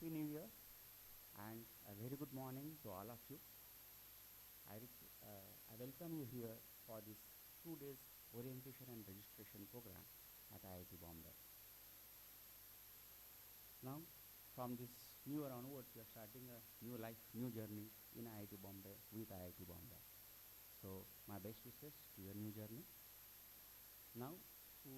Happy New Year and a very good morning to all of you. I welcome you here for this 2 days orientation and registration program at IIT Bombay. Now, from this new year onwards, we are starting a new life, new journey in IIT Bombay with IIT Bombay. So, my best wishes to your new journey. Now, to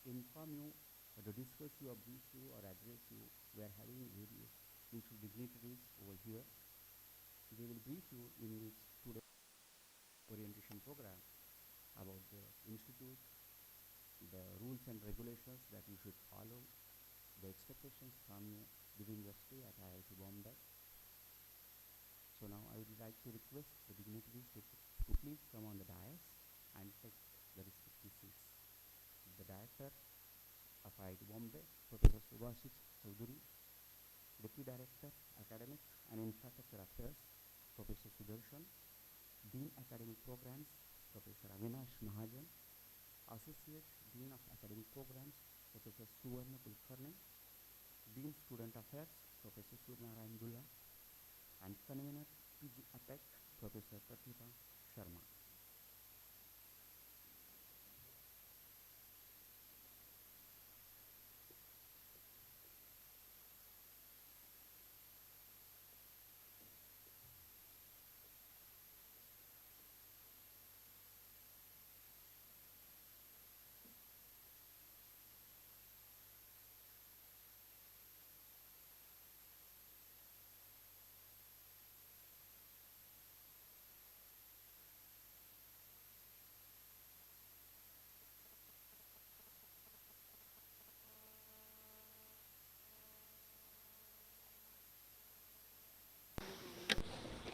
inform you, or to discuss you, or brief you, or address you, we are having various institute dignitaries over here. They will brief you in this 2-day orientation program about the institute, the rules and regulations that you should follow, the expectations from you during your stay at IIT Bombay. So now I would like to request the dignitaries to please come on the dais and take the respective seats. The Director of IIT Bombay, Professor Subhasit Chaudhary, Deputy Director, Academic and Infrastructure Affairs, Professor Sudarshan, Dean Academic Programs, Professor Avinash Mahajan, Associate Dean of Academic Programs, Professor Suvarna Kulkarni, Dean Student Affairs, Professor Surnarayan Dulla, and Convener PG APEC, Professor Pratibha Sharma.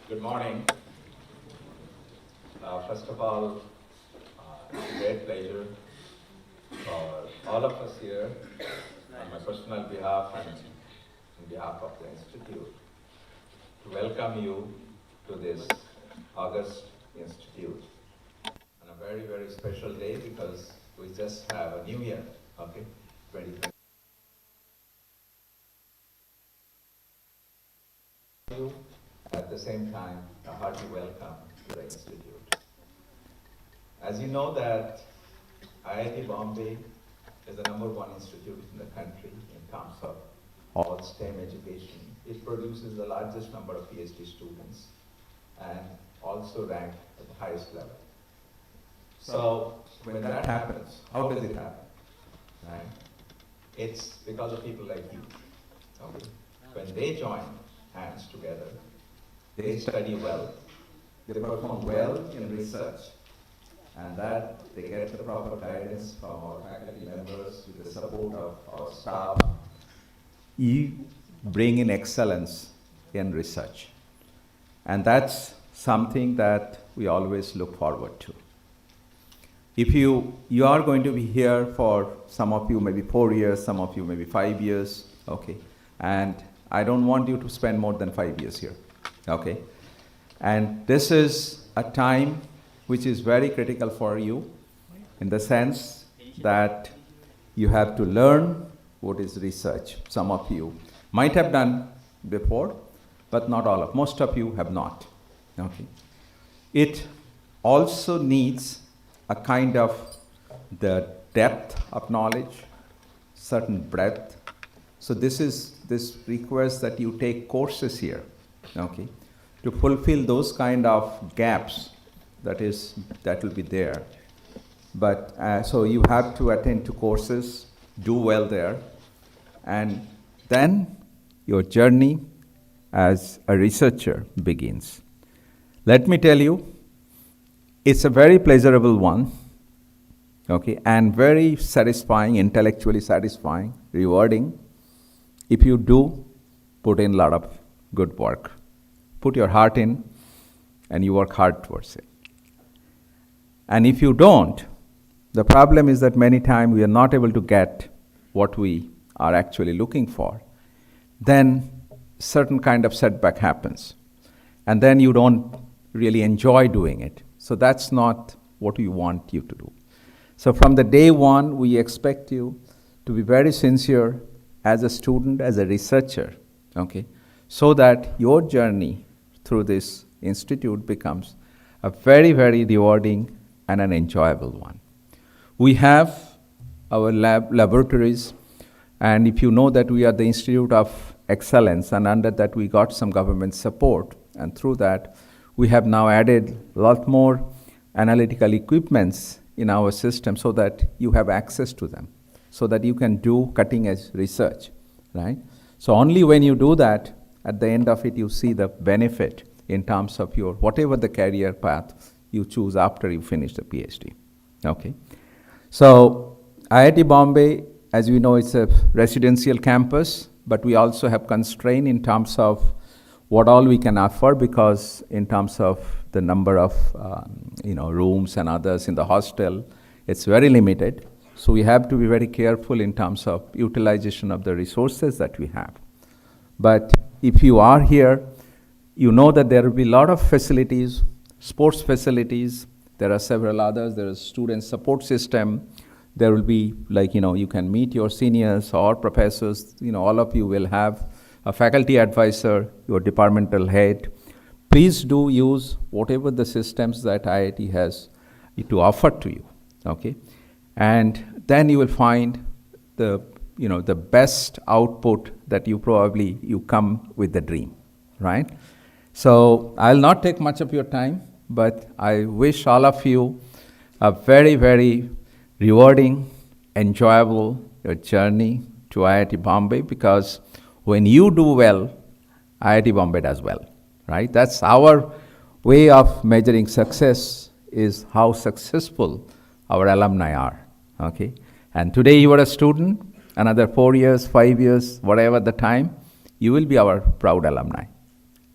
Good morning. First of all, it's a great pleasure for all of us here, on my personal behalf and on behalf of the Institute, to welcome you to this August Institute on a very, very special day because we just have a new year, okay, 2020. At the same time, a hearty welcome to the Institute. As you know that IIT Bombay is the #1 institute in the country in terms of all STEM education. It produces the largest number of PhD students and also ranked at the highest level. So when that happens, how does it happen? Right? It's because of people like you. Okay? When they join hands together, they study well, they perform well in research, and that they get the proper guidance from our faculty members with the support of our staff. You bring in excellence in research. And that's something that we always look forward to. If you are going to be here for, some of you maybe 4 years, some of you maybe 5 years, okay, and I don't want you to spend more than 5 years here. Okay, and this is a time which is very critical for you in the sense that you have to learn what is research. Some of you might have done before, but not all of, most of you have not. Okay, it also needs a kind of the depth of knowledge, certain breadth. So this requires that you take courses here. Okay, to fulfill those kind of gaps that will be there. But so you have to attend to courses, do well there, and then your journey as a researcher begins. Let me tell you, it's a very pleasurable one, okay, and very satisfying, intellectually satisfying, rewarding, if you do put in a lot of good work. Put your heart in and you work hard towards it. And if you don't, the problem is that many times we are not able to get what we are actually looking for. Then certain kind of setback happens. And then you don't really enjoy doing it. So that's not what we want you to do. So from the day one, we expect you to be very sincere as a student, as a researcher, okay? So that your journey through this institute becomes a very, very rewarding and an enjoyable one. We have our laboratories, and if you know that we are the Institute of Excellence, and under that we got some government support, and through that we have now added a lot more analytical equipments in our system so that you have access to them, so that you can do cutting edge research, right? So only when you do that, at the end of it, you see the benefit in terms of your, whatever the career path you choose after you finish the PhD, okay? So IIT Bombay, as we know, it's a residential campus, but we also have constraint in terms of what all we can offer, because in terms of the number of rooms and others in the hostel, it's very limited. So we have to be very careful in terms of utilization of the resources that we have. But if you are here, you know that there will be a lot of facilities, sports facilities. There are several others. There is student support system. There will be, you can meet your seniors or professors. All of you will have a faculty advisor, your departmental head. Please do use whatever the systems that IIT has to offer to you, okay? And then you will find the best output that you come with the dream, right? So I'll not take much of your time, but I wish all of you a very, very rewarding, enjoyable journey to IIT Bombay, because when you do well, IIT Bombay does well, right? That's our way of measuring success, is how successful our alumni are, okay? And today you are a student, another 4 years, 5 years, whatever the time, you will be our proud alumni.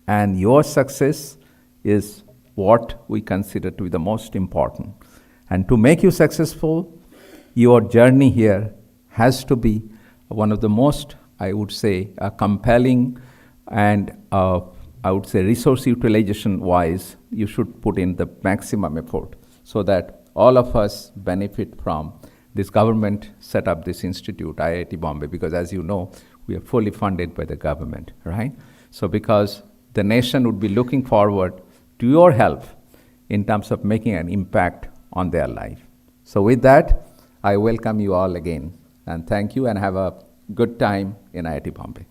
And your success is what we consider to be the most important. And to make you successful, your journey here has to be one of the most, I would say, compelling, and I would say resource utilization wise, you should put in the maximum effort so that all of us benefit from this government set up this institute, IIT Bombay, because as you know, we are fully funded by the government, right? So because the nation would be looking forward to your help in terms of making an impact on their life. So with that, I welcome you all again, and thank you, and have a good time in IIT Bombay.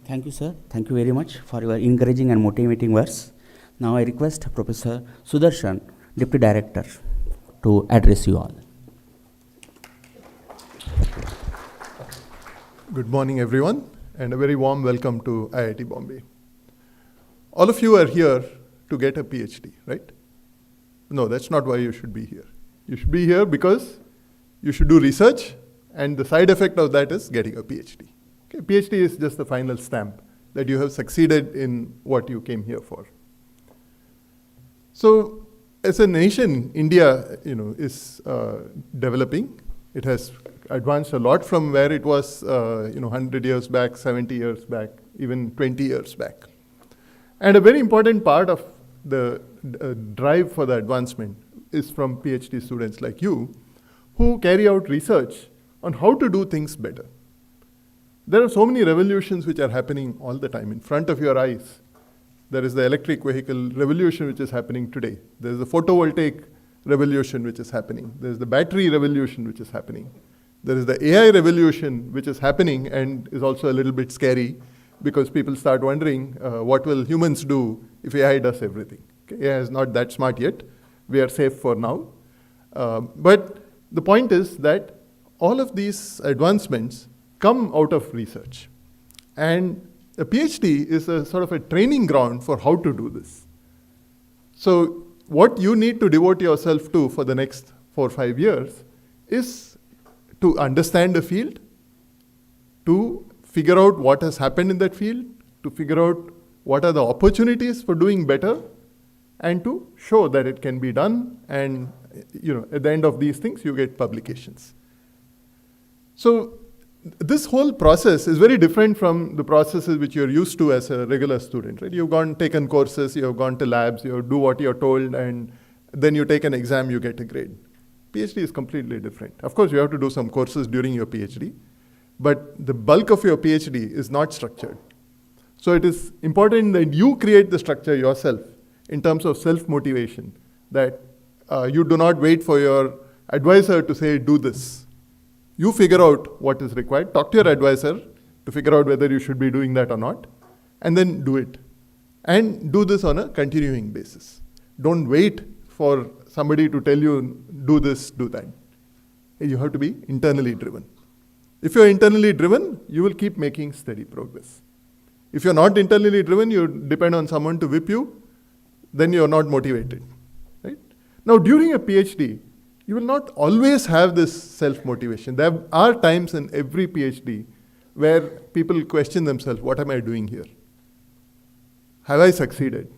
Thank you, sir. Thank you very much for your encouraging and motivating words. Now I request Professor Sudarshan, Deputy Director, to address you all. Good morning, everyone, and a very warm welcome to IIT Bombay. All of you are here to get a PhD, right? No, that's not why you should be here. You should be here because you should do research, and the side effect of that is getting a PhD. Okay, PhD is just the final stamp that you have succeeded in what you came here for. So, as a nation, India, is developing. It has advanced a lot from where it was, 100 years back, 70 years back, even 20 years back. And a very important part of the drive for the advancement is from PhD students like you, who carry out research on how to do things better. There are so many revolutions which are happening all the time in front of your eyes. There is the electric vehicle revolution which is happening today. There is the photovoltaic revolution which is happening. There is the battery revolution which is happening. There is the AI revolution which is happening and is also a little bit scary, because people start wondering what will humans do if AI does everything. Okay, AI is not that smart yet. We are safe for now. But the point is that all of these advancements come out of research. And a PhD is a sort of a training ground for how to do this. So what you need to devote yourself to for the next 4 or 5 years is to understand the field, to figure out what has happened in that field, to figure out what are the opportunities for doing better, and to show that it can be done. And at the end of these things, you get publications. So this whole process is very different from the processes which you're used to as a regular student, right? You've taken courses, you've gone to labs, you do what you're told, and then you take an exam, you get a grade. PhD is completely different. Of course, you have to do some courses during your PhD, but the bulk of your PhD is not structured. So it is important that you create the structure yourself in terms of self-motivation, that you do not wait for your advisor to say, do this. You figure out what is required, talk to your advisor to figure out whether you should be doing that or not, and then do it. And do this on a continuing basis. Don't wait for somebody to tell you, do this, do that. You have to be internally driven. If you're internally driven, you will keep making steady progress. If you're not internally driven, you depend on someone to whip you, then you're not motivated. Right? Now, during a PhD, you will not always have this self-motivation. There are times in every PhD where people question themselves, what am I doing here? Have I succeeded?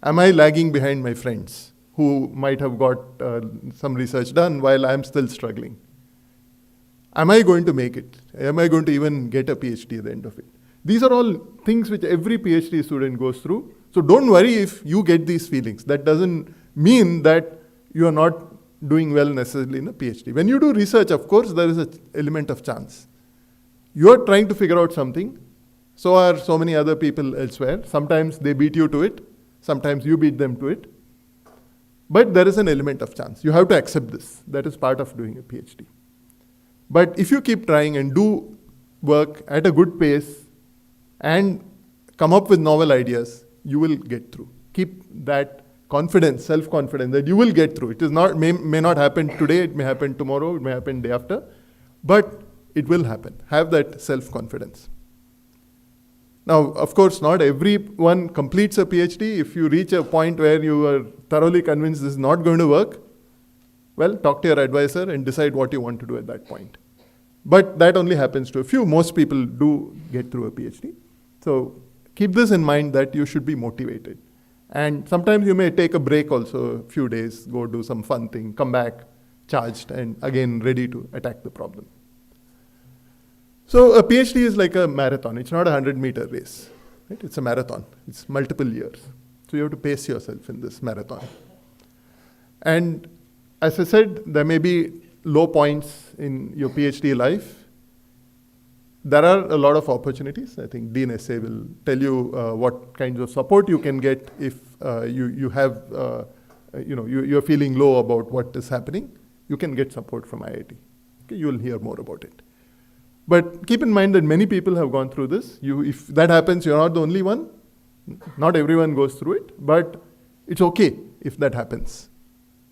Am I lagging behind my friends who might have got some research done while I'm still struggling? Am I going to make it? Am I going to even get a PhD at the end of it? These are all things which every PhD student goes through. So don't worry if you get these feelings. That doesn't mean that you are not doing well necessarily in a PhD. When you do research, of course, there is an element of chance. You are trying to figure out something. So are so many other people elsewhere. Sometimes they beat you to it. Sometimes you beat them to it. But there is an element of chance. You have to accept this. That is part of doing a PhD. But if you keep trying and do work at a good pace and come up with novel ideas, you will get through. Keep that confidence, self-confidence that you will get through. It is not may not happen today, it may happen tomorrow, it may happen day after, but it will happen. Have that self-confidence. Now, of course, not everyone completes a PhD. If you reach a point where you are thoroughly convinced this is not going to work, well, talk to your advisor and decide what you want to do at that point. But that only happens to a few. Most people do get through a PhD. So keep this in mind that you should be motivated. And sometimes you may take a break also, a few days, go do some fun thing, come back charged and again ready to attack the problem. So a PhD is like a marathon. It's not a 100-meter race. Right? It's a marathon. It's multiple years. So you have to pace yourself in this marathon. And as I said, there may be low points in your PhD life. There are a lot of opportunities. I think Dean SA will tell you what kinds of support you can get if you're feeling low about what is happening. You can get support from IIT. Okay, you will hear more about it. But keep in mind that many people have gone through this. If that happens, you're not the only one. Not everyone goes through it, but it's okay if that happens.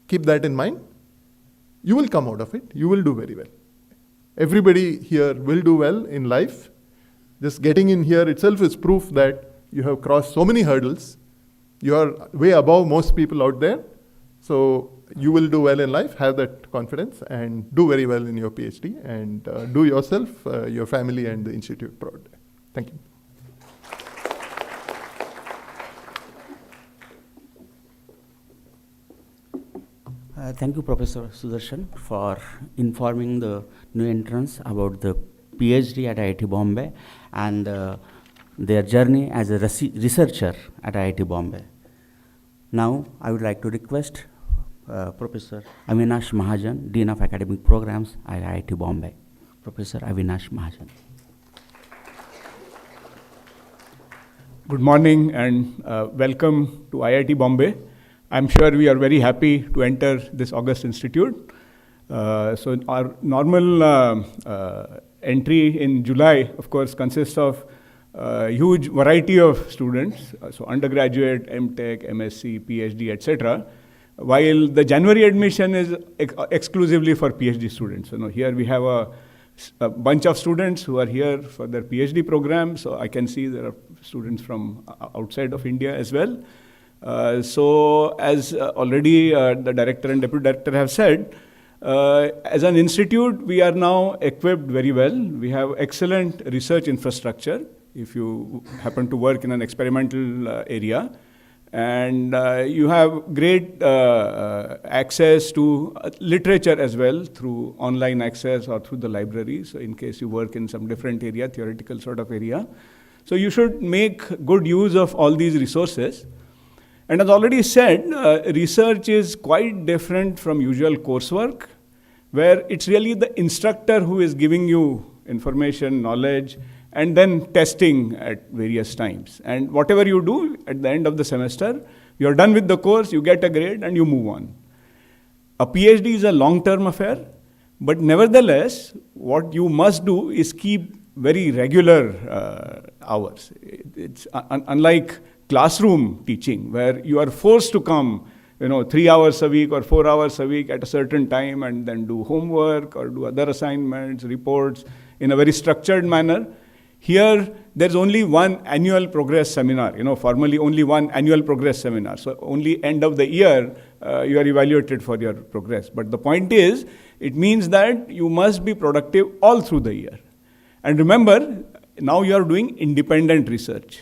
Keep that in mind. You will come out of it. You will do very well. Everybody here will do well in life. Just getting in here itself is proof that you have crossed so many hurdles. You are way above most people out there. So you will do well in life. Have that confidence and do very well in your PhD and do yourself, your family and the institute proud. Thank you. Thank you, Professor Sudarshan, for informing the new entrants about the PhD at IIT Bombay and their journey as a researcher at IIT Bombay. Now, I would like to request Professor Avinash Mahajan, Dean of Academic Programs at IIT Bombay. Professor Avinash Mahajan. Good morning and welcome to IIT Bombay. I'm sure we are very happy to enter this August Institute. So our normal entry in July, of course, consists of a huge variety of students, so undergraduate, MTech, MSc, PhD, etc. While the January admission is exclusively for PhD students. So here we have a bunch of students who are here for their PhD program. So I can see there are students from outside of India as well. So as already the director and deputy director have said, as an institute, we are now equipped very well. We have excellent research infrastructure if you happen to work in an experimental area. And you have great access to literature as well through online access or through the library. So in case you work in some different area, theoretical sort of area. So you should make good use of all these resources. And as already said, research is quite different from usual coursework, where it's really the instructor who is giving you information, knowledge, and then testing at various times. And whatever you do at the end of the semester, you're done with the course, you get a grade, and you move on. A PhD is a long-term affair, but nevertheless, what you must do is keep very regular hours. It's unlike classroom teaching, where you are forced to come 3 hours a week or 4 hours a week at a certain time and then do homework or do other assignments, reports in a very structured manner. Here, there's only one annual progress seminar, formally only one annual progress seminar. So only end of the year, you are evaluated for your progress. But the point is, it means that you must be productive all through the year. And remember, now you are doing independent research.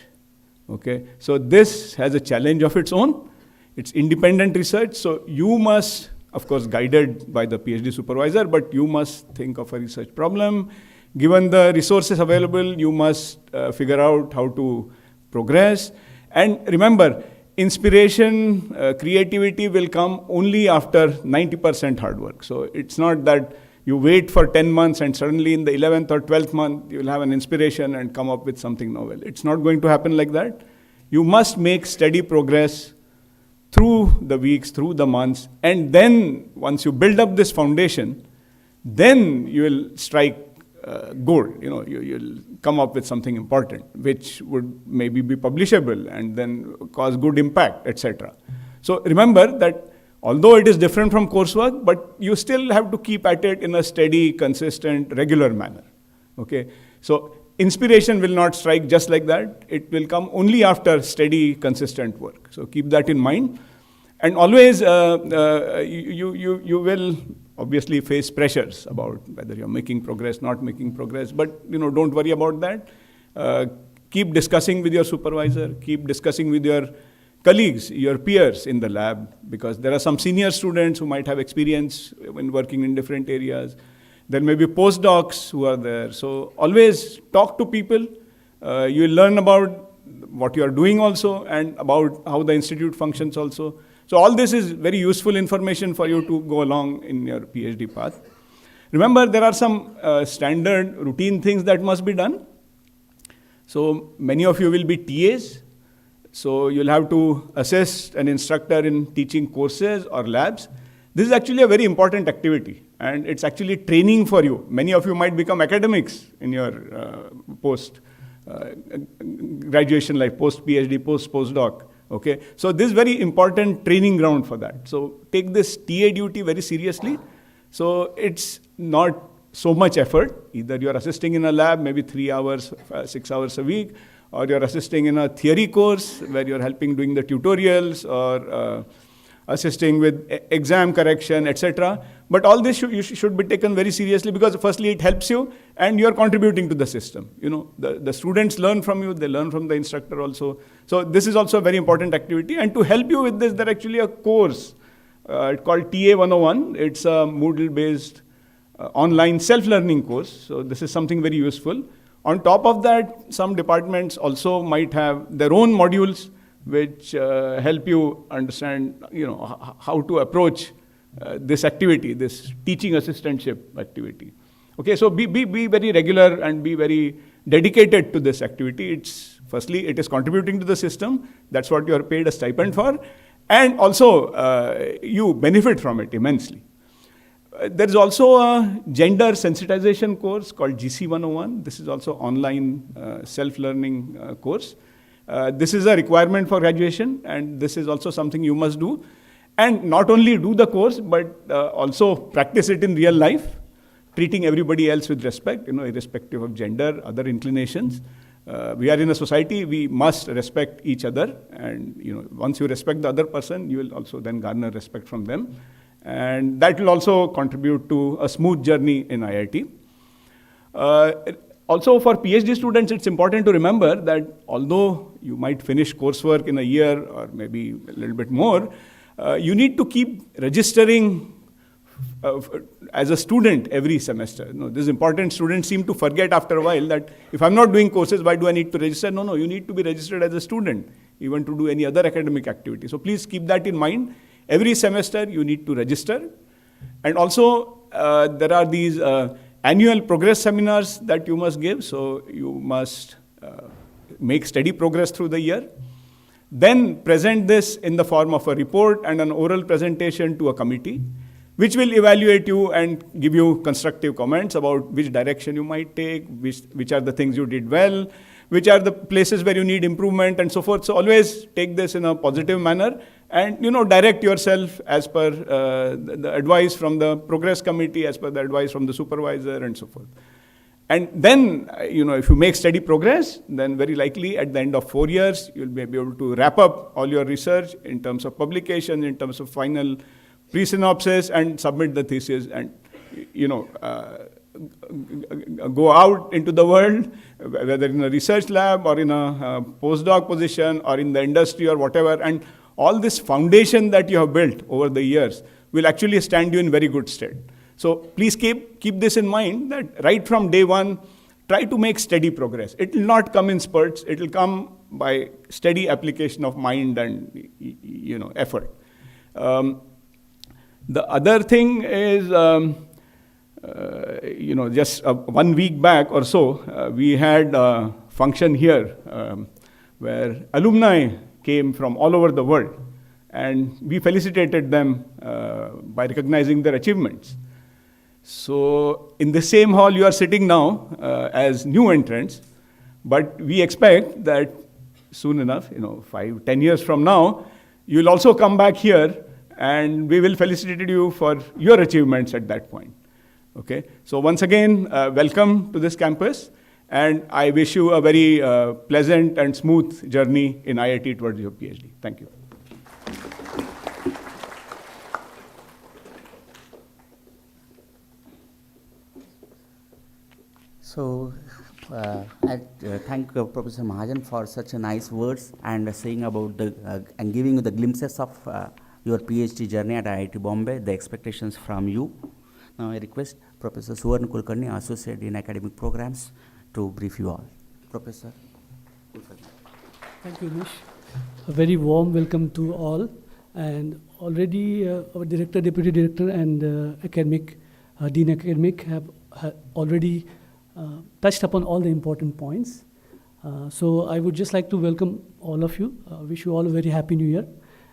Okay, so this has a challenge of its own. It's independent research, so you must, of course, guided by the PhD supervisor, but you must think of a research problem. Given the resources available, you must figure out how to progress. And remember, inspiration, creativity will come only after 90% hard work. So it's not that you wait for 10 months and suddenly in the 11th or 12th month, you'll have an inspiration and come up with something novel. It's not going to happen like that. You must make steady progress through the weeks, through the months, and then once you build up this foundation, then you will strike gold. You'll come up with something important, which would maybe be publishable and then cause good impact, etc. So remember that although it is different from coursework, but you still have to keep at it in a steady, consistent, regular manner. Okay, so inspiration will not strike just like that. It will come only after steady, consistent work. So keep that in mind. And always, you will obviously face pressures about whether you're making progress, not making progress. But don't worry about that. Keep discussing with your supervisor. Keep discussing with your colleagues, your peers in the lab, because there are some senior students who might have experience when working in different areas. There may be postdocs who are there. So always talk to people. You will learn about what you are doing also and about how the institute functions also. So all this is very useful information for you to go along in your PhD path. Remember, there are some standard routine things that must be done. So many of you will be TAs. So you'll have to assist an instructor in teaching courses or labs. This is actually a very important activity, and it's actually training for you. Many of you might become academics in your post-graduation life, post-PhD, postdoc. Okay, so this is very important training ground for that. So take this TA duty very seriously. So it's not so much effort. Either you're assisting in a lab, maybe 3 hours, 6 hours a week, or you're assisting in a theory course where you're helping doing the tutorials or assisting with exam correction, etc. But all this should be taken very seriously because firstly it helps you and you're contributing to the system. The students learn from you, they learn from the instructor also. So this is also a very important activity. And to help you with this, there's actually a course called TA 101. It's a Moodle-based online self-learning course. So this is something very useful. On top of that, some departments also might have their own modules which help you understand, how to approach this activity, this teaching assistantship activity. Okay, so be very regular and be very dedicated to this activity. Firstly, it is contributing to the system. That's what you are paid a stipend for. And also, you benefit from it immensely. There is also a gender sensitization course called GC 101. This is also online self-learning course. This is a requirement for graduation, and this is also something you must do. And not only do the course, but also practice it in real life, treating everybody else with respect, irrespective of gender, other inclinations. We are in a society, we must respect each other. And once you respect the other person, you will also then garner respect from them. And that will also contribute to a smooth journey in IIT. Also for PhD students, it's important to remember that although you might finish coursework in a year or maybe a little bit more, you need to keep registering as a student every semester. This is important. Students seem to forget after a while that if I'm not doing courses, why do I need to register? No, you need to be registered as a student even to do any other academic activity. So please keep that in mind. Every semester you need to register. And also there are these annual progress seminars that you must give. So you must make steady progress through the year. Then present this in the form of a report and an oral presentation to a committee, which will evaluate you and give you constructive comments about which direction you might take, which are the things you did well, which are the places where you need improvement, and so forth. So always take this in a positive manner and direct yourself as per the advice from the progress committee, as per the advice from the supervisor, and so forth. And then, if you make steady progress, then very likely at the end of 4 years, you'll be able to wrap up all your research in terms of publication, in terms of final pre-synopsis, and submit the thesis, and, go out into the world, whether in a research lab or in a postdoc position or in the industry or whatever. And all this foundation that you have built over the years will actually stand you in very good stead. So please keep this in mind, that right from day one, try to make steady progress. It will not come in spurts. It will come by steady application of mind and effort. The other thing is, just 1 week back or so, we had a function here where alumni came from all over the world, and we felicitated them by recognizing their achievements. So in the same hall you are sitting now as new entrants, but we expect that soon enough, 5-10 years from now, you'll also come back here and we will felicitate you for your achievements at that point. Okay, so once again, welcome to this campus, and I wish you a very pleasant and smooth journey in IIT towards your PhD. Thank you. So, I thank Professor Mahajan for such a nice words and saying about and giving you the glimpses of your PhD journey at IIT Bombay, the expectations from you. Now I request Professor Suvarna Kulkarni, Associate Dean Academic Programs, to brief you all. Professor Kulkarni. Thank you, Nish. A very warm welcome to all. And already our Director, Deputy Director, and Academic, Dean Academic have already touched upon all the important points. So I would just like to welcome all of you, wish you all a very happy new year,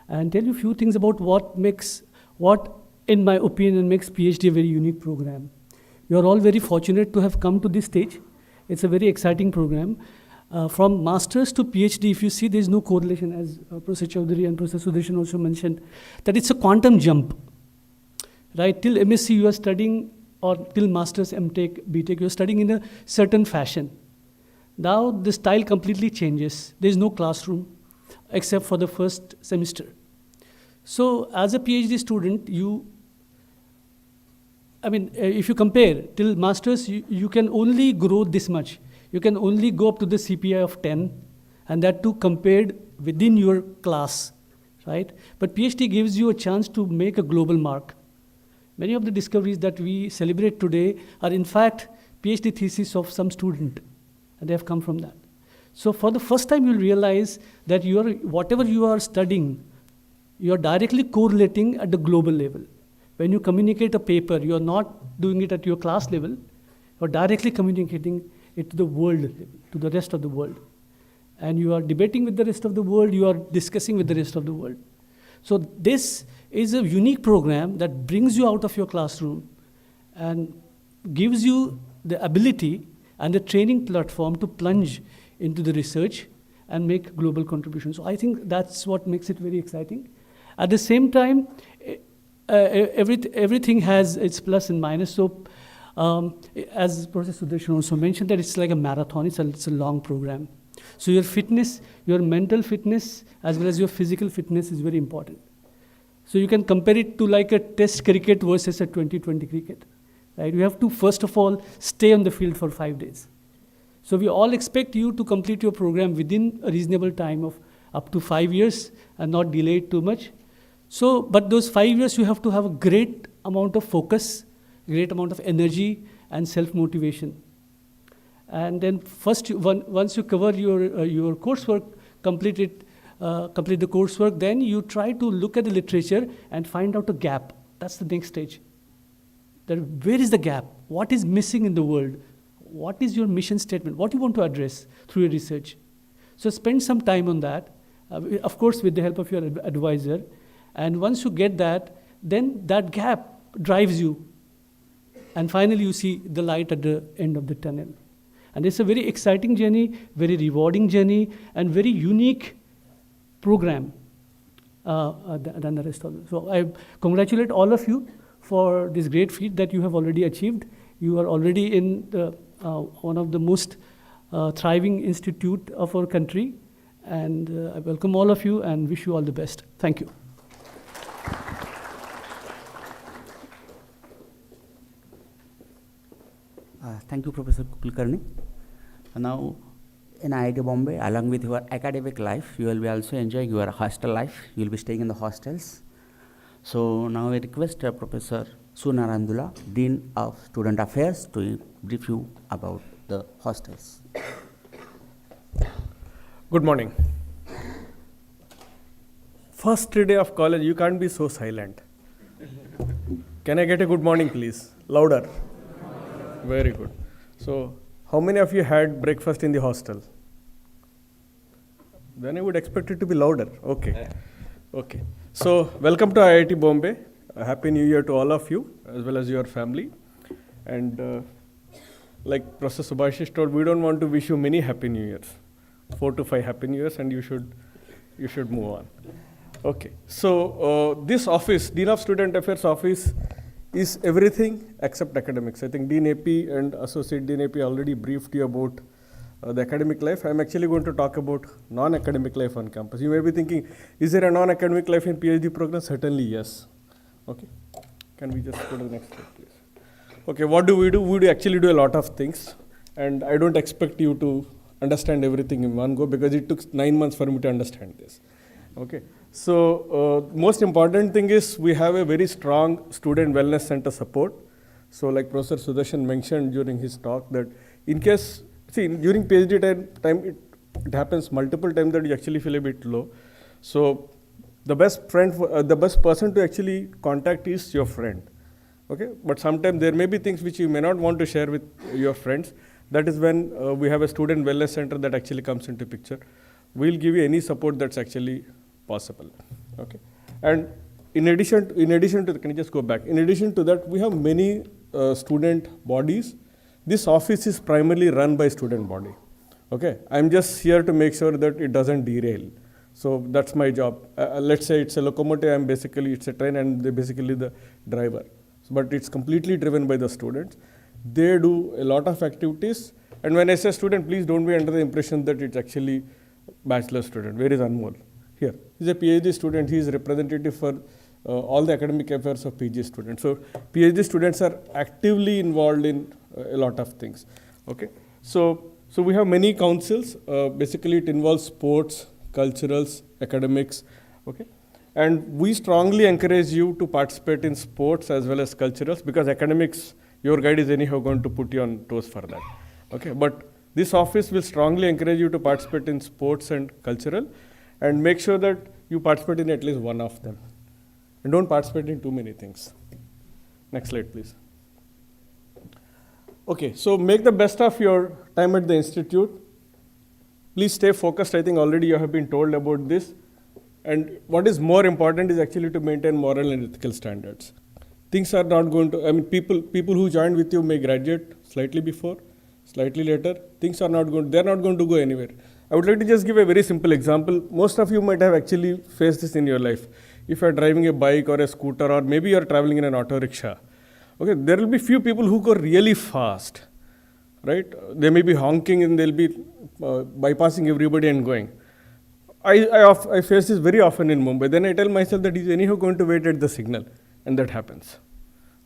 and tell you a few things about what in my opinion makes PhD a very unique program. You are all very fortunate to have come to this stage. It's a very exciting program. From masters to PhD, if you see, there is no correlation, as Professor Chaudhary and Professor Sudarshan also mentioned, that it's a quantum jump. Right? Till MSc you are studying, or till masters, MTech, BTech, you are studying in a certain fashion. Now the style completely changes. There is no classroom except for the first semester. So as a PhD student, if you compare till masters, you can only grow this much. You can only go up to the CPI of 10, and that too compared within your class, right? But PhD gives you a chance to make a global mark. Many of the discoveries that we celebrate today are in fact PhD thesis of some student, and they have come from that. So for the first time, you'll realize that whatever you are studying, you are directly correlating at the global level. When you communicate a paper, you are not doing it at your class level, you are directly communicating it to the world level, to the rest of the world. And you are debating with the rest of the world, you are discussing with the rest of the world. So this is a unique program that brings you out of your classroom and gives you the ability and the training platform to plunge into the research and make global contributions. So I think that's what makes it very exciting. At the same time, everything has its plus and minus. So as Professor Sudarshan also mentioned, that it's like a marathon, it's a long program. So your fitness, your mental fitness, as well as your physical fitness is very important. So you can compare it to like a test cricket versus a 2020 cricket. Right? You have to, first of all, stay on the field for 5 days. So we all expect you to complete your program within a reasonable time of up to 5 years and not delay it too much. So, but those 5 years you have to have a great amount of focus, great amount of energy and self-motivation. And then first, once you cover your coursework, complete it complete the coursework, then you try to look at the literature and find out a gap. That's the next stage. That where is the gap? What is missing in the world? What is your mission statement? What do you want to address through your research? So spend some time on that, of course with the help of your advisor. And once you get that, then that gap drives you. And finally you see the light at the end of the tunnel. And it's a very exciting journey, very rewarding journey, and very unique program than the rest of them. So I congratulate all of you for this great feat that you have already achieved. You are already in the, one of the most thriving institute of our country. And I welcome all of you and wish you all the best. Thank you. Thank you, Professor Kulkarni. Now, in IIT Bombay, along with your academic life, you will be also enjoying your hostel life. You will be staying in the hostels. So now I request Professor Sunarandula, Dean of Student Affairs, to brief you about the hostels. Good morning. First day of college, you can't be so silent. Can I get a good morning, please? Louder. Very good. So, how many of you had breakfast in the hostel? Then I would expect it to be louder. Okay. Okay. So, welcome to IIT Bombay. A Happy New Year to all of you, as well as your family. And like Professor Subhashish told, we don't want to wish you many Happy New Years. 4 to 5 Happy New Years, and you should move on. Okay. So, this office, Dean of Student Affairs office, is everything except academics. I think Dean AP and Associate Dean AP already briefed you about the academic life. I'm actually going to talk about non-academic life on campus. You may be thinking, is there a non-academic life in PhD program? Certainly yes. Okay. Can we just go to the next slide, please? Okay, what do? We do actually do a lot of things. And I don't expect you to understand everything in one go because it took 9 months for me to understand this. Okay. So, most important thing is we have a very strong student wellness center support. So, like Professor Sudarshan mentioned during his talk that in case, see, during PhD time it happens multiple times that you actually feel a bit low. So, the best friend, the best person to actually contact is your friend. Okay, but sometimes there may be things which you may not want to share with your friends. That is when we have a student wellness center that actually comes into picture. We'll give you any support that's actually possible. Okay, and in addition to the, can you just go back? In addition to that, we have many student bodies. This office is primarily run by student body. Okay, I'm just here to make sure that it doesn't derail. So that's my job. Let's say it's a locomotive. It's a train, and they're basically the driver. But it's completely driven by the students. They do a lot of activities. And when I say student, please don't be under the impression that it's actually bachelor student. Where is Anmol? Here. He's a PhD student. He is representative for all the academic affairs of PhD students. So PhD students are actively involved in a lot of things. Okay. So we have many councils. Basically, it involves sports, culturals, academics. Okay. And we strongly encourage you to participate in sports as well as culturals because academics, your guide is anyhow going to put you on toes for that. Okay, but this office will strongly encourage you to participate in sports and cultural and make sure that you participate in at least one of them. And don't participate in too many things. Next slide, please. Okay, so make the best of your time at the institute. Please stay focused. I think already you have been told about this. And what is more important is actually to maintain moral and ethical standards. Things are not going to, I mean, people who joined with you may graduate slightly before, slightly later. Things are not going, they're not going to go anywhere. I would like to just give a very simple example. Most of you might have actually faced this in your life. If you're driving a bike or a scooter, or maybe you're traveling in an auto rickshaw. Okay, there will be few people who go really fast, right? They may be honking and they'll be bypassing everybody and going. I face this very often in Mumbai. Then I tell myself that he's anyhow going to wait at the signal, and that happens.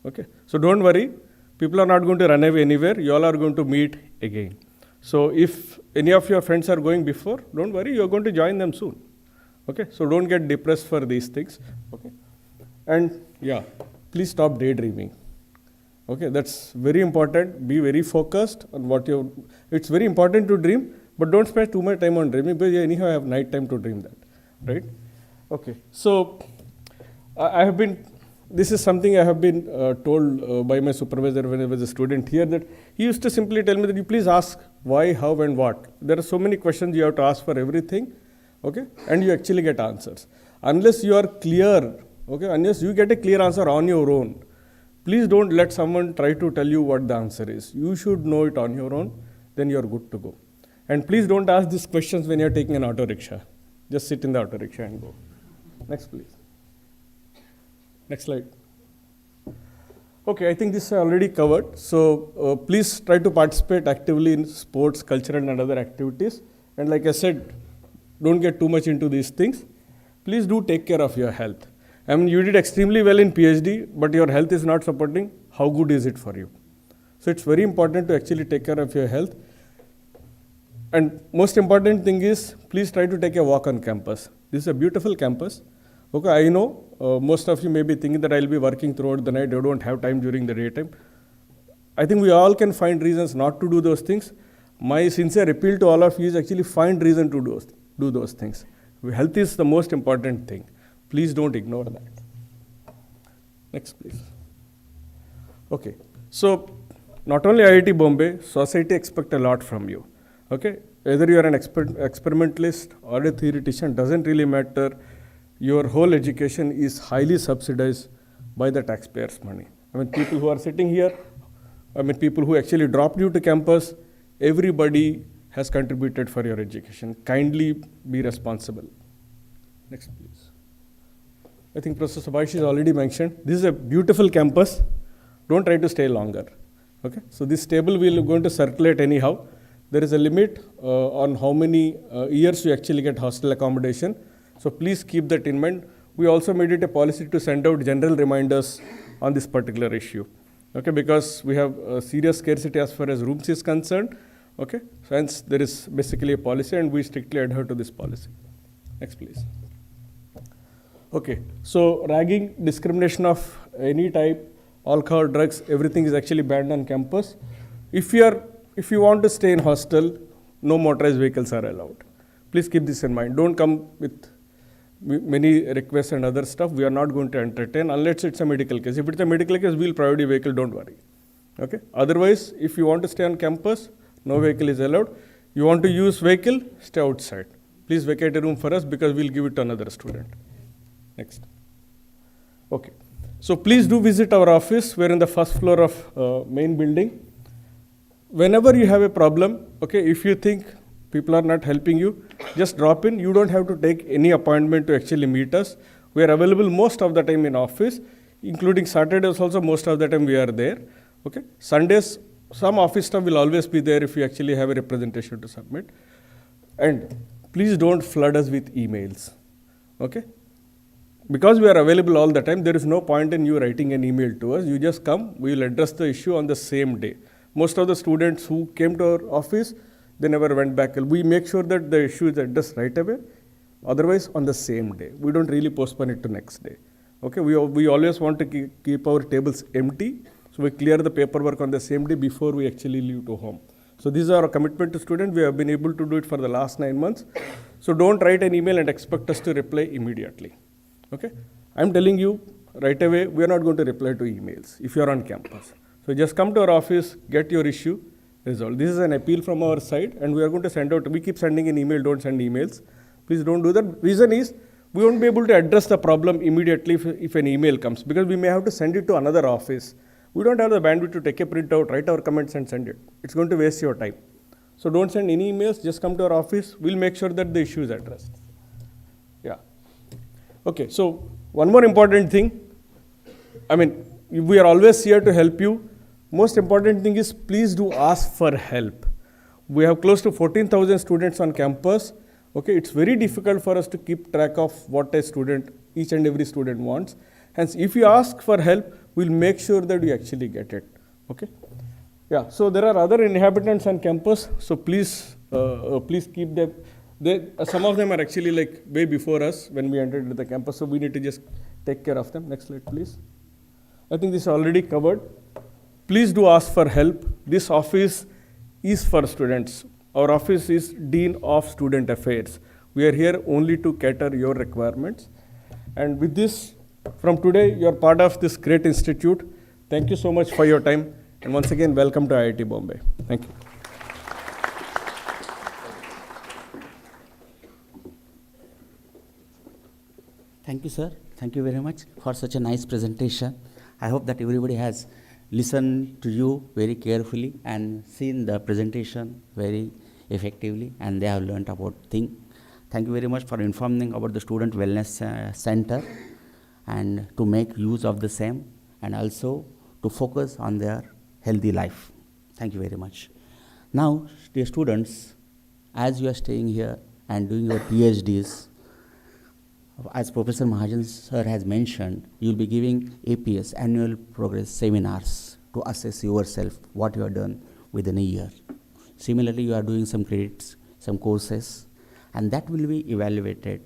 Okay, so don't worry. People are not going to run away anywhere. You all are going to meet again. So if any of your friends are going before, don't worry. You are going to join them soon. Okay, so don't get depressed for these things. Okay, and yeah, please stop daydreaming. Okay, that's very important. Be very focused on what you. It's very important to dream. But don't spend too much time on dreaming because you anyhow have night time to dream that. right? Okay, so I have been, this is something I have been told by my supervisor when I was a student here, that he used to simply tell me that you please ask why, how and what. There are so many questions you have to ask for everything, okay, and you actually get answers. Unless you are clear, okay, unless you get a clear answer on your own, please don't let someone try to tell you what the answer is. You should know it on your own, then you are good to go. And please don't ask these questions when you are taking an auto rickshaw. Just sit in the auto rickshaw and go. Next, please. Next slide. Okay, I think this I already covered. So please try to participate actively in sports, cultural and other activities. And like I said, don't get too much into these things. Please do take care of your health. I mean, you did extremely well in PhD, but your health is not supporting. How good is it for you? So it's very important to actually take care of your health. And most important thing is, please try to take a walk on campus. This is a beautiful campus. Okay, I know most of you may be thinking that I'll be working throughout the night. I don't have time during the daytime. I think we all can find reasons not to do those things. My sincere appeal to all of you is actually find reason to do those things. Health is the most important thing. Please don't ignore that. Next, please. Okay, so not only IIT Bombay, society expects a lot from you. Okay, whether you are an experimentalist or a theoretician, doesn't really matter. Your whole education is highly subsidized by the taxpayers' money. I mean, people who are sitting here, I mean, people who actually dropped you to campus, everybody has contributed for your education. Kindly be responsible. Next, please. I think Professor Subhash has already mentioned, this is a beautiful campus. Don't try to stay longer. Okay, so this table we are going to circulate anyhow. There is a limit on how many years you actually get hostel accommodation. So please keep that in mind. We also made it a policy to send out general reminders on this particular issue. Okay, because we have serious scarcity as far as rooms is concerned. Okay, so hence there is basically a policy and we strictly adhere to this policy. Next, please. Okay, so ragging, discrimination of any type, alcohol, drugs, everything is actually banned on campus. If you want to stay in hostel, no motorized vehicles are allowed. Please keep this in mind. Don't come with many requests and other stuff. We are not going to entertain unless it's a medical case. If it's a medical case, we'll provide you vehicle, don't worry. Okay. Otherwise, if you want to stay on campus, no vehicle is allowed. You want to use vehicle, stay outside. Please vacate a room for us because we'll give it to another student. Next. Okay. So please do visit our office. We're in the first floor of main building. Whenever you have a problem, okay, if you think people are not helping you, just drop in. You don't have to take any appointment to actually meet us. We are available most of the time in office, including Saturdays also most of the time we are there. Okay. Sundays, some office staff will always be there if you actually have a representation to submit. And please don't flood us with emails. Okay. Because we are available all the time, there is no point in you writing an email to us. You just come, we will address the issue on the same day. Most of the students who came to our office, they never went back. We make sure that the issue is addressed right away, otherwise on the same day. We don't really postpone it to next day. Okay, we always want to keep our tables empty, so we clear the paperwork on the same day before we actually leave to home. So this is our commitment to students. We have been able to do it for the last 9 months. So don't write an email and expect us to reply immediately. Okay, I'm telling you right away, we are not going to reply to emails if you are on campus. So just come to our office, get your issue resolved. This is an appeal from our side and we are going to send out, we keep sending an email, don't send emails. Please don't do that. Reason is, we won't be able to address the problem immediately if an email comes, because we may have to send it to another office. We don't have the bandwidth to take a printout, write our comments and send it. It's going to waste your time. So don't send any emails, just come to our office. We'll make sure that the issue is addressed. Yeah. Okay, so one more important thing. I mean, we are always here to help you. Most important thing is, please do ask for help. We have close to 14,000 students on campus. Okay, it's very difficult for us to keep track of what a student, each and every student wants. Hence, if you ask for help, we'll make sure that you actually get it. Okay. Yeah. So there are other inhabitants on campus. So please, please keep them. Some of them are actually like way before us when we entered the campus. So we need to just take care of them. Next slide, please. I think this is already covered. Please do ask for help. This office is for students. Our office is Dean of Student Affairs. We are here only to cater your requirements. And with this, from today, you are part of this great institute. Thank you so much for your time. And once again, welcome to IIT Bombay. Thank you. Thank you, sir. Thank you very much for such a nice presentation. I hope that everybody has listened to you very carefully and seen the presentation very effectively, and they have learnt about things. Thank you very much for informing about the Student Wellness Center and to make use of the same and also to focus on their healthy life. Thank you very much. Now, dear students, as you are staying here and doing your PhDs, as Professor Mahajan sir has mentioned, you will be giving APS, Annual Progress Seminars, to assess yourself, what you have done within a year. Similarly, you are doing some credits, some courses, and that will be evaluated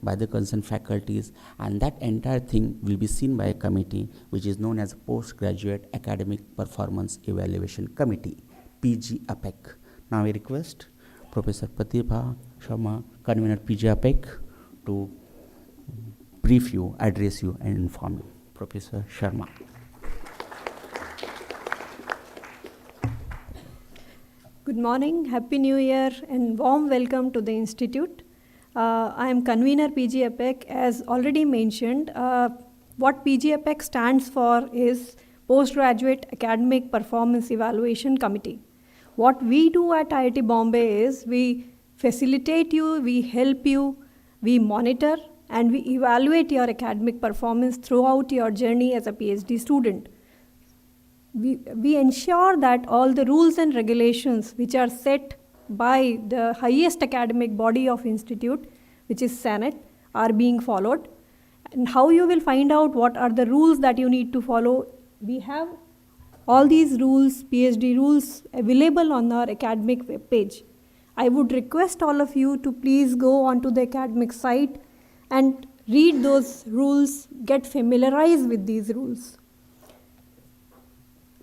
by the concerned faculties, and that entire thing will be seen by a committee which is known as Postgraduate Academic Performance Evaluation Committee, PG APEC. Now I request Professor Pratibha Sharma, convener PG APEC, to brief you, address you, and inform you. Professor Sharma. Good morning, Happy New Year, and warm welcome to the Institute. I am convener PG APEC. As already mentioned, what PG APEC stands for is Postgraduate Academic Performance Evaluation Committee. What we do at IIT Bombay is we facilitate you, we help you, we monitor, and we evaluate your academic performance throughout your journey as a PhD student. We ensure that all the rules and regulations which are set by the highest academic body of institute, which is Senate, are being followed. And how you will find out what are the rules that you need to follow, we have all these rules, PhD rules, available on our academic webpage. I would request all of you to please go onto the academic site and read those rules, get familiarized with these rules.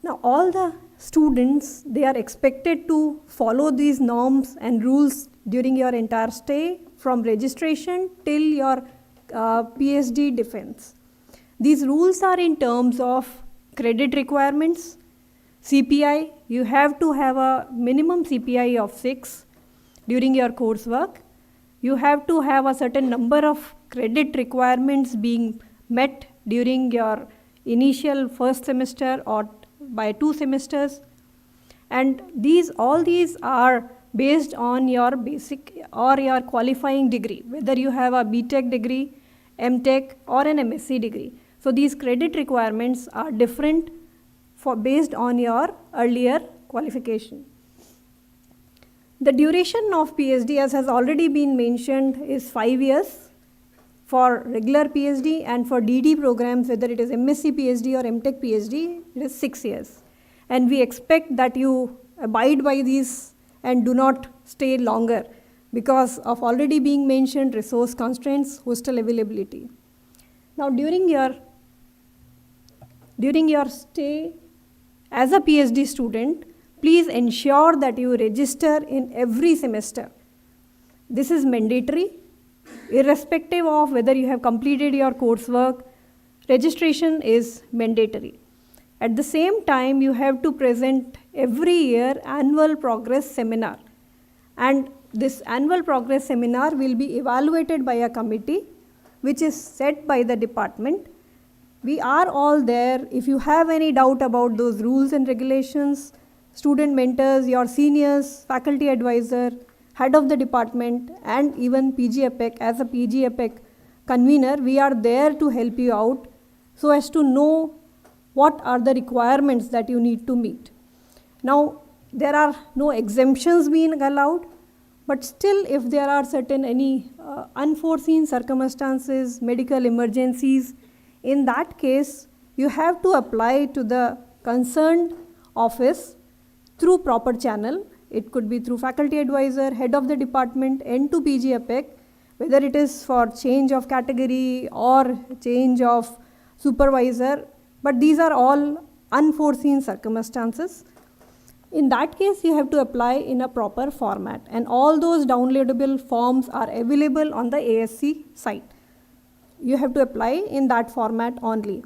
Now, all the students, they are expected to follow these norms and rules during your entire stay, from registration till your PhD defense. These rules are in terms of credit requirements, CPI. You have to have a minimum CPI of 6 during your coursework. You have to have a certain number of credit requirements being met during your initial first semester or by 2 semesters. And all these are based on your basic or your qualifying degree, whether you have a BTech degree, MTech, or an MSc degree. So these credit requirements are different based on your earlier qualification. The duration of PhD, as has already been mentioned, is 5 years for regular PhD, and for DD programs, whether it is MSc PhD or MTech PhD, it is 6 years. And we expect that you abide by these and do not stay longer because of already being mentioned resource constraints, hostel availability. Now, during your stay as a PhD student, please ensure that you register in every semester. This is mandatory. Irrespective of whether you have completed your coursework, registration is mandatory. At the same time, you have to present every year annual progress seminar. And this annual progress seminar will be evaluated by a committee which is set by the department. We are all there. If you have any doubt about those rules and regulations, student mentors, your seniors, faculty advisor, head of the department, and even PG APEC, as a PG APEC convener, we are there to help you out so as to know what are the requirements that you need to meet. Now, there are no exemptions being allowed, but still if there are certain unforeseen circumstances, medical emergencies, in that case, you have to apply to the concerned office through proper channel. It could be through faculty advisor, head of the department, and to PG APEC, whether it is for change of category or change of supervisor, but these are all unforeseen circumstances. In that case, you have to apply in a proper format, and all those downloadable forms are available on the ASC site. You have to apply in that format only.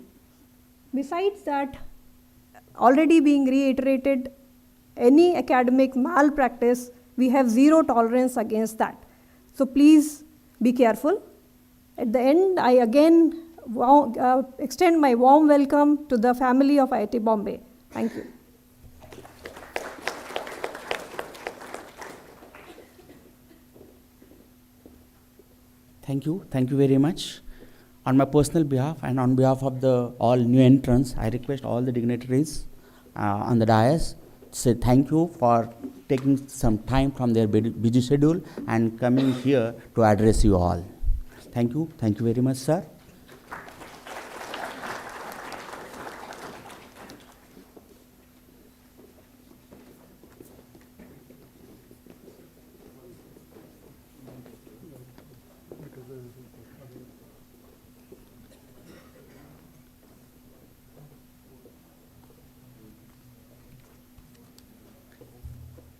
Besides that, already being reiterated, any academic malpractice, we have zero tolerance against that. So please be careful. At the end, I again extend my warm welcome to the family of IIT Bombay. Thank you. Thank you. Thank you very much. On my personal behalf and on behalf of the all new entrants, I request all the dignitaries on the dais to say thank you for taking some time from their busy schedule and coming here to address you all. Thank you. Thank you very much, sir.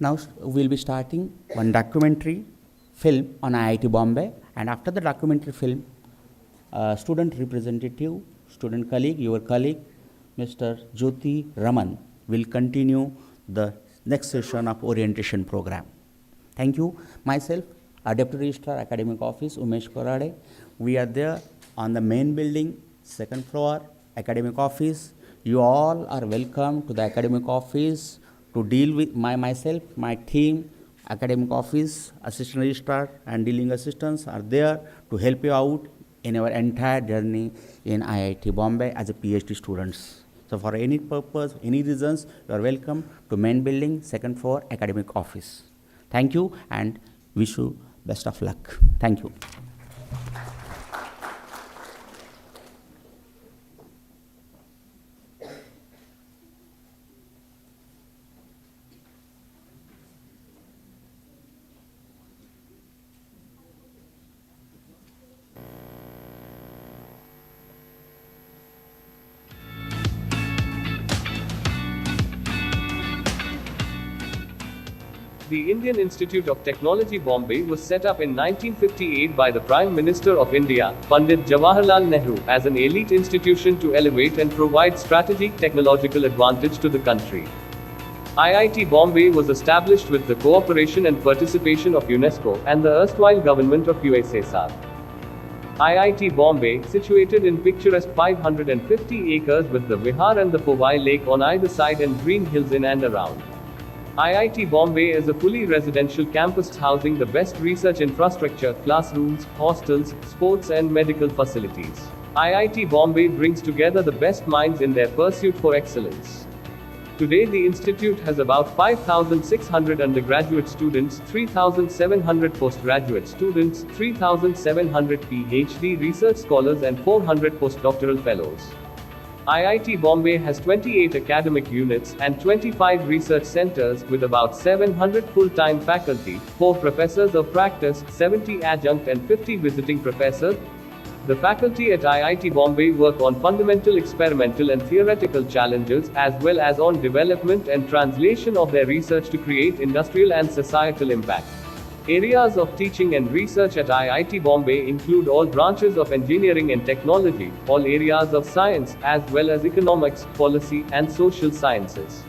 Now we'll be starting one documentary film on IIT Bombay, and after the documentary film, student representative, student colleague, your colleague, Mr. Jyoti Raman will continue the next session of orientation program. Thank you. Myself, our Deputy Registrar, Academic Office, Umesh Korade. We are there on the main building, second floor, Academic Office. You all are welcome to the Academic Office to deal with myself, my team, Academic Office, Assistant Registrar and Dealing Assistants are there to help you out in our entire journey in IIT Bombay as a PhD students. So for any purpose, any reasons, you are welcome to main building, second floor, Academic Office. Thank you and wish you best of luck. Thank you. The Indian Institute of Technology Bombay was set up in 1958 by the Prime Minister of India, Pandit Jawaharlal Nehru, as an elite institution to elevate and provide strategic technological advantage to the country. IIT Bombay was established with the cooperation and participation of UNESCO and the erstwhile government of USSR. IIT Bombay, situated in picturesque 550 acres with the Vihar and the Powai Lake on either side and green hills in and around. IIT Bombay is a fully residential campus housing the best research infrastructure, classrooms, hostels, sports and medical facilities. IIT Bombay brings together the best minds in their pursuit for excellence. Today the institute has about 5,600 undergraduate students, 3,700 postgraduate students, 3,700 PhD research scholars and 400 postdoctoral fellows. IIT Bombay has 28 academic units and 25 research centers with about 700 full-time faculty, 4 professors of practice, 70 adjunct and 50 visiting professors. The faculty at IIT Bombay work on fundamental experimental and theoretical challenges as well as on development and translation of their research to create industrial and societal impact. Areas of teaching and research at IIT Bombay include all branches of engineering and technology, all areas of science, as well as economics, policy, and social sciences.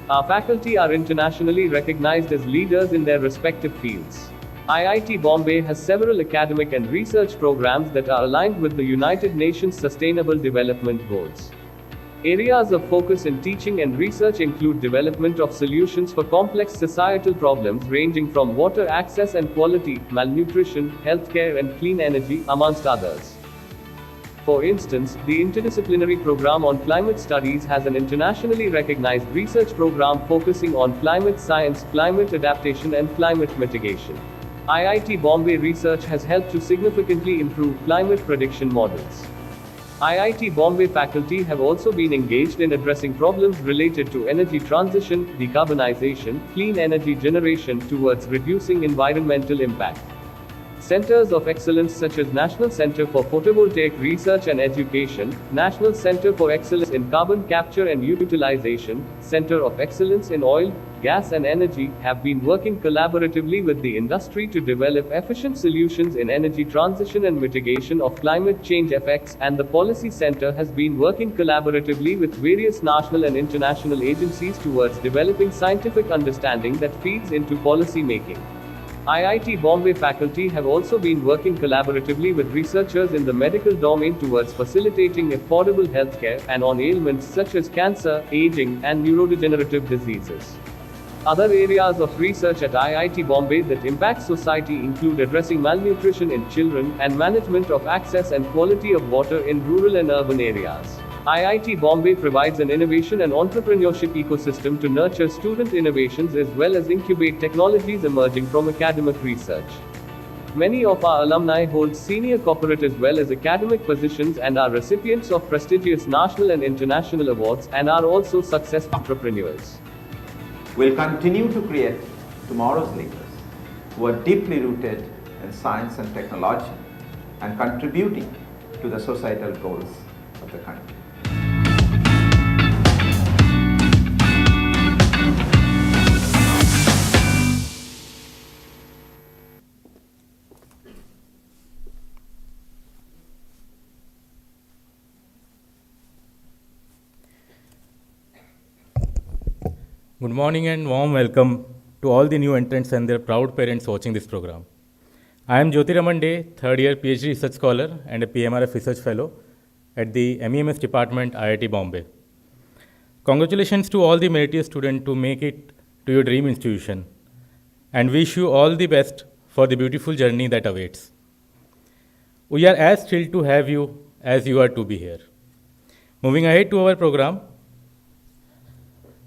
Our faculty are internationally recognized as leaders in their respective fields. IIT Bombay has several academic and research programs that are aligned with the United Nations Sustainable Development Goals. Areas of focus in teaching and research include development of solutions for complex societal problems ranging from water access and quality, malnutrition, healthcare and clean energy, amongst others. For instance, the interdisciplinary program on climate studies has an internationally recognized research program focusing on climate science, climate adaptation and climate mitigation. IIT Bombay research has helped to significantly improve climate prediction models. IIT Bombay faculty have also been engaged in addressing problems related to energy transition, decarbonization, clean energy generation towards reducing environmental impact. Centers of excellence such as National Center for Photovoltaic Research and Education, National Center for Excellence in Carbon Capture and Utilization, Center of Excellence in Oil, Gas and Energy, have been working collaboratively with the industry to develop efficient solutions in energy transition and mitigation of climate change effects, and the Policy Center has been working collaboratively with various national and international agencies towards developing scientific understanding that feeds into policy making. IIT Bombay faculty have also been working collaboratively with researchers in the medical domain towards facilitating affordable healthcare and on ailments such as cancer, aging, and neurodegenerative diseases. Other areas of research at IIT Bombay that impact society include addressing malnutrition in children and management of access and quality of water in rural and urban areas. IIT Bombay provides an innovation and entrepreneurship ecosystem to nurture student innovations as well as incubate technologies emerging from academic research. Many of our alumni hold senior corporate as well as academic positions and are recipients of prestigious national and international awards, and are also successful entrepreneurs. We'll continue to create tomorrow's leaders who are deeply rooted in science and technology and contributing to the societal goals of the country. Good morning and warm welcome to all the new entrants and their proud parents watching this program. I am Jyotiraman Dey, third year PhD research scholar and a PMRF research fellow at the MEMS department, IIT Bombay. Congratulations to all the meritorious students to make it to your dream institution, and wish you all the best for the beautiful journey that awaits. We are as thrilled to have you as you are to be here. Moving ahead to our program,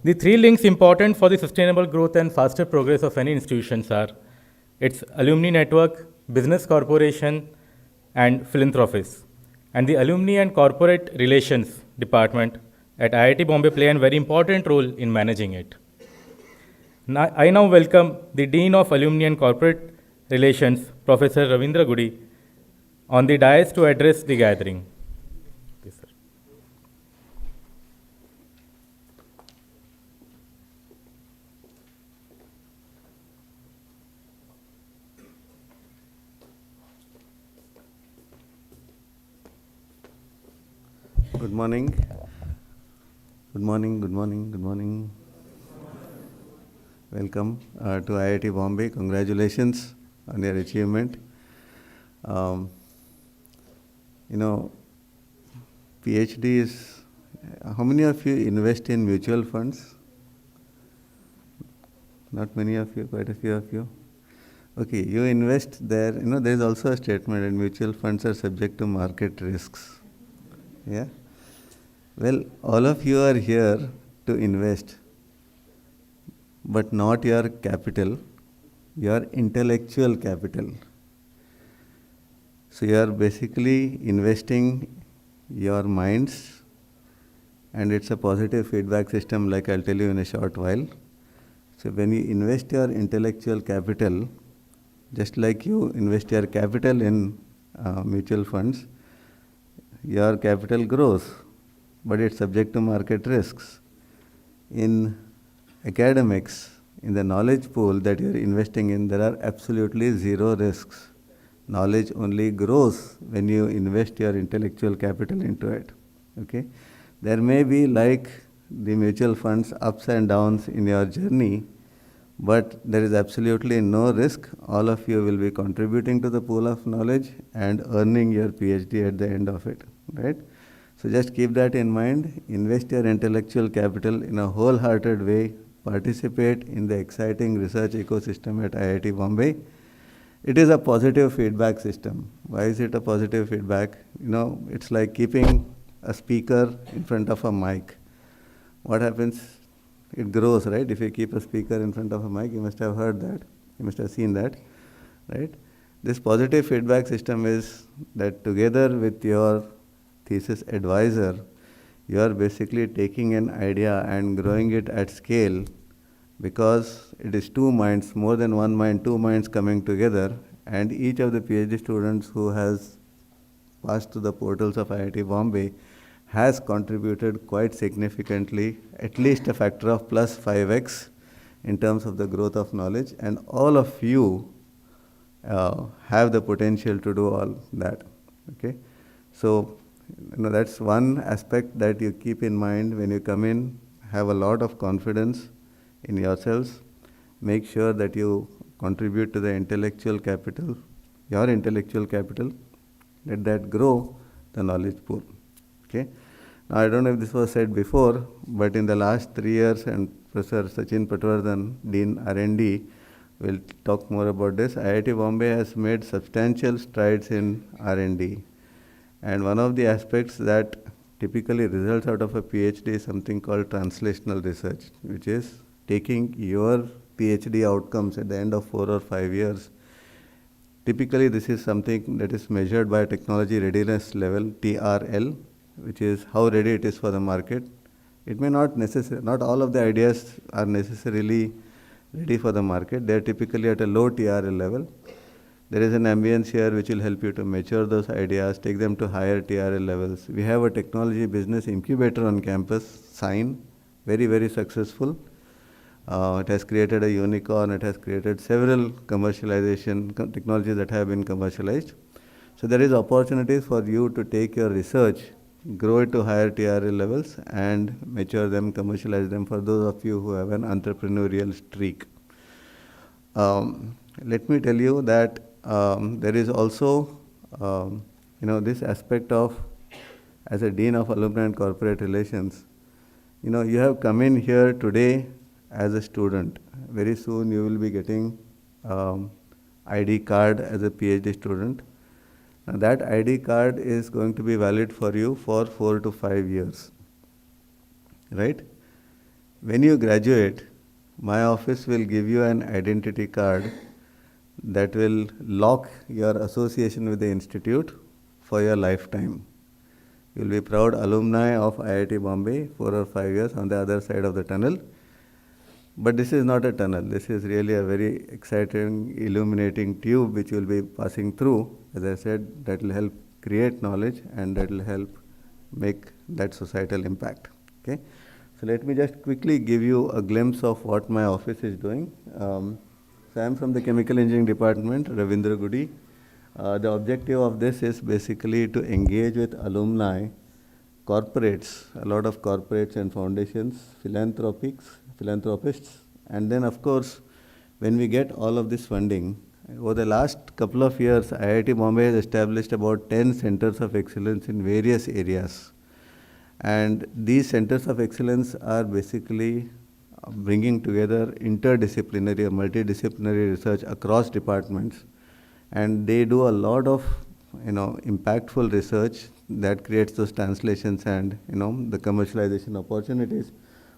the three links important for the sustainable growth and faster progress of any institutions are its alumni network, business corporation, and philanthropists. And the alumni and corporate relations department at IIT Bombay play a very important role in managing it. I now welcome the Dean of Alumni and Corporate Relations, Professor Ravindra Gudi, on the dais to address the gathering. Please, sir. Good morning. Good morning, good morning, good morning. Welcome to IIT Bombay. Congratulations on your achievement. PhD is, how many of you invest in mutual funds? Not many of you, quite a few of you. Okay, you invest there. There is also a statement that mutual funds are subject to market risks. Yeah? Well, all of you are here to invest, but not your capital, your intellectual capital. So you are basically investing your minds, and it's a positive feedback system, like I'll tell you in a short while. So when you invest your intellectual capital, just like you invest your capital in mutual funds, your capital grows, but it's subject to market risks. In academics, in the knowledge pool that you're investing in, there are absolutely zero risks. Knowledge only grows when you invest your intellectual capital into it. Okay? There may be, like the mutual funds, ups and downs in your journey, but there is absolutely no risk. All of you will be contributing to the pool of knowledge and earning your PhD at the end of it, right? So just keep that in mind. Invest your intellectual capital in a wholehearted way. Participate in the exciting research ecosystem at IIT Bombay. It is a positive feedback system. Why is it a positive feedback? It's like keeping a speaker in front of a mic. What happens? It grows, right? If you keep a speaker in front of a mic, you must have heard that. You must have seen that, right? This positive feedback system is that together with your thesis advisor, you are basically taking an idea and growing it at scale, because it is two minds, more than one mind, two minds coming together, and each of the PhD students who has passed through the portals of IIT Bombay has contributed quite significantly, at least a factor of plus 5x in terms of the growth of knowledge, and all of you have the potential to do all that. Okay, so that's one aspect that you keep in mind when you come in. Have a lot of confidence in yourselves. Make sure that you contribute to the intellectual capital, your intellectual capital. Let that grow the knowledge pool. Okay. Now I don't know if this was said before, but in the last 3 years, and Professor Sachin Patwardhan, Dean R&D, will talk more about this. IIT Bombay has made substantial strides in R&D, and one of the aspects that typically results out of a PhD is something called translational research, which is taking your PhD outcomes at the end of 4 or 5 years. Typically, this is something that is measured by technology readiness level, TRL, which is how ready it is for the market. It may not all of the ideas are necessarily ready for the market. They are typically at a low TRL level. There is an ambience here which will help you to mature those ideas, take them to higher TRL levels. We have a technology business incubator on campus, SIGN, very, very successful. It has created a unicorn. It has created several commercialization technologies that have been commercialized. So there is opportunities for you to take your research, grow it to higher TRL levels, and mature them, commercialize them for those of you who have an entrepreneurial streak. Let me tell you that there is also, this aspect of, as a Dean of Alumni and Corporate Relations, you have come in here today as a student. Very soon you will be getting ID card as a PhD student. Now that ID card is going to be valid for you for 4 to 5 years, right? When you graduate, my office will give you an identity card that will lock your association with the institute for your lifetime. You will be proud alumni of IIT Bombay, 4 or 5 years on the other side of the tunnel. But this is not a tunnel. This is really a very exciting, illuminating tube which you will be passing through. As I said, that will help create knowledge and that will help make that societal impact. Okay. So let me just quickly give you a glimpse of what my office is doing. So I am from the Chemical Engineering Department, Ravindra Gudi. The objective of this is basically to engage with alumni, corporates, a lot of corporates and foundations, philanthropists, and then of course, when we get all of this funding, over the last couple of years, IIT Bombay has established about 10 centers of excellence in various areas. And these centers of excellence are basically bringing together interdisciplinary or multidisciplinary research across departments. And they do a lot of impactful research that creates those translations and the commercialization opportunities.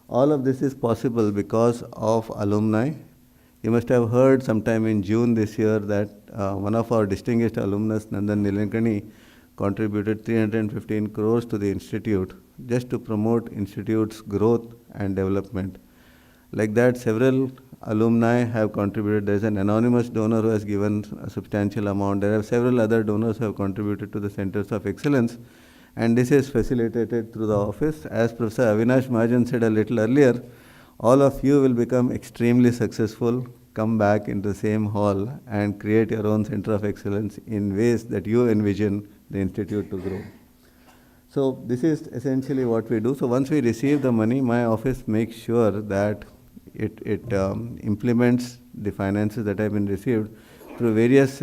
All of this is possible because of alumni. You must have heard sometime in June this year that one of our distinguished alumnus, Nandan Nilankani, contributed 315 crores to the institute just to promote institute's growth and development. Like that, several alumni have contributed. There is an anonymous donor who has given a substantial amount. There are several other donors who have contributed to the centers of excellence. And this is facilitated through the office. As Professor Avinash Mahajan said a little earlier, all of you will become extremely successful, come back into the same hall and create your own center of excellence in ways that you envision the institute to grow. So this is essentially what we do. So once we receive the money, my office makes sure that it implements the finances that have been received through various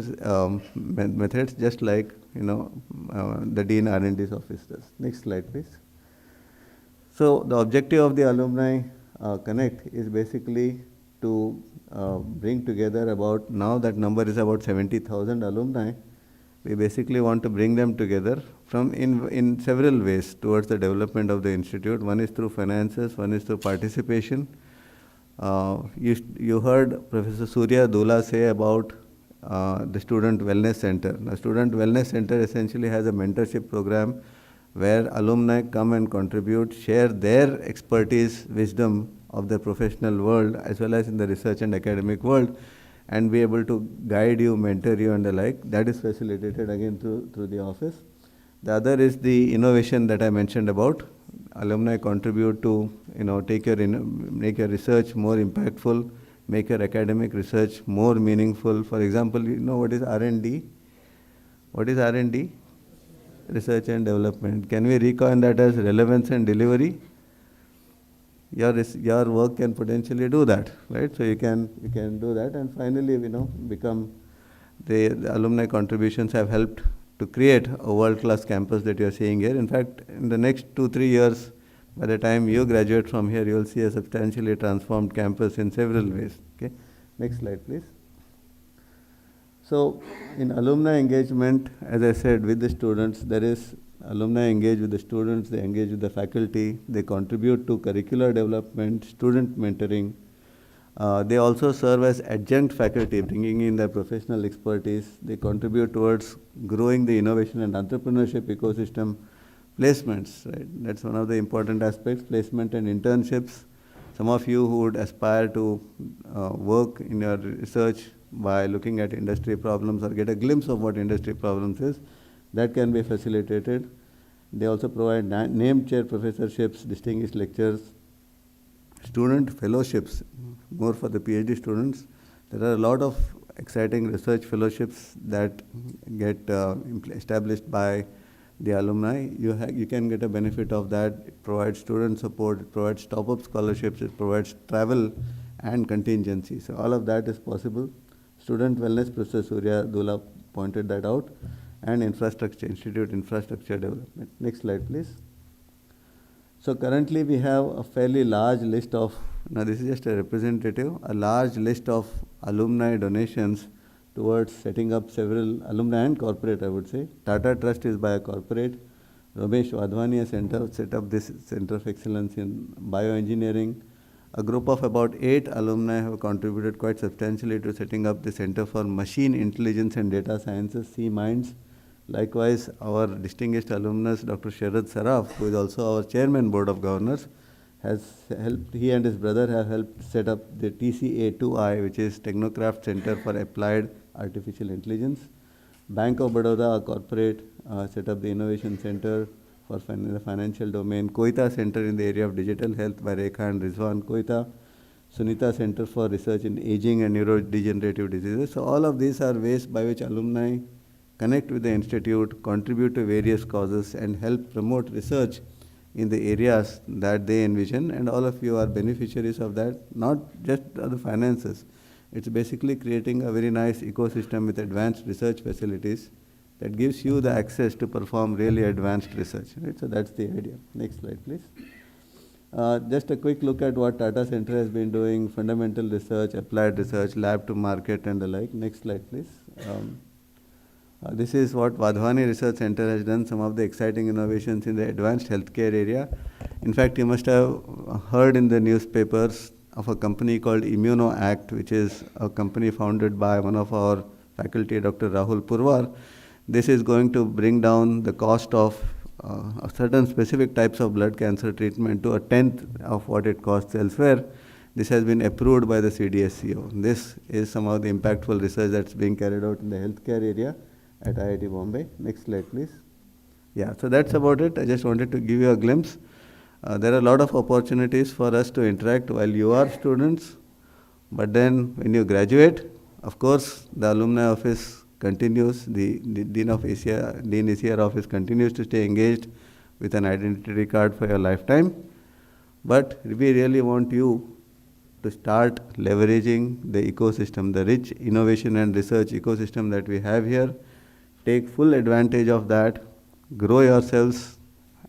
methods, just like the Dean R&D's office does. Next slide, please. So the objective of the Alumni Connect is basically to bring together about, now that number is about 70,000 alumni. We basically want to bring them together from in several ways towards the development of the institute. One is through finances, one is through participation. You heard Professor Surya Dula say about the Student Wellness Center. Now, Student Wellness Center essentially has a mentorship program where alumni come and contribute, share their expertise, wisdom of the professional world as well as in the research and academic world, and be able to guide you, mentor you and the like. That is facilitated again through the office. The other is the innovation that I mentioned about. Alumni contribute to, make your research more impactful, make your academic research more meaningful. For example, you know what is R&D? What is R&D? Research and development. Can we recoin that as relevance and delivery? Your work can potentially do that, right? So you can do that, and finally, become the alumni contributions have helped to create a world-class campus that you are seeing here. In fact, in the next 2-3 years, by the time you graduate from here, you will see a substantially transformed campus in several ways. Okay, next slide, please. So, in alumni engagement, as I said, with the students, there is alumni engage with the students, they engage with the faculty, they contribute to curricular development, student mentoring. They also serve as adjunct faculty, bringing in their professional expertise. They contribute towards growing the innovation and entrepreneurship ecosystem. Placements, right? That's one of the important aspects, placement and internships. Some of you who would aspire to work in your research by looking at industry problems or get a glimpse of what industry problems is, that can be facilitated. They also provide named chair professorships, distinguished lectures, student fellowships, more for the PhD students. There are a lot of exciting research fellowships that get established by the alumni. You can get a benefit of that. It provides student support, it provides top-up scholarships, it provides travel and contingency. So all of that is possible. Student wellness, Professor Surya Dula pointed that out, and infrastructure, institute infrastructure development. Next slide, please. So currently we have a fairly large list of, now this is just a representative, a large list of alumni donations towards setting up several alumni and corporate, I would say. Tata Trust is by a corporate. Ramesh Wadhwani has set up this Center of Excellence in Bioengineering. A group of about 8 alumni have contributed quite substantially to setting up the Center for Machine Intelligence and Data Sciences, C-Minds. Likewise, our distinguished alumnus, Dr. Sharad Saraf, who is also our Chairman Board of Governors, has helped, he and his brother have helped set up the TCA2I, which is Technocraft Center for Applied Artificial Intelligence. Bank of Baroda, a corporate, set up the Innovation Center for the financial domain. Koita Center in the area of digital health by Rekha and Rizwan Koita. Sunita Center for Research in Aging and Neurodegenerative Diseases. So all of these are ways by which alumni connect with the institute, contribute to various causes, and help promote research in the areas that they envision, and all of you are beneficiaries of that, not just the finances. It's basically creating a very nice ecosystem with advanced research facilities that gives you the access to perform really advanced research, right? So that's the idea. Next slide, please. Just a quick look at what Tata Center has been doing, fundamental research, applied research, lab to market and the like. Next slide, please. This is what Wadhwani Research Center has done, some of the exciting innovations in the advanced healthcare area. In fact, you must have heard in the newspapers of a company called ImmunoAct, which is a company founded by one of our faculty, Dr. Rahul Purwar. This is going to bring down the cost of certain specific types of blood cancer treatment to 1/10 of what it costs elsewhere. This has been approved by the CDSCO. This is some of the impactful research that's being carried out in the healthcare area at IIT Bombay. Next slide, please. Yeah, so that's about it. I just wanted to give you a glimpse. There are a lot of opportunities for us to interact while you are students, but then when you graduate, of course, the alumni office continues, the Dean ACR office continues to stay engaged with an identity card for your lifetime. But we really want you to start leveraging the ecosystem, the rich innovation and research ecosystem that we have here. Take full advantage of that, grow yourselves,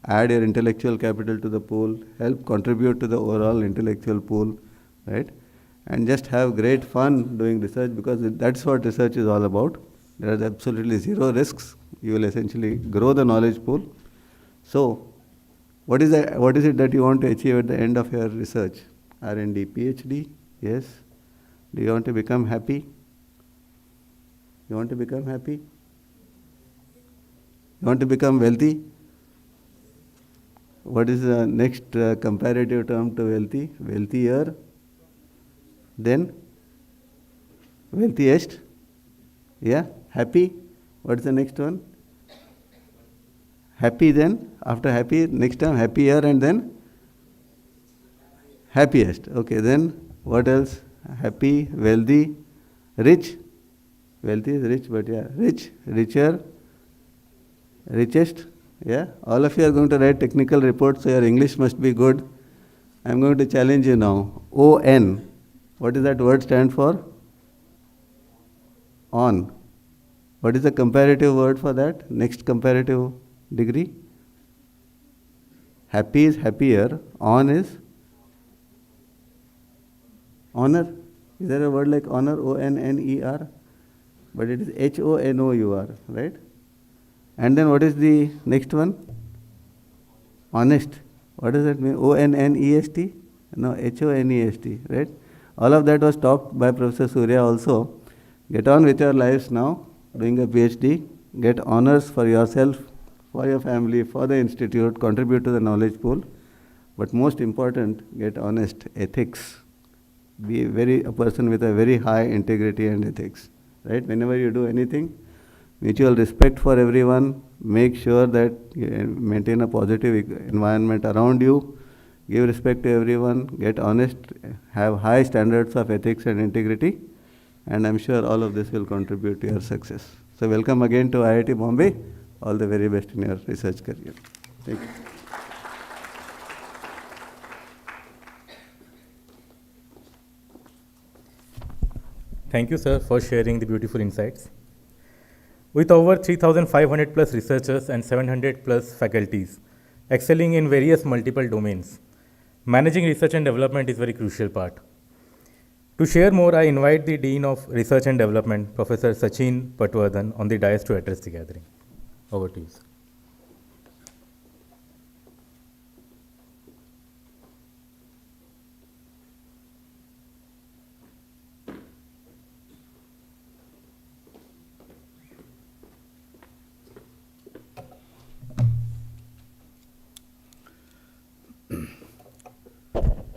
add your intellectual capital to the pool, help contribute to the overall intellectual pool, right? And just have great fun doing research, because that's what research is all about. There is absolutely zero risks. You will essentially grow the knowledge pool. So, what is it that you want to achieve at the end of your research? R&D, PhD? Yes. Do you want to become happy? You want to become happy? You want to become wealthy? What is the next comparative term to wealthy? Wealthier? Then? Wealthiest? Yeah? Happy? What's the next one? Happy then? After happy, next time happier and then? Happiest. Okay, then what else? Happy, wealthy, rich. Wealthy is rich, but yeah, rich, richer, richest. Yeah? All of you are going to write technical reports, so your English must be good. I am going to challenge you now. ON. What does that word stand for? On. What is the comparative word for that? Next comparative degree? Happy is happier. On is honor. Is there a word like honor? O-N-N-E-R? But it is H-O-N-O-U-R, right? And then what is the next one? Honest. What does that mean? O-N-N-E-S-T? No, H-O-N-E-S-T, right? All of that was taught by Professor Surya also. Get on with your lives now, doing a PhD. Get honors for yourself, for your family, for the institute, contribute to the knowledge pool. But most important, get honest, ethics. Be a person with a very high integrity and ethics, right? Whenever you do anything, mutual respect for everyone, make sure that you maintain a positive environment around you, give respect to everyone, get honest, have high standards of ethics and integrity, and I'm sure all of this will contribute to your success. So welcome again to IIT Bombay. All the very best in your research career. Thank you. Thank you, sir, for sharing the beautiful insights. With over 3,500 plus researchers and 700 plus faculties, excelling in various multiple domains, managing research and development is a very crucial part. To share more, I invite the Dean of Research and Development, Professor Sachin Patwardhan, on the dais to address the gathering. Over to you, sir.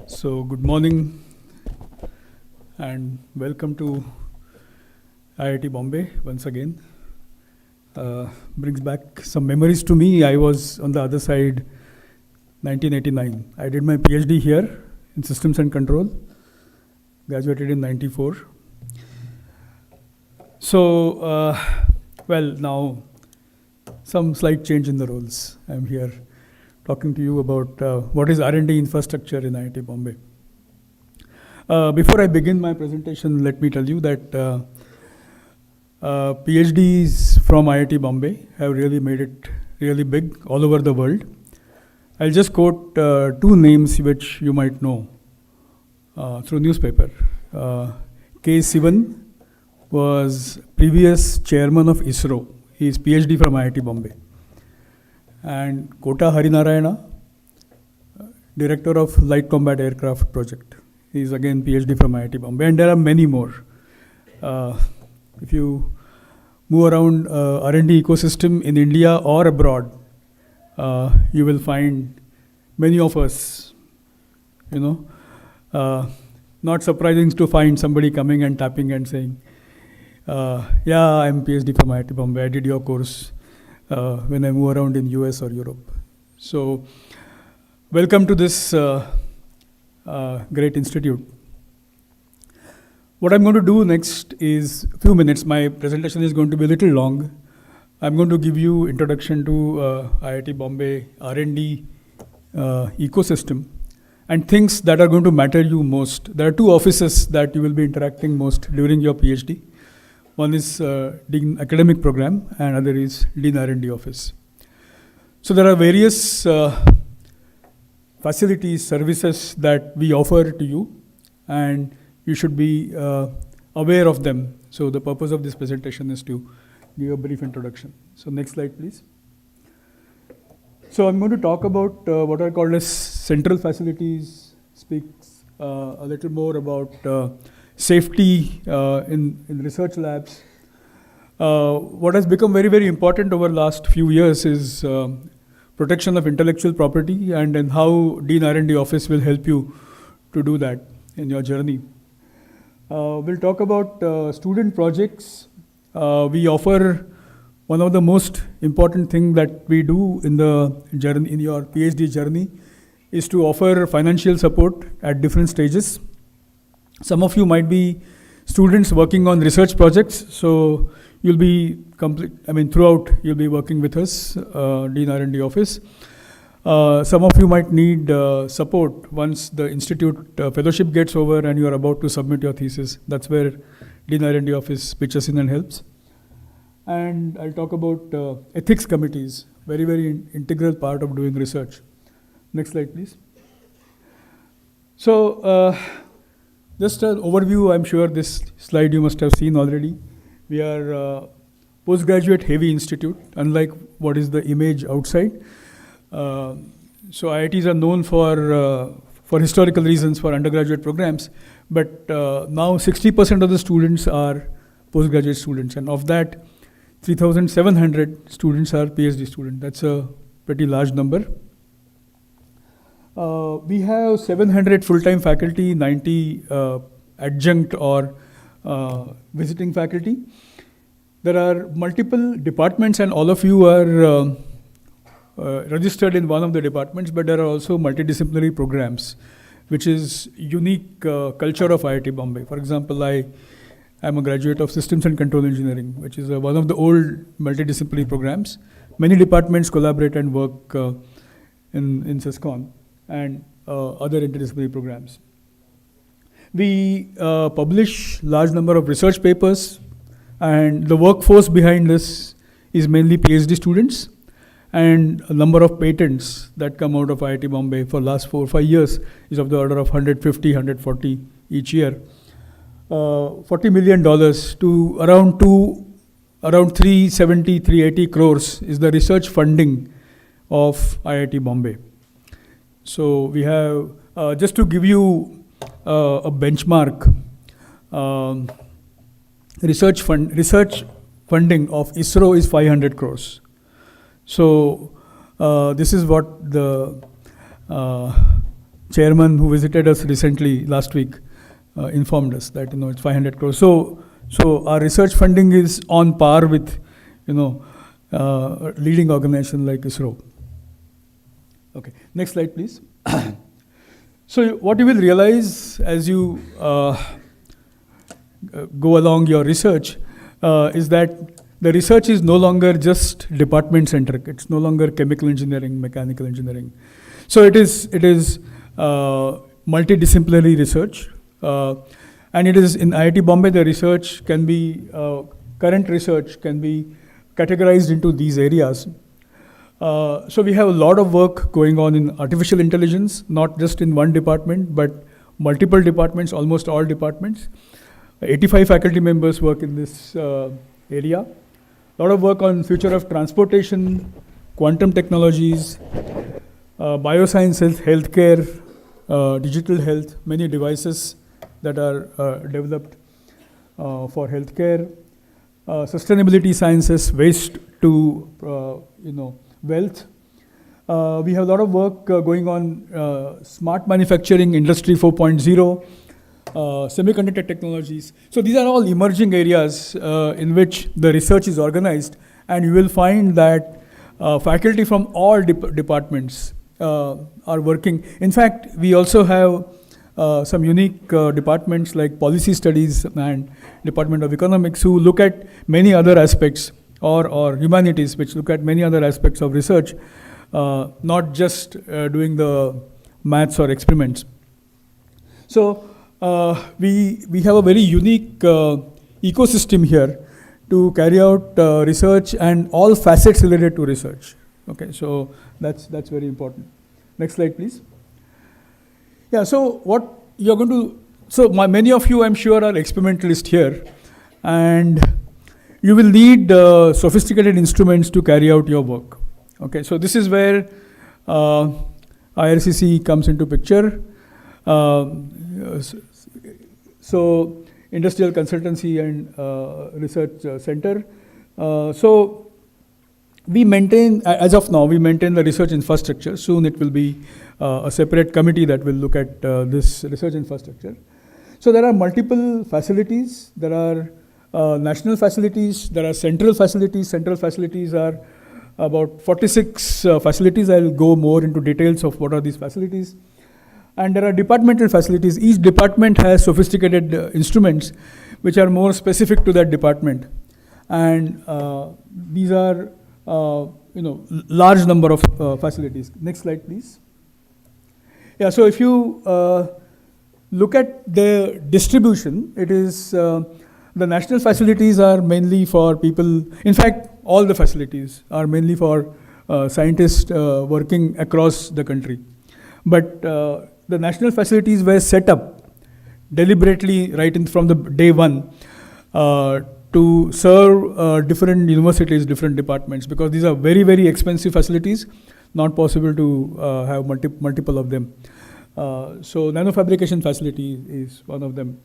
So, good morning and welcome to IIT Bombay once again. Brings back some memories to me. I was on the other side, 1989. I did my PhD here in Systems and Control, graduated in 94. So, well, now some slight change in the roles. I'm here talking to you about what is R&D infrastructure in IIT Bombay. Before I begin my presentation, let me tell you that PhDs from IIT Bombay have really made it really big all over the world. I'll just quote two names which you might know through newspaper. K. Sivan was previous chairman of ISRO. He is PhD from IIT Bombay. And Kota Harinarayana, director of Light Combat Aircraft Project. He is again PhD from IIT Bombay, and there are many more. If you move around R&D ecosystem in India or abroad, you will find many of us, not surprising to find somebody coming and tapping and saying, yeah, I'm PhD from IIT Bombay, I did your course when I move around in US or Europe. So, welcome to this great institute. What I'm going to do next is a few minutes. My presentation is going to be a little long. I'm going to give you introduction to IIT Bombay R&D ecosystem and things that are going to matter you most. There are two offices that you will be interacting most during your PhD. One is Dean Academic Program and other is Dean R&D Office. So there are various facilities, services that we offer to you, and you should be aware of them. So the purpose of this presentation is to give a brief introduction. So next slide, please. So I'm going to talk about what are called as central facilities, speaks a little more about safety in research labs. What has become very, very important over the last few years is protection of intellectual property and how Dean R&D Office will help you to do that in your journey. We'll talk about student projects. We offer one of the most important thing that we do in the journey, in your PhD journey, is to offer financial support at different stages. Some of you might be students working on research projects, so you'll be throughout you'll be working with us, Dean R&D office. Some of you might need support once the institute fellowship gets over and you are about to submit your thesis. That's where Dean R&D office pitches in and helps. And I'll talk about ethics committees, very, very integral part of doing research. Next slide, please. So, just an overview, I'm sure this slide you must have seen already. We are a postgraduate heavy institute, unlike what is the image outside. So IITs are known for historical reasons for undergraduate programs, but now 60% of the students are postgraduate students, and of that, 3,700 students are PhD students. That's a pretty large number. We have 700 full-time faculty, 90 adjunct or visiting faculty. There are multiple departments, and all of you are registered in one of the departments, but there are also multidisciplinary programs, which is unique culture of IIT Bombay. For example, I am a graduate of Systems and Control Engineering, which is one of the old multidisciplinary programs. Many departments collaborate and work in SysCon and other interdisciplinary programs. We publish large number of research papers, and the workforce behind this is mainly PhD students, and a number of patents that come out of IIT Bombay for last 4 or 5 years is of the order of 150, 140 each year. $40 million to around 370, 380 crores is the research funding of IIT Bombay. So we have, just to give you a benchmark, research funding of ISRO is 500 crores. So this is what the chairman who visited us recently last week informed us, that it's 500 crores. So our research funding is on par with leading organization like ISRO. Okay, next slide, please. So what you will realize as you go along your research is that the research is no longer just department centric. It's no longer chemical engineering, mechanical engineering. So it is multidisciplinary research. And it is in IIT Bombay, the research can be, current research can be categorized into these areas. So we have a lot of work going on in artificial intelligence, not just in one department, but multiple departments, almost all departments. 85 faculty members work in this area. A lot of work on future of transportation, quantum technologies, biosciences, healthcare, digital health, many devices that are developed for healthcare, sustainability sciences, waste to wealth. We have a lot of work going on smart manufacturing, industry 4.0, semiconductor technologies. So these are all emerging areas in which the research is organized, and you will find that faculty from all departments are working. In fact, we also have some unique departments like policy studies and Department of Economics who look at many other aspects, or humanities, which look at many other aspects of research, not just doing the maths or experiments. So we have a very unique ecosystem here to carry out research and all facets related to research. Okay, so that's very important. Next slide, please. Yeah, so what you're going to, so many of you I'm sure are experimentalists here, and you will need sophisticated instruments to carry out your work. Okay, so this is where IRCC comes into picture. So Industrial Consultancy and Research Center. So we maintain, as of now, we maintain the research infrastructure. Soon it will be a separate committee that will look at this research infrastructure. So there are multiple facilities. There are national facilities. There are central facilities. Central facilities are about 46 facilities. I'll go more into details of what are these facilities. And there are departmental facilities. Each department has sophisticated instruments which are more specific to that department. And these are, large number of facilities. Next slide, please. Yeah, so if you look at the distribution, it is the national facilities are mainly for people. In fact, all the facilities are mainly for scientists working across the country. But the national facilities were set up deliberately from the day one to serve different universities, different departments, because these are very, very expensive facilities, not possible to have multiple of them. So nanofabrication facility is one of them.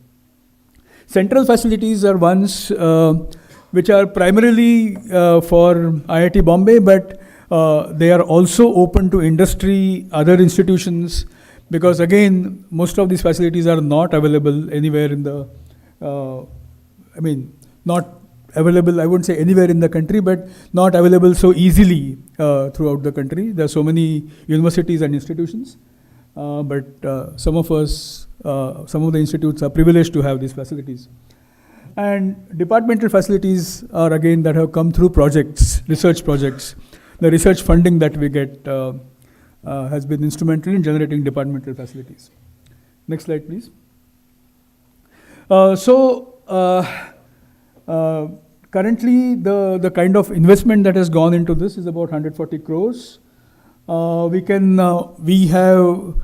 Central facilities are ones which are primarily for IIT Bombay, but they are also open to industry, other institutions, because again, most of these facilities are not available anywhere in the, not available, I wouldn't say anywhere in the country, but not available so easily throughout the country. There are so many universities and institutions, but some of the institutes are privileged to have these facilities. And departmental facilities are again that have come through projects, research projects. The research funding that we get has been instrumental in generating departmental facilities. Next slide, please. Currently, the kind of investment that has gone into this is about 140 crores. We have,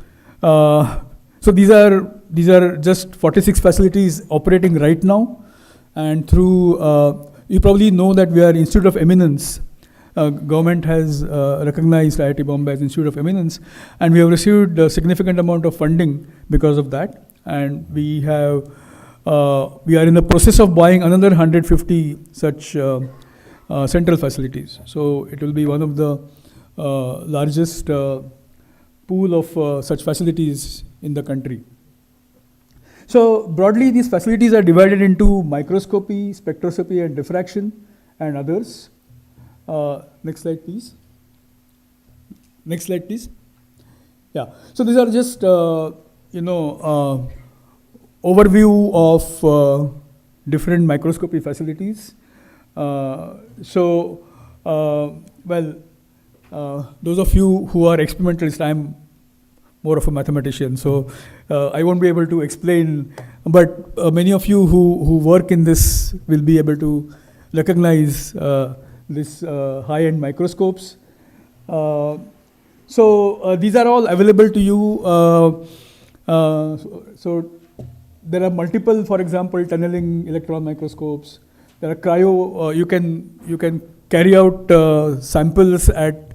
so these are just 46 facilities operating right now. And through, you probably know that we are Institute of Eminence. Government has recognized IIT Bombay as Institute of Eminence, and we have received a significant amount of funding because of that. And we are in the process of buying another 150 such central facilities. So it will be one of the largest pool of such facilities in the country. So broadly, these facilities are divided into microscopy, spectroscopy, and diffraction, and others. Next slide, please. Next slide, please. Yeah. So these are just overview of different microscopy facilities. Those of you who are experimentalists, I'm more of a mathematician, so I won't be able to explain, but many of you who work in this will be able to recognize this high-end microscopes. These are all available to you. So there are multiple, for example, tunneling electron microscopes. There are cryo. You can carry out samples at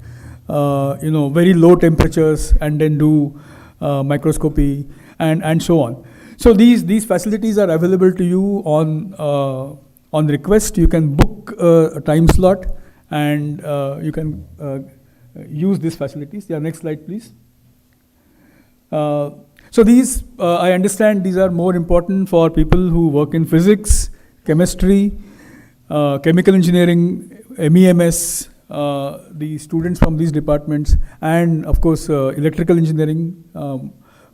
very low temperatures and then do microscopy and so on. So these facilities are available to you on request. You can book a time slot and you can use these facilities. Yeah, next slide, please. So these, I understand these are more important for people who work in physics, chemistry, chemical engineering, MEMS, the students from these departments, and of course electrical engineering,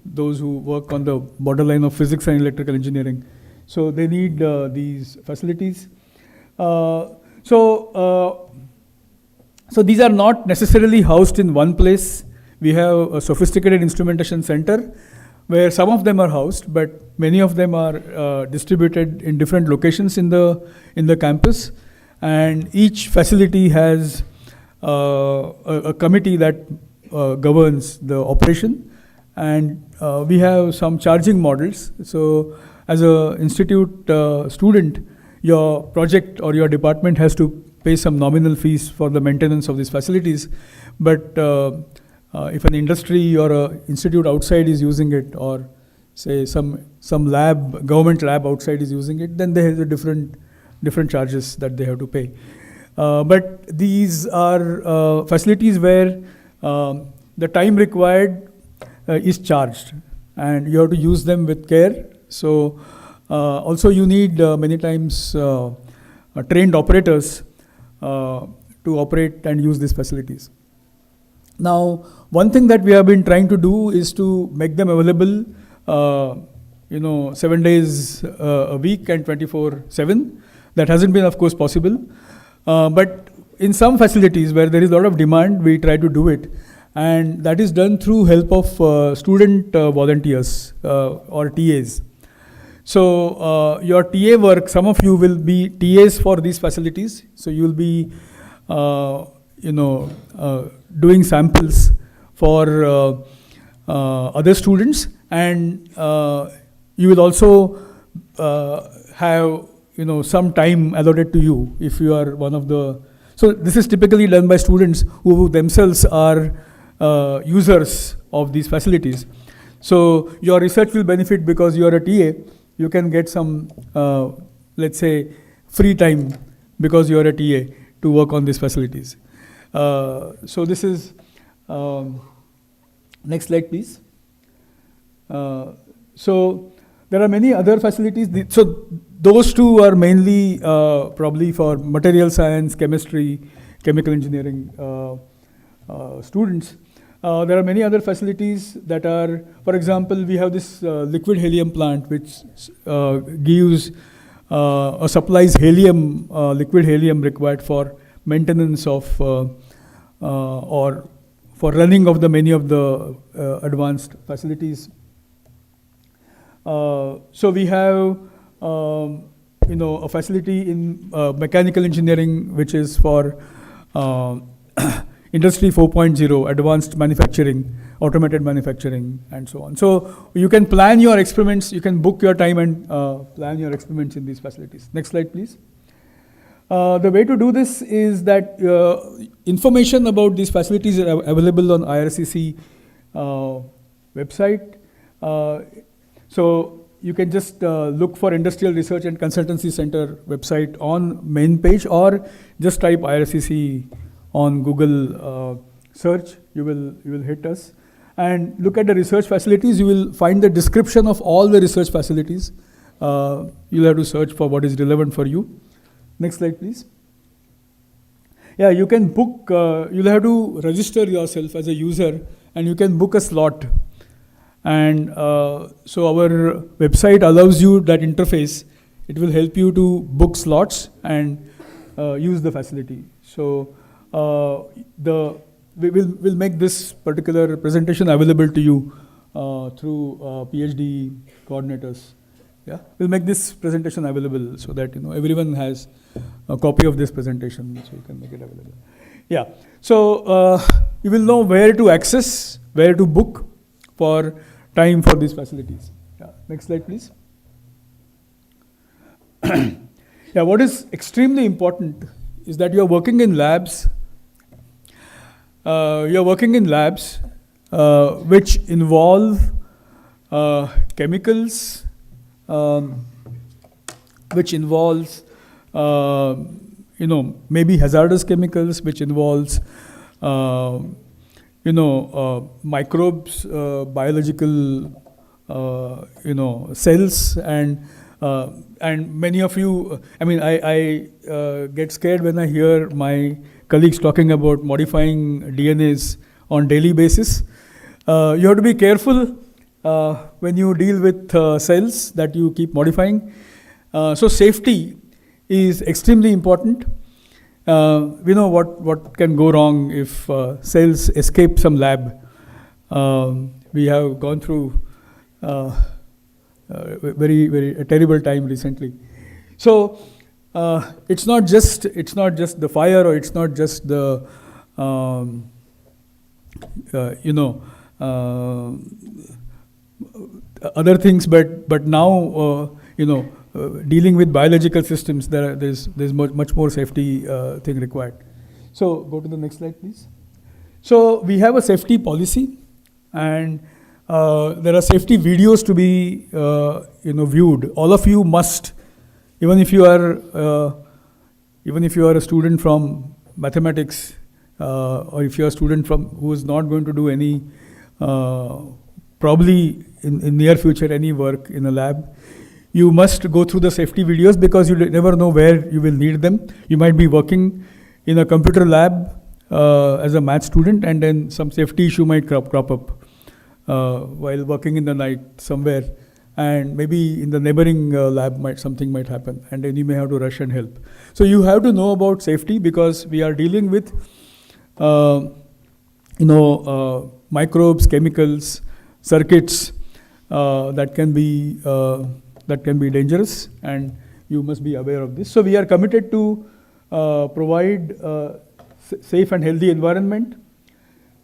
those who work on the borderline of physics and electrical engineering. So they need these facilities. So these are not necessarily housed in one place. We have a sophisticated instrumentation center where some of them are housed, but many of them are distributed in different locations in the campus. And each facility has a committee that governs the operation. And we have some charging models. So as an institute student, your project or your department has to pay some nominal fees for the maintenance of these facilities. But if an industry or an institute outside is using it, or say some lab, government lab outside is using it, then there is a different charges that they have to pay. But these are facilities where the time required is charged, and you have to use them with care. So also you need many times trained operators to operate and use these facilities. Now, one thing that we have been trying to do is to make them available, 7 days a week and 24/7. That hasn't been, of course, possible. But in some facilities where there is a lot of demand, we try to do it. And that is done through help of student volunteers or TAs. So your TA work, some of you will be TAs for these facilities. So you will be, doing samples for other students, and you will also have some time allotted to you if you are one of the. So this is typically done by students who themselves are users of these facilities. So your research will benefit because you are a TA. You can get some, let's say, free time because you are a TA to work on these facilities. So this is, next slide please. So there are many other facilities. So those two are mainly probably for material science, chemistry, chemical engineering students. There are many other facilities that are, for example, we have this liquid helium plant which gives or supplies helium, liquid helium required for maintenance of or for running of the many of the advanced facilities. So we have a facility in mechanical engineering which is for Industry 4.0, advanced manufacturing, automated manufacturing, and so on. So you can plan your experiments, you can book your time and plan your experiments in these facilities. Next slide, please. The way to do this is that information about these facilities are available on IRCC website. So you can just look for Industrial Research and Consultancy Center website on main page, or just type IRCC on Google search. You will hit us and look at the research facilities. You will find the description of all the research facilities. You'll have to search for what is relevant for you. Next slide, please. Yeah, you can book, you'll have to register yourself as a user and you can book a slot. And so our website allows you that interface. It will help you to book slots and use the facility. So we'll make this particular presentation available to you through PhD coordinators. Yeah, we'll make this presentation available so that everyone has a copy of this presentation, so you can make it available. Yeah, so you will know where to access, where to book for time for these facilities. Yeah, next slide, please. Yeah, what is extremely important is that you are working in labs. Which involve chemicals, which involves maybe hazardous chemicals, which involves microbes, biological cells, and many of you, I get scared when I hear my colleagues talking about modifying DNAs on daily basis. You have to be careful when you deal with cells that you keep modifying. So safety is extremely important. We know what can go wrong if cells escape some lab. We have gone through a terrible time recently. So it's not just the fire, or it's not just the other things, but now dealing with biological systems, there's much more safety thing required. So go to the next slide, please. So we have a safety policy, and there are safety videos to be viewed. All of you must, even if you are a student from mathematics, or if you are a student who is not going to do any probably in near future any work in a lab, you must go through the safety videos because you never know where you will need them. You might be working in a computer lab as a math student, and then some safety issue might crop up while working in the night somewhere, and maybe in the neighboring lab something might happen, and then you may have to rush and help. So you have to know about safety because we are dealing with microbes, chemicals, circuits that can be dangerous, and you must be aware of this. So we are committed to provide safe and healthy environment.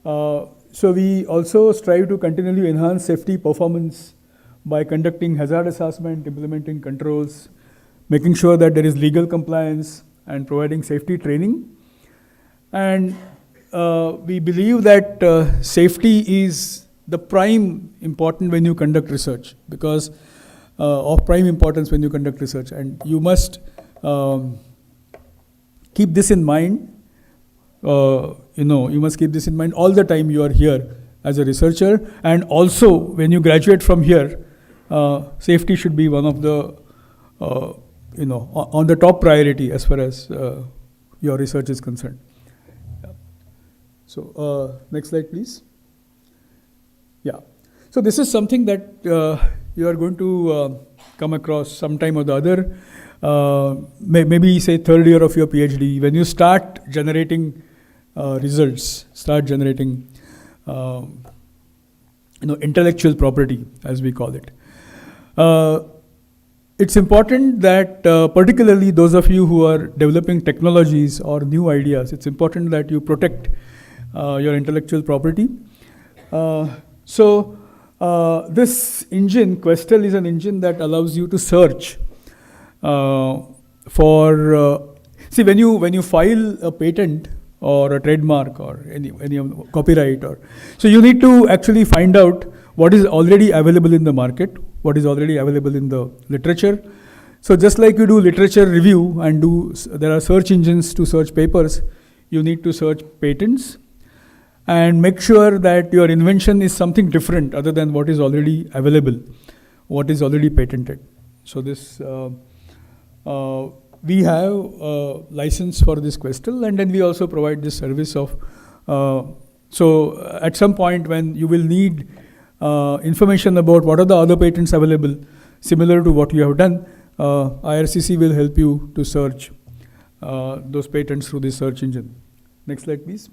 So we also strive to continually enhance safety performance by conducting hazard assessment, implementing controls, making sure that there is legal compliance, and providing safety training. And we believe that safety is the prime important when you conduct research, because of prime importance when you conduct research, and you must keep this in mind. You must keep this in mind all the time you are here as a researcher, and also when you graduate from here, safety should be one of the on the top priority as far as your research is concerned. Yeah. So next slide, please. Yeah. So this is something that you are going to come across sometime or the other. Maybe say third year of your PhD, when you start generating results, start generating intellectual property, as we call it. It's important that particularly those of you who are developing technologies or new ideas, it's important that you protect your intellectual property. So this engine, Questel, is an engine that allows you to search for see, when you file a patent or a trademark or any copyright, so you need to actually find out what is already available in the market, what is already available in the literature. So just like you do literature review and there are search engines to search papers, you need to search patents and make sure that your invention is something different other than what is already available, what is already patented. So this we have a license for this Questel, and then we also provide this service of so at some point when you will need information about what are the other patents available similar to what you have done, IRCC will help you to search those patents through this search engine. Next slide, please.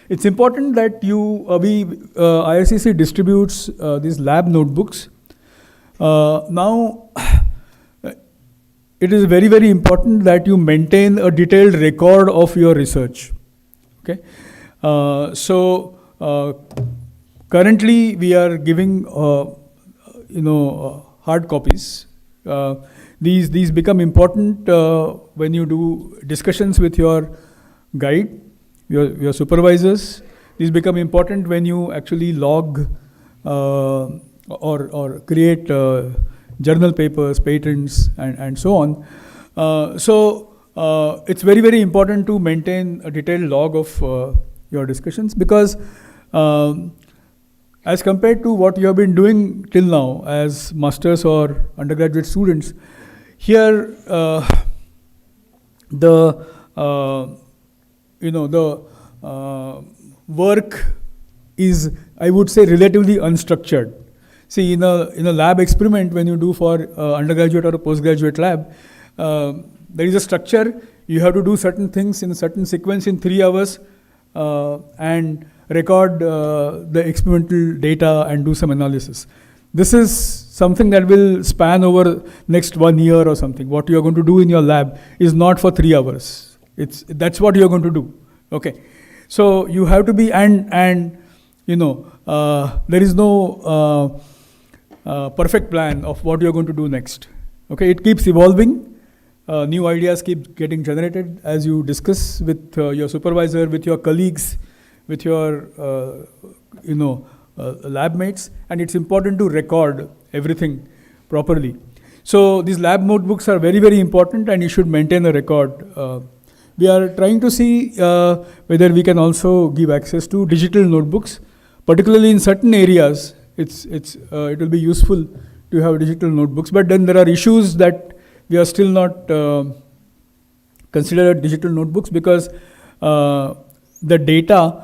It's important that IRCC distributes these lab notebooks. Now, it is very, very important that you maintain a detailed record of your research. Okay, currently we are giving hard copies. These become important when you do discussions with your guide, your supervisors. These become important when you actually log or create journal papers, patents, and so on. It's very, very important to maintain a detailed log of your discussions, because as compared to what you have been doing till now as masters or undergraduate students, here the work is, I would say, relatively unstructured. See, in a lab experiment, when you do for undergraduate or a postgraduate lab, there is a structure. You have to do certain things in a certain sequence in 3 hours and record the experimental data and do some analysis. This is something that will span over next 1 year or something. What you are going to do in your lab is not for 3 hours. That's what you are going to do. Okay, so you have to be there is no perfect plan of what you are going to do next. Okay, it keeps evolving. New ideas keep getting generated as you discuss with your supervisor, with your colleagues, with your lab mates, and it's important to record everything properly. So these lab notebooks are very, very important, and you should maintain a record. We are trying to see whether we can also give access to digital notebooks, particularly in certain areas it will be useful to have digital notebooks. But then there are issues that we are still not considered digital notebooks, because the data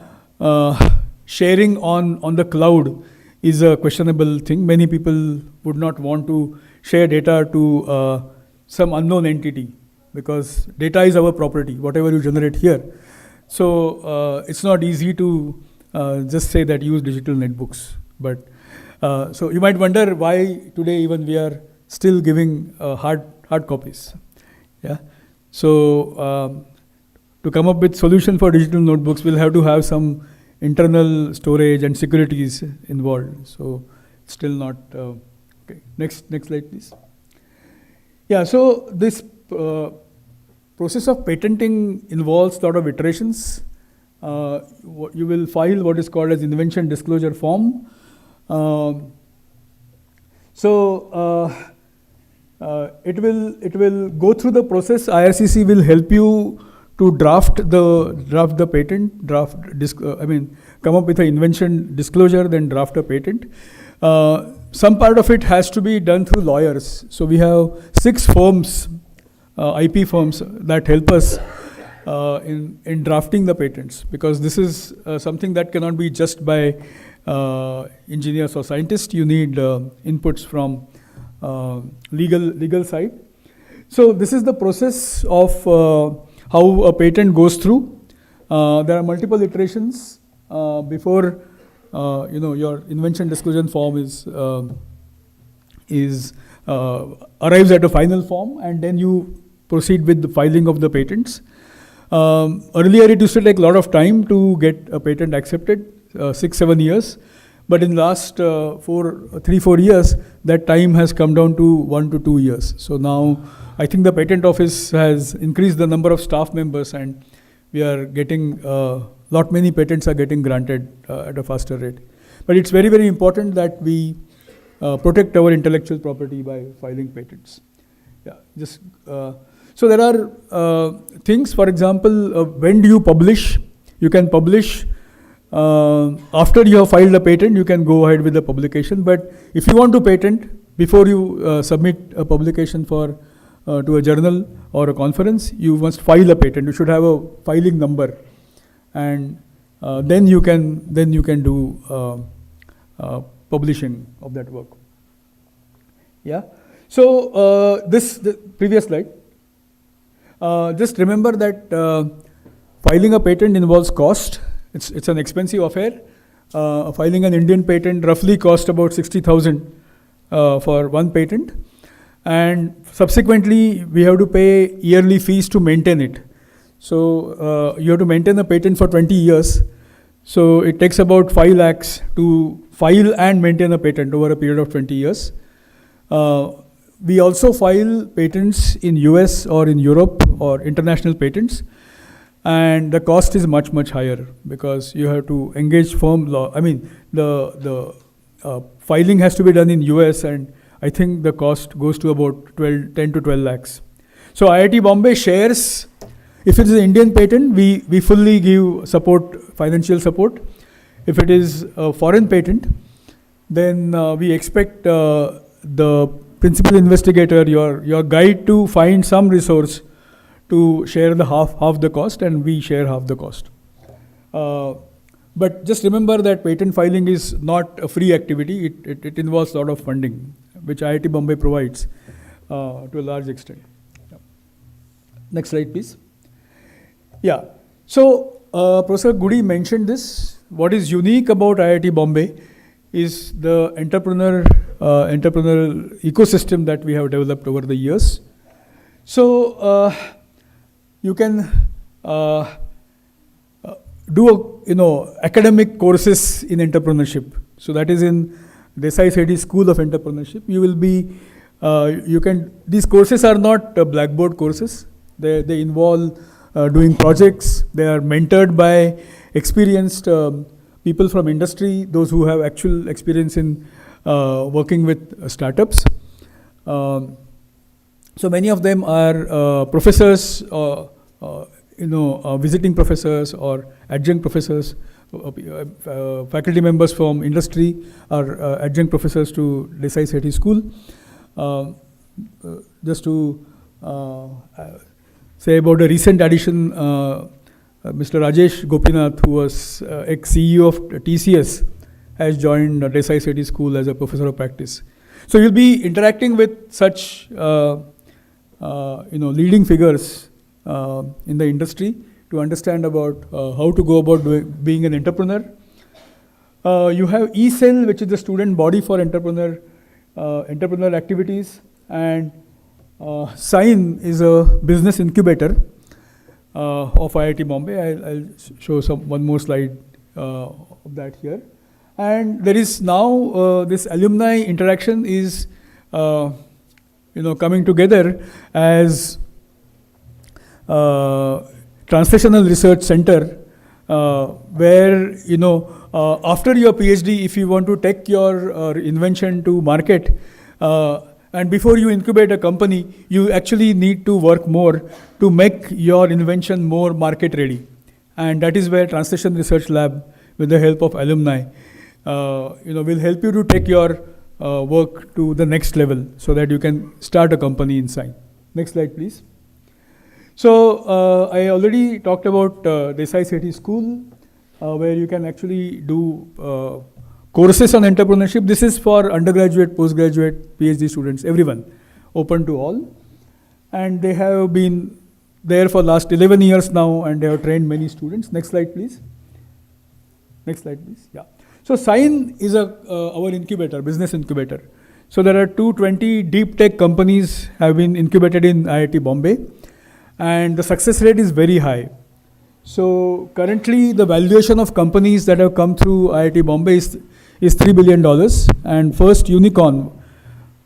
sharing on the cloud is a questionable thing. Many people would not want to share data to some unknown entity, because data is our property, whatever you generate here. So it's not easy to just say that use digital netbooks. But so you might wonder why today even we are still giving hard copies. Yeah. So to come up with solution for digital notebooks, we'll have to have some internal storage and securities involved. So still not okay. Next slide, please. Yeah. So this process of patenting involves a lot of iterations. You will file what is called as invention disclosure form. It will go through the process. IRCC will help you to draft the patent, come up with an invention disclosure, then draft a patent. Some part of it has to be done through lawyers. So we have 6 firms, IP firms, that help us in drafting the patents, because this is something that cannot be just by engineers or scientists. You need inputs from legal side. So this is the process of how a patent goes through. There are multiple iterations before your invention disclosure form arrives at a final form, and then you proceed with the filing of the patents. Earlier, it used to take a lot of time to get a patent accepted, 6-7 years. But in the last 3-4 years, that time has come down to 1 to 2 years. So now, I think the patent office has increased the number of staff members, and we are getting many patents are getting granted at a faster rate. But it's very, very important that we protect our intellectual property by filing patents. Yeah, so there are things. For example, when do you publish? You can publish after you have filed a patent. You can go ahead with the publication. But if you want to patent, before you submit a publication to a journal or a conference, you must file a patent. You should have a filing number, and then you can do publishing of that work. Yeah. So the previous slide. Just remember that filing a patent involves cost. It's an expensive affair. Filing an Indian patent roughly cost about 60,000 for one patent. And subsequently, we have to pay yearly fees to maintain it. So you have to maintain the patent for 20 years. So it takes about 5 lakhs to file and maintain a patent over a period of 20 years. We also file patents in US or in Europe or international patents. And the cost is much, much higher, because you have to engage firm law. I mean, the filing has to be done in US, and I think the cost goes to about 10 to 12 lakhs. So IIT Bombay shares, if it is an Indian patent, we fully give support, financial support. If it is a foreign patent, then we expect the principal investigator, your guide, to find some resource to share the half the cost, and we share half the cost. But just remember that patent filing is not a free activity. It involves a lot of funding, which IIT Bombay provides to a large extent. Yeah. Next slide, please. Yeah. So Professor Gudi mentioned this. What is unique about IIT Bombay is the entrepreneurial ecosystem that we have developed over the years. So you can do academic courses in entrepreneurship. So that is in Desai Sethi School of Entrepreneurship. You will be these courses are not blackboard courses. They involve doing projects. They are mentored by experienced people from industry, those who have actual experience in working with startups. So many of them are professors, visiting professors or adjunct professors faculty members from industry are adjunct professors to Desai Sethi School. Just to say about the recent addition, Mr. Rajesh Gopinath, who was ex-CEO of TCS, has joined Desai Sethi School as a professor of practice. So you'll be interacting with such leading figures in the industry to understand about how to go about being an entrepreneur. You have eCell, which is the student body for entrepreneur activities, and Sign is a business incubator of IIT Bombay. I'll show one more slide of that here. And there is now this alumni interaction is coming together as Translational Research Center, where after your PhD, if you want to take your invention to market, and before you incubate a company, you actually need to work more to make your invention more market ready. And that is where Translation Research Lab, with the help of alumni, will help you to take your work to the next level so that you can start a company in Sign. Next slide, please. So I already talked about Desai Sethi School, where you can actually do courses on entrepreneurship. This is for undergraduate, postgraduate, PhD students, everyone, open to all. And they have been there for last 11 years now, and they have trained many students. Next slide, please. Next slide, please. Yeah. So Sign is our incubator, business incubator. So there are 220 deep tech companies have been incubated in IIT Bombay, and the success rate is very high. So currently the valuation of companies that have come through IIT Bombay is $3 billion, and first unicorn,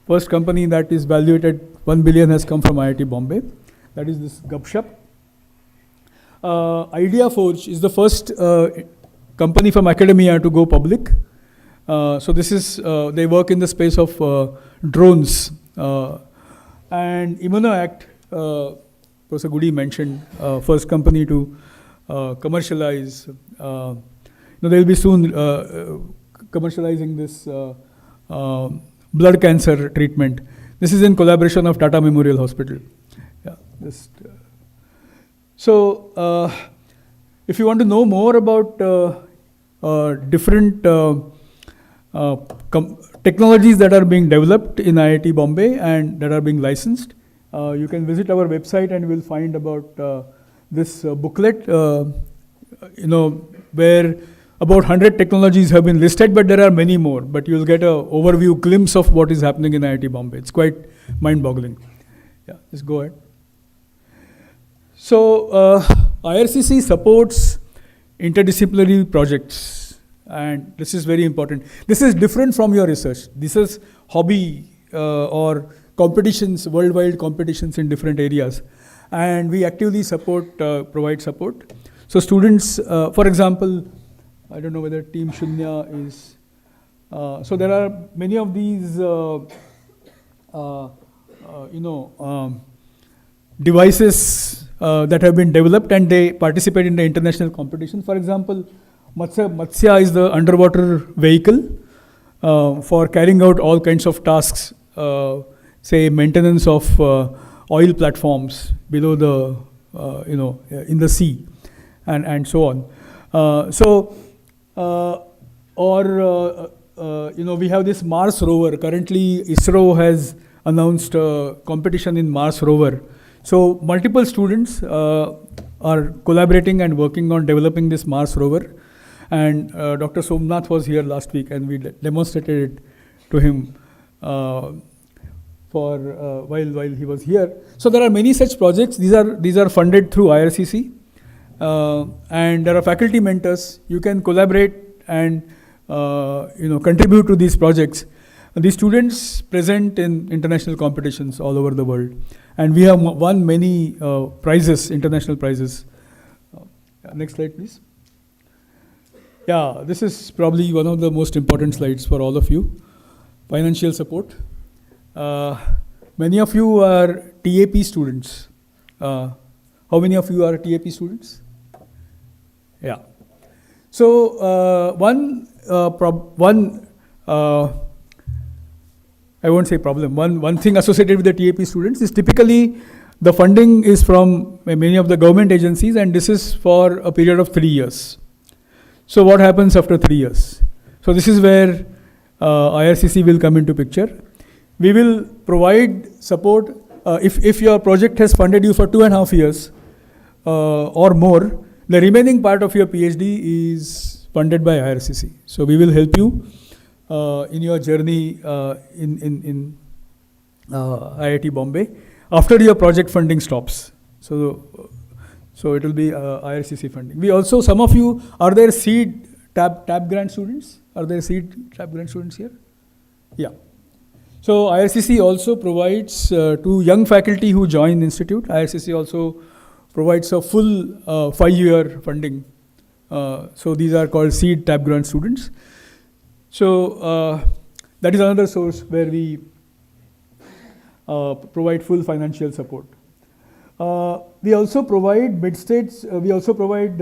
first company that is valued at $1 billion has come from IIT Bombay. That is this Gupshup. IdeaForge is the first company from academia to go public. So this is, they work in the space of drones. And ImmunoAct, Professor Goody mentioned, first company to commercialize. They will be soon commercializing this blood cancer treatment. This is in collaboration of Tata Memorial Hospital. Yeah, so if you want to know more about different technologies that are being developed in IIT Bombay and that are being licensed, you can visit our website and you will find about this booklet, where about 100 technologies have been listed, but there are many more. But you'll get an overview glimpse of what is happening in IIT Bombay. It's quite mind-boggling. Yeah, just go ahead. So IRCC supports interdisciplinary projects, and this is very important. This is different from your research. This is hobby or competitions, worldwide competitions in different areas. And we actively support, provide support. So students, for example, I don't know whether Team Shunya is, so there are many of these, devices that have been developed and they participate in the international competition. For example, Matsya is the underwater vehicle for carrying out all kinds of tasks, say maintenance of oil platforms below the, in the sea, and so on. We have this Mars rover. Currently, ISRO has announced a competition in Mars rover. So multiple students are collaborating and working on developing this Mars rover. And Dr. Somnath was here last week, and we demonstrated it to him while he was here. So there are many such projects. These are funded through IRCC, and there are faculty mentors. You can collaborate and contribute to these projects. These students present in international competitions all over the world, and we have won many prizes, international prizes. Next slide, please. Yeah, this is probably one of the most important slides for all of you. Financial support. Many of you are TAP students. How many of you are TAP students? Yeah. So I won't say problem. One thing associated with the TAP students is typically the funding is from many of the government agencies, and this is for a period of 3 years. So what happens after 3 years? So this is where IRCC will come into picture. We will provide support if your project has funded you for 2.5 years or more. The remaining part of your PhD is funded by IRCC. So we will help you in your journey in IIT Bombay after your project funding stops. So it will be IRCC funding. We also, some of you, are there seed TAP grant students? Are there seed TAP grant students here? Yeah. So IRCC also provides to young faculty who join the institute. IRCC also provides a full 5-year funding. So these are called seed TAP grant students. So that is another source where we provide full financial support. We also provide mid-states, we also provide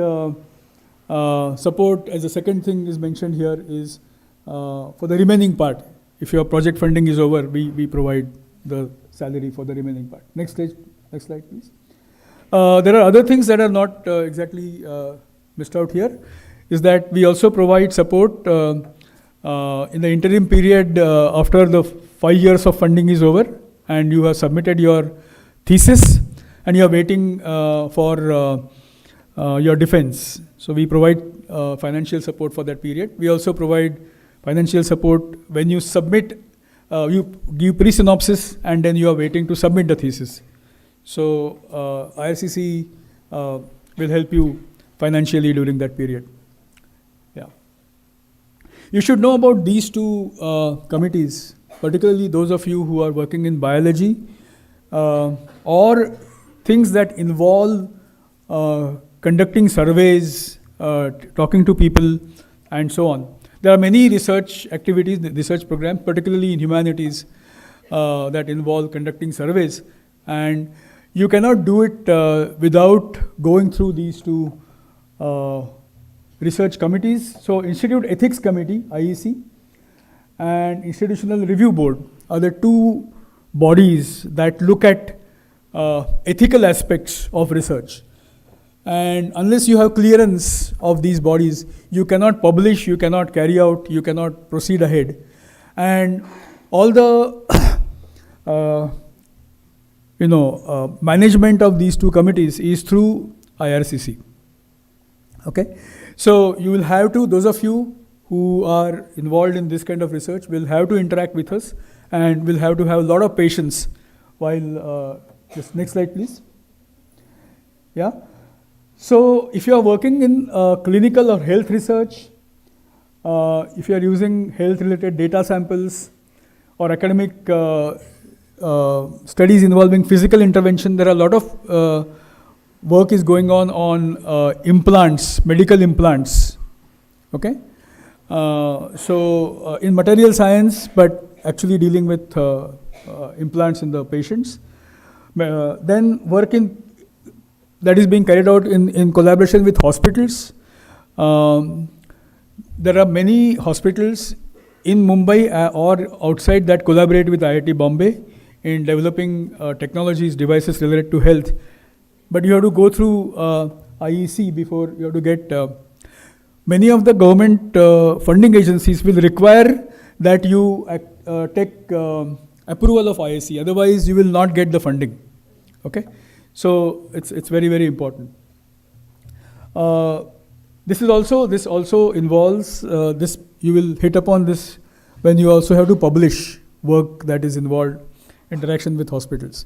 support, as the second thing is mentioned here, is for the remaining part. If your project funding is over, we provide the salary for the remaining part. Next slide, please. There are other things that are not exactly missed out here, is that we also provide support in the interim period after the 5 years of funding is over and you have submitted your thesis and you are waiting for your defense. So we provide financial support for that period. We also provide financial support when you submit, you give pre-synopsis and then you are waiting to submit the thesis. So IRCC will help you financially during that period. Yeah. You should know about these two committees, particularly those of you who are working in biology or things that involve conducting surveys, talking to people, and so on. There are many research activities, research programs, particularly in humanities, that involve conducting surveys. And you cannot do it without going through these two research committees. So Institute Ethics Committee, IEC, and Institutional Review Board are the two bodies that look at ethical aspects of research. And unless you have clearance of these bodies, you cannot publish, you cannot carry out, you cannot proceed ahead. And all the management of these two committees is through IRCC. Okay, so you will have to, those of you who are involved in this kind of research will have to interact with us and will have to have a lot of patience while, just next slide please. Yeah. So if you are working in clinical or health research, if you are using health related data samples or academic studies involving physical intervention, there are a lot of work is going on implants, medical implants. Okay. So in material science, but actually dealing with implants in the patients. Then work that is being carried out in collaboration with hospitals. There are many hospitals in Mumbai or outside that collaborate with IIT Bombay in developing technologies, devices related to health. But you have to go through IEC before you have to get. Many of the government funding agencies will require that you take approval of IEC. Otherwise, you will not get the funding. Okay. So it's very, very important. This also involves this. You will hit upon this when you also have to publish work that is involved interaction with hospitals.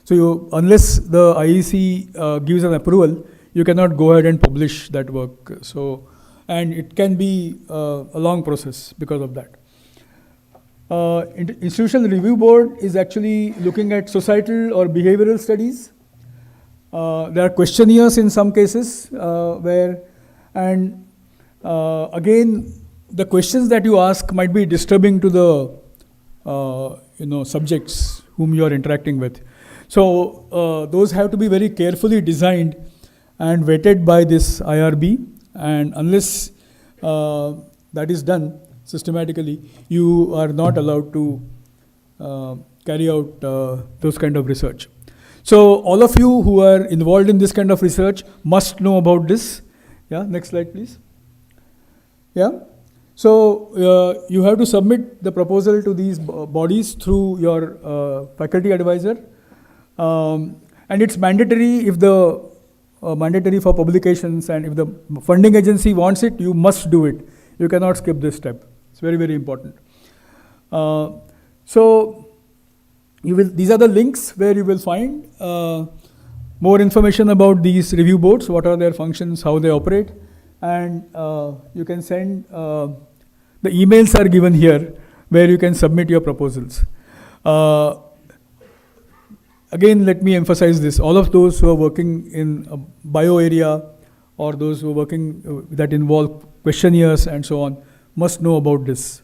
So unless the IEC gives an approval, you cannot go ahead and publish that work. So, and it can be a long process because of that. Institutional Review Board is actually looking at societal or behavioral studies. There are questionnaires in some cases where, and again, the questions that you ask might be disturbing to the subjects whom you are interacting with. So those have to be very carefully designed and vetted by this IRB. And unless that is done systematically, you are not allowed to carry out those kind of research. So all of you who are involved in this kind of research must know about this. Yeah, next slide, please. Yeah. So you have to submit the proposal to these bodies through your faculty advisor, and it's mandatory if the mandatory for publications, and if the funding agency wants it, you must do it. You cannot skip this step. It's very, very important. So these are the links where you will find more information about these review boards, what are their functions, how they operate, and you can send, the emails are given here where you can submit your proposals. Again, let me emphasize this. All of those who are working in a bio area, or those who are working that involve questionnaires and so on, must know about this.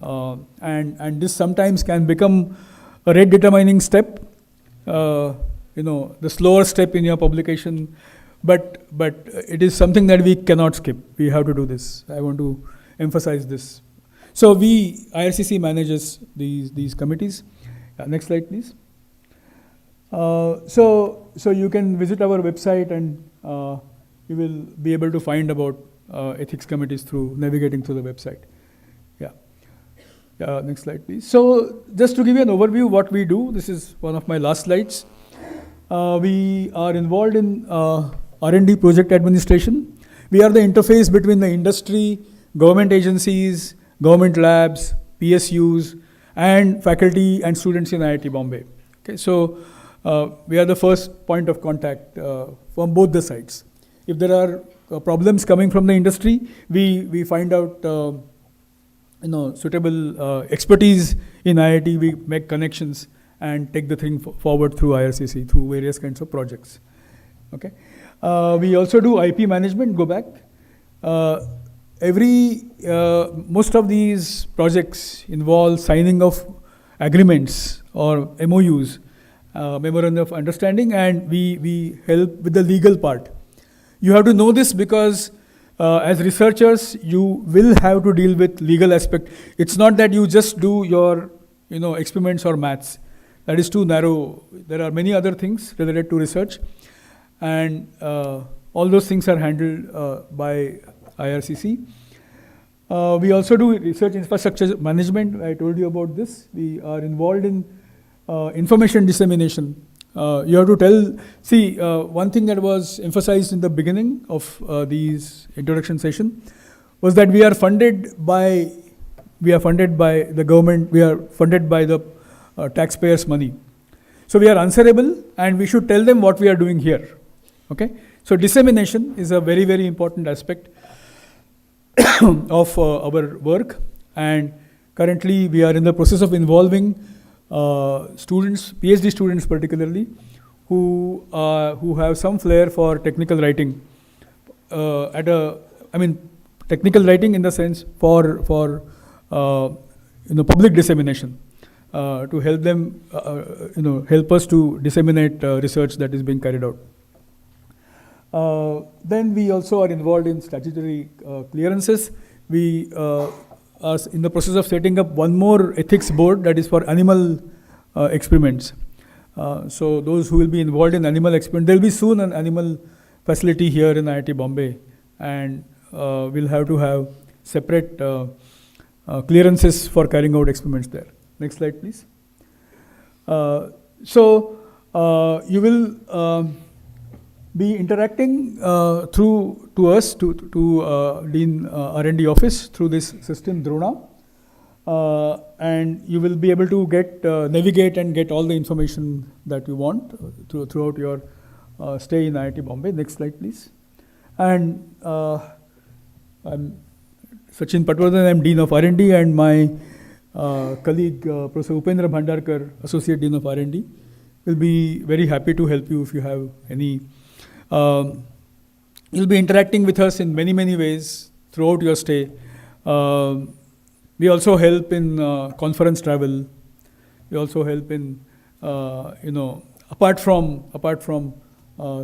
And this sometimes can become a rate determining step, the slower step in your publication, but it is something that we cannot skip. We have to do this. I want to emphasize this. So IRCC manages these committees. Next slide, please. So you can visit our website, and you will be able to find about ethics committees through navigating through the website. Next slide, please. So just to give you an overview what we do, this is one of my last slides. We are involved in R&D project administration. We are the interface between the industry, government agencies, government labs, PSUs, and faculty and students in IIT Bombay. Okay, so we are the first point of contact from both the sides. If there are problems coming from the industry, we find out suitable expertise in IIT. We make connections and take the thing forward through IRCC, through various kinds of projects. Okay. We also do IP management. Go back. Most of these projects involve signing of agreements or MOUs, memorandum of understanding, and we help with the legal part. You have to know this because as researchers, you will have to deal with legal aspect. It's not that you just do your experiments or maths. That is too narrow. There are many other things related to research, and all those things are handled by IRCC. We also do research infrastructure management. I told you about this. We are involved in information dissemination. You have to tell, one thing that was emphasized in the beginning of these introduction session was that we are funded by the government, we are funded by the taxpayers' money. So we are answerable, and we should tell them what we are doing here. Okay? So dissemination is a very, very important aspect of our work, and currently we are in the process of involving students, PhD students particularly, who have some flair for technical writing. Technical writing in the sense for public dissemination, to help them, help us to disseminate research that is being carried out. Then we also are involved in statutory clearances. We are in the process of setting up one more ethics board that is for animal experiments. So those who will be involved in animal experiment, there will be soon an animal facility here in IIT Bombay, and we'll have to have separate clearances for carrying out experiments there. Next slide, please. So you will be interacting to us, to Dean R&D office through this system Drona, and you will be able to navigate and get all the information that you want throughout your stay in IIT Bombay. Next slide, please. And I'm Sachin Patwardhan. I'm Dean of R&D, and my colleague Professor Upendra Bhandarkar, Associate Dean of R&D, will be very happy to help you if you have any. You'll be interacting with us in many, many ways throughout your stay. We also help in conference travel. We also help in, apart from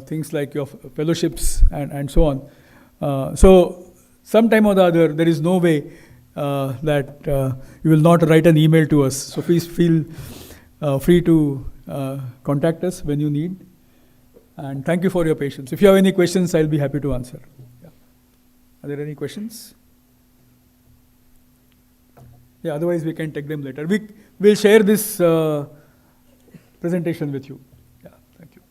things like your fellowships and so on. So sometime or the other, there is no way that you will not write an email to us. So please feel free to contact us when you need. And thank you for your patience. If you have any questions, I'll be happy to answer. Yeah. Are there any questions? Yeah, otherwise we can take them later. We'll share this presentation with you. Yeah, thank you.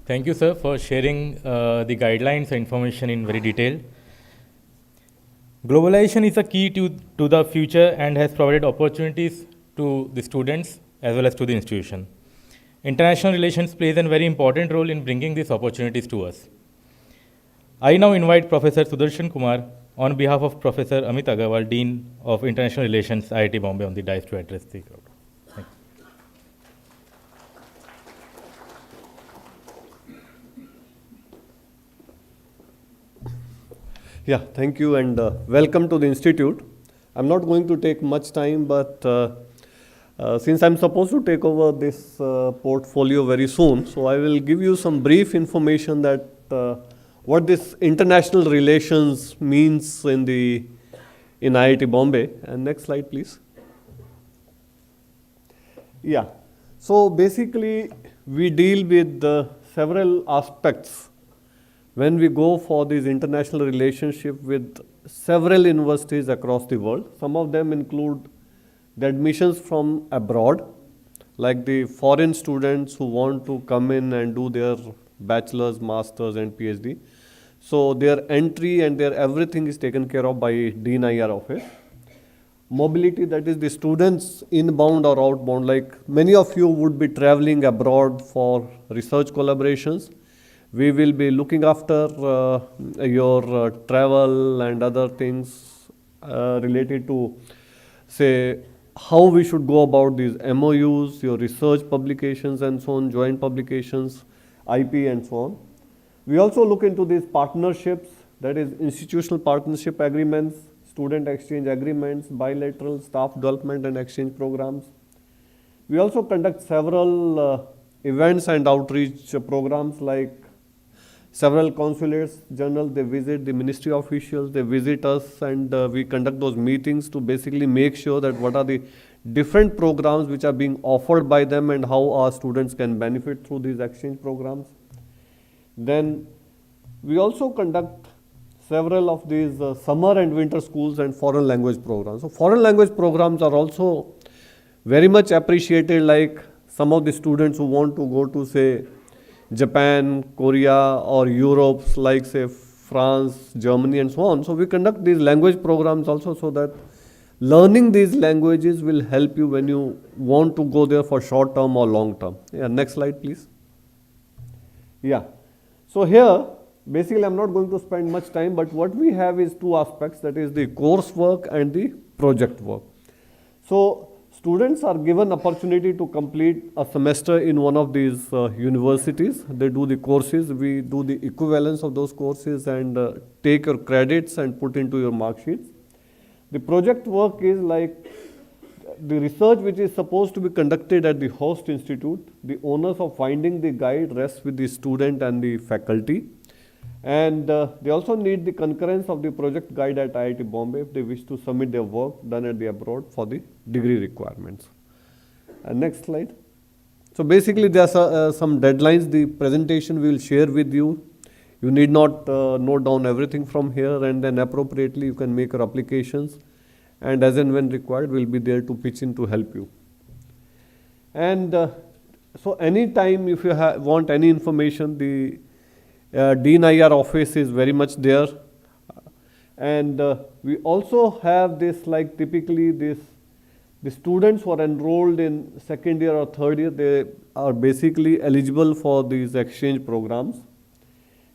Thank you, sir, for sharing the guidelines and information in very detail. Globalization is a key to the future and has provided opportunities to the students as well as to the institution. International relations plays a very important role in bringing these opportunities to us. I now invite Professor Sudarshan Kumar on behalf of Professor Amit Agarwal, Dean of International Relations, IIT Bombay, on the dais to address the crowd. Thank you. Yeah, thank you and welcome to the Institute. I'm not going to take much time, but since I'm supposed to take over this portfolio very soon, so I will give you some brief information that what this international relations means in IIT Bombay. And next slide, please. Yeah, so basically we deal with several aspects when we go for these international relationship with several universities across the world. Some of them include the admissions from abroad, like the foreign students who want to come in and do their bachelor's, master's and PhD. So their entry and their everything is taken care of by Dean IR office. Mobility, that is the students inbound or outbound, like many of you would be traveling abroad for research collaborations. We will be looking after your travel and other things related to, say, how we should go about these MOUs, your research publications and so on, joint publications, IP and so on. We also look into these partnerships, that is institutional partnership agreements, student exchange agreements, bilateral staff development and exchange programs. We also conduct several events and outreach programs, like several consulates general, they visit the ministry officials, they visit us, and we conduct those meetings to basically make sure that what are the different programs which are being offered by them and how our students can benefit through these exchange programs. Then we also conduct several of these summer and winter schools and foreign language programs. So foreign language programs are also very much appreciated, like some of the students who want to go to, say, Japan, Korea or Europe, like say France, Germany and so on. So we conduct these language programs also, so that learning these languages will help you when you want to go there for short term or long term. Yeah, next slide please. Yeah, so here basically I'm not going to spend much time, but what we have is two aspects, that is the coursework and the project work. So students are given opportunity to complete a semester in one of these universities. They do the courses, we do the equivalence of those courses and take your credits and put into your mark sheets. The project work is like the research which is supposed to be conducted at the host institute. The onus of finding the guide rests with the student and the faculty. And they also need the concurrence of the project guide at IIT Bombay if they wish to submit their work done at the abroad for the degree requirements. Next slide. So basically there are some deadlines. The presentation we will share with you. You need not note down everything from here, and then appropriately you can make your applications, and as and when required we will be there to pitch in to help you. And so anytime if you want any information, the Dean IR office is very much there. And we also have this, like typically the students who are enrolled in second year or third year, they are basically eligible for these exchange programs.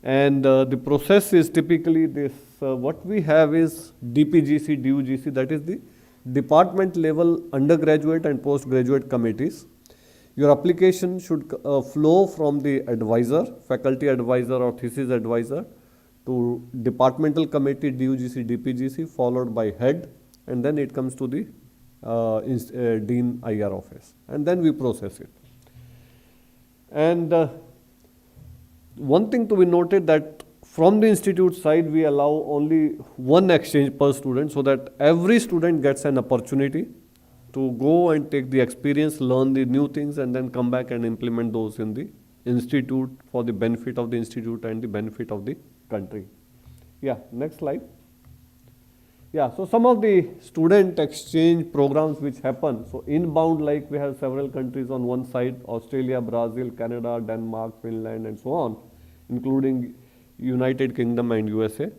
And the process is typically this, what we have is DPGC, DUGC, that is the department level undergraduate and postgraduate committees. Your application should flow from the advisor, faculty advisor or thesis advisor, to departmental committee, DUGC, DPGC, followed by head, and then it comes to the Dean IR office, and then we process it. And one thing to be noted that from the institute side, we allow only one exchange per student so that every student gets an opportunity to go and take the experience, learn the new things, and then come back and implement those in the institute for the benefit of the institute and the benefit of the country. Yeah, next slide. Yeah, so some of the student exchange programs which happen. So inbound, like we have several countries on one side, Australia, Brazil, Canada, Denmark, Finland, and so on, including United Kingdom and USA.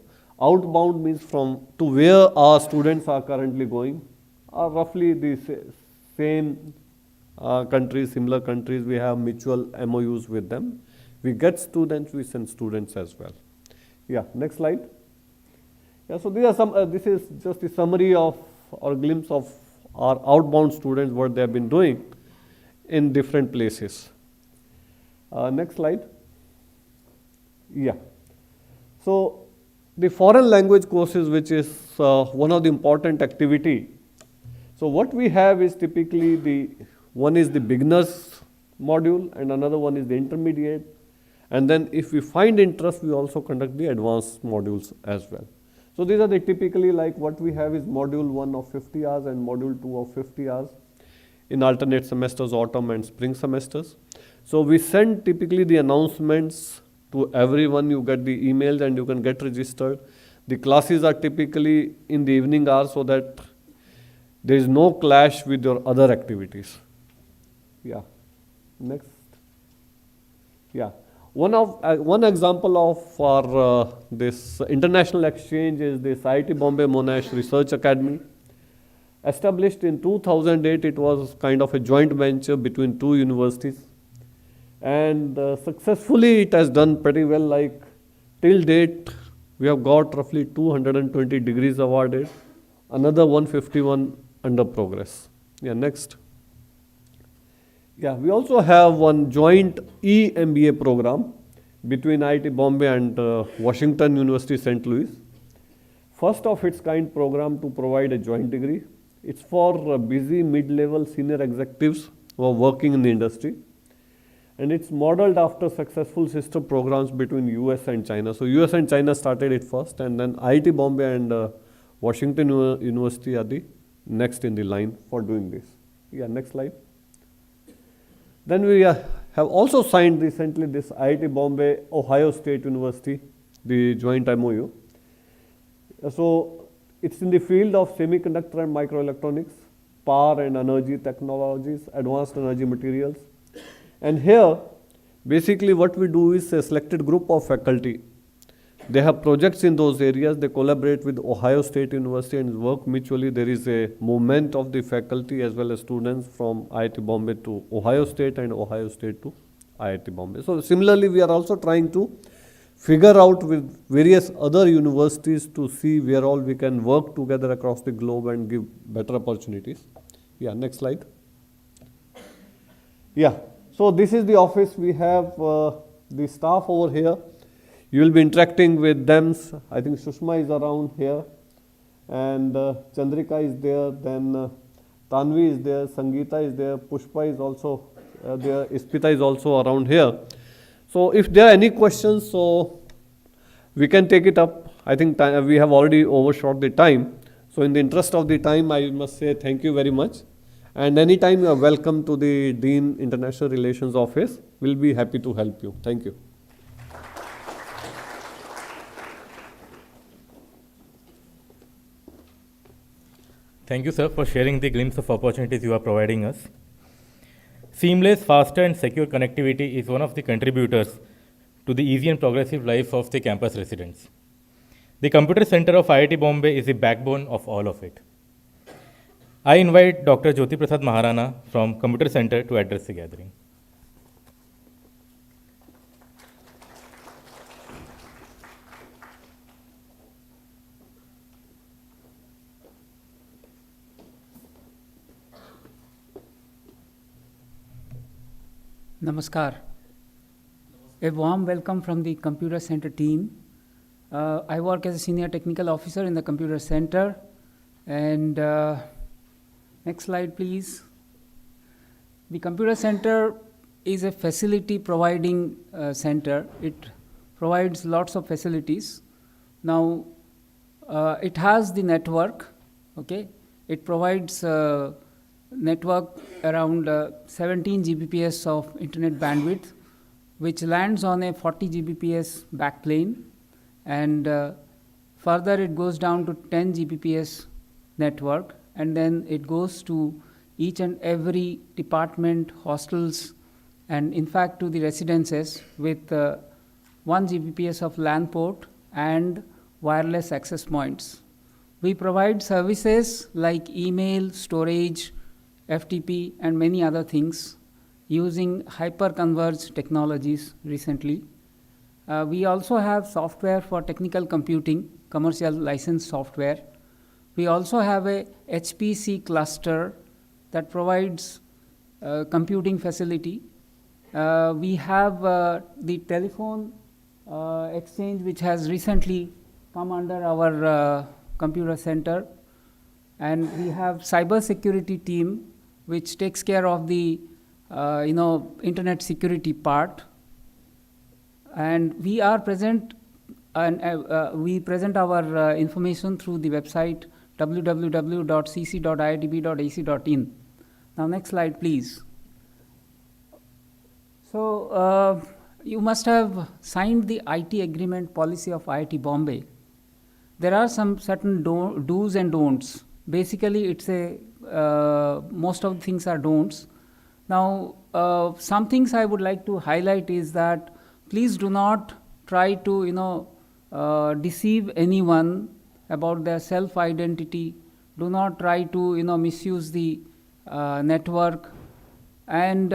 Outbound means from to where our students are currently going, are roughly the same countries, similar countries. We have mutual MOUs with them. We get students, we send students as well. Yeah, next slide. Yeah, so these are some. This is just a summary of or glimpse of our outbound students, what they have been doing in different places. Next slide. Yeah. So the foreign language courses, which is one of the important activity. So what we have is typically one is the beginners module and another one is the intermediate. And then if we find interest, we also conduct the advanced modules as well. So these are the typically like what we have is module 1 of 50 hours and module 2 of 50 hours in alternate semesters, autumn and spring semesters. So we send typically the announcements to everyone. You get the emails and you can get registered. The classes are typically in the evening hours so that there is no clash with your other activities. Yeah. Next. Yeah. One example of our this international exchange is this Iit Bombay Monash Research Academy. Established in 2008, it was kind of a joint venture between two universities. And successfully it has done pretty well. Like till date, we have got roughly 220 degrees awarded, another 151 under progress. Yeah, next. Yeah, we also have one joint e-MBA program between IIT Bombay and Washington University, St. Louis. First of its kind program to provide a joint degree. It's for busy mid-level senior executives who are working in the industry. And it's modeled after successful sister programs between US and China. So US and China started it first, and then IIT Bombay and Washington University are the next in the line for doing this. Yeah, next slide. Then we have also signed recently this IIT Bombay, Ohio State University, the joint MOU. So it's in the field of semiconductor and microelectronics, power and energy technologies, advanced energy materials. And here, basically what we do is a selected group of faculty. They have projects in those areas. They collaborate with Ohio State University and work mutually. There is a movement of the faculty as well as students from IIT Bombay to Ohio State and Ohio State to IIT Bombay. So similarly, we are also trying to figure out with various other universities to see where all we can work together across the globe and give better opportunities. Yeah, next slide. Yeah, so this is the office. We have the staff over here. You will be interacting with them. I think Sushma is around here, and Chandrika is there, then Tanvi is there, Sangeeta is there, Pushpa is also there, Ispita is also around here. So if there are any questions, so we can take it up. I think we have already overshot the time. So in the interest of the time, I must say thank you very much. And anytime you are welcome to the Dean International Relations Office. We'll be happy to help you. Thank you. Thank you, sir, for sharing the glimpse of opportunities you are providing us. Seamless, faster, and secure connectivity is one of the contributors to the easy and progressive life of the campus residents. The Computer Center of IIT Bombay is the backbone of all of it. I invite Dr. Jyoti Prasad Maharana from Computer Center to address the gathering. Namaskar. A warm welcome from the Computer Center team. I work as a senior technical officer in the Computer Center. And next slide, please. The Computer Center is a facility providing center. It provides lots of facilities. Now, it has the network, okay? It provides network around 17 Gbps of internet bandwidth, which lands on a 40 Gbps backplane, and further it goes down to 10 Gbps network, and then it goes to each and every department, hostels, and in fact to the residences with 1 Gbps of LAN port and wireless access points. We provide services like email, storage, FTP, and many other things using hyper-converged technologies recently. We also have software for technical computing, commercial licensed software. We also have a HPC cluster that provides computing facility. We have the telephone exchange, which has recently come under our computer center, and we have cyber security team which takes care of the internet security part, and we are present and we present our information through the website www.cc.iitb.ac.in. Now next slide please. So you must have signed the IT agreement policy of IIT Bombay. There are some certain do's and don'ts. Basically, it's a most of the things are don'ts. Now, some things I would like to highlight is that please do not try to deceive anyone about their self-identity. Do not try to misuse the network, and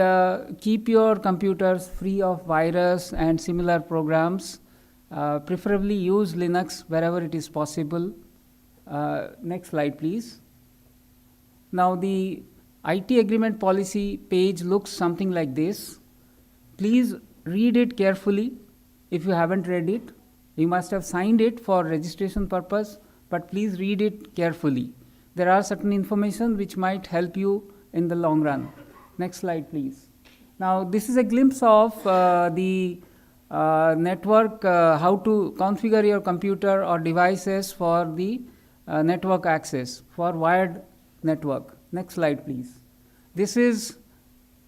keep your computers free of virus and similar programs. Preferably use Linux wherever it is possible. Next slide, please. Now, the IT agreement policy page looks something like this. Please read it carefully. If you haven't read it, you must have signed it for registration purpose, but please read it carefully. There are certain information which might help you in the long run. Next slide, please. Now, this is a glimpse of the network, how to configure your computer or devices for the network access, for wired network. Next slide, please. This is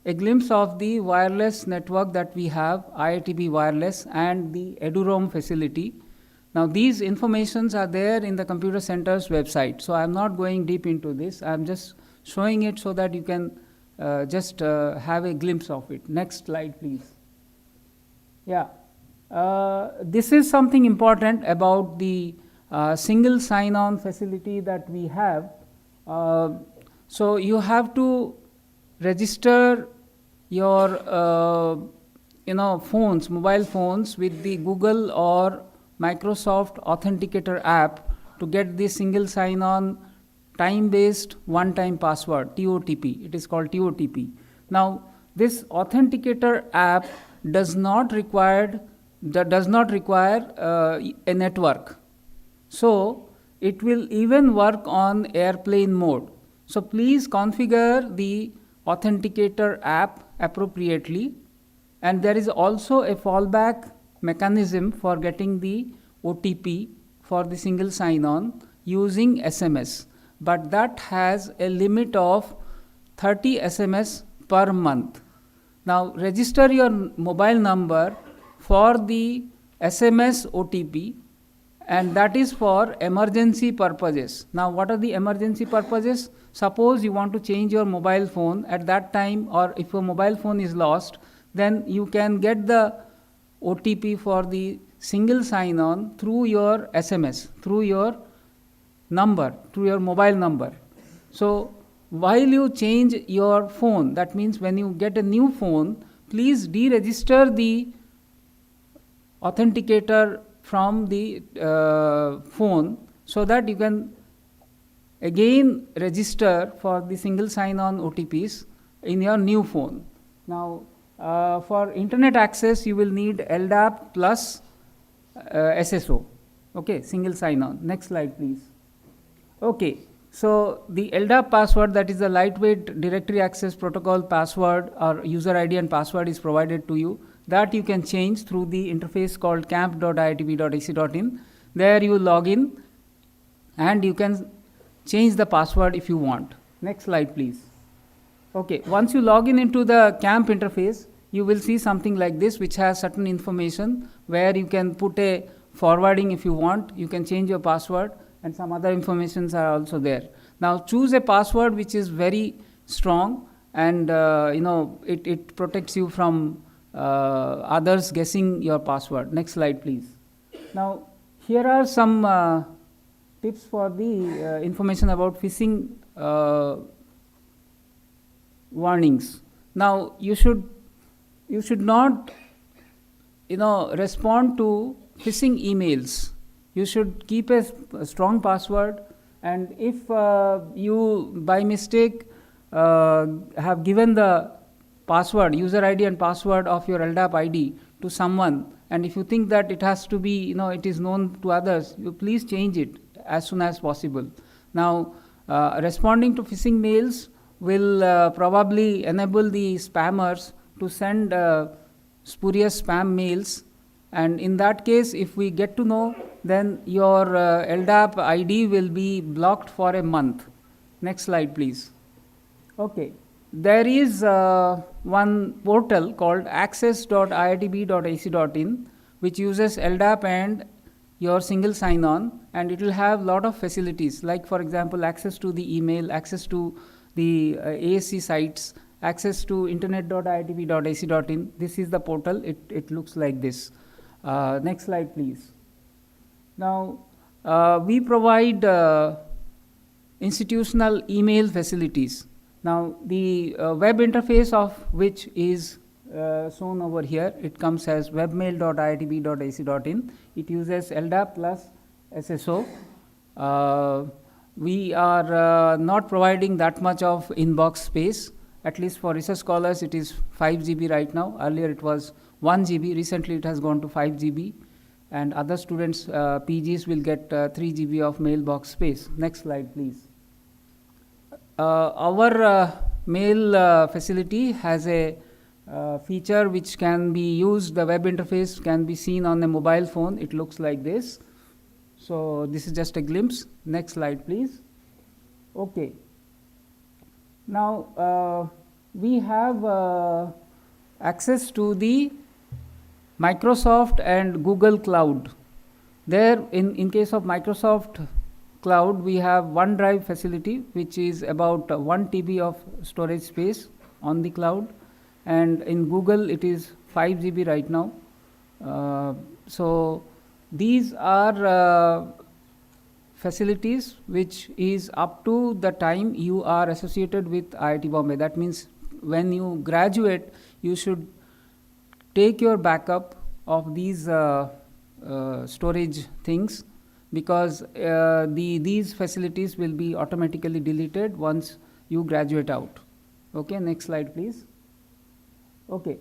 a glimpse of the wireless network that we have, IITB Wireless, and the EduRoam facility. Now, these informations are there in the computer center's website, so I'm not going deep into this. I'm just showing it so that you can just have a glimpse of it. Next slide, please. Yeah, this is something important about the single sign-on facility that we have. So you have to register your phones, mobile phones, with the Google or Microsoft Authenticator app to get the single sign-on time-based one-time password, TOTP. It is called TOTP. Now, this Authenticator app does not require a network. So it will even work on airplane mode. So please configure the Authenticator app appropriately, and there is also a fallback mechanism for getting the OTP for the single sign-on using SMS, but that has a limit of 30 SMS per month. Now register your mobile number for the SMS OTP, and that is for emergency purposes. Now, what are the emergency purposes? Suppose you want to change your mobile phone at that time, or if your mobile phone is lost, then you can get the OTP for the single sign-on through your SMS, through your number, through your mobile number. So, while you change your phone, that means when you get a new phone, please deregister the authenticator from the phone so that you can again register for the single sign-on OTPs in your new phone. Now, for internet access, you will need LDAP plus SSO, okay, single sign-on. Next slide, please. Okay, So the LDAP password, that is the lightweight directory access protocol password or user ID and password, is provided to you. That you can change through the interface called camp.iitb.ac.in. There you log in and you can change the password if you want. Next slide, please. Okay, once you log in into the camp interface, you will see something like this, which has certain information where you can put a forwarding if you want. You can change your password, and some other informations are also there. Now choose a password which is very strong, and it protects you from others guessing your password. Next slide, please. Now here are some tips for the information about phishing warnings. Now you should not respond to phishing emails. You should keep a strong password, and if you by mistake have given the password, user ID and password of your LDAP ID to someone, and if you think that it has to be, it is known to others, you please change it as soon as possible. Now, responding to phishing mails will probably enable the spammers to send spurious spam mails, and in that case, if we get to know, then your LDAP ID will be blocked for a month. Next slide, please. Okay, there is one portal called access.iitb.ac.in, which uses LDAP and your single sign-on, and it will have a lot of facilities, like for example, access to the email, access to the ASC sites, access to internet.iitb.ac.in. This is the portal. It looks like this. Next slide, please. Now, we provide institutional email facilities. Now, the web interface of which is shown over here. It comes as webmail.iitb.ac.in. It uses LDAP plus SSO. We are not providing that much of inbox space. At least for research scholars, it is 5 GB right now. Earlier it was 1 GB. Recently it has gone to 5 GB. And other students, PGs, will get 3 GB of mailbox space. Next slide, please. Our mail facility has a feature which can be used. The web interface can be seen on a mobile phone. It looks like this. So this is just a glimpse. Next slide, please. Okay. Now we have access to the Microsoft and Google Cloud. There, in case of Microsoft Cloud, we have OneDrive facility, which is about 1 TB of storage space on the cloud, and in Google it is 5 GB right now. So these are facilities which is up to the time you are associated with IIT Bombay. That means when you graduate, you should take your backup of these storage things, because these facilities will be automatically deleted once you graduate out. Okay, next slide, please. Okay,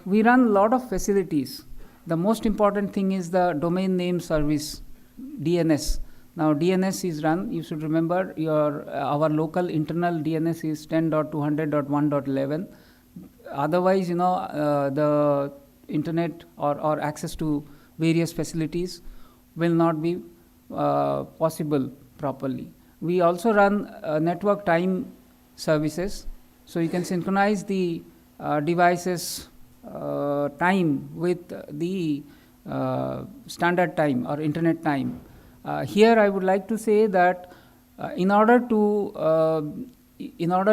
we run a lot of facilities. The most important thing is the domain name service, DNS. Now DNS is run, you should remember our local internal DNS is 10.200.1.11. Otherwise, the internet or access to various facilities will not be possible properly. We also run network time services, so you can synchronize the devices time with the standard time or internet time. Here I would like to say that in order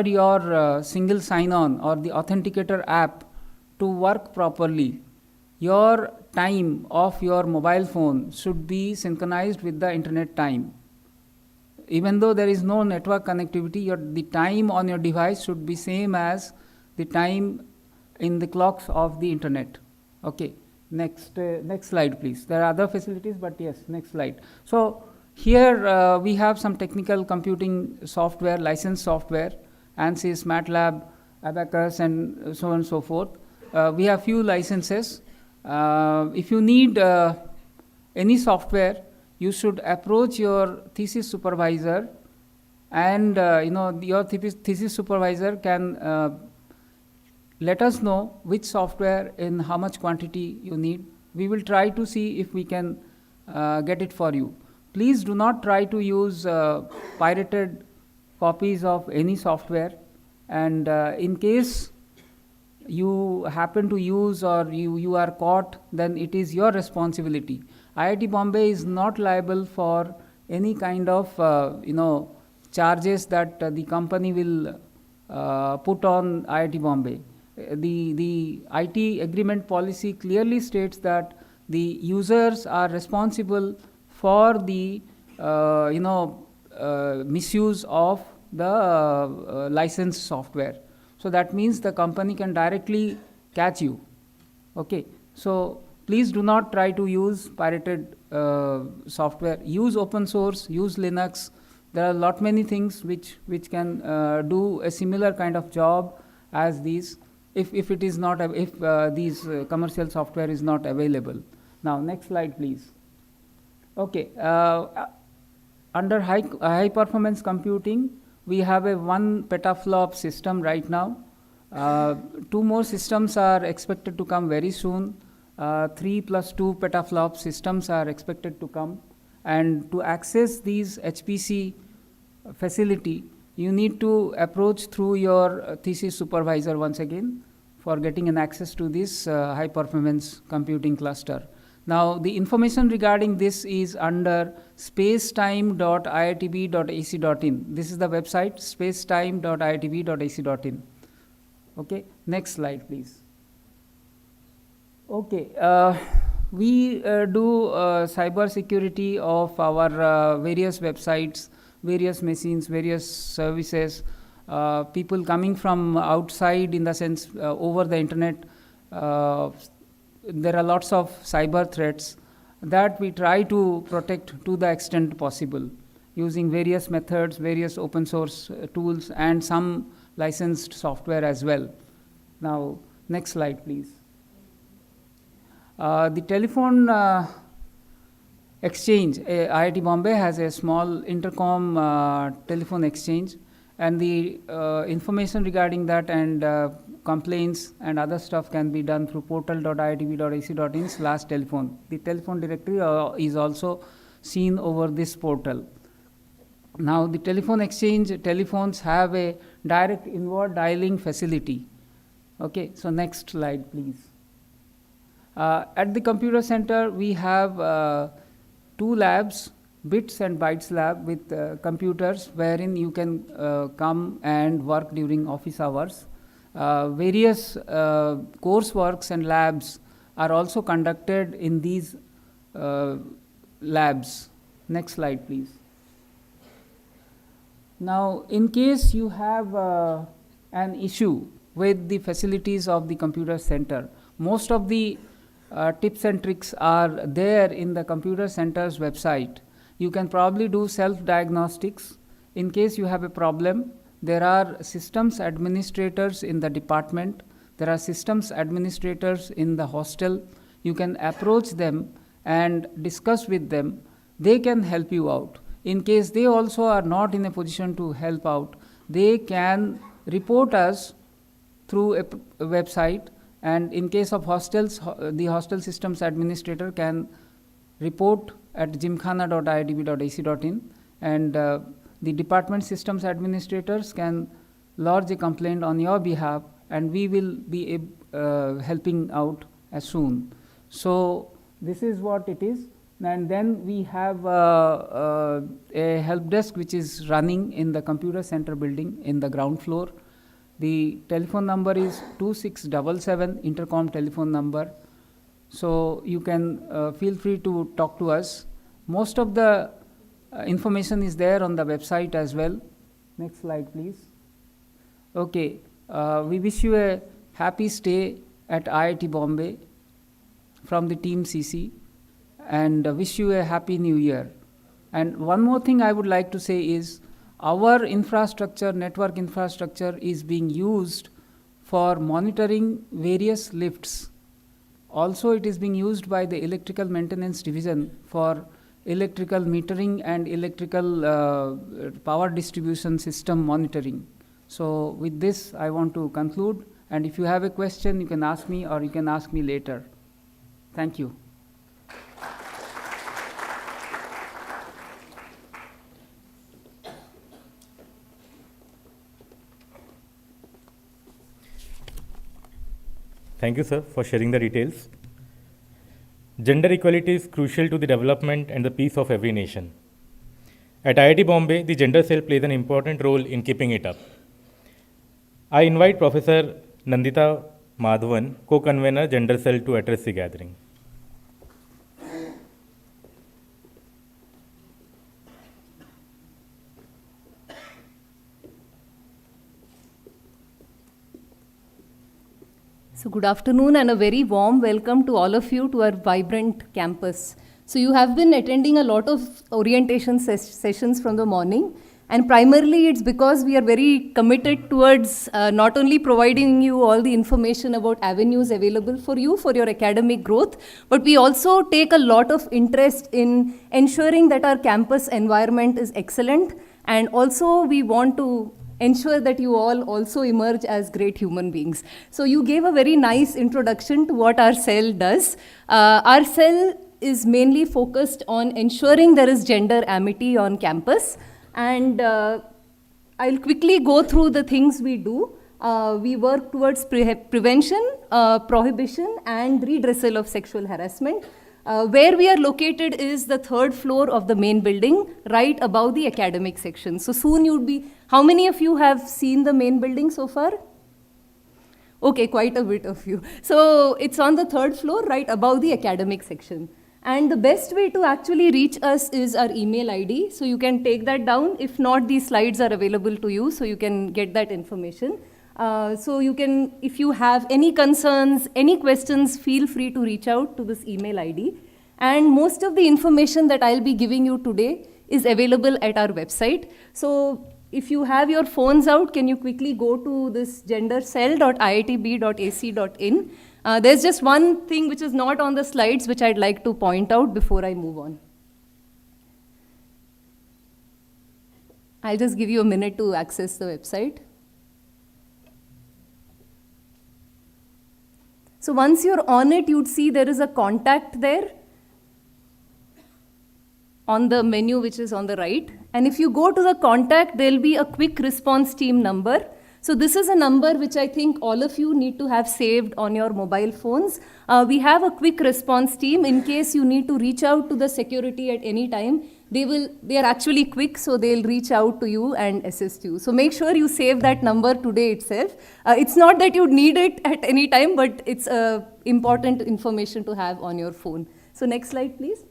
your single sign-on or the authenticator app to work properly, your time of your mobile phone should be synchronized with the internet time. Even though there is no network connectivity, the time on your device should be same as the time in the clocks of the internet. Okay, next slide, please. There are other facilities, but yes, next slide. So here we have some technical computing software, licensed software, ANSYS, MATLAB, Abacus, and so on and so forth. We have few licenses. If you need any software, you should approach your thesis supervisor and your thesis supervisor can let us know which software in how much quantity you need. We will try to see if we can get it for you. Please do not try to use pirated copies of any software, and in case you happen to use or you are caught, then it is your responsibility. IIT Bombay is not liable for any kind of charges that the company will put on IIT Bombay. The IT agreement policy clearly states that the users are responsible for the misuse of the licensed software. So that means the company can directly catch you. Okay, so please do not try to use pirated software. Use open source, use Linux. There are a lot many things which can do a similar kind of job as these, if it is not, if these commercial software is not available. Now next slide please. Okay, under high performance computing, we have a 1 petaflop system right now. 2 more systems are expected to come very soon. 3 plus 2 petaflop systems are expected to come. And to access these HPC facility, you need to approach through your thesis supervisor once again for getting an access to this high performance computing cluster. Now, the information regarding this is under spacetime.iitb.ac.in. This is the website, spacetime.iitb.ac.in. Okay, next slide, please. Okay, we do cyber security of our various websites, various machines, various services. People coming from outside, in the sense over the internet, there are lots of cyber threats that we try to protect to the extent possible using various methods, various open source tools, and some licensed software as well. Now, next slide, please. The telephone exchange, IIT Bombay has a small intercom telephone exchange, and the information regarding that and complaints and other stuff can be done through portal.iitb.ac.in/telephone. The telephone directory is also seen over this portal. Now, the telephone exchange telephones have a direct inward dialing facility. Okay, so next slide, please. At the computer center, we have 2 labs, Bits and Bytes lab, with computers wherein you can come and work during office hours. Various courseworks and labs are also conducted in these labs. Next slide, please. Now, in case you have an issue with the facilities of the computer center, most of the tips and tricks are there in the computer center's website. You can probably do self-diagnostics. In case you have a problem, there are systems administrators in the department. There are systems administrators in the hostel. You can approach them and discuss with them. They can help you out. In case they also are not in a position to help out, they can report us through a website. And in case of hostels, the hostel systems administrator can report at gymkhana.iitb.ac.in, and the department systems administrators can lodge a complaint on your behalf, and we will be helping out as soon. So this is what it is. And then we have a help desk which is running in the computer center building in the ground floor. The telephone number is 2677, intercom telephone number. So you can feel free to talk to us. Most of the information is there on the website as well. Next slide, please. Okay, we wish you a happy stay at IIT Bombay from the team CC, and wish you a happy new year. And one more thing I would like to say is, our infrastructure, network infrastructure, is being used for monitoring various lifts. Also, it is being used by the electrical maintenance division for electrical metering and electrical power distribution system monitoring. So with this, I want to conclude. And if you have a question, you can ask me or you can ask me later. Thank you. Thank you, sir, for sharing the details. Gender equality is crucial to the development and the peace of every nation. At IIT Bombay, the gender cell plays an important role in keeping it up. I invite Professor Nandita Madhavan, co-convener Gender Cell, to address the gathering. So good afternoon and a very warm welcome to all of you to our vibrant campus. So you have been attending a lot of orientation sessions from the morning, and primarily it's because we are very committed towards not only providing you all the information about avenues available for you for your academic growth, but we also take a lot of interest in ensuring that our campus environment is excellent, and also we want to ensure that you all also emerge as great human beings. So you gave a very nice introduction to what our cell does. Our cell is mainly focused on ensuring there is gender amity on campus. And I'll quickly go through the things we do. We work towards prevention, prohibition, and redressal of sexual harassment. Where we are located is the 3rd floor of the main building, right above the academic section. So soon you'd be, how many of you have seen the main building so far? Okay, quite a bit of you. So it's on the 3rd floor, right above the academic section. And the best way to actually reach us is our email ID. So you can take that down. If not, these slides are available to you, so you can get that information. So you can, if you have any concerns, any questions, feel free to reach out to this email ID. And most of the information that I'll be giving you today is available at our website. So if you have your phones out, can you quickly go to this gendercell.iitb.ac.in. There's just one thing which is not on the slides which I'd like to point out before I move on. I'll just give you a minute to access the website. So once you're on it, you'd see there is a contact there on the menu which is on the right. And if you go to the contact, there'll be a quick response team number. So this is a number which I think all of you need to have saved on your mobile phones. We have a quick response team in case you need to reach out to the security at any time. They are actually quick, so they'll reach out to you and assist you. So make sure you save that number today itself. It's not that you need it at any time, but it's important information to have on your phone. So next slide, please.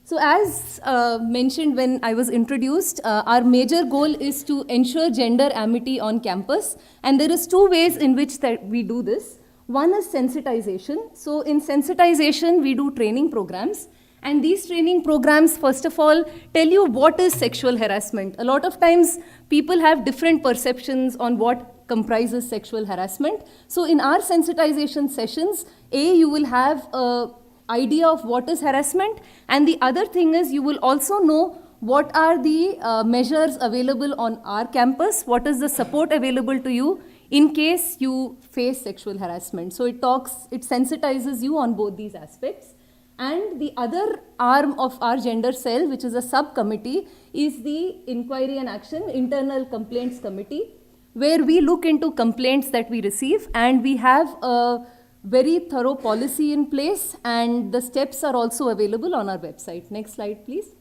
So as mentioned when I was introduced, our major goal is to ensure gender amity on campus. And there is 2 ways in which that we do this. One is sensitization. So in sensitization, we do training programs. And these training programs, first of all, tell you what is sexual harassment. A lot of times, people have different perceptions on what comprises sexual harassment. So in our sensitization sessions, you will have an idea of what is harassment. And the other thing is you will also know what are the measures available on our campus, what is the support available to you in case you face sexual harassment. So it sensitizes you on both these aspects. And the other arm of our gender cell, which is a subcommittee, is the Inquiry and Action Internal Complaints Committee, where we look into complaints that we receive, and we have a very thorough policy in place, and the steps are also available on our website. Next slide, please.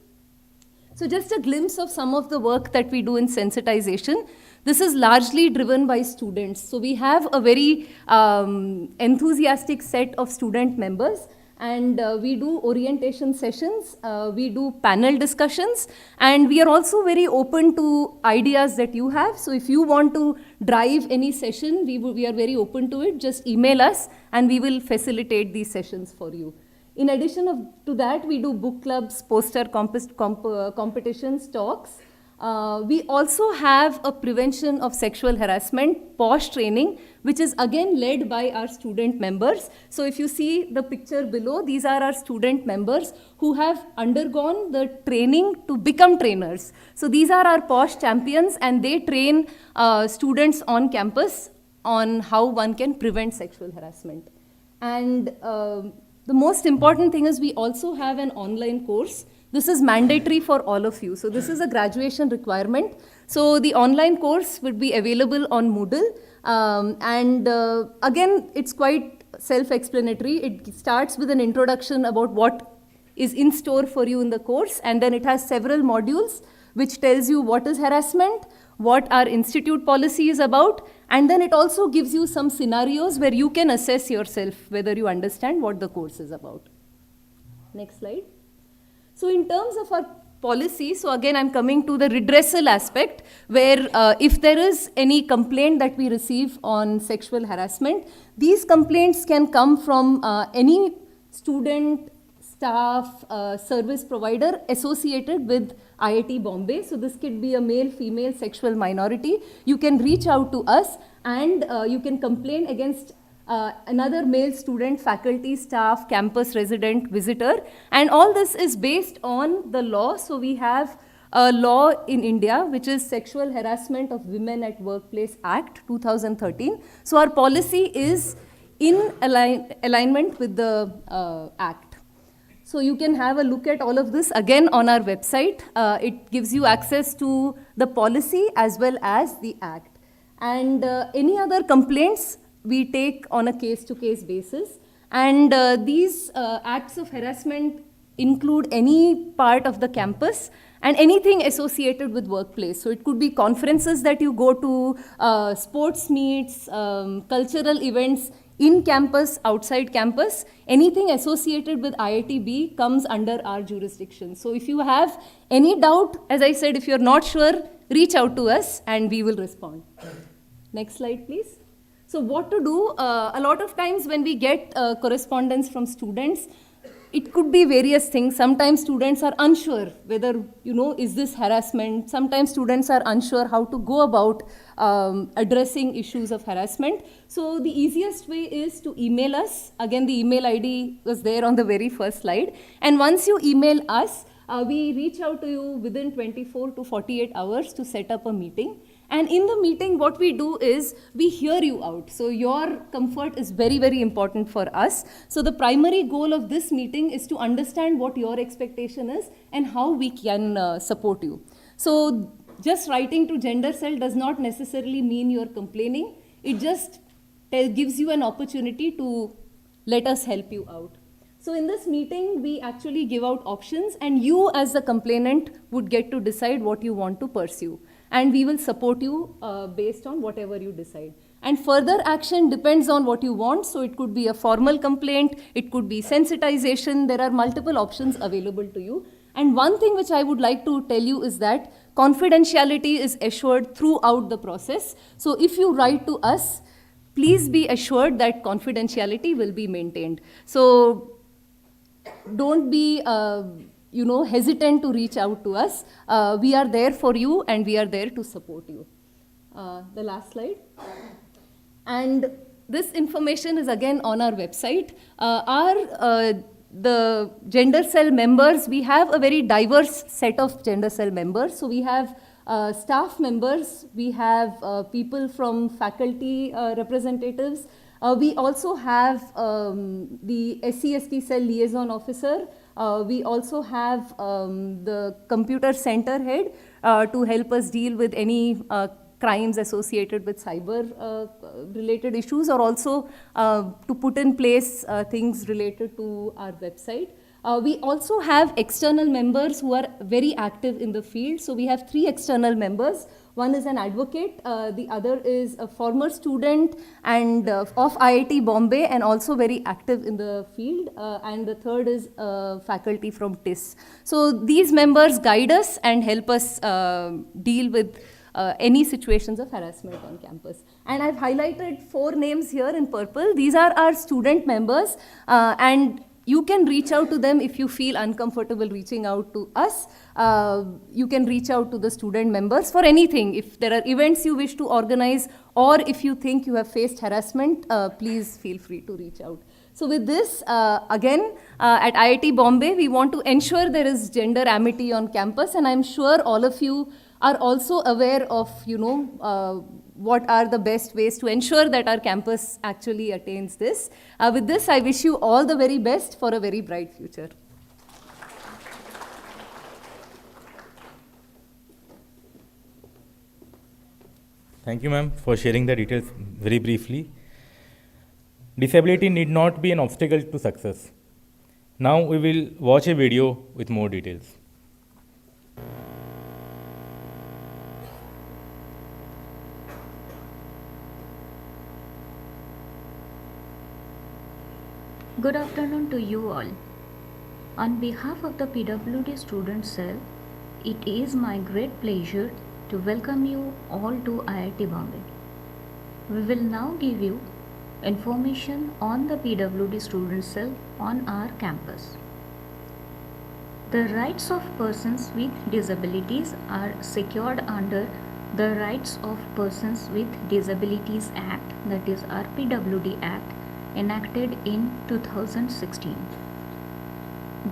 So just a glimpse of some of the work that we do in sensitization. This is largely driven by students. So we have a very enthusiastic set of student members. And we do orientation sessions, we do panel discussions, and we are also very open to ideas that you have. So if you want to drive any session, we are very open to it. Just email us and we will facilitate these sessions for you. In addition to that, we do book clubs, poster competitions, talks. We also have a prevention of sexual harassment POSH training, which is again led by our student members. So if you see the picture below, these are our student members who have undergone the training to become trainers. So these are our POSH champions, and they train students on campus on how one can prevent sexual harassment. And the most important thing is we also have an online course. This is mandatory for all of you. So this is a graduation requirement. So the online course would be available on Moodle. Again, it's quite self-explanatory. It starts with an introduction about what is in store for you in the course, and then it has several modules which tells you what is harassment, what our institute policy is about, and then it also gives you some scenarios where you can assess yourself whether you understand what the course is about. Next slide. So in terms of our policy, so again I'm coming to the redressal aspect, where if there is any complaint that we receive on sexual harassment, these complaints can come from any student, staff, service provider associated with IIT Bombay. So this could be a male, female, sexual minority. You can reach out to us, and you can complain against another male student, faculty, staff, campus resident, visitor. And all this is based on the law. So we have a law in India, which is Sexual Harassment of Women at Workplace Act 2013. So our policy is in alignment with the Act. So you can have a look at all of this again on our website. It gives you access to the policy as well as the Act. And any other complaints we take on a case-to-case basis. And these acts of harassment include any part of the campus and anything associated with workplace. So it could be conferences that you go to, sports meets, cultural events in campus, outside campus. Anything associated with IITB comes under our jurisdiction. So if you have any doubt, as I said, if you're not sure, reach out to us and we will respond. Next slide, please. So what to do? A lot of times when we get correspondence from students, it could be various things. Sometimes students are unsure whether, is this harassment? Sometimes students are unsure how to go about addressing issues of harassment. So the easiest way is to email us. Again, the email ID was there on the very first slide. And once you email us, we reach out to you within 24 to 48 hours to set up a meeting. And in the meeting, what we do is we hear you out. So your comfort is very, very important for us. So the primary goal of this meeting is to understand what your expectation is and how we can support you. So just writing to gender cell does not necessarily mean you're complaining. It just gives you an opportunity to let us help you out. So in this meeting, we actually give out options, and you as the complainant would get to decide what you want to pursue. And we will support you based on whatever you decide. And further action depends on what you want. So it could be a formal complaint, it could be sensitization. There are multiple options available to you. And one thing which I would like to tell you is that confidentiality is assured throughout the process. So if you write to us, please be assured that confidentiality will be maintained. So don't be hesitant to reach out to us. We are there for you and we are there to support you. The last slide. And this information is again on our website. The gender cell members, we have a very diverse set of gender cell members. So we have staff members, we have people from faculty representatives. We also have the SC/ST cell liaison officer. We also have the computer center head to help us deal with any crimes associated with cyber related issues, or also to put in place things related to our website. We also have external members who are very active in the field. So we have 3 external members. One is an advocate, the other is a former student and of IIT Bombay and also very active in the field, and the third is faculty from TIS. So these members guide us and help us deal with any situations of harassment on campus. And I've highlighted 4 names here in purple. These are our student members, and you can reach out to them if you feel uncomfortable reaching out to us. You can reach out to the student members for anything. If there are events you wish to organize, or if you think you have faced harassment, please feel free to reach out. So with this, again, at IIT Bombay, we want to ensure there is gender amity on campus, and I'm sure all of you are also aware of, what are the best ways to ensure that our campus actually attains this. With this, I wish you all the very best for a very bright future. Thank you, ma'am, for sharing the details very briefly. Disability need not be an obstacle to success. Now we will watch a video with more details. Good afternoon to you all. On behalf of the PWD Student Cell, it is my great pleasure to welcome you all to IIT Bombay. We will now give you information on the PWD Student Cell on our campus. The rights of persons with disabilities are secured under the Rights of Persons with Disabilities Act, that is our PWD Act, enacted in 2016.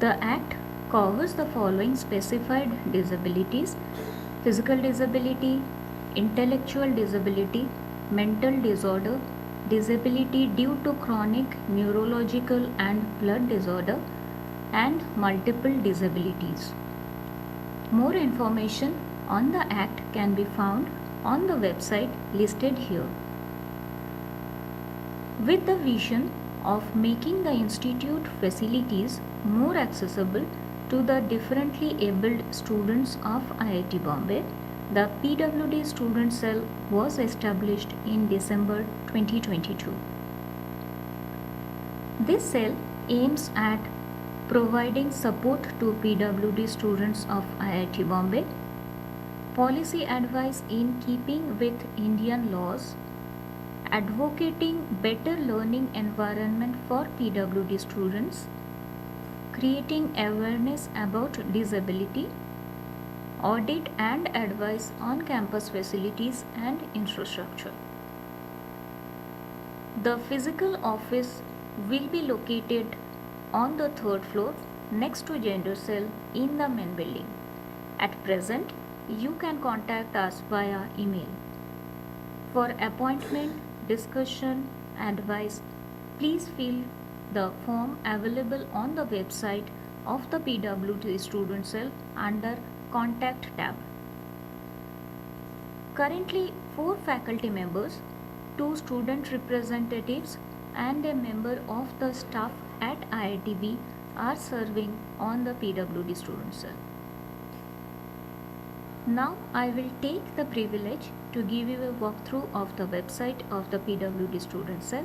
The Act covers the following specified disabilities: physical disability, intellectual disability, mental disorder, disability due to chronic neurological and blood disorder, and multiple disabilities. More information on the Act can be found on the website listed here. With the vision of making the institute facilities more accessible to the differently abled students of IIT Bombay, the PWD Student Cell was established in December 2022. This cell aims at providing support to PWD students of IIT Bombay, policy advice in keeping with Indian laws, advocating better learning environment for PWD students, creating awareness about disability, audit and advice on campus facilities and infrastructure. The physical office will be located on the 3rd floor next to Gender Cell in the main building. At present, you can contact us via email. For appointment, discussion, advice, please fill the form available on the website of the PWD Student Cell under Contact tab. Currently, 4 faculty members, 2 student representatives, and a member of the staff at IITB are serving on the PWD Student Cell. Now I will take the privilege to give you a walkthrough of the website of the PWD Student Cell.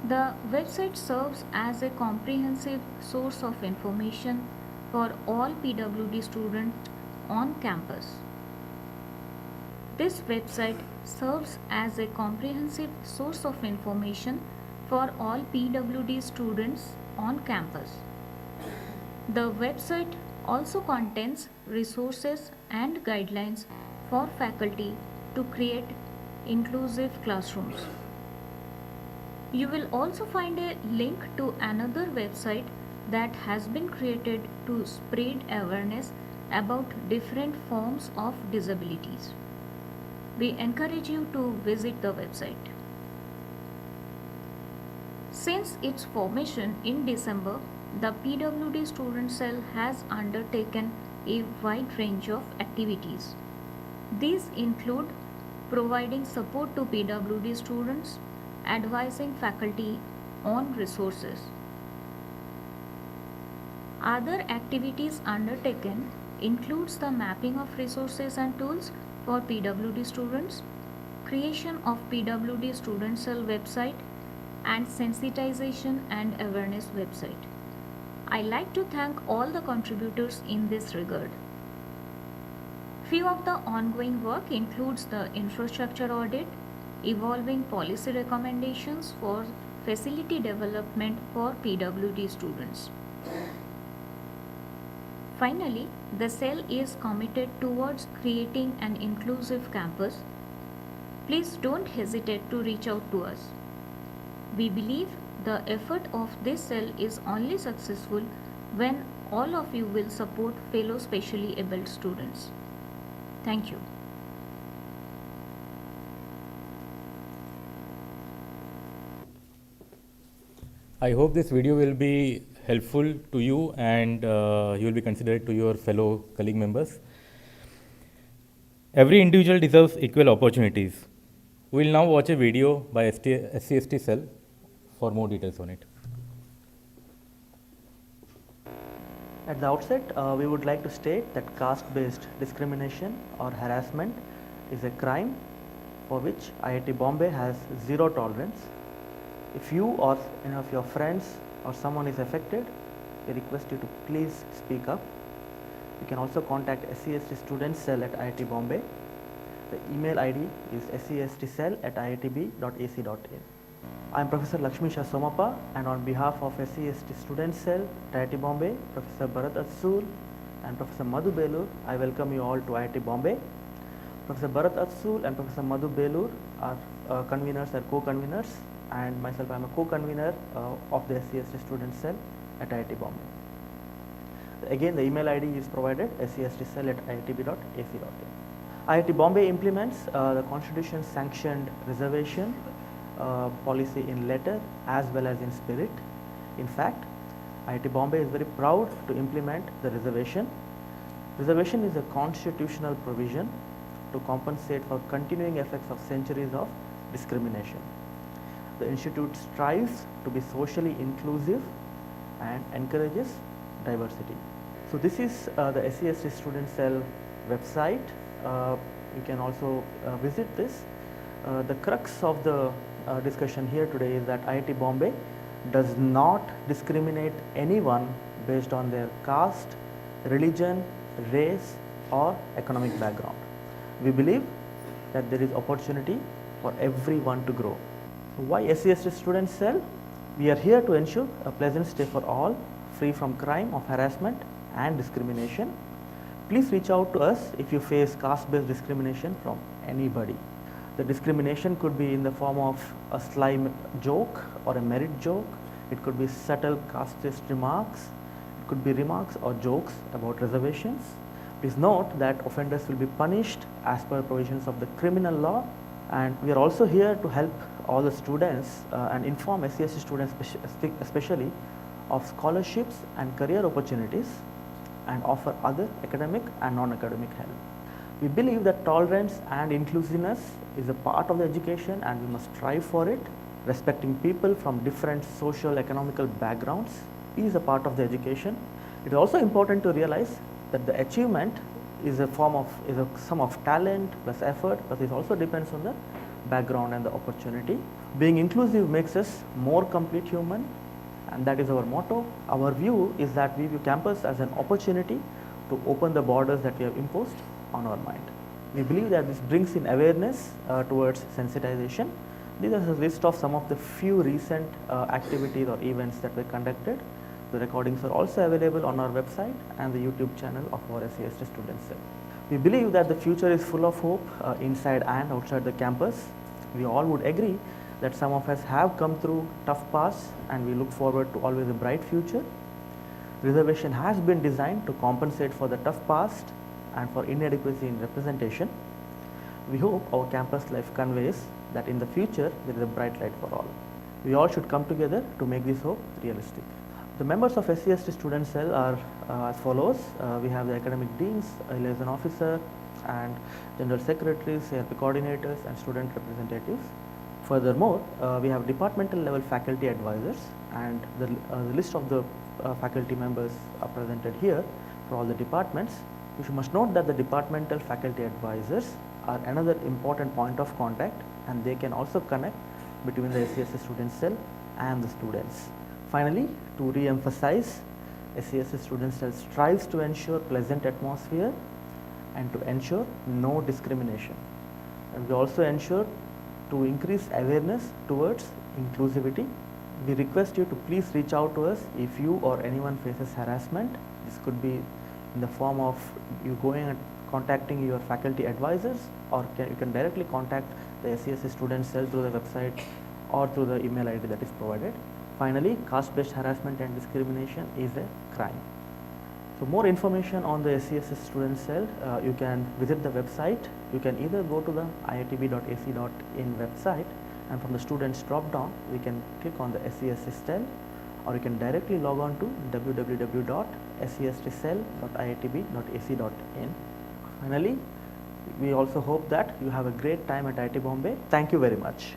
The website serves as a comprehensive source of information for all PWD students on campus. This website serves as a comprehensive source of information for all PWD students on campus. The website also contains resources and guidelines for faculty to create inclusive classrooms. You will also find a link to another website that has been created to spread awareness about different forms of disabilities. We encourage you to visit the website. Since its formation in December, the PWD Student Cell has undertaken a wide range of activities. These include providing support to PWD students, advising faculty on resources. Other activities undertaken includes the mapping of resources and tools for PWD students, creation of PWD Student Cell website, and sensitization and awareness website. I like to thank all the contributors in this regard. Few of the ongoing work includes the infrastructure audit, evolving policy recommendations for facility development for PWD students. Finally, the cell is committed towards creating an inclusive campus. Please don't hesitate to reach out to us. We believe the effort of this cell is only successful when all of you will support fellow specially abled students. Thank you. I hope this video will be helpful to you and you will be considerate to your fellow colleague members. Every individual deserves equal opportunities. We will now watch a video by SCST cell for more details on it. At the outset, we would like to state that caste-based discrimination or harassment is a crime for which IIT Bombay has zero tolerance. If you or any of your friends or someone is affected, we request you to please speak up. You can also contact SCST Student Cell at IIT Bombay. The email ID is scstcell@iitb.ac.in. I am Professor Lakshmi Shah Somappa, and on behalf of SCST Student Cell at IIT Bombay, Professor Bharat Atsul and Professor Madhu Belur, I welcome you all to IIT Bombay. Professor Bharat Atsul and Professor Madhu Belur are conveners and co-conveners, and myself, I am a co-convener of the SCST Student Cell at IIT Bombay. Again, the email ID is provided, scstcell@iitb.ac.in. IIT Bombay implements the constitution sanctioned reservation policy in letter as well as in spirit. In fact, IIT Bombay is very proud to implement the reservation. Reservation is a constitutional provision to compensate for continuing effects of centuries of discrimination. The institute strives to be socially inclusive and encourages diversity. So this is the SCST Student Cell website. You can also visit this. The crux of the discussion here today is that IIT Bombay does not discriminate anyone based on their caste, religion, race or economic background. We believe that there is opportunity for everyone to grow. So why SCST Student Cell? We are here to ensure a pleasant stay for all, free from crime of harassment and discrimination. Please reach out to us if you face caste-based discrimination from anybody. The discrimination could be in the form of a sly joke or a merit joke. It could be subtle casteist remarks. It could be remarks or jokes about reservations. Please note that offenders will be punished as per provisions of the criminal law, and we are also here to help all the students and inform SCST students especially of scholarships and career opportunities, and offer other academic and non-academic help. We believe that tolerance and inclusiveness is a part of the education, and we must strive for it. Respecting people from different social economical backgrounds is a part of the education. It is also important to realize that the achievement is a sum of talent plus effort, but it also depends on the background and the opportunity. Being inclusive makes us more complete human, and that is our motto. Our view is that we view campus as an opportunity to open the borders that we have imposed on our mind. We believe that this brings in awareness towards sensitization. These are a list of some of the few recent activities or events that were conducted. The recordings are also available on our website and the YouTube channel of our SCST Student Cell. We believe that the future is full of hope inside and outside the campus. We all would agree that some of us have come through tough paths, and we look forward to always a bright future. Reservation has been designed to compensate for the tough past and for inadequacy in representation. We hope our campus life conveys that in the future there is a bright light for all. We all should come together to make this hope realistic. The members of SCST Student Cell are as follows. We have the academic deans, liaison officer, and general secretaries, CRP coordinators, and student representatives. Furthermore, we have departmental level faculty advisors, and the list of the faculty members are presented here for all the departments. You must note that the departmental faculty advisors are another important point of contact, and they can also connect between the SCST Student Cell and the students. Finally, to re-emphasize, SCST Student Cell strives to ensure pleasant atmosphere and to ensure no discrimination. And we also ensure to increase awareness towards inclusivity we request you to please reach out to us if you or anyone faces harassment. This could be in the form of you going and contacting your faculty advisors, or you can directly contact the SCSC student cell through the website or through the email ID that is provided. Finally, caste-based harassment and discrimination is a crime. So more information on the SCSS student cell, you can visit the website. You can either go to the iitb.ac.in website, and from the students drop down, we can click on the SCSS cell, or you can directly log on to www.scstcell.iitb.ac.in. Finally, we also hope that you have a great time at IIT Bombay. Thank you very much.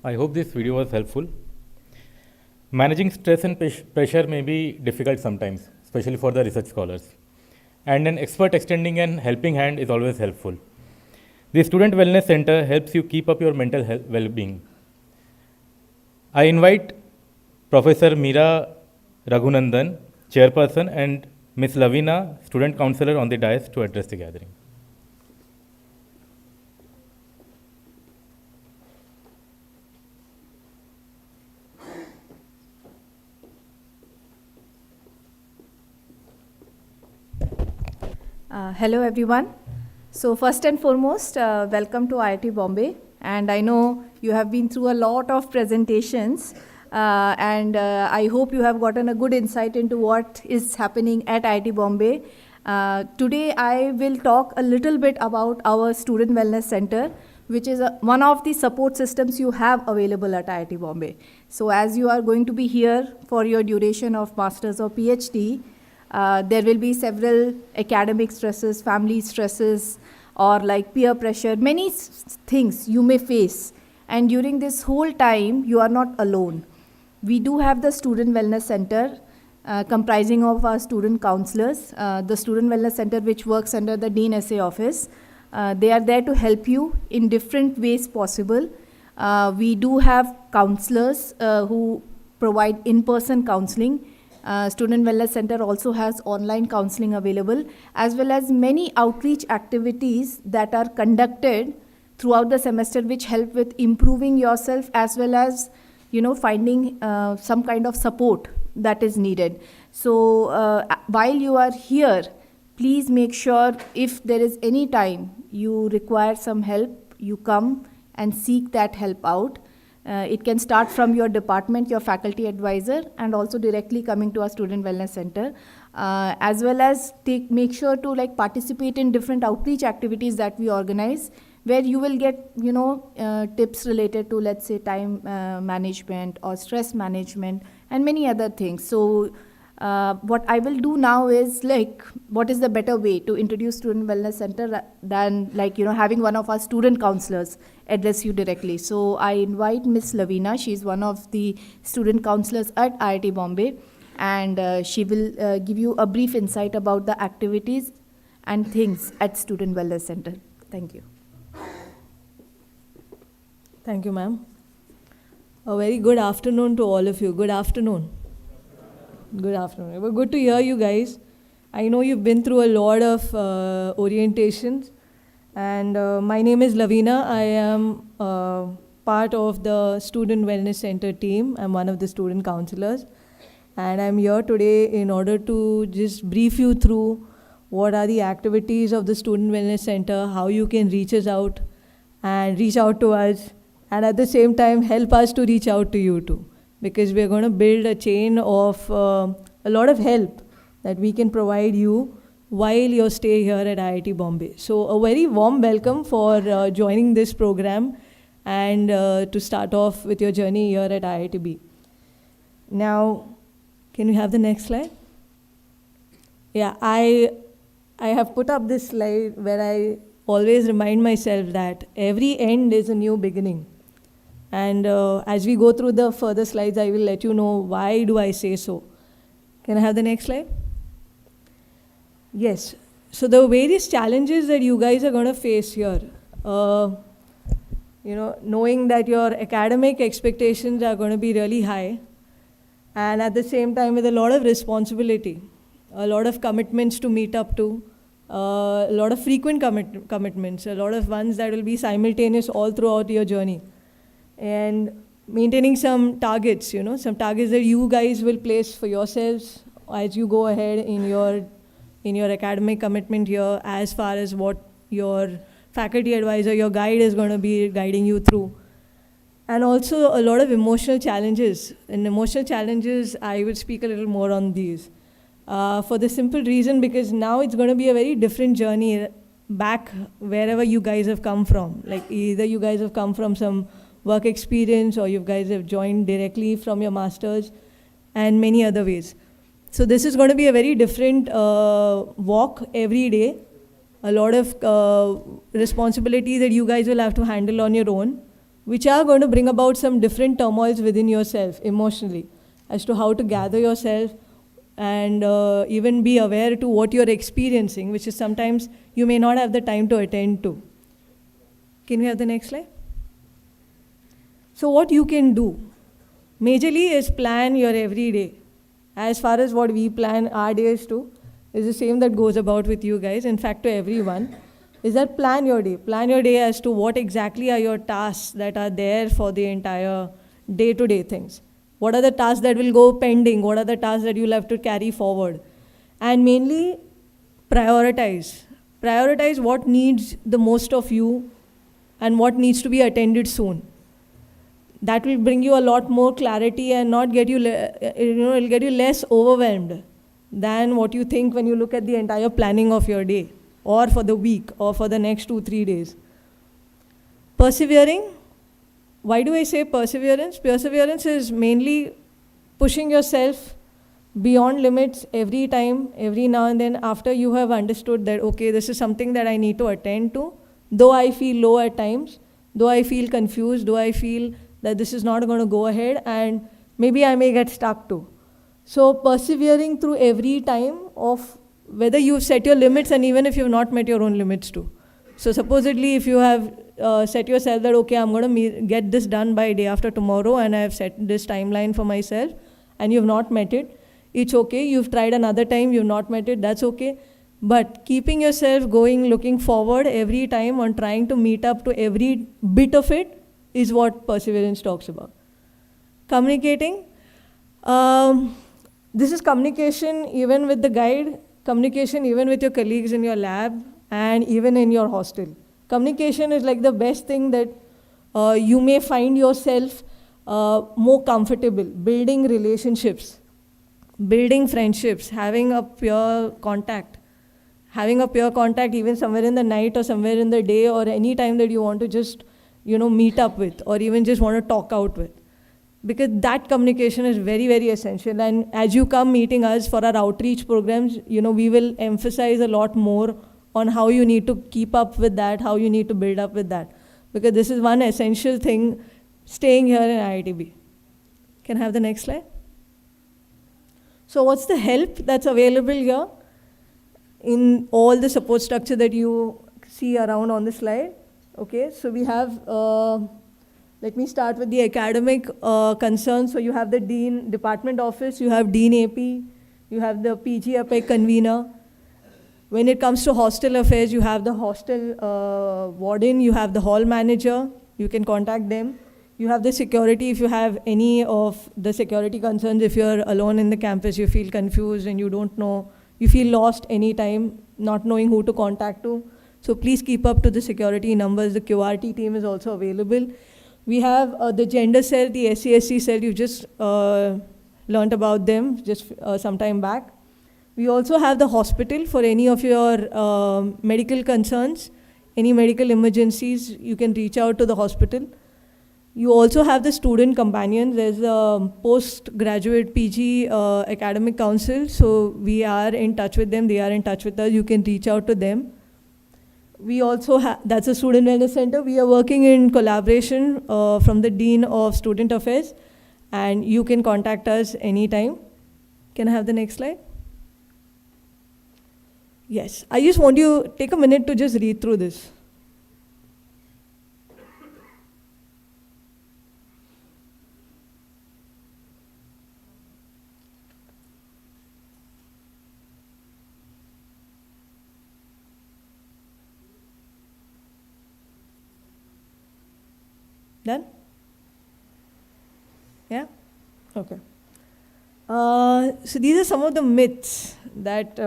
I hope this video was helpful. Managing stress and pressure may be difficult sometimes, especially for the research scholars. And an expert extending an helping hand is always helpful. The Student Wellness Center helps you keep up your mental health well-being. I invite Professor Meera Raghunandan, Chairperson, and Ms. Lavina, Student Counselor, on the dais to address the gathering. Hello everyone. So first and foremost, welcome to IIT Bombay. And I know you have been through a lot of presentations and I hope you have gotten a good insight into what is happening at IIT Bombay. Today I will talk a little bit about our Student Wellness Center, which is one of the support systems you have available at IIT Bombay. So as you are going to be here for your duration of Masters or PhD, there will be several academic stresses, family stresses, or like peer pressure, many things you may face. And during this whole time, you are not alone. We do have the Student Wellness Center comprising of our student counselors, the Student Wellness Center which works under the Dean SA office. They are there to help you in different ways possible. We do have counselors who provide in-person counseling. Student Wellness Center also has online counseling available, as well as many outreach activities that are conducted throughout the semester which help with improving yourself, as well as finding some kind of support that is needed. So while you are here, please make sure if there is any time you require some help, you come and seek that help out. It can start from your department, your faculty advisor, and also directly coming to our Student Wellness Center, as well as make sure to participate in different outreach activities that we organize, where you will get tips related to, let's say, time management or stress management and many other things. So what I will do now is what is the better way to introduce Student Wellness Center than having one of our student counselors address you directly. So I invite Ms. Lavina. She's one of the student counselors at IIT Bombay, and she will give you a brief insight about the activities and things at Student Wellness Center. Thank you. Thank you, ma'am. A very good afternoon to all of you. Good afternoon. Good afternoon. It was good to hear you guys. I know you've been through a lot of orientations. And my name is Lavina. I am part of the Student Wellness Center team. I'm one of the student counselors. And I'm here today in order to just brief you through what are the activities of the Student Wellness Center, how you can reach us out and reach out to us, and at the same time help us to reach out to you too. Because we're going to build a chain of a lot of help that we can provide you while your stay here at IIT Bombay. So a very warm welcome for joining this program and to start off with your journey here at IITB. Now, can we have the next slide? Yeah, I have put up this slide where I always remind myself that every end is a new beginning. And as we go through the further slides, I will let you know why do I say so. Can I have the next slide? Yes. So the various challenges that you guys are going to face here, knowing that your academic expectations are going to be really high, and at the same time with a lot of responsibility, a lot of commitments to meet up to, a lot of frequent commitments, a lot of ones that will be simultaneous all throughout your journey. And maintaining some targets, some targets that you guys will place for yourselves as you go ahead in your academic commitment here, as far as what your faculty advisor, your guide is going to be guiding you through. And also a lot of emotional challenges. And emotional challenges, I will speak a little more on these. For the simple reason, because now it's going to be a very different journey back wherever you guys have come from. Like either you guys have come from some work experience, or you guys have joined directly from your masters, and many other ways. So this is going to be a very different walk every day. A lot of responsibility that you guys will have to handle on your own, which are going to bring about some different turmoils within yourself emotionally, as to how to gather yourself and even be aware to what you're experiencing, which is sometimes you may not have the time to attend to. Can we have the next slide? So what you can do majorly is plan your everyday. As far as what we plan our days to is the same that goes about with you guys, in fact to everyone, is that plan your day. Plan your day as to what exactly are your tasks that are there for the entire day-to-day things. What are the tasks that will go pending? What are the tasks that you'll have to carry forward? And mainly prioritize. Prioritize what needs the most of you and what needs to be attended soon. That will bring you a lot more clarity and not get you, it'll get you less overwhelmed than what you think when you look at the entire planning of your day, or for the week, or for the next 2-3 days. Persevering. Why do I say perseverance? Perseverance is mainly pushing yourself beyond limits every time, every now and then, after you have understood that, okay, this is something that I need to attend to, though I feel low at times, though I feel confused, though I feel that this is not going to go ahead, and maybe I may get stuck too. So persevering through every time of whether you've set your limits, and even if you've not met your own limits too. So supposedly if you have set yourself that, okay, I'm going to get this done by day after tomorrow, and I have set this timeline for myself, and you've not met it, it's okay. You've tried another time, you've not met it, that's okay. But keeping yourself going, looking forward every time on trying to meet up to every bit of it, is what perseverance talks about. Communicating. This is communication even with the guide, communication even with your colleagues in your lab, and even in your hostel. Communication is like the best thing that you may find yourself more comfortable, building relationships, building friendships, having a pure contact. Having a pure contact even somewhere in the night or somewhere in the day, or any time that you want to just meet up with, or even just want to talk out with. Because that communication is very, very essential. And as you come meeting us for our outreach programs, we will emphasize a lot more on how you need to keep up with that, how you need to build up with that. Because this is one essential thing staying here in IITB. Can I have the next slide? So what's the help that's available here in all the support structure that you see around on the slide? Okay, so we have, let me start with the academic concerns. So you have the Dean Department Office, you have Dean AP, you have the PG APEC convener. When it comes to hostel affairs, you have the hostel warden, you have the hall manager, you can contact them. You have the security if you have any of the security concerns. If you're alone in the campus, you feel confused and you don't know, you feel lost anytime, not knowing who to contact to. So please keep up to the security numbers. The QRT team is also available. We have the gender cell, the SC/ST cell. You've just learned about them just some time back. We also have the hospital for any of your medical concerns, any medical emergencies, you can reach out to the hospital. You also have the student companions. There's a postgraduate PG academic council. So we are in touch with them. They are in touch with us. You can reach out to them. We also have, that's a student wellness center. We are working in collaboration from the Dean of Student Affairs, and you can contact us anytime. Can I have the next slide? Yes, I just want you to take a minute to just read through this. Done? Yeah? Okay. So these are some of the myths that,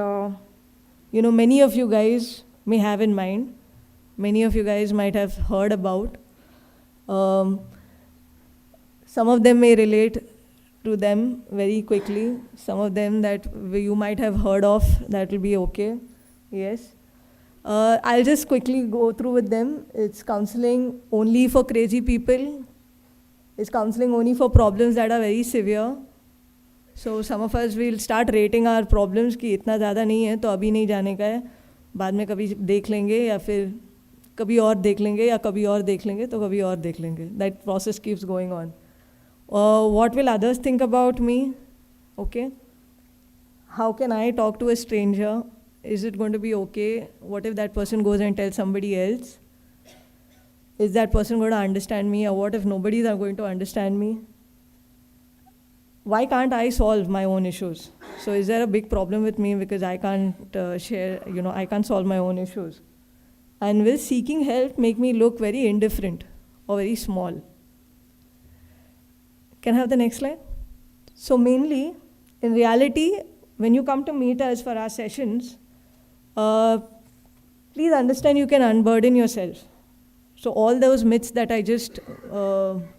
many of you guys may have in mind. Many of you guys might have heard about. Some of them may relate to them very quickly. Some of them that you might have heard of, that will be okay. Yes. I'll just quickly go through with them. It's counseling only for crazy people. It's counseling only for problems that are very severe. So some of us will start rating our problems कि इतना ज़्यादा नहीं है तो अभी नहीं जाने का है, बाद में कभी देख लेंगे या फिर कभी और देख लेंगे या कभी और देख लेंगे तो कभी और देख लेंगे. That process keeps going on. What will others think about me? Okay. How can I talk to a stranger? Is it going to be okay? What if that person goes and tells somebody else? Is that person going to understand me? Or what if nobody is going to understand me? Why can't I solve my own issues? So is there a big problem with me because I can't I can't solve my own issues? And will seeking help make me look very indifferent or very small? Can I have the next slide? So mainly, in reality, when you come to meet us for our sessions, please understand you can unburden yourself. So all those myths that I just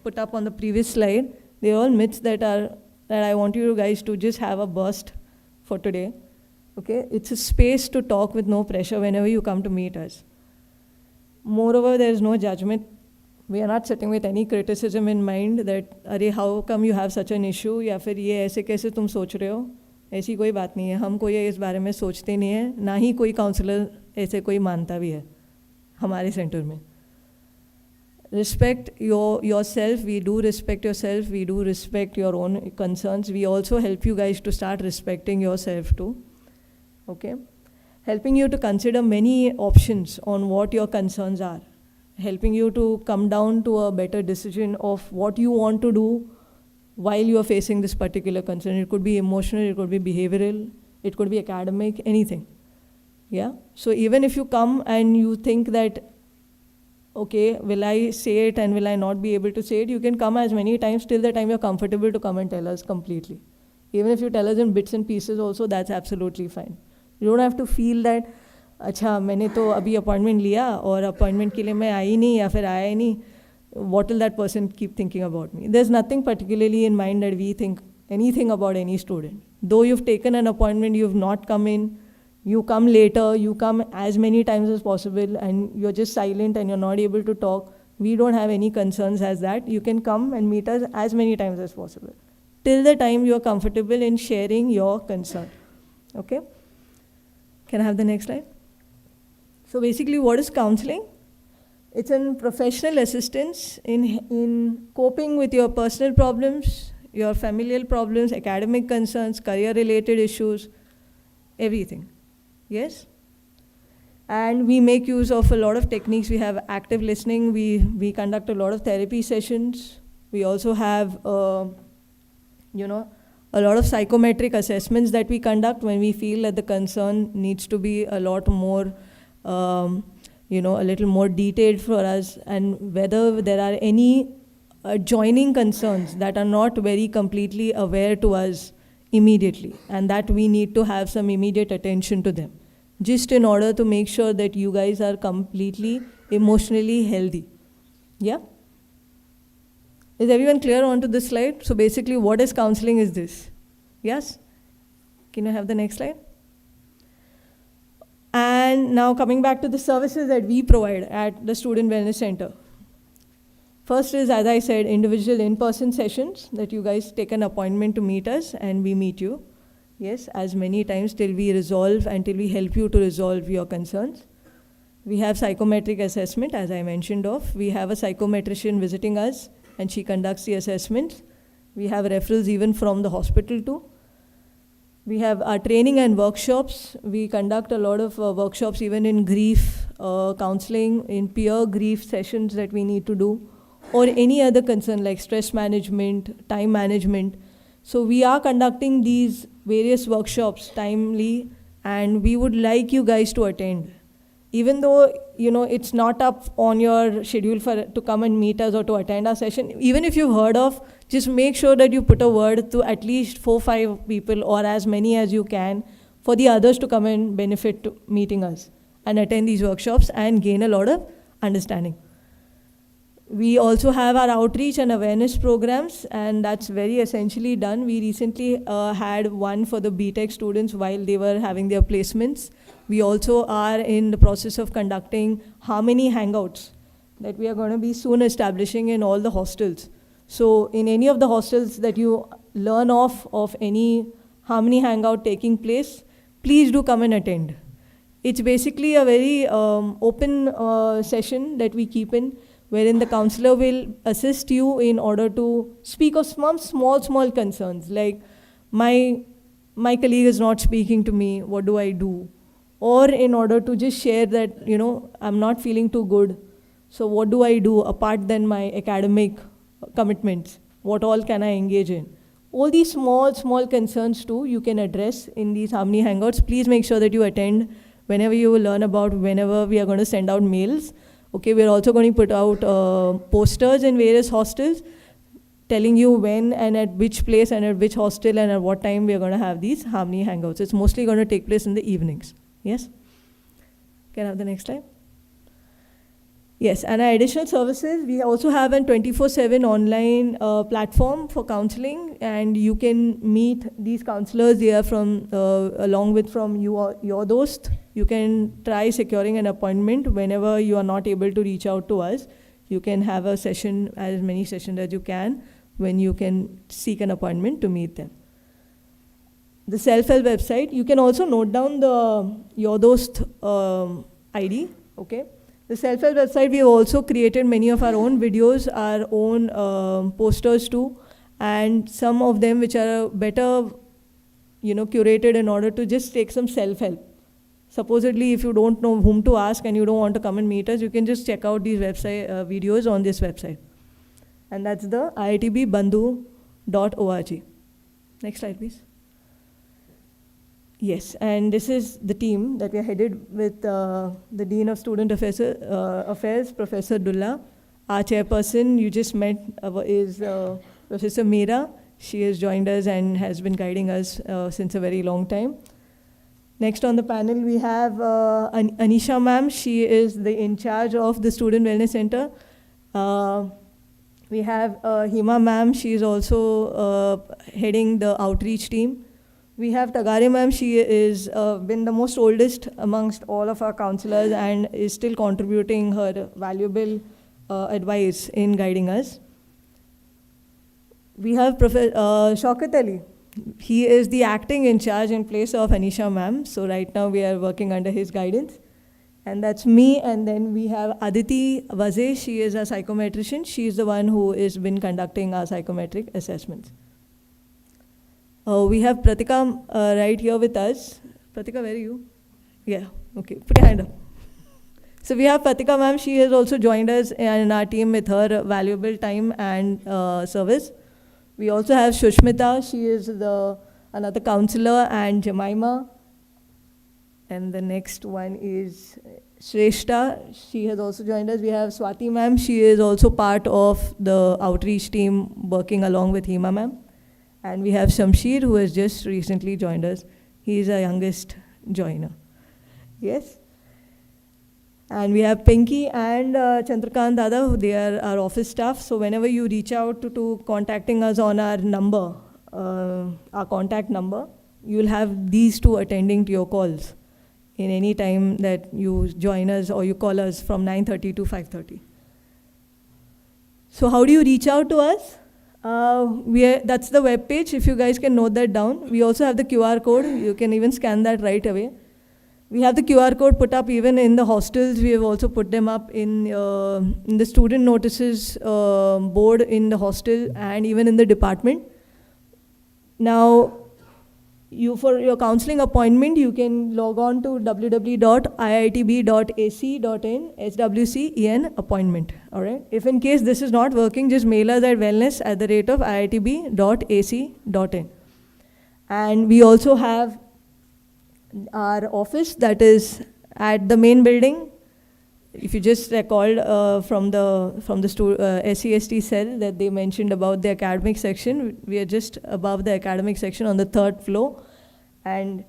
put up on the previous slide, they're all myths that I want you guys to just have a burst for today. Okay? It's a space to talk with no pressure whenever you come to meet us. Moreover, there is no judgment. We are not sitting with any criticism in mind that, अरे how come you have such an issue या फिर ये ऐसे कैसे तुम सोच रहे हो? ऐसी कोई बात नहीं है. हम कोई इस बारे में सोचते नहीं है, ना ही कोई काउंसलर ऐसे कोई मानता भी है हमारे सेंटर में. Respect yourself. We do respect yourself. We do respect your own concerns. We also help you guys to start respecting yourself too. Okay? Helping you to consider many options on what your concerns are. Helping you to come down to a better decision of what you want to do while you are facing this particular concern. It could be emotional, it could be behavioral, it could be academic, anything. Yeah? So even if you come and you think that, okay, will I say it and will I not be able to say it? You can come as many times till the time you're comfortable to come and tell us completely. Even if you tell us in bits and pieces also, that's absolutely fine. You don't have to feel that, अच्छा मैंने तो अभी appointment लिया और appointment के लिए मैं आई नहीं या फिर आया ही नहीं. What will that person keep thinking about me? There's nothing particularly in mind that we think anything about any student. Though you've taken an appointment, you've not come in, you come later, you come as many times as possible and you're just silent and you're not able to talk, we don't have any concerns as that. You can come and meet us as many times as possible, till the time you're comfortable in sharing your concern. Okay? Can I have the next slide? So basically, what is counseling? It's a professional assistance in coping with your personal problems, your familial problems, academic concerns, career-related issues, everything. Yes? And we make use of a lot of techniques. We have active listening. We conduct a lot of therapy sessions. We also have, a lot of psychometric assessments that we conduct when we feel that the concern needs to be a lot more, a little more detailed for us, and whether there are any adjoining concerns that are not very completely aware to us immediately, and that we need to have some immediate attention to them, just in order to make sure that you guys are completely emotionally healthy. Yeah? Is everyone clear onto this slide? So basically, what is counseling is this. Yes? Can you have the next slide? And now coming back to the services that we provide at the Student Wellness Center. First is, as I said, individual in-person sessions that you guys take an appointment to meet us and we meet you. Yes, as many times till we resolve and till we help you to resolve your concerns. We have psychometric assessment, as I mentioned of. We have a psychometrician visiting us and she conducts the assessment. We have referrals even from the hospital too. We have our training and workshops. We conduct a lot of workshops even in grief counseling, in peer grief sessions that we need to do, or any other concern like stress management, time management. So we are conducting these various workshops timely, and we would like you guys to attend. even though it's not up on your schedule to come and meet us or to attend our session, even if you've heard of, just make sure that you put a word to at least 4-5 people or as many as you can for the others to come and benefit to meeting us and attend these workshops and gain a lot of understanding. We also have our outreach and awareness programs, and that's very essentially done. We recently had one for the BTech students while they were having their placements. We also are in the process of conducting Harmony Hangouts that we are going to be soon establishing in all the hostels. So in any of the hostels that you learn of any Harmony Hangout taking place, please do come and attend. It's basically a very open session that we keep in, wherein the counselor will assist you in order to speak of some small concerns, like my colleague is not speaking to me, what do I do? Or in order to just share that, I'm not feeling too good, so what do I do apart than my academic commitments? What all can I engage in? All these small concerns too, you can address in these Harmony Hangouts. Please make sure that you attend whenever you will learn about, whenever we are going to send out mails. Okay, we're also going to put out posters in various hostels telling you when and at which place and at which hostel and at what time we are going to have these Harmony Hangouts. It's mostly going to take place in the evenings. Yes? Can I have the next slide? Yes, and our additional services, we also have a 24/7 online platform for counseling, and you can meet these counselors here from, along with from your dost. You can try securing an appointment whenever you are not able to reach out to us. You can have a session, as many sessions as you can, when you can seek an appointment to meet them. The self-help website, you can also note down the Your Dost ID, okay? The self-help website, we have also created many of our own videos, our own posters too, and some of them which are better, curated in order to just take some self-help. Supposedly, if you don't know whom to ask and you don't want to come and meet us, you can just check out these website videos on this website. And that's the iitbbandhu.org. Next slide, please. Yes, and this is the team that we are headed with the Dean of Student Affairs, Professor Dulla. Our chairperson you just met is Professor Meera. She has joined us and has been guiding us since a very long time. Next on the panel, we have Anisha ma'am. She is in charge of the Student Wellness Center. We have Hima ma'am. She is also heading the outreach team. We have Tagare ma'am. She is been the most oldest amongst all of our counselors and is still contributing her valuable advice in guiding us. We have Professor Shaukat Ali. He is the acting in charge in place of Anisha ma'am. So right now we are working under his guidance. And that's me. And then we have Aditi Vaze. She is a psychometrician. She is the one who has been conducting our psychometric assessments. We have Pratika right here with us. Pratika, where are you? Yeah, okay, put your hand up. So we have Pratika ma'am. She has also joined us in our team with her valuable time and service. We also have Shushmita. She is another counselor, and Jemima. And the next one is Shrestha. She has also joined us. We have Swati ma'am. She is also part of the outreach team working along with Hima ma'am. And we have Shamsheer, who has just recently joined us. He is our youngest joiner. Yes? And we have Pinky and Chandrakant Dada, they are our office staff. So whenever you reach out to contacting us on our number, our contact number, you will have these two attending to your calls in any time that you join us or you call us from 9:30 to 5:30. So how do you reach out to us? That's the web page, if you guys can note that down. We also have the QR code. You can even scan that right away. We have the QR code put up even in the hostels. We have also put them up in the student notices board in the hostel and even in the department. Now, for your counseling appointment, you can log on to www.iitb.ac.in SWCEN appointment. All right. If in case this is not working, just mail us at wellness@iitb.ac.in. And we also have our office that is At the main building, if you just recalled from the SCST cell that they mentioned about the academic section, we are just above the academic section on the 3rd floor, and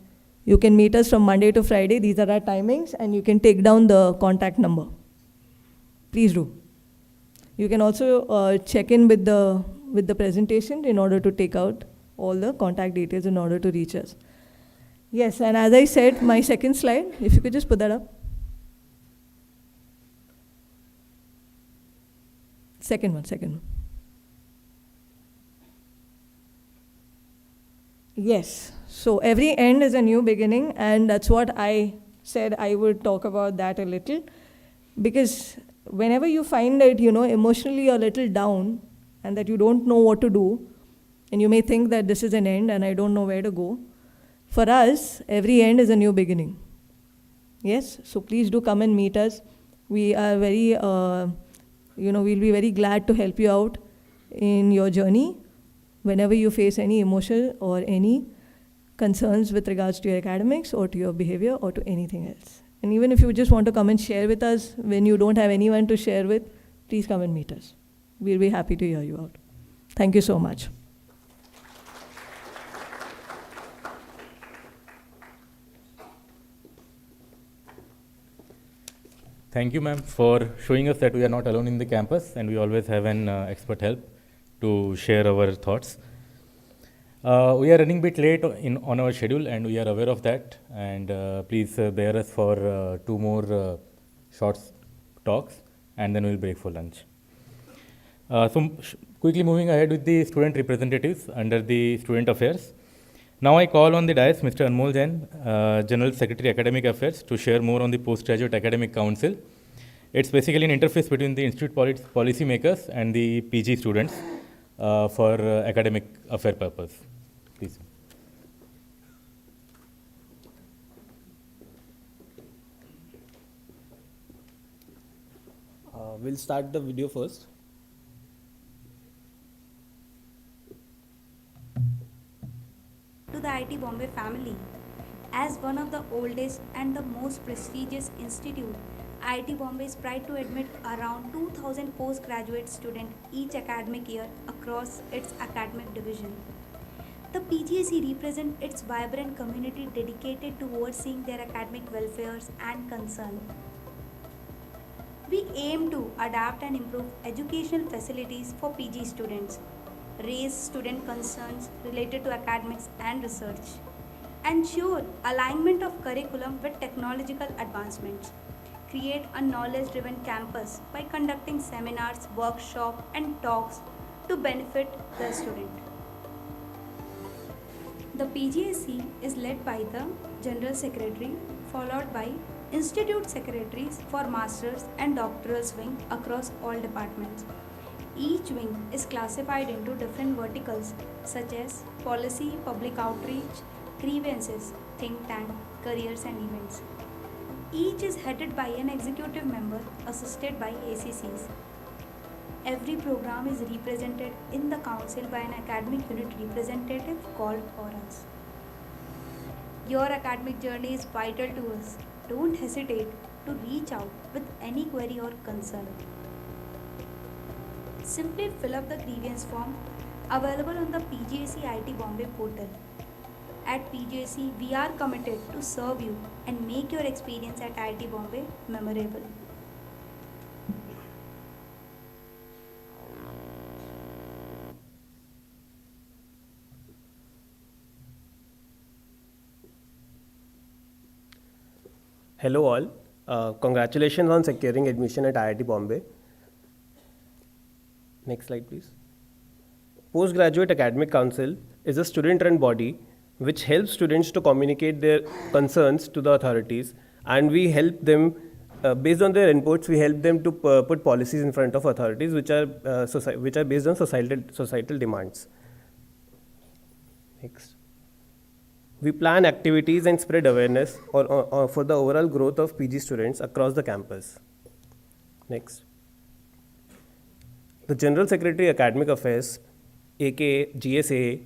you can meet us from Monday to Friday. These are our timings, and you can take down the contact number. Please do. You can also check in with the presentation in order to take out all the contact details in order to reach us. Yes, and as I said, my second slide, if you could just put that up. Second one. Yes, so every end is a new beginning, and that's what I said I would talk about that a little. Because whenever you find that, emotionally you're a little down and that you don't know what to do, and you may think that this is an end and I don't know where to go, for us, every end is a new beginning. Yes, so please do come and meet us. We are very, we'll be very glad to help you out in your journey whenever you face any emotional or any concerns with regards to your academics or to your behavior or to anything else. And even if you just want to come and share with us when you don't have anyone to share with, please come and meet us. We'll be happy to hear you out. Thank you so much. Thank you, ma'am, for showing us that we are not alone in the campus and we always have an expert help to share our thoughts. We are running a bit late on our schedule and we are aware of that, and please bear us for 2 more short talks and then we'll break for lunch. Quickly moving ahead with the student representatives under the Student Affairs. Now I call on the dais Mr. Anmol Jain, General Secretary Academic Affairs, to share more on the Postgraduate Academic Council. It's basically an interface between the institute policy makers and the PG students for academic affair purpose. Please. We'll start the video first. To the Iit Bombay family. As one of the oldest and the most prestigious institute, Iit Bombay is proud to admit around 2,000 postgraduate students each academic year across its academic division. The PGAC represents its vibrant community dedicated to overseeing their academic welfares and concern. We aim to adapt and improve educational facilities for PG students, raise student concerns related to academics and research, ensure alignment of curriculum with technological advancements, create a knowledge-driven campus by conducting seminars, workshops, and talks to benefit the student. The PGAC is led by the General Secretary, followed by Institute Secretaries for Masters and Doctoral wing across all departments. Each wing is classified into different verticals such as policy, public outreach, grievances, think tank, careers and events. Each is headed by an executive member assisted by ACCs. Every program is represented in the council by an academic unit representative called Auras. Your academic journey is vital to us. Don't hesitate to reach out with any query or concern. Simply fill up the grievance form available on the PGAC Iit Bombay portal. At PGAC, we are committed to serve you and make your experience at Iit Bombay memorable. Hello all. Congratulations on securing admission at IIT Bombay. Next slide, please. Postgraduate Academic Council is a student-run body which helps students to communicate their concerns to the authorities, and we help them, based on their inputs, we help them to put policies in front of authorities which are based on societal demands. Next. We plan activities and spread awareness for the overall growth of PG students across the campus. Next. The General Secretary Academic Affairs, aka GSA,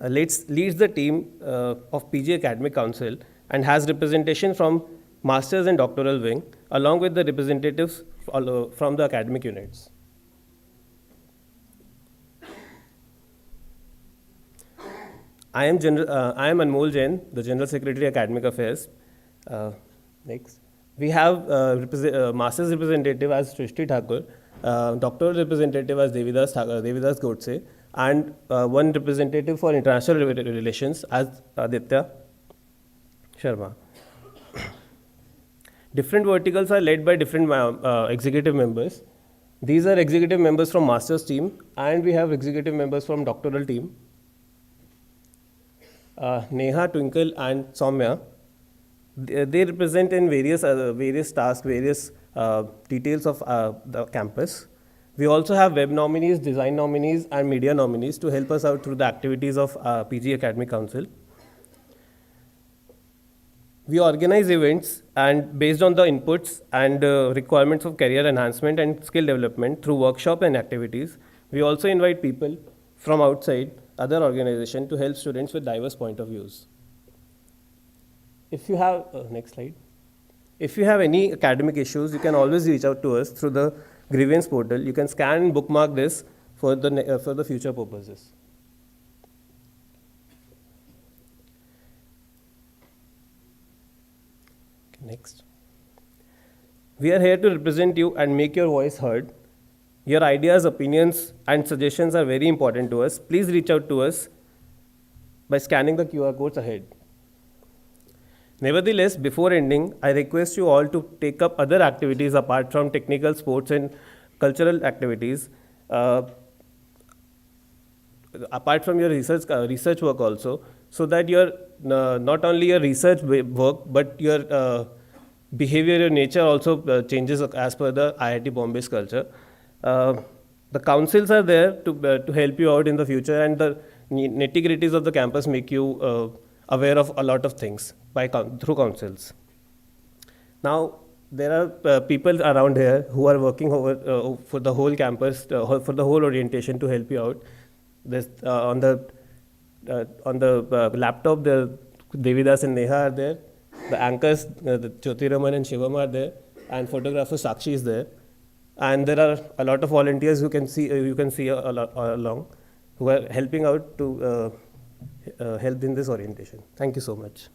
leads the team of PG Academic Council and has representation from master's and doctoral wing, along with the representatives from the academic units. I am Anmol Jain, the General Secretary, Academic Affairs. Next. We have master's representative as Srishti Thakur, doctoral representative as Devidas Godse, and one representative for international relations as Aditya Sharma. Different verticals are led by different executive members. These are executive members from master's team, and we have executive members from doctoral team. Neha, Twinkle, and Soumya. They represent in various tasks, various details of the campus. We also have web nominees, design nominees, and media nominees to help us out through the activities of PG Academic Council. We organize events, and based on the inputs and requirements of career enhancement and skill development through workshops and activities, we also invite people from outside other organizations to help students with diverse point of views. If you have, next slide. If you have any academic issues, you can always reach out to us through the grievance portal. You can scan and bookmark this for the future purposes. Next. We are here to represent you and make your voice heard. Your ideas, opinions, and suggestions are very important to us. Please reach out to us by scanning the QR codes ahead. Nevertheless, before ending, I request you all to take up other activities apart from technical, sports, and cultural activities, apart from your research work also, so that your not only your research work, but your behavior, your nature also changes as per the IIT Bombay's culture. The councils are there to help you out in the future, and the nitty-gritties of the campus make you aware of a lot of things through councils. Now, there are people around here who are working over for the whole campus, for the whole orientation to help you out. There's, on the laptop, the Devidas and Neha are there. The anchors, the Jyoti Raman and Shivam are there, and photographer Sakshi is there. And there are a lot of volunteers who can see along, who are helping out to help in this orientation. Thank you so much.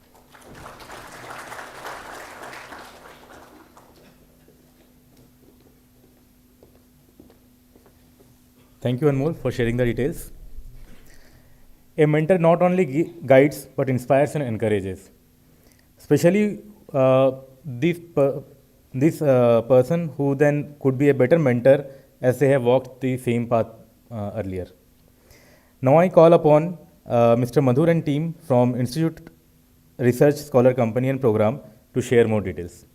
Thank you, Anmol, for sharing the details. A mentor not only guides but inspires and encourages. Especially this person who then could be a better mentor as they have walked the same path earlier. Now I call upon Mr. Madhur and team from Institute Research Scholar Company and Program to share more details.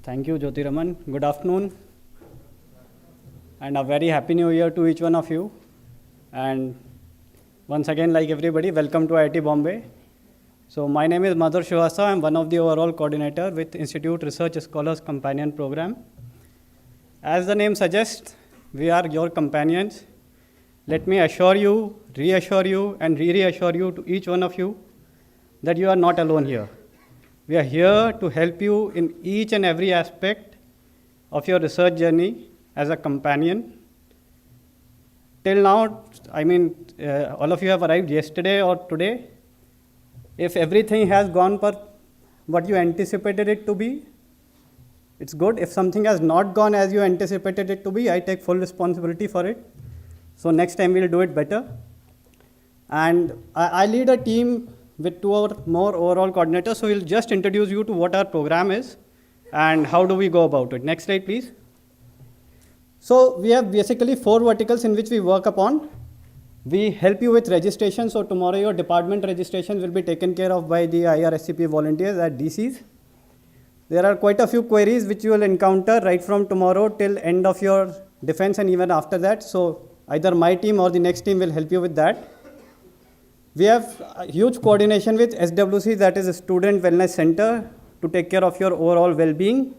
Thank you, Jyoti Raman. Good afternoon, and a very happy new year to each one of you. And once again, like everybody, welcome to IIT Bombay. So my name is Madhur Srivastava. I'm one of the overall coordinator with Institute Research Scholars Companion Program. As the name suggests, we are your companions. Let me assure you, reassure you, and reassure you to each one of you that you are not alone here. We are here to help you in each and every aspect of your research journey as a companion. Till now, all of you have arrived yesterday or today. If everything has gone per what you anticipated it to be, it's good. If something has not gone as you anticipated it to be, I take full responsibility for it. So next time we'll do it better. And I lead a team with 2 or more overall coordinators, so we'll just introduce you to what our program is and how do we go about it. Next slide, please. So we have basically 4 verticals in which we work upon. We help you with registration, so tomorrow your department registration will be taken care of by the IRSCP volunteers at DCs. There are quite a few queries which you will encounter right from tomorrow till end of your defense and even after that, so either my team or the next team will help you with that. We have a huge coordination with SWC, that is a Student Wellness Center, to take care of your overall well-being.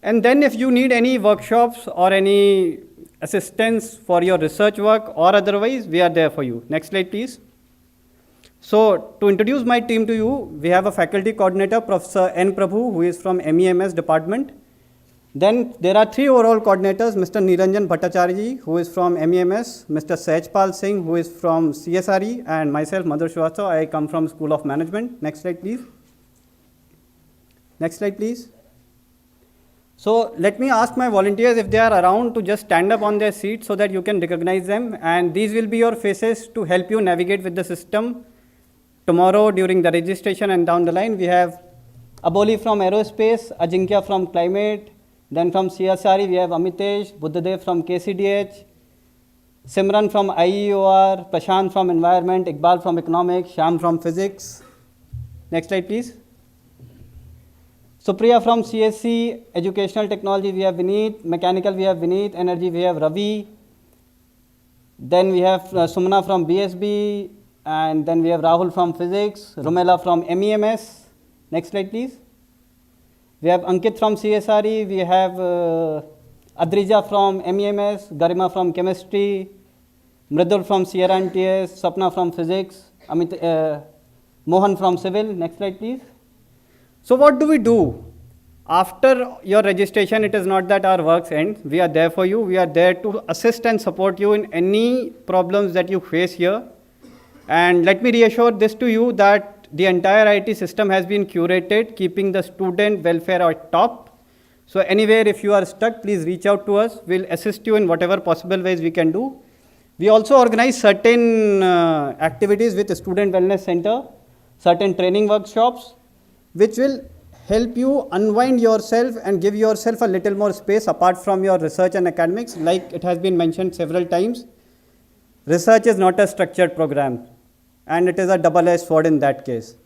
And then if you need any workshops or any assistance for your research work or otherwise, we are there for you. Next slide, please. So, to introduce my team to you, we have a faculty coordinator, Professor N. Prabhu, who is from MEMS department. Then there are 3 overall coordinators, Mr. Niranjan Bhattacharya, who is from MEMS, Mr. Sehpal Singh, who is from CSRE, and myself, Madhur Srivastava, I come from School of Management. Next slide, please. Next slide, please. So let me ask my volunteers if they are around to just stand up on their seats so that you can recognize them, and these will be your faces to help you navigate with the system. Tomorrow during the registration and down the line, we have Aboli from Aerospace, Ajinkya from Climate, then from CSRE we have Amitesh, Buddhadev from KCDH, Simran from IEOR, Prashant from Environment, Iqbal from Economics, Sham from Physics. Next slide, please. Supriya from CSC, Educational Technology we have Vineet, Mechanical we have Vineet, Energy we have Ravi. Then we have Sumana from BSB, and then we have Rahul from Physics, Rumela from MEMS. Next slide, please. We have Ankit from CSRE, we have Adrija from MEMS, Garima from Chemistry, Mridul from Sierra NTS, Sapna from Physics, Mohan from Civil. Next slide, please. So what do we do? After your registration, it is not that our works end. We are there for you. We are there to assist and support you in any problems that you face here. And let me reassure this to you that the entire IT system has been curated, keeping the student welfare at top. So anywhere if you are stuck, please reach out to us. We'll assist you in whatever possible ways we can do. We also organize certain activities with the Student Wellness Center, certain training workshops, which will help you unwind yourself and give yourself a little more space apart from your research and academics. Like it has been mentioned several times, research is not a structured program, and it is a double-edged sword in that case.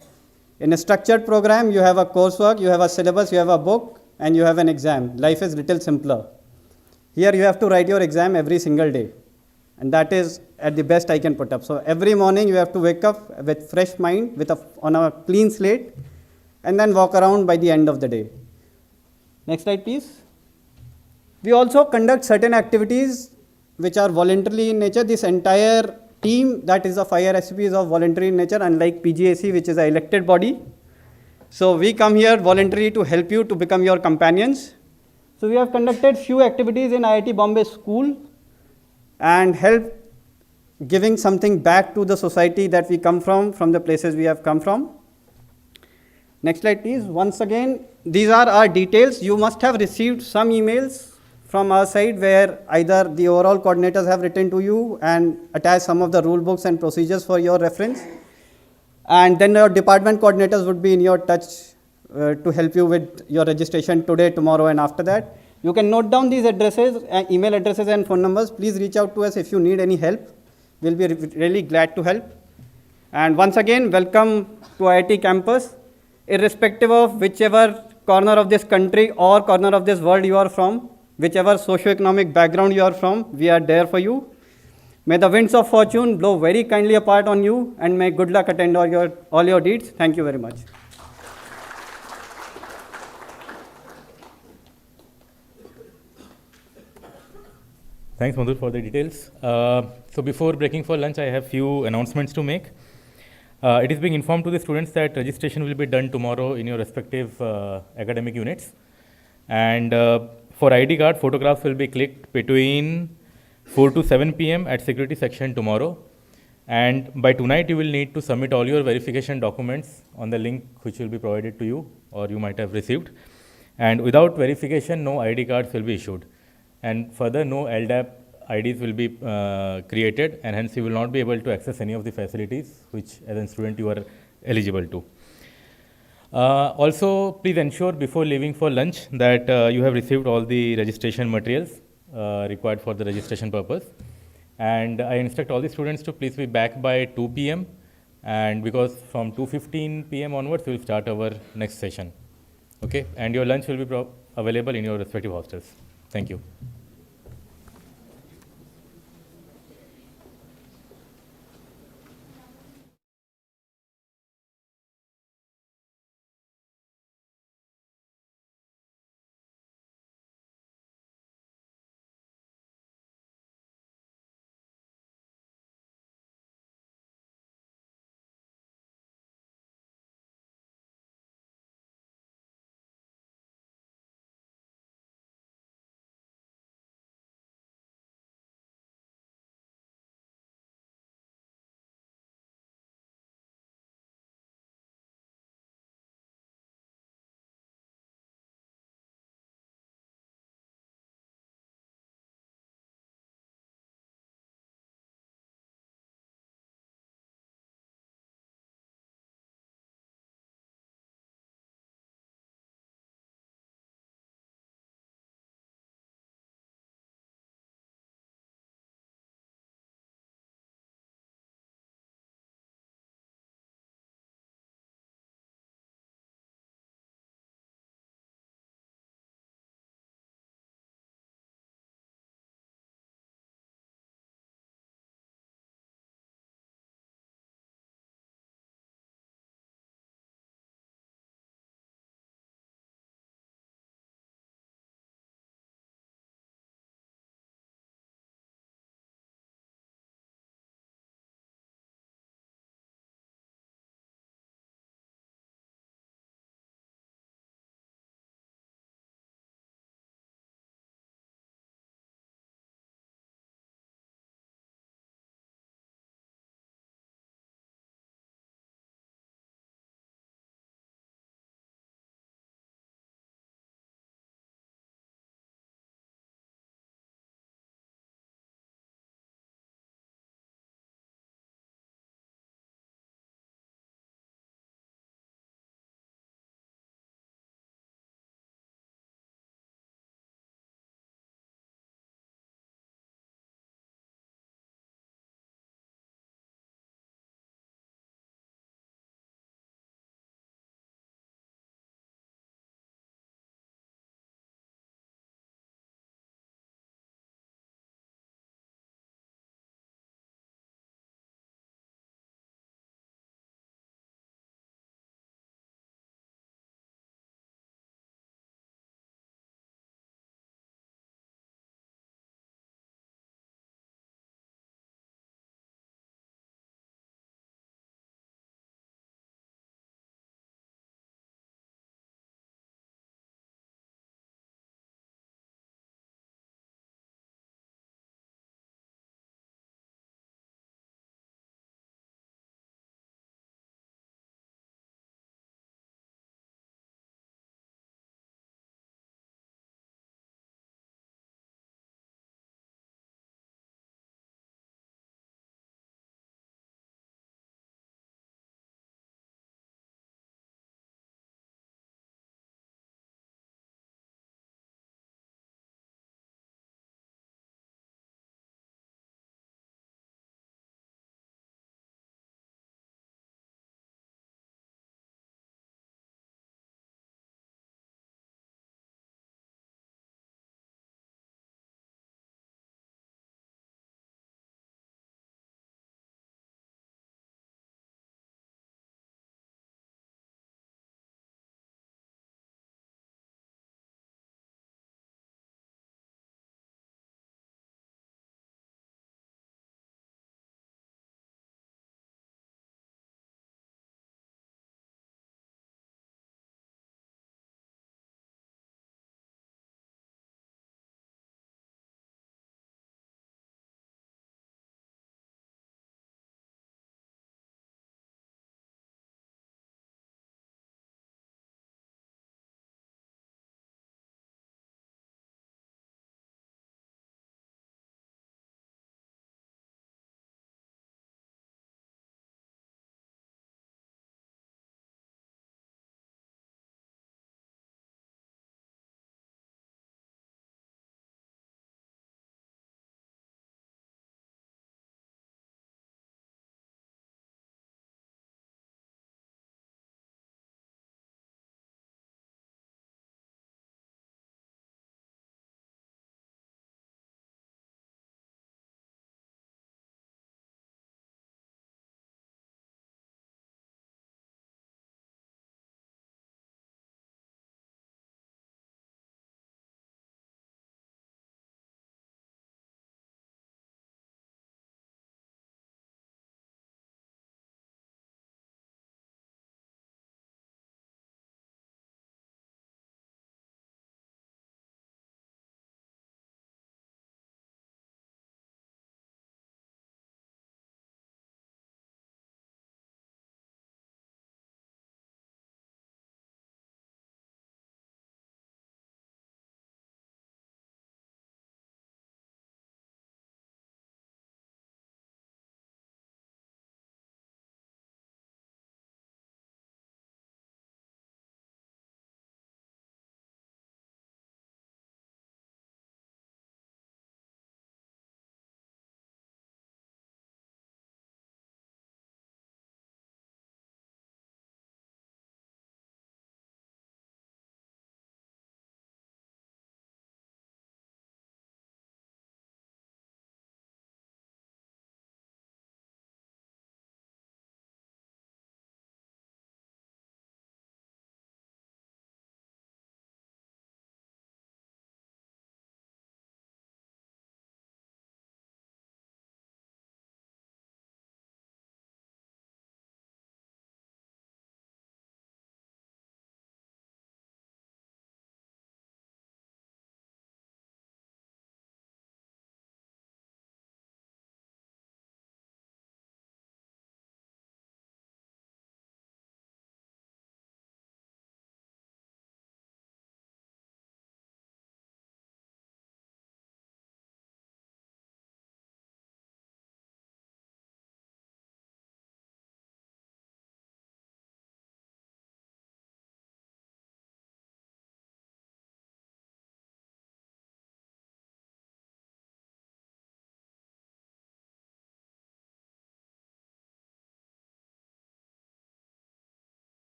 In a structured program, you have a coursework, you have a syllabus, you have a book, and you have an exam. Life is little simpler. Here you have to write your exam every single day, and that is at the best I can put up. So every morning you have to wake up with fresh mind, on a clean slate, and then walk around by the end of the day. Next slide, please. We also conduct certain activities which are voluntarily in nature. This entire team that is of IRSP is of voluntary in nature, unlike PGAC, which is an elected body. So we come here voluntarily to help you to become your companions. So we have conducted few activities in IIT Bombay School and help giving something back to the society that we come from the places we have come from. Next slide, please. Once again, these are our details. You must have received some emails from our side where either the overall coordinators have written to you and attached some of the rule books and procedures for your reference. And then your department coordinators would be in your touch to help you with your registration today, tomorrow, and after that. You can note down these addresses, email addresses and phone numbers. Please reach out to us if you need any help. We'll be really glad to help. And once again, welcome to IIT campus. Irrespective of whichever corner of this country or corner of this world you are from, whichever socio-economic background you are from, we are there for you. May the winds of fortune blow very kindly apart on you, and may good luck attend all your deeds. Thank you very much. Thanks, Madhur, for the details. So before breaking for lunch, I have few announcements to make. It is being informed to the students that registration will be done tomorrow in your respective academic units. And for ID card, photographs will be clicked between 4 to 7 p.m. at security section tomorrow. And by tonight, you will need to submit all your verification documents on the link which will be provided to you or you might have received. And without verification, no ID cards will be issued. And further, no LDAP IDs will be created, and hence you will not be able to access any of the facilities which as a student you are eligible to. Also, please ensure before leaving for lunch that you have received all the registration materials required for the registration purpose. And I instruct all the students to please be back by 2 p.m. And because from 2:15 p.m. onwards, we will start our next session. Okay, and your lunch will be available in your respective hostels. Thank you.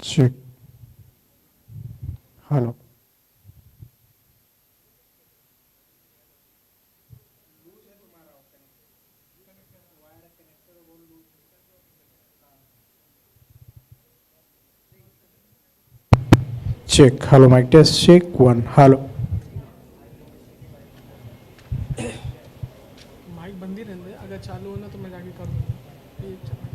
Check. Hello. Check. Hello, mic test. Check. One. Hello. Mic बंद ही रहने दे, अगर चालू होना तो मैं जाके कर दूंगा। ये चला।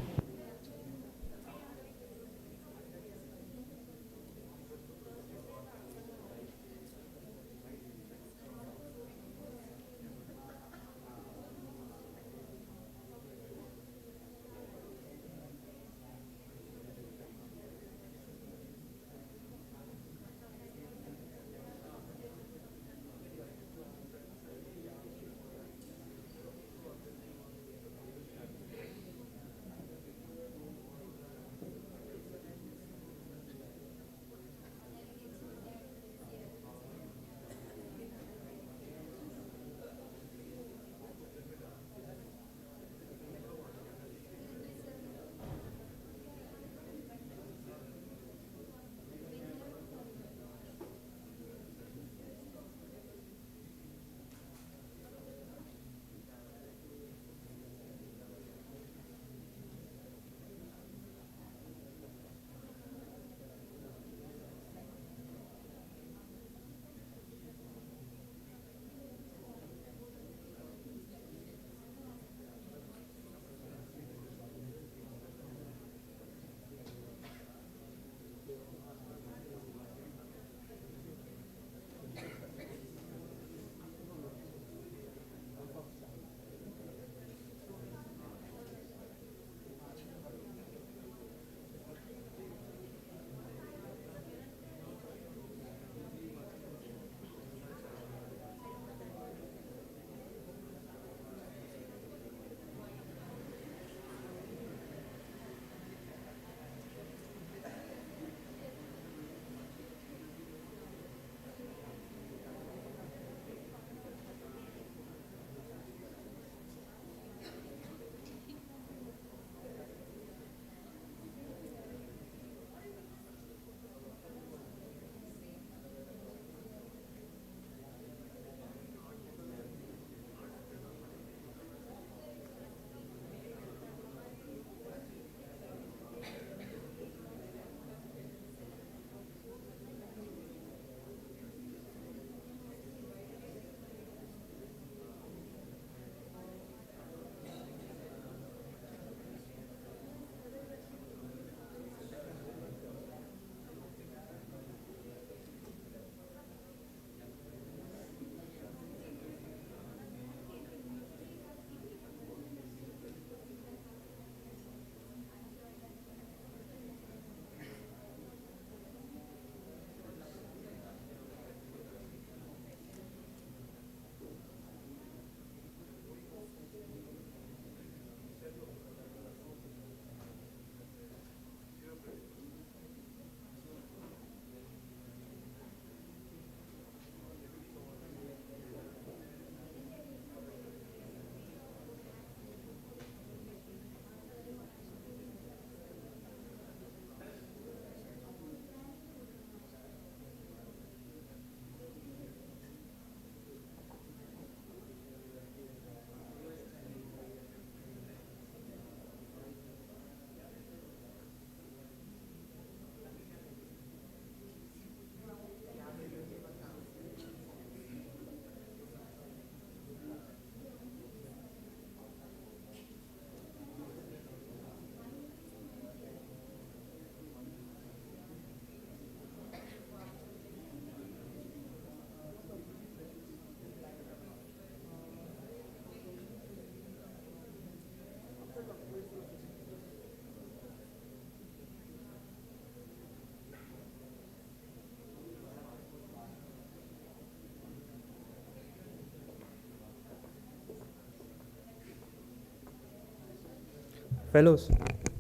Fellows,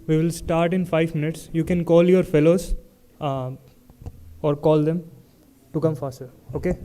we will start in 5 minutes. You can call your fellows or call them to come faster. Okay?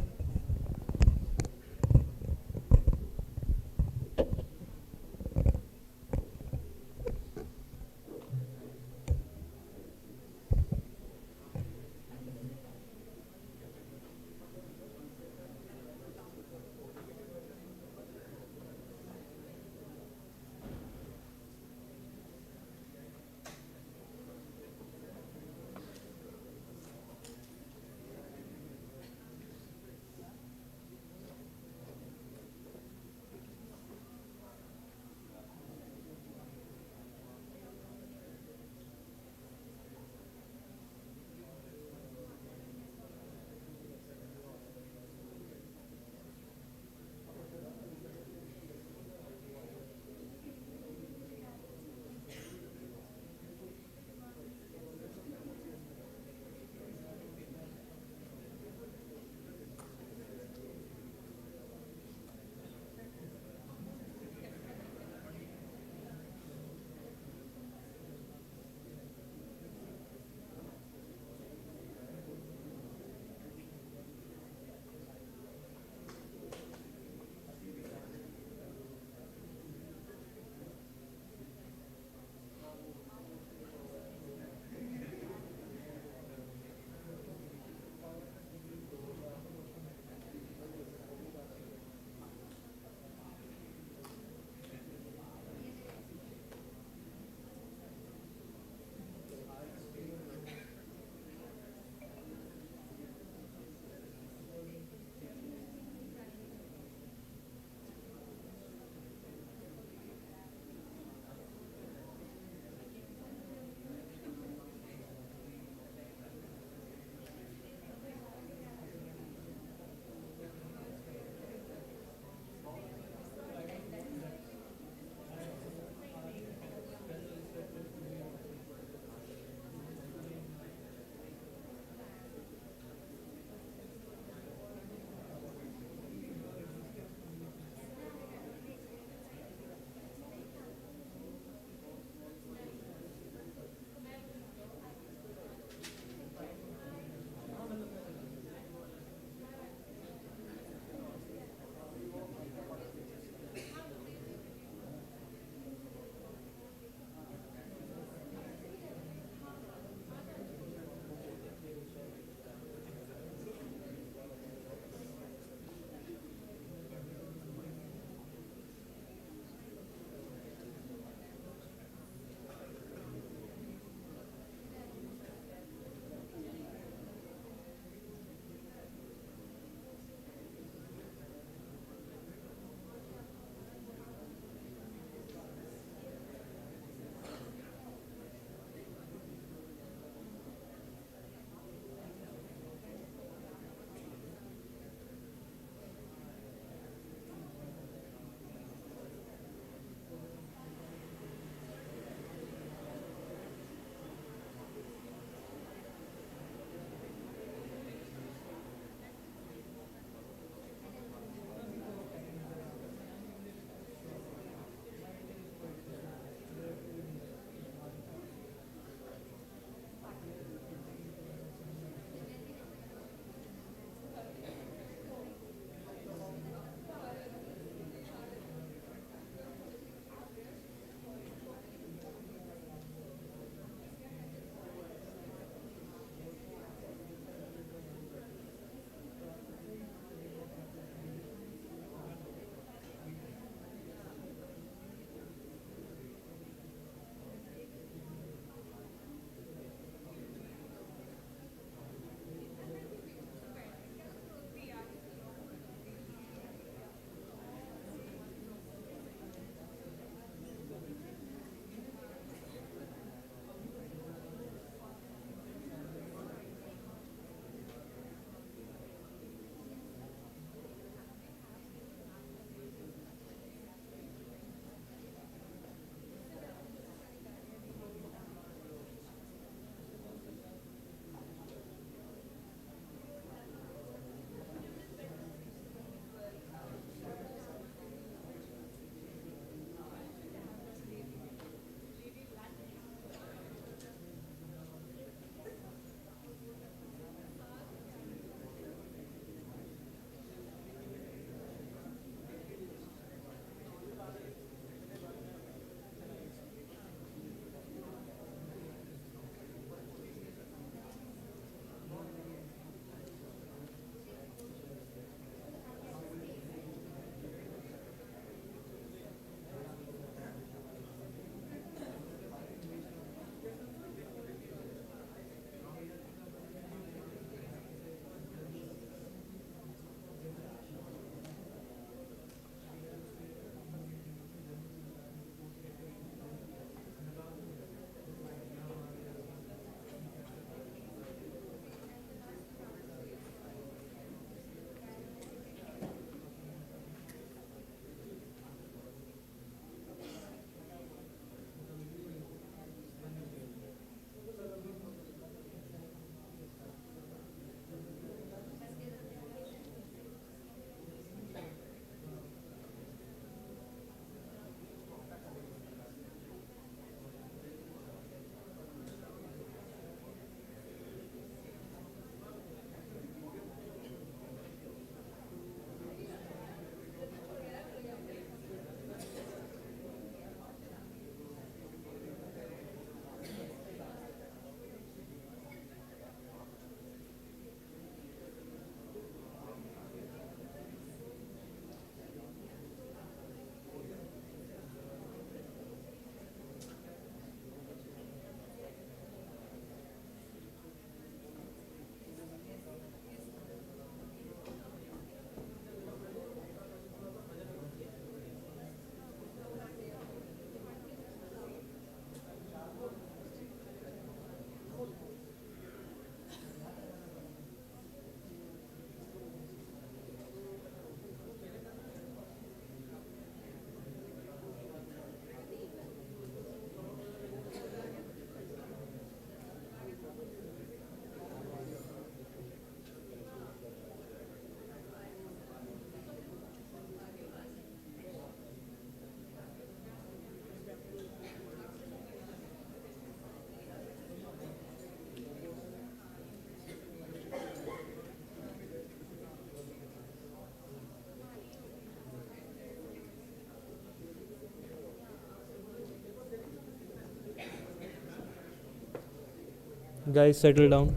Guys, settle down.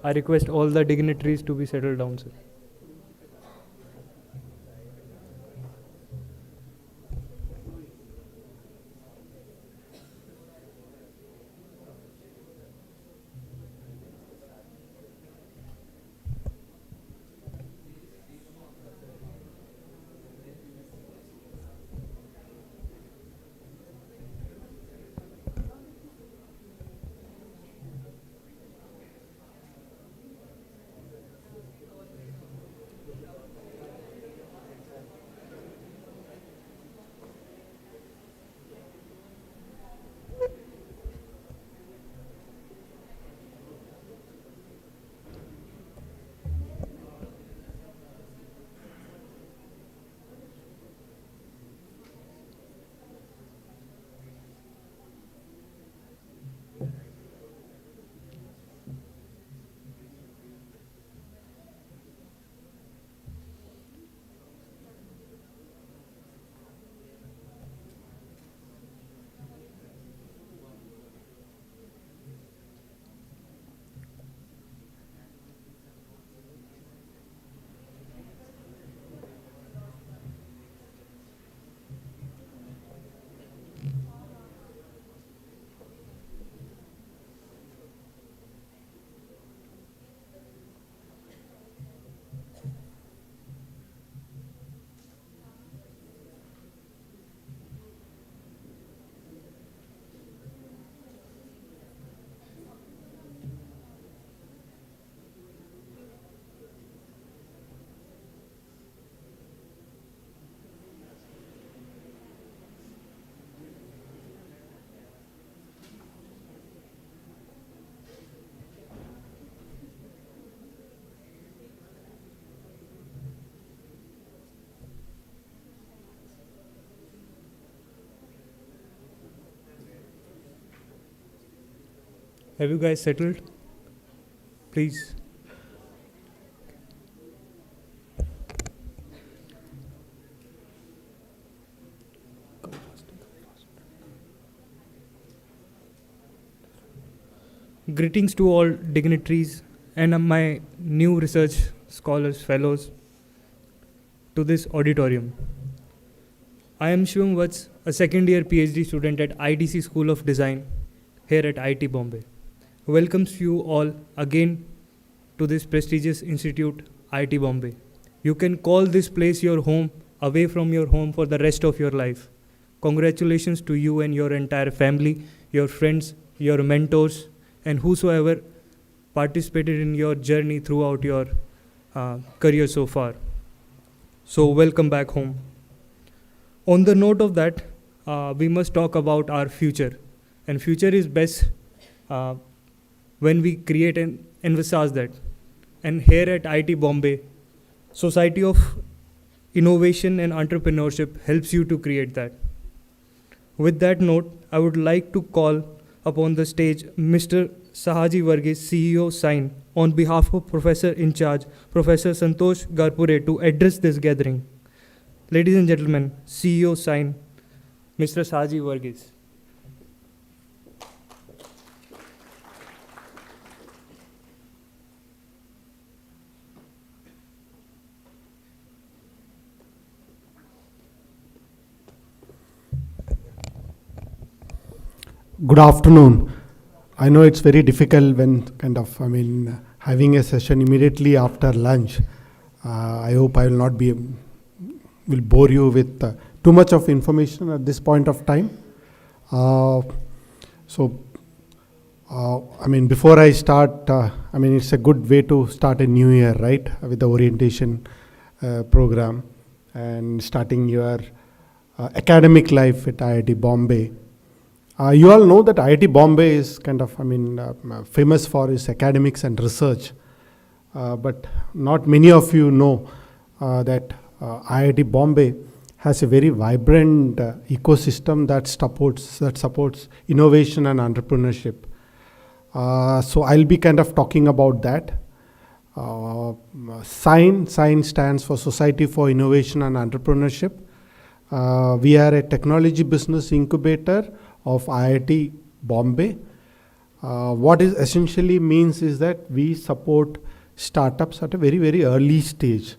I request all the dignitaries to be settled down, sir. Have you guys settled? Please. Greetings to all dignitaries and my new research scholars, fellows to this auditorium. I am Shivam Vats, a second year PhD student at IDC School of Design here at Iit Bombay. Welcomes you all again to this prestigious institute, Iit Bombay. You can call this place your home, away from your home for the rest of your life. Congratulations to you and your entire family, your friends, your mentors, and whosoever participated in your journey throughout your career so far. So welcome back home. On the note of that, we must talk about our future. And future is best when we create and envisage that. And here at Iit Bombay, Society of Innovation and Entrepreneurship helps you to create that. With that note, I would like to call upon the stage Mr. Sahaji Varghese, CEO, Sign, on behalf of Professor in Charge, Professor Santosh Garpure, to address this gathering. Ladies and gentlemen, CEO, Sign, Mr. Sahaji Varghese. Good afternoon. I know it's very difficult when having a session immediately after lunch. I hope I will not will bore you with too much of information at this point of time. Before I start, it's a good way to start a new year, right? With the orientation program and starting your academic life at IIT Bombay. You all know that IIT Bombay is famous for its academics and research, but not many of you know that IIT Bombay has a very vibrant ecosystem that supports innovation and entrepreneurship. So I'll be talking about that. SIGN stands for Society for Innovation and Entrepreneurship. We are a technology business incubator of IIT Bombay. What it essentially means is that we support startups at a very, very early stage,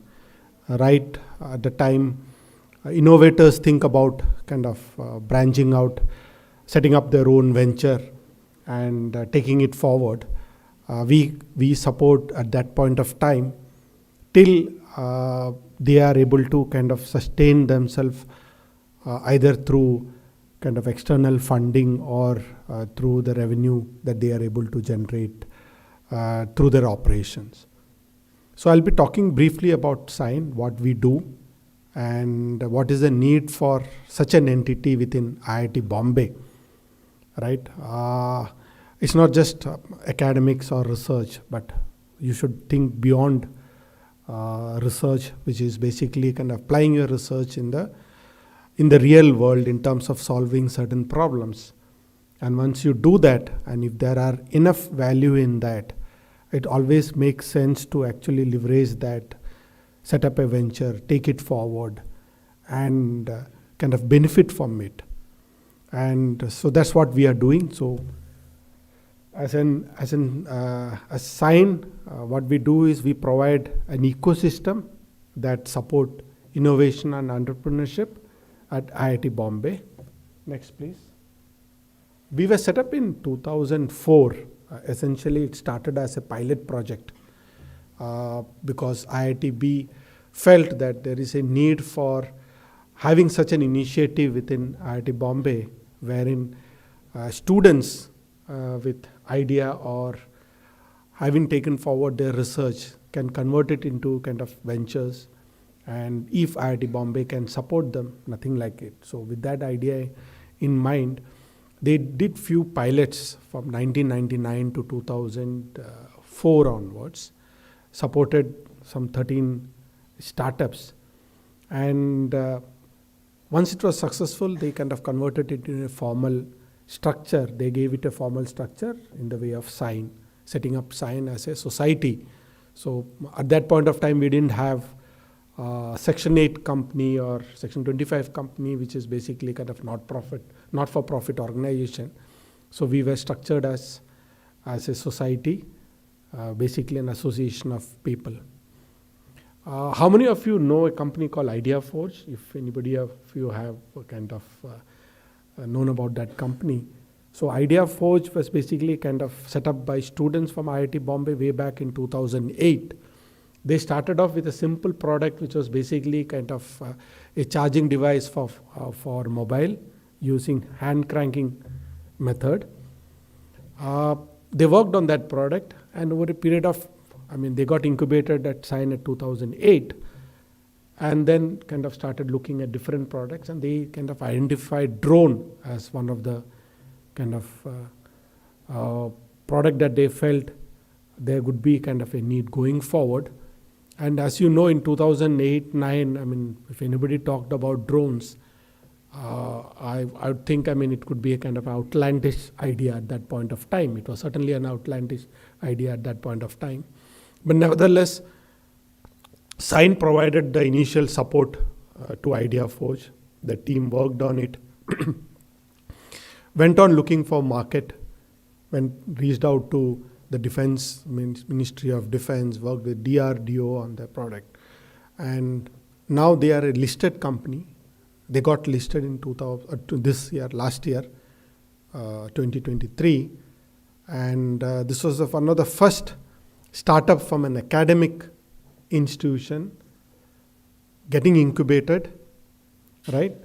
right at the time innovators think about kind of branching out, setting up their own venture and taking it forward. We support at that point of time till they are able to kind of sustain themselves either through kind of external funding or through the revenue that they are able to generate through their operations. So I'll be talking briefly about Sign, what we do, and what is the need for such an entity within IIT Bombay, right? It's not just academics or research, but you should think beyond research, which is basically kind of applying your research in the real world in terms of solving certain problems. And once you do that, and if there are enough value in that, it always makes sense to actually leverage that, set up a venture, take it forward, and kind of benefit from it. And so that's what we are doing. So as Sign, what we do is we provide an ecosystem that support innovation and entrepreneurship at IIT Bombay. Next, please. We were set up in 2004. Essentially, it started as a pilot project because IITB felt that there is a need for having such an initiative within IIT Bombay, wherein students with idea or having taken forward their research can convert it into kind of ventures, and if IIT Bombay can support them, nothing like it. So with that idea in mind, they did few pilots from 1999 to 2004 onwards, supported some 13 startups, and once it was successful, they kind of converted it into a formal structure. They gave it a formal structure in the way of Sign, setting up Sign as a society. So at that point of time, we didn't have Section 8 company or Section 25 company, which is basically kind of not-for-profit organization. So we were structured as a society, basically an association of people. How many of you know a company called IdeaForge? If anybody of you have kind of known about that company. So IdeaForge was basically kind of set up by students from IIT Bombay way back in 2008. They started off with a simple product, which was basically kind of a charging device for mobile using hand cranking method. They worked on that product, and over a period of, they got incubated at Sign at 2008, and then kind of started looking at different products, and they kind of identified drone as one of the kind of product that they felt there would be kind of a need going forward. And as you know, in 2008-9, if anybody talked about drones, I would think, it could be a kind of outlandish idea at that point of time. It was certainly an outlandish idea at that point of time. But nevertheless, Sign provided the initial support to IdeaForge. The team worked on it, went on looking for market, reached out to the Defense Ministry of Defense, worked with DRDO on their product. And now they are a listed company. They got listed in last year, 2023. And this was one of the first startup from an academic institution getting incubated, right?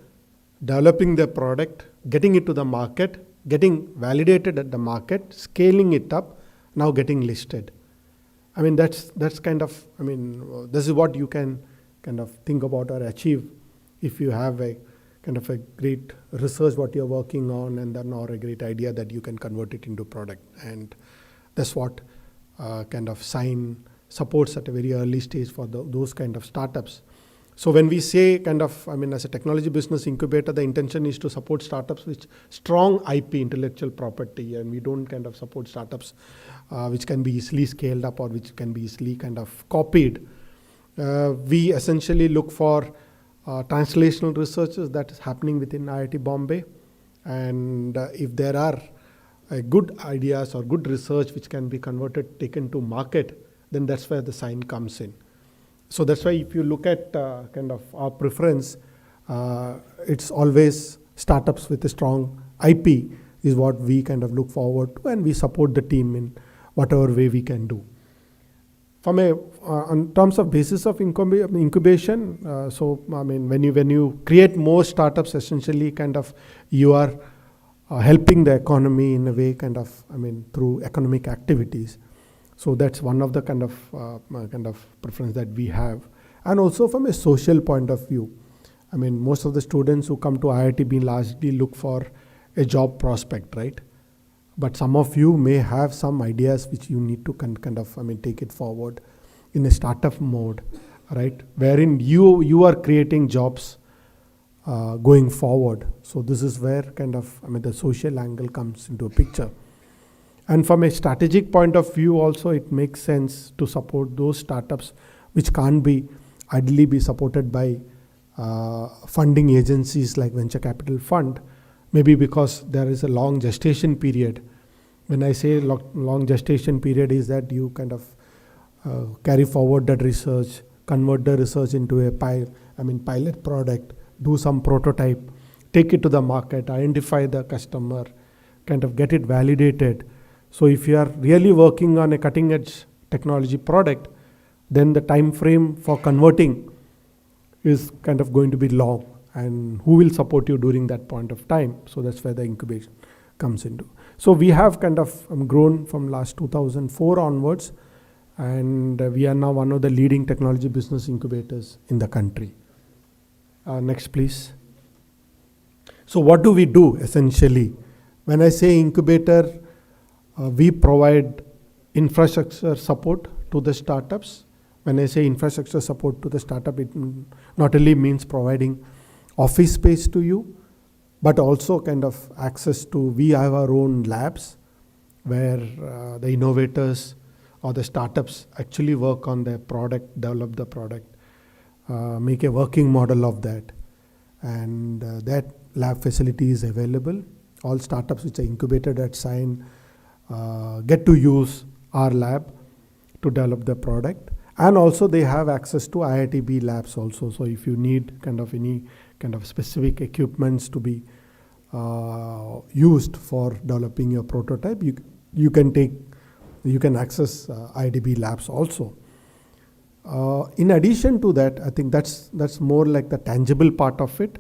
Developing their product, getting it to the market, getting validated at the market, scaling it up, now getting listed. That's kind of, this is what you can kind of think about or achieve if you have a kind of a great research what you're working on, and then or a great idea that you can convert it into product. And that's what kind of Sign supports at a very early stage for those kind of startups. So when we say kind of, as a technology business incubator, the intention is to support startups with strong IP, intellectual property, and we don't kind of support startups which can be easily scaled up or which can be easily kind of copied. We essentially look for translational researches that is happening within IIT Bombay, and if there are good ideas or good research which can be converted, taken to market, then that's where the sign comes in. So that's why if you look at kind of our preference, it's always startups with a strong IP is what we kind of look forward to, and we support the team in whatever way we can do. From in terms of basis of incubation, when you create more startups, essentially kind of you are helping the economy in a way through economic activities. So that's one of the kind of preference that we have. And also from a social point of view, most of the students who come to IITB largely look for a job prospect, right? But some of you may have some ideas which you need to take it forward in a startup mode, right? Wherein you are creating jobs going forward. So this is where the social angle comes into a picture. And from a strategic point of view also, it makes sense to support those startups which can't ideally be supported by funding agencies like venture capital fund, maybe because there is a long gestation period. When I say long gestation period is that you carry forward that research, convert the research into a pilot product, do some prototype, take it to the market, identify the customer, get it validated. So if you are really working on a cutting edge technology product, then the time frame for converting is going to be long, and who will support you during that point of time? So that's where the incubation comes into. So we have grown from last 2004 onwards, and we are now one of the leading technology business incubators in the country. Next, please. So what do we do essentially? When I say incubator, we provide infrastructure support to the startups. When I say infrastructure support to the startup, it not only means providing office space to you, but also access to, we have our own labs where the innovators or the startups actually work on their product, develop the product, make a working model of that. And that lab facility is available. All startups which are incubated at Sign get to use our lab to develop the product. And also they have access to IITB labs also. So if you need any specific equipments to be used for developing your prototype, you can access IITB labs also. In addition to that, I think that's more like the tangible part of it.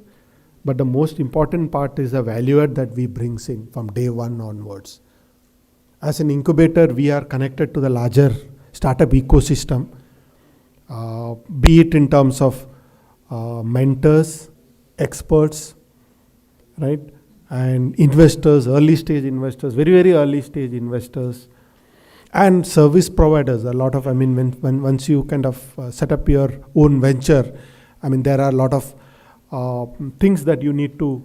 But the most important part is the value add that we brings in from day one onwards. As an incubator, we are connected to the larger startup ecosystem, be it in terms of mentors, experts, right? And investors, early stage investors, very, very early stage investors, and service providers. A lot of, once you set up your own venture, there are a lot of things that you need to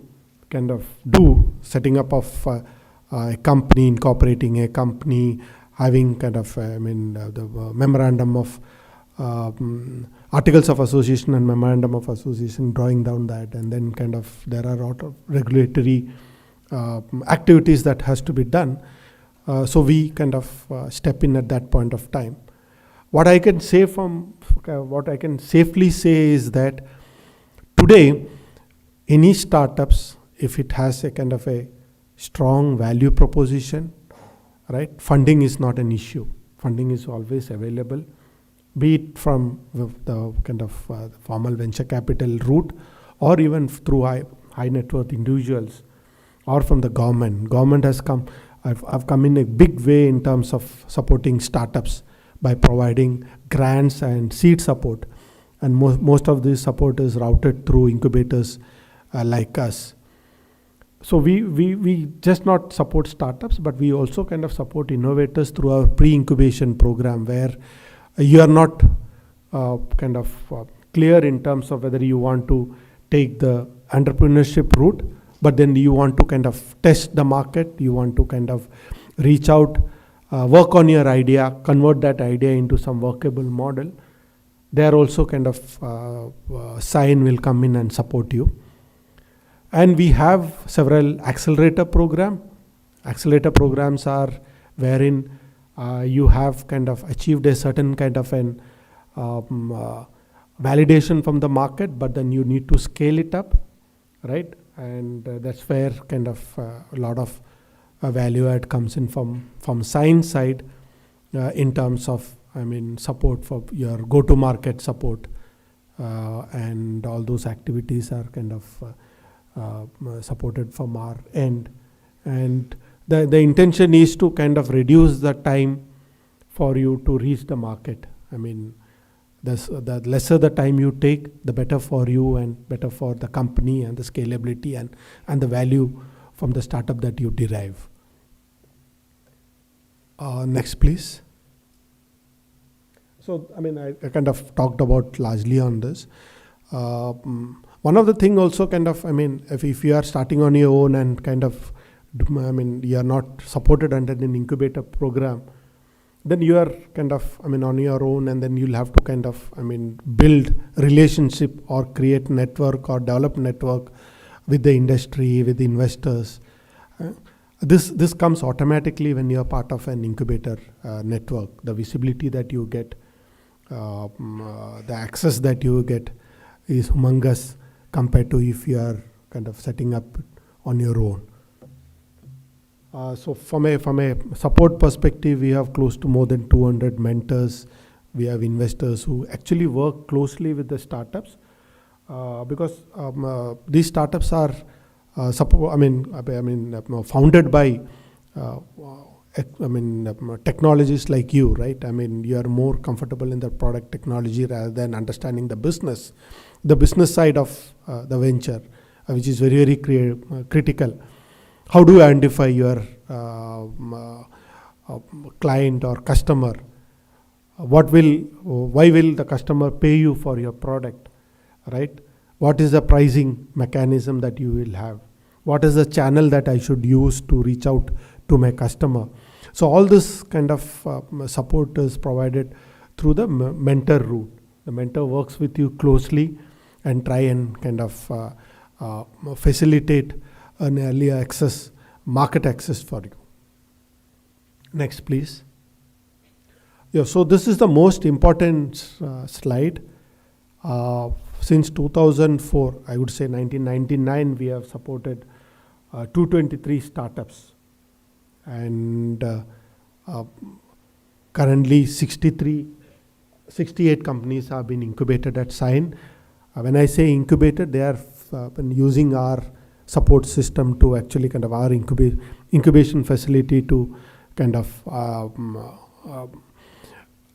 do, setting up of a company, incorporating a company, having the memorandum of articles of association and memorandum of association, drawing down that, and then there are a lot of regulatory activities that has to be done. So we step in at that point of time. What I can safely say is that today, any startups, if it has a strong value proposition, right? Funding is not an issue. Funding is always available, be it from the formal venture capital route, or even through high net worth individuals, or from the government. Government has come. I've come in a big way in terms of supporting startups by providing grants and seed support. And most of this support is routed through incubators like us. So we just not support startups, but we also support innovators through our pre-incubation program, where you are not clear in terms of whether you want to take the entrepreneurship route, but then you want to test the market, you want to reach out, work on your idea, convert that idea into some workable model. There also Sign will come in and support you. And we have several accelerator program Accelerator programs are wherein you have kind of achieved a certain kind of an validation from the market, but then you need to scale it up, right? And that's where kind of a lot of value add comes in from science side in terms of, support for your go-to-market support, and all those activities are kind of supported from our end. And the intention is to kind of reduce the time for you to reach the market. The lesser the time you take, the better for you and better for the company and the scalability and the value from the startup that you derive. Next, please. So, I kind of talked about largely on this. One of the thing also kind of, if you are starting on your own and kind of, you are not supported under an incubator program, then you are kind of, on your own, and then you'll have to kind of, build relationship or create network or develop network with the industry, with the investors. This comes automatically when you are part of an incubator network. The visibility that you get, the access that you get is humongous compared to if you are kind of setting up on your own. So from a support perspective, we have close to more than 200 mentors. We have investors who actually work closely with the startups, because these startups are founded by technologists like you, right? You are more comfortable in the product technology rather than understanding the business side of the venture, which is very, very critical. How do you identify your client or customer? Why will the customer pay you for your product, right? What is the pricing mechanism that you will have? What is the channel that I should use to reach out to my customer? So all this kind of support is provided through the mentor route. The mentor works with you closely and try and kind of facilitate an early access, market access for you. Next, please. Yeah, so this is the most important slide. Since 2004, I would say 1999, we have supported 223 startups. And currently 68 companies have been incubated at Sign. When I say incubated, they are been using our support system to actually kind of our incubation facility to kind of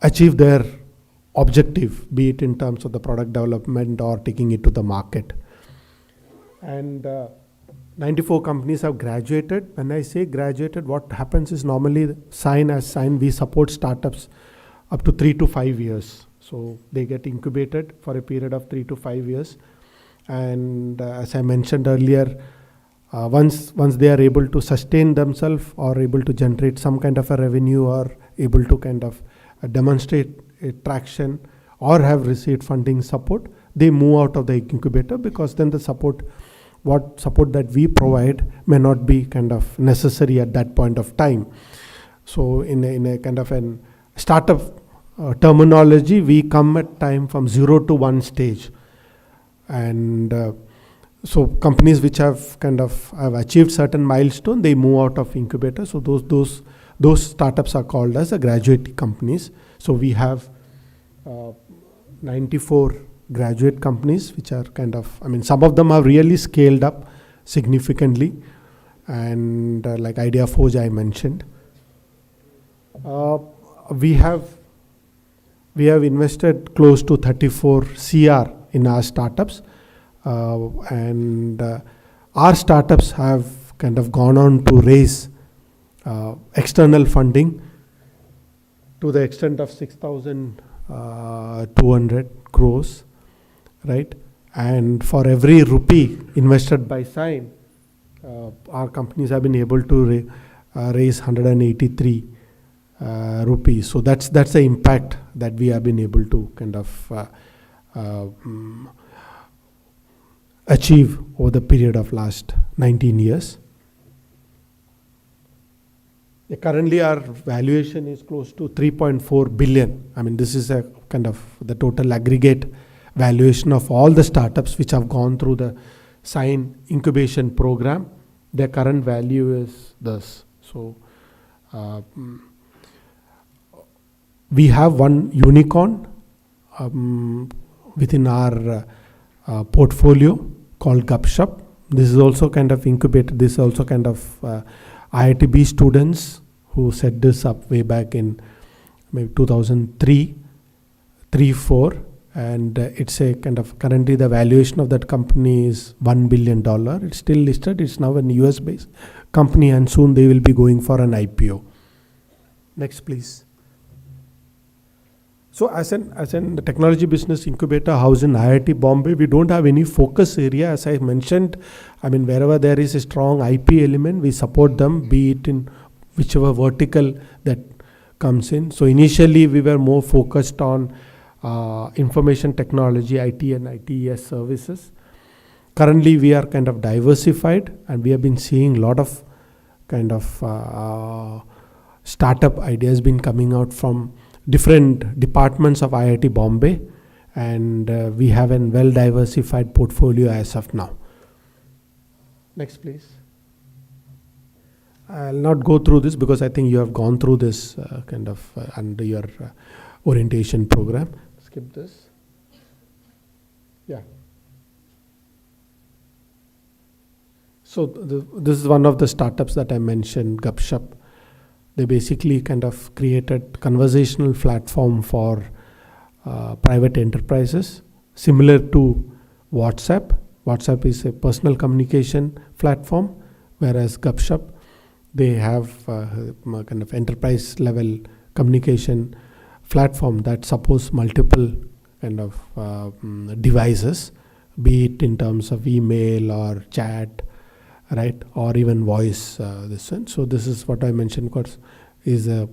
achieve their objective, be it in terms of the product development or taking it to the market. And 94 companies have graduated. When I say graduated, what happens is normally Sign, we support startups up to 3 to 5 years. So they get incubated for a period of 3 to 5 years. And as I mentioned earlier, once they are able to sustain themselves or able to generate some kind of a revenue or able to kind of demonstrate a traction or have received funding support, they move out of the incubator, because then the support that we provide may not be kind of necessary at that point of time. So in a kind of an startup terminology, we come at time from 0 to 1 stage. And so companies which have achieved certain milestone, they move out of incubator. So those startups are called as a graduate companies. So we have 94 graduate companies, which are kind of, some of them have really scaled up significantly, and like Idea Forge I mentioned. We have invested close to 34 CR in our startups, and our startups have kind of gone on to raise external funding to the extent of 6,200 crores, right? And for every rupee invested by Sign, our companies have been able to raise 183 rupees. So that's the impact that we have been able to kind of achieve over the period of last 19 years. Currently, our valuation is close to 3.4 billion. I mean, this is a kind of the total aggregate valuation of all the startups which have gone through the Sign incubation program. Their current value is this. So, we have one unicorn within our portfolio called Gupshup. This is also kind of incubated. This is also kind of IITB students who set this up way back in maybe 2003-4, and it's a kind of, currently the valuation of that company is $1 billion. It's still listed. It's now an US based company, and soon they will be going for an IPO. Next, please. So as an technology business incubator housed in IIT Bombay, we don't have any focus area. As I mentioned, I mean, wherever there is a strong IP element, we support them, be it in whichever vertical that comes in. So initially, we were more focused on information technology, IT and ITES services. Currently, we are kind of diversified, and we have been seeing a lot of kind of startup ideas been coming out from different departments of IIT Bombay, and we have a well diversified portfolio as of now. Next, please. I'll not go through this because I think you have gone through this kind of under your orientation program. Skip this. Yeah. So this is one of the startups that I mentioned, Gupshup. They basically kind of created conversational platform for private enterprises, similar to WhatsApp. WhatsApp is a personal communication platform, whereas Gupshup, they have kind of enterprise level communication platform that supports multiple kind of devices, be it in terms of email or chat, right, or even voice. This one. So this is what I mentioned, of course, is a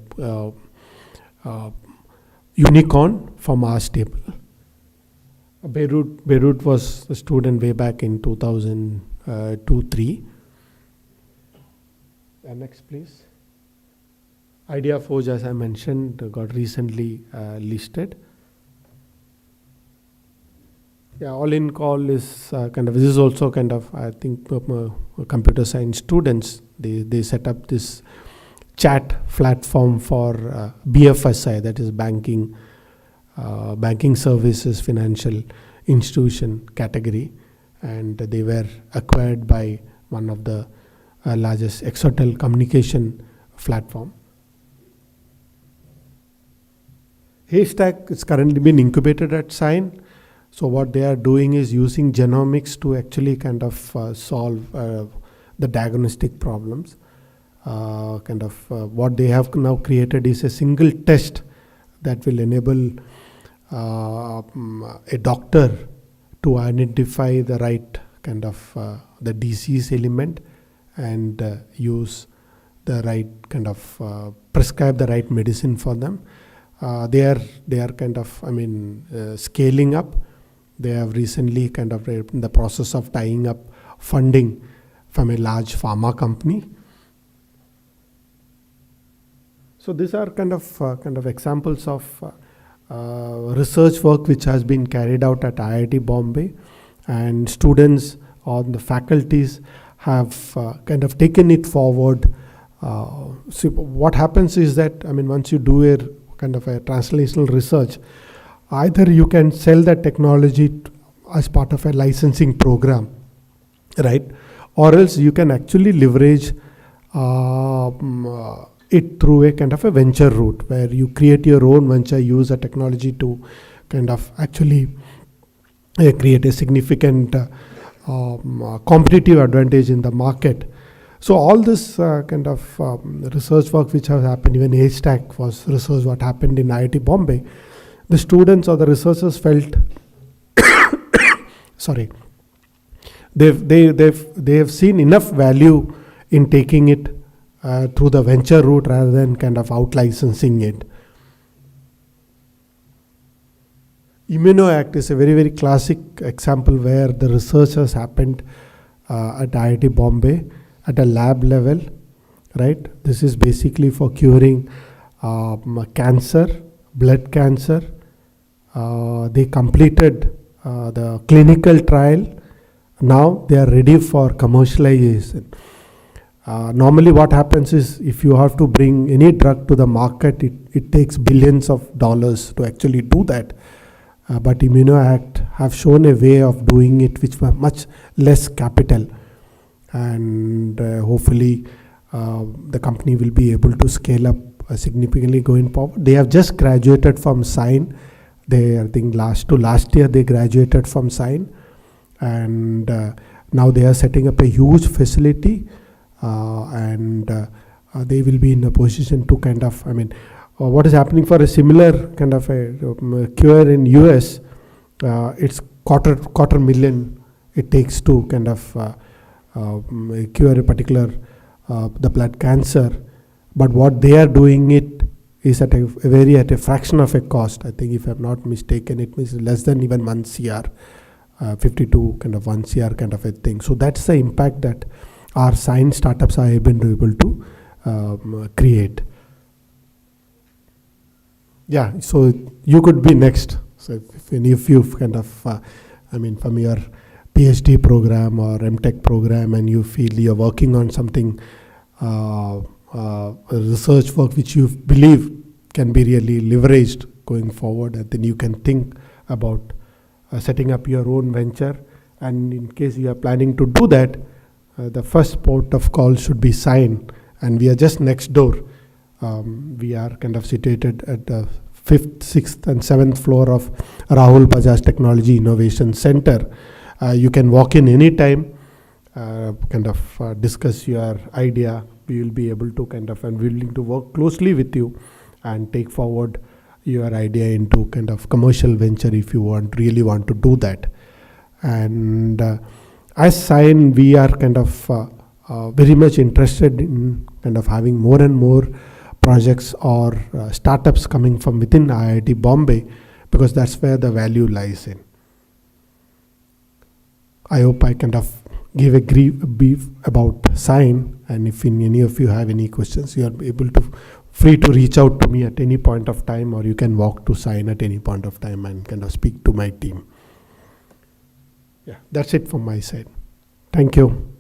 unicorn from our stable. Beirut was a student way back in 2002-3. Next, please. Idea Forge, as I mentioned, got recently listed. Yeah, All In Call is kind of, this is also kind of, I think, computer science students, they set up this chat platform for BFSI, that is banking services, financial institution category, and they were acquired by one of the largest Exotel communication platform. Haystack is currently being incubated at Sign. So what they are doing is using genomics to actually kind of solve the diagnostic problems. What they have now created is a single test that will enable a doctor to identify the right kind of the disease element and use the right kind of prescribe the right medicine for them. They are kind of, scaling up. They have recently kind of in the process of tying up funding from a large pharma company. So these are kind of examples of research work which has been carried out at IIT Bombay, and students or the faculties have kind of taken it forward. So what happens is that, once you do a kind of a translational research, either you can sell that technology as part of a licensing program, right? Or else you can actually leverage it through a kind of a venture route where you create your own venture, use a technology to kind of actually create a significant competitive advantage in the market. So all this kind of research work which has happened, even Haystack was research what happened in IIT Bombay. The students or the researchers felt, they have seen enough value in taking it through the venture route rather than kind of out-licensing it. ImmunoAct is a very, very classic example where the research has happened at IIT Bombay at a lab level, right? This is basically for curing cancer, blood cancer. They completed the clinical trial. Now they are ready for commercialization. Normally what happens is, if you have to bring any drug to the market, it takes billions of dollars to actually do that. But ImmunoAct have shown a way of doing it which was much less capital, and hopefully the company will be able to scale up significantly going forward. They have just graduated from Sign. I think last year they graduated from Sign, and now they are setting up a huge facility, and they will be in a position to kind of, what is happening for a similar kind of a cure in US, it's quarter million it takes to kind of cure a particular the blood cancer. But what they are doing it is at a fraction of a cost. I think, if I'm not mistaken, it means less than even 1 CR, 52 kind of 1 CR kind of a thing. So that's the impact that our science startups are able to create. Yeah, so you could be next. So if any of you kind of, from your PhD program or MTech program, and you feel you're working on something, research work which you believe can be really leveraged going forward, and then you can think about setting up your own venture. And in case you are planning to do that, the first port of call should be Sign, and we are just next door. We are kind of situated at the 5th, 6th and 7th floor of Rahul Bajaj Technology Innovation Center. You can walk in anytime, discuss your idea. We will be able to and willing to work closely with you and take forward your idea into kind of commercial venture if you really want to do that. And as Sign, we are kind of very much interested in kind of having more and more projects or startups coming from within IIT Bombay, because that's where the value lies in. I hope I kind of gave a brief about Sign, and if any of you have any questions, you are free to reach out to me at any point of time, or you can walk to Sign at any point of time and kind of speak to my team. Yeah, that's it from my side. Thank you.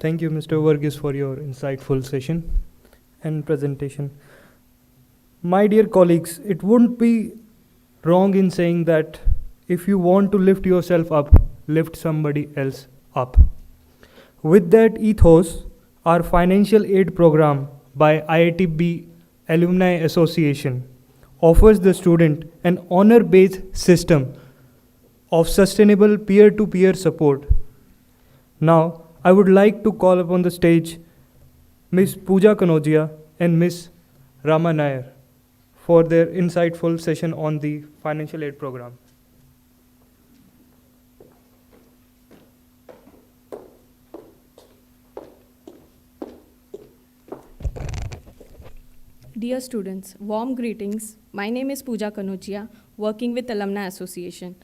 Thank you, Mr. Varghese, for your insightful session and presentation. My dear colleagues, it wouldn't be wrong in saying that if you want to lift yourself up, lift somebody else up. With that ethos, our financial aid program by IITB Alumni Association offers the student an honor-based system of sustainable peer-to-peer support. Now, I would like to call upon the stage Ms. Pooja Kanodia and Ms. Rama Nair for their insightful session on the financial aid program. Dear students, warm greetings. My name is Pooja Kanodia, working with Alumni Association.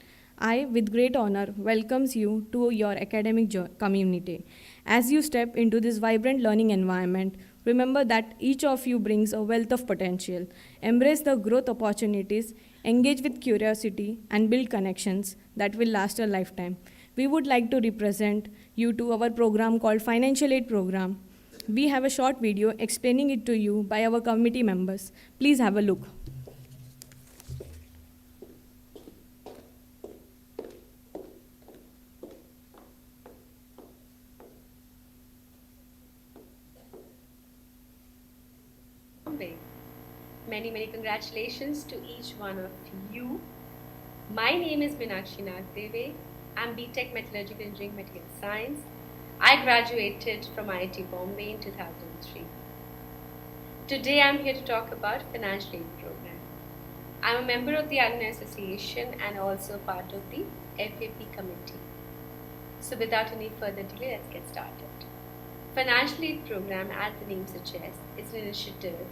I, with great honor, welcomes you to your academic community. As you step into this vibrant learning environment, remember that each of you brings a wealth of potential. Embrace the growth opportunities, engage with curiosity, and build connections that will last a lifetime. We would like to represent you to our program called Financial Aid Program. We have a short video explaining it to you by our committee members. Please have a look. Many congratulations to each one of you. My name is Meenakshi Nagdeve. I'm BTech Metallurgical Engineering Material Science. I graduated from IIT Bombay in 2003. Today I'm here to talk about Financial Aid Program. I'm a member of the Alumni Association and also part of the FAP committee. So without any further delay, let's get started. Financial Aid Program, as the name suggests, is an initiative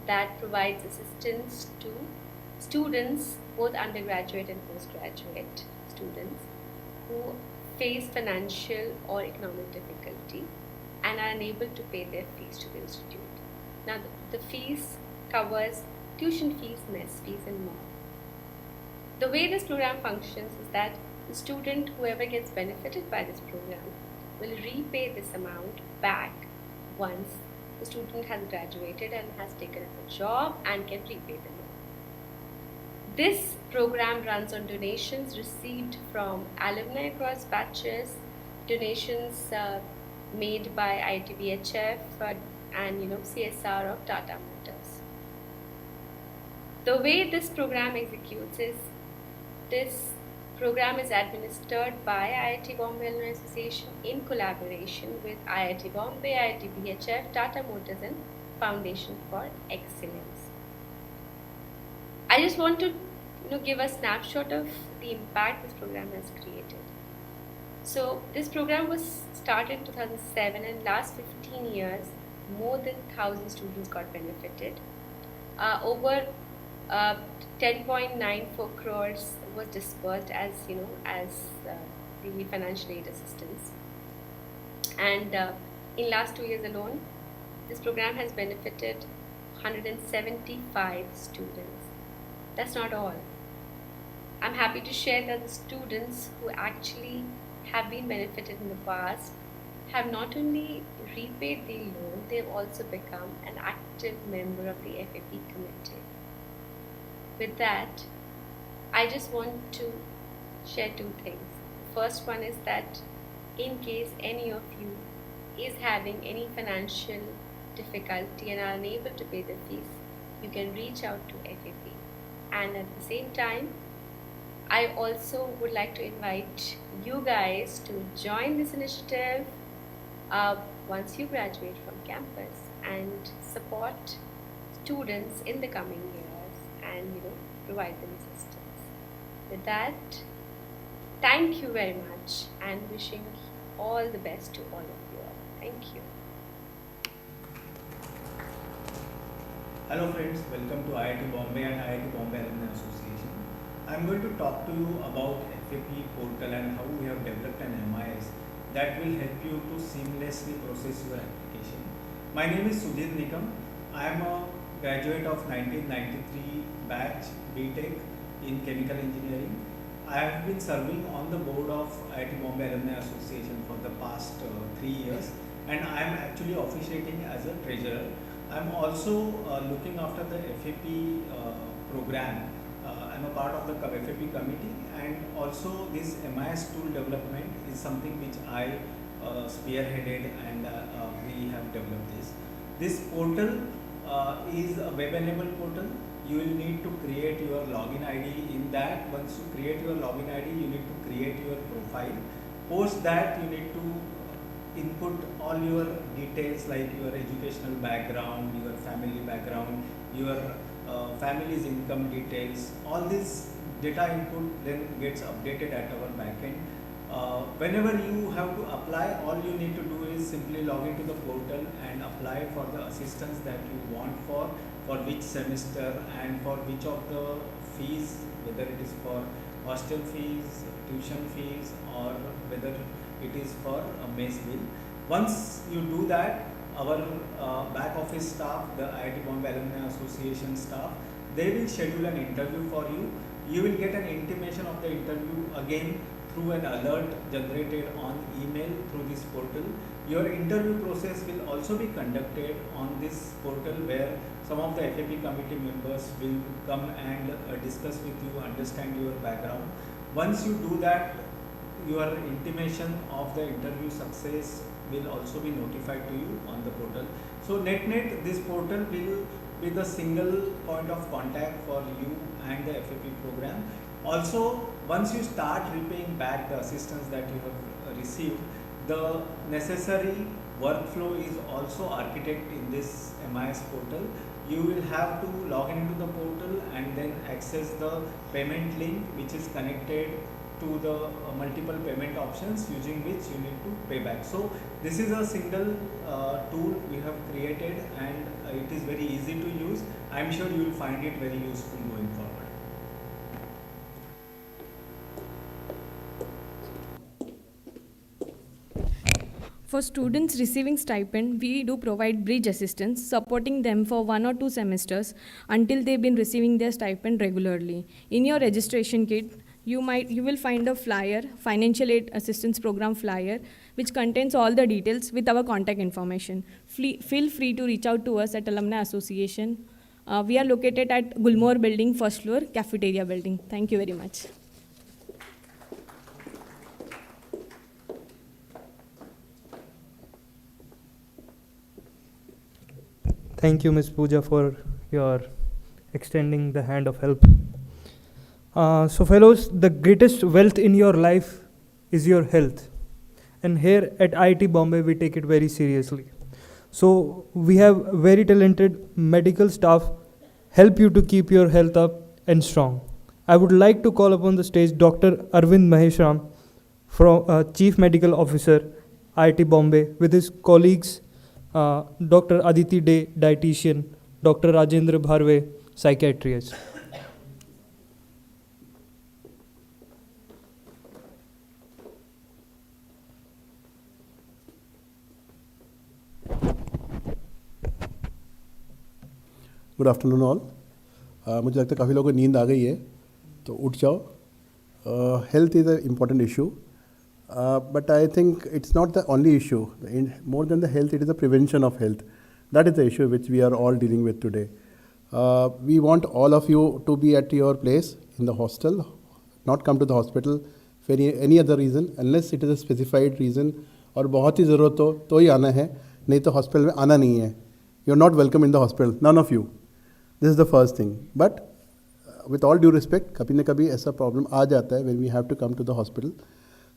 that provides assistance to students, both undergraduate and postgraduate students, who face financial or economic difficulty and are unable to pay their fees to the institute. Now, the fees covers tuition fees, mess fees, and more. The way this program functions is that the student, whoever gets benefited by this program, will repay this amount back once the student has graduated and has taken up a job and can repay the loan. This program runs on donations received from alumni across batches, donations made by ITBHF and CSR of Tata Motors. The way this program executes is, this program is administered by IIT Bombay Alumni Association in collaboration with IIT Bombay, ITBHF, Tata Motors and Foundation for Excellence. I just want to give a snapshot of the impact this program has created. So this program was started in 2007, and last 15 years, more than 1,000 students got benefited. Over 10.94 crores was disbursed as the financial aid assistance. And in last 2 years alone, this program has benefited 175 students. That's not all. I'm happy to share that the students who actually have been benefited in the past have not only repaid the loan, they've also become an active member of the FAP committee. With that, I just want to share two things. The first one is that in case any of you is having any financial difficulty and are unable to pay the fees, you can reach out to FAP. And at the same time, I also would like to invite you guys to join this initiative once you graduate from campus and support students in the coming years and provide them assistance. With that, thank you very much and wishing all the best to all of you all. Thank you. Hello friends, welcome to IIT Bombay and IIT Bombay Alumni Association. I am going to talk to you about FAP portal and how we have developed an MIS that will help you to seamlessly process your application. My name is Sudhir Nikam. I am a graduate of 1993 batch BTech in Chemical Engineering. I have been serving on the board of IIT Bombay Alumni Association for the past 3 years, and I am actually officiating as a treasurer. I am also looking after the FAP program. I am a part of the FAP committee, and also this MIS tool development is something which I spearheaded, and we have developed this. This portal is a web-enabled portal. You will need to create your login ID in that. Once you create your login ID, you need to create your profile. Post that, you need to input all your details like your educational background, your family background, your family's income details. All this data input then gets updated at our backend. Whenever you have to apply, all you need to do is simply log into the portal and apply for the assistance that you want for which semester and for which of the fees, whether it is for hostel fees, tuition fees, or whether it is for a mess bill. Once you do that, our back office staff, the IIT Bombay Alumni Association staff, they will schedule an interview for you. You will get an intimation of the interview again through an alert generated on email through this portal. Your interview process will also be conducted on this portal, where some of the FAP committee members will come and discuss with you, understand your background. Once you do that, your intimation of the interview success will also be notified to you on the portal. So net, this portal will be the single point of contact for you and the FAP program. Also, once you start repaying back the assistance that you have received, the necessary workflow is also architected in this MIS portal. You will have to log into the portal and then access the payment link, which is connected to the multiple payment options using which you need to pay back. So this is a single tool we have created, and it is very easy to use. I am sure you will find it very useful going forward. For students receiving stipend, we do provide bridge assistance, supporting them for 1 or 2 semesters until they've been receiving their stipend regularly. In your registration kit, you will find a flyer, financial aid assistance program flyer, which contains all the details with our contact information. Feel free to reach out to us at Alumni Association. We are located at Gulmore Building, first floor, cafeteria building. Thank you very much. Thank you, Ms. Pooja, for your extending the hand of help. So fellows, the greatest wealth in your life is your health. And here at IIT Bombay, we take it very seriously. So we have very talented medical staff help you to keep your health up and strong. I would like to call upon the stage Dr. Arvind Maheshram, from Chief Medical Officer, IIT Bombay, with his colleagues, Dr. Aditi Day, dietitian, Dr. Rajendra Bharve, psychiatrist. Good afternoon all. मुझे लगता है काफ़ी लोगों को नींद आ गई है, तो उठ जाओ. Health is a important issue, but I think it's not the only issue. More than the health, it is the prevention of health. That is the issue which we are all dealing with today. We want all of you to be at your place in the hostel, not come to the hospital for any other reason, unless it is a specified reason, और बहुत ही ज़रूरत हो तो ही आना है, नहीं तो hospital में आना नहीं है. You are not welcome in the hospital, none of you. This is the first thing. But with all due respect, कभी न कभी ऐसा problem आ जाता है when we have to come to the hospital.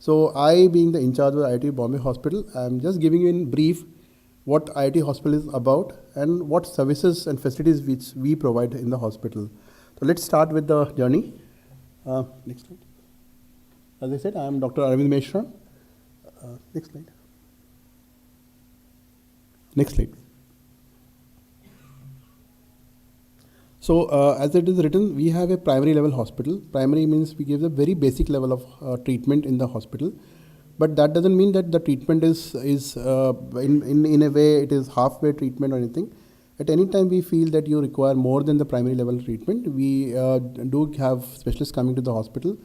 So I, being the in charge of IIT Bombay Hospital, I am just giving you in brief what IIT Hospital is about and what services and facilities which we provide in the hospital. So let's start with the journey. Next slide. As I said, I am Dr. Arvind Maheshram. Next slide. Next slide. So as it is written, we have a primary level hospital. Primary means we give the very basic level of treatment in the hospital, but that doesn't mean that the treatment is in a way it is halfway treatment or anything. At any time we feel that you require more than the primary level treatment, we do have specialists coming to the hospital.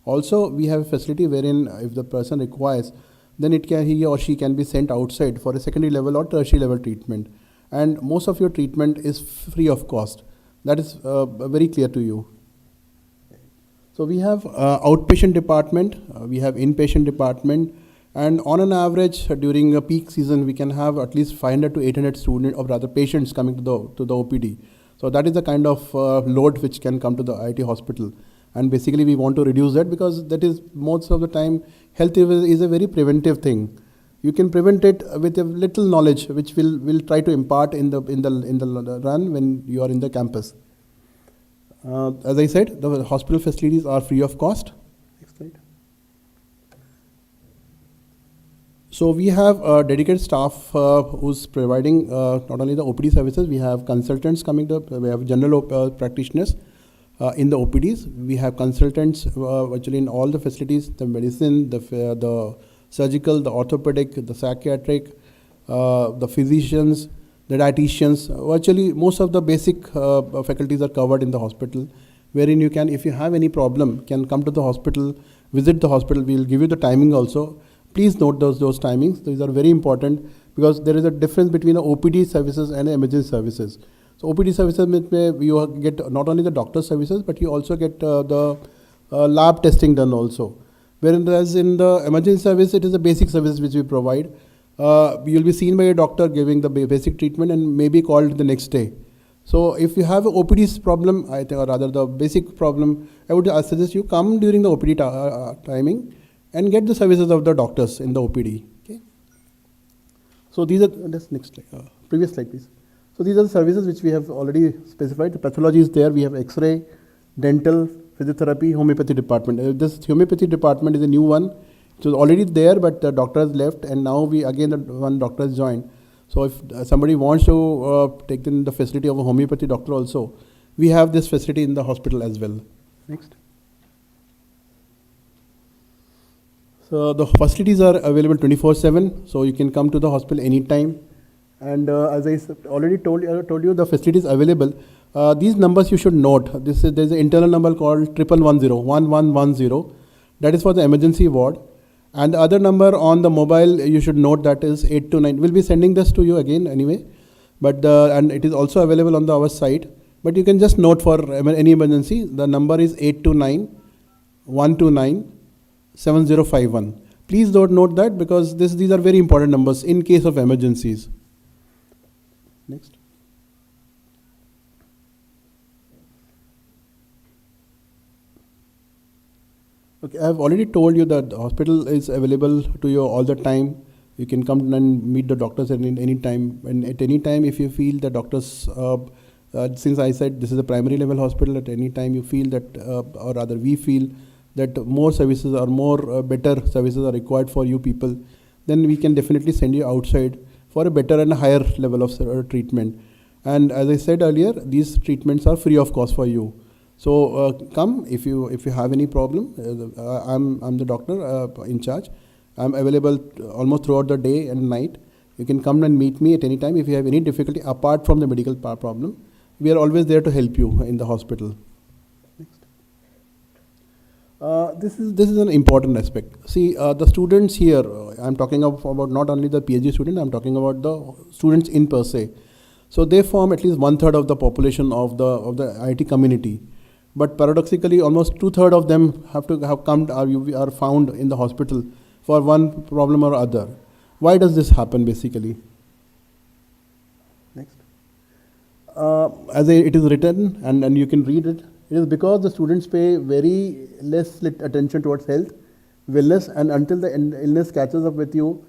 Also, we have a facility wherein if the person requires, then he or she can be sent outside for a secondary level or tertiary level treatment. And most of your treatment is free of cost. That is very clear to you. So we have outpatient department, we have inpatient department, and on an average during a peak season we can have at least 500 to 800 students, or rather patients, coming to the OPD. So that is the kind of load which can come to the IIT hospital, and basically we want to reduce that, because that is most of the time health is a very preventive thing. You can prevent it with a little knowledge, which we'll try to impart in the run when you are in the campus. As I said, the hospital facilities are free of cost. Next slide. So we have dedicated staff who's providing not only the OPD services. We have consultants coming up. We have general practitioners in the OPDs. We have consultants actually in all the facilities: the medicine, the surgical, the orthopedic, the psychiatric, the physicians, the dietitians. Virtually most of the basic faculties are covered in the hospital, wherein you can, if you have any problem, can come to the hospital, visit the hospital. We will give you the timing also. Please note those timings. These are very important, because there is a difference between the OPD services and the emergency services. So OPD services means you get not only the doctor services, but you also get the lab testing done also. Whereas in the emergency service, it is a basic service which we provide. You'll be seen by a doctor giving the basic treatment and may be called the next day. So if you have an OPD problem, I think, or rather the basic problem, I would suggest you come during the OPD timing and get the services of the doctors in the OPD. Okay. So these are, this next slide, previous slide please. So these are the services which we have already specified. The pathology is there. We have X-ray, dental, physiotherapy, homeopathy department. This homeopathy department is a new one. It was already there, but the doctor has left, and now one doctor has joined. So if somebody wants to take in the facility of a homeopathy doctor also, we have this facility in the hospital as well. Next. So the facilities are available 24/7, so you can come to the hospital anytime. And as I already told you, the facilities available. These numbers you should note. There's an internal number called 1110. That is for the emergency ward. And the other number on the mobile you should note, that is 829. We'll be sending this to you again anyway. But and it is also available on our site. But you can just note for any emergency, the number is 829 129 7051. Please don't note that, because these are very important numbers in case of emergencies. Next. Okay, I have already told you that the hospital is available to you all the time. You can come and meet the doctors at any time. And at any time, if you feel the doctors, since I said this is a primary level hospital, at any time you feel that, or rather we feel that more services or more better services are required for you people, then we can definitely send you outside for a better and a higher level of treatment. And as I said earlier, these treatments are free of cost for you. So come if you have any problem. I'm the doctor in charge. I'm available almost throughout the day and night. You can come and meet me at any time if you have any difficulty apart from the medical problem. We are always there to help you in the hospital. Next. This is an important aspect. See, the students here, I'm talking about not only the PhD student, I'm talking about the students in per se. So they form at least 1/3 of the population of the IIT community. But paradoxically, almost 2/3 of them have come are found in the hospital for one problem or other. Why does this happen basically? Next. As it is written, and you can read it, it is because the students pay very less attention towards health, wellness, and until the illness catches up with you,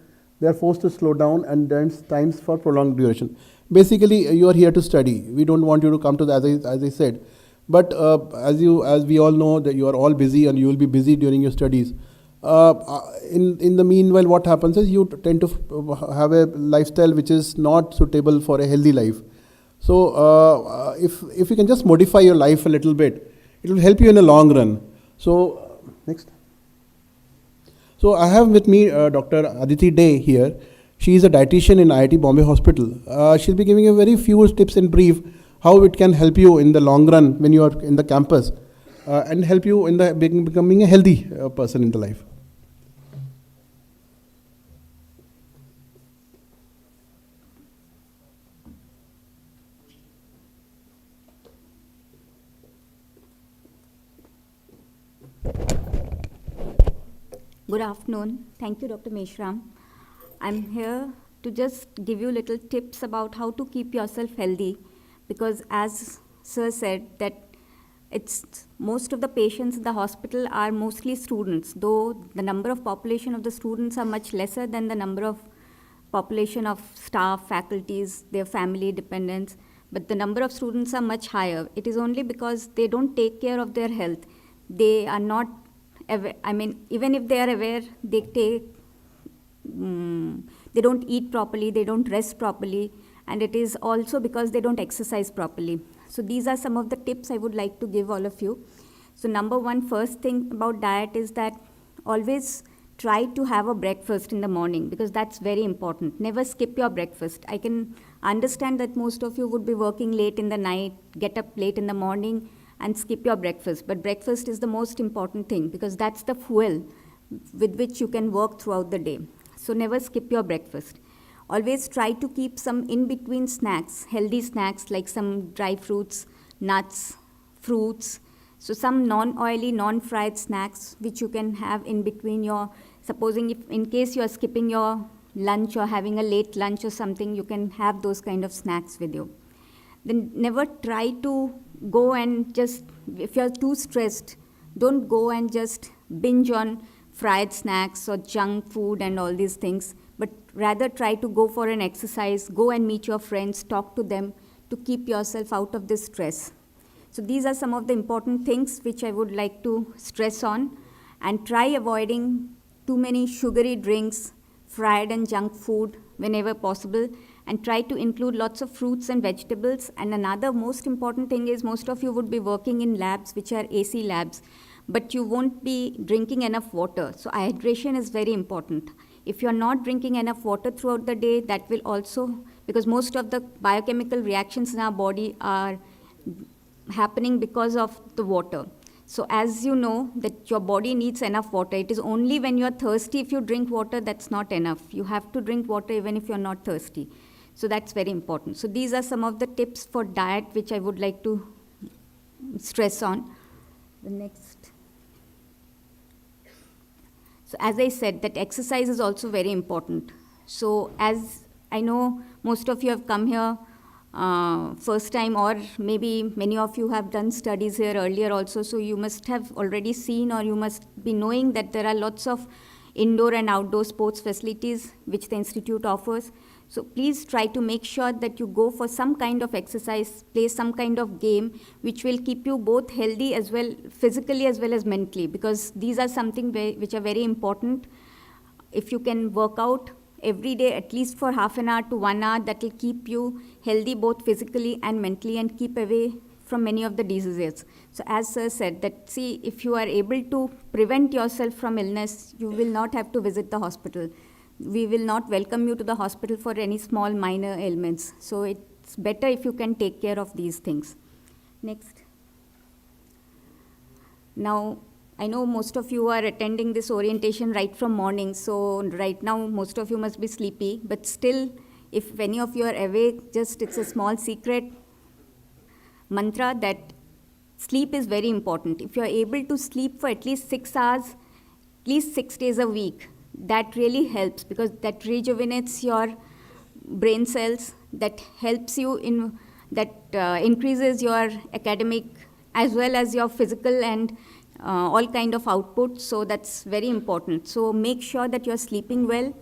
they are forced to slow down and dance times for prolonged duration. Basically, you are here to study. We don't want you to come to the, as I said. But as we all know that you are all busy and you will be busy during your studies. In the meanwhile, what happens is you tend to have a lifestyle which is not suitable for a healthy life. So if you can just modify your life a little bit, it will help you in the long run. So next. So I have with me Dr. Aditi Day here. She is a dietitian in IIT Bombay Hospital. She'll be giving a very few tips in brief how it can help you in the long run when you are in the campus and help you in the becoming a healthy person in the life. Good afternoon. Thank you, Dr. Meshram. I'm here to just give you little tips about how to keep yourself healthy, because as Sir said that it's most of the patients in the hospital are mostly students, though the number of population of the students are much lesser than the number of population of staff, faculties, their family dependents, but the number of students are much higher. It is only because they don't take care of their health. They are not aware, even if they are aware, they don't eat properly, they don't rest properly, and it is also because they don't exercise properly. So these are some of the tips I would like to give all of you. So number one, first thing about diet is that always try to have a breakfast in the morning, because that's very important. Never skip your breakfast. I can understand that most of you would be working late in the night, get up late in the morning and skip your breakfast. But breakfast is the most important thing, because that's the fuel with which you can work throughout the day. So never skip your breakfast. Always try to keep some in-between snacks, healthy snacks like some dry fruits, nuts, fruits. So some non-oily, non-fried snacks which you can have in between your, supposing if in case you are skipping your lunch or having a late lunch or something, you can have those kind of snacks with you. Then never try to go and just, if you're too stressed, don't go and just binge on fried snacks or junk food and all these things, but rather try to go for an exercise, go and meet your friends, talk to them to keep yourself out of this stress. So these are some of the important things which I would like to stress on, and try avoiding too many sugary drinks, fried and junk food whenever possible, and try to include lots of fruits and vegetables. And another most important thing is most of you would be working in labs which are AC labs. but you won't be drinking enough water. So hydration is very important. If you're not drinking enough water throughout the day, that will also, because most of the biochemical reactions in our body are happening because of the water. So as you know that your body needs enough water, it is only when you're thirsty if you drink water, that's not enough. You have to drink water even if you're not thirsty. So that's very important. So these are some of the tips for diet which I would like to stress on. The next. So as I said, that exercise is also very important. So as I know most of you have come here first time, or maybe many of you have done studies here earlier also, so you must have already seen, or you must be knowing that there are lots of indoor and outdoor sports facilities which the institute offers. So please try to make sure that you go for some kind of exercise, play some kind of game which will keep you both healthy as well, physically as well as mentally, because these are something which are very important. If you can work out every day at least for half an hour to 1 hour, that will keep you healthy both physically and mentally and keep away from many of the diseases. So as sir said, that see, if you are able to prevent yourself from illness, you will not have to visit the hospital. We will not welcome you to the hospital for any small minor ailments. So it's better if you can take care of these things. Next. Now, I know most of you are attending this orientation right from morning, so right now most of you must be sleepy, but still, if any of you are awake, just it's a small secret mantra that sleep is very important. If you're able to sleep for at least 6 hours, at least 6 days a week, that really helps, because that rejuvenates your brain cells, that helps you in, that increases your academic as well as your physical and all kind of output. So that's very important. So make sure that you're sleeping well.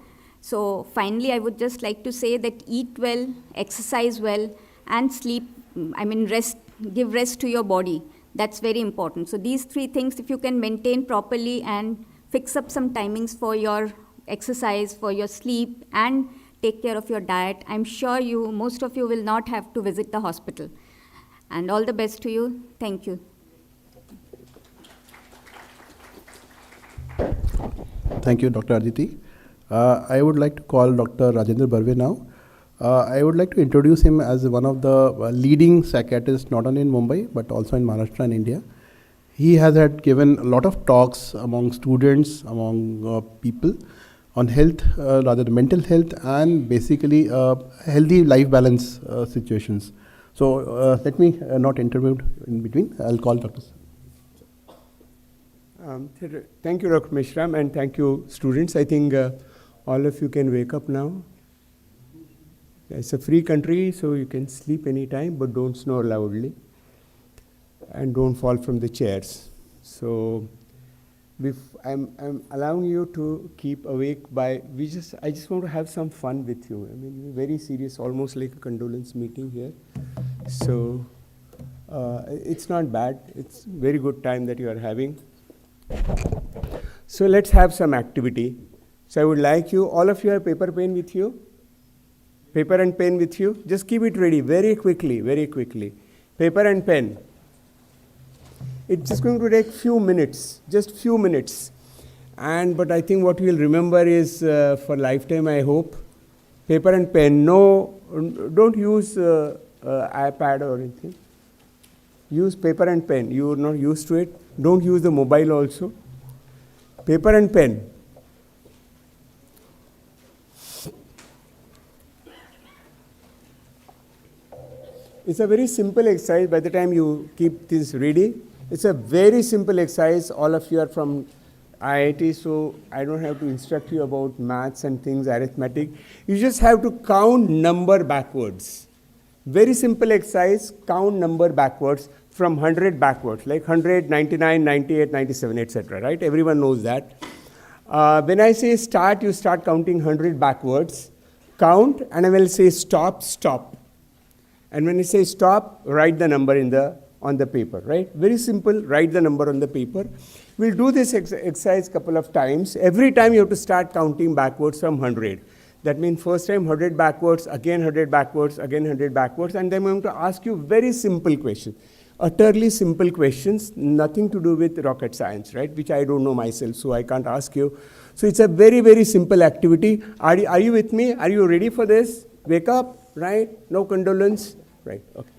So finally, I would just like to say that eat well, exercise well, and sleep, rest, give rest to your body. That's very important. So these 3 things, if you can maintain properly and fix up some timings for your exercise, for your sleep, and take care of your diet, I'm sure most of you will not have to visit the hospital. And all the best to you. Thank you. Thank you, Dr. Aditi. I would like to call Dr. Rajendra Barve now. I would like to introduce him as one of the leading psychiatrists, not only in Mumbai, but also in Maharashtra and India. He has given a lot of talks among students, among people on health, rather mental health, and basically healthy life balance situations. So let me not interrupt in between. I'll call Dr. Thank you, Dr. Mishram, and thank you, students. I think all of you can wake up now. It's a free country, so you can sleep anytime, but don't snore loudly. And don't fall from the chairs. So I'm allowing you to keep awake by, I just want to have some fun with you. We're very serious, almost like a condolence meeting here. So it's not bad. It's very good time that you are having. So let's have some activity. So I would like you, all of you have paper pen with you? Paper and pen with you? Just keep it ready very quickly, very quickly. Paper and pen. It's just going to take few minutes, just few minutes. But I think what you'll remember is for lifetime, I hope. Paper and pen. No, don't use iPad or anything. Use paper and pen. You are not used to it. Don't use the mobile also. Paper and pen. It's a very simple exercise. By the time you keep this ready, it's a very simple exercise. All of you are from IIT, so I don't have to instruct you about maths and things, arithmetic. You just have to count number backwards. Very simple exercise, count number backwards from 100 backwards, like 100, 99, 98, 97, etc. Right? Everyone knows that. When I say start, you start counting 100 backwards. Count, and I will say stop, stop. And when I say stop, write the number on the paper, right? Very simple, write the number on the paper. We'll do this exercise couple of times. Every time you have to start counting backwards from 100. That means first time 100 backwards, again 100 backwards, again 100 backwards, and then I'm going to ask you very simple question. utterly simple questions, nothing to do with rocket science, right? Which I don't know myself, so I can't ask you. So it's a very, very simple activity. Are you with me? Are you ready for this? Wake up, right? No condolence, right? Okay.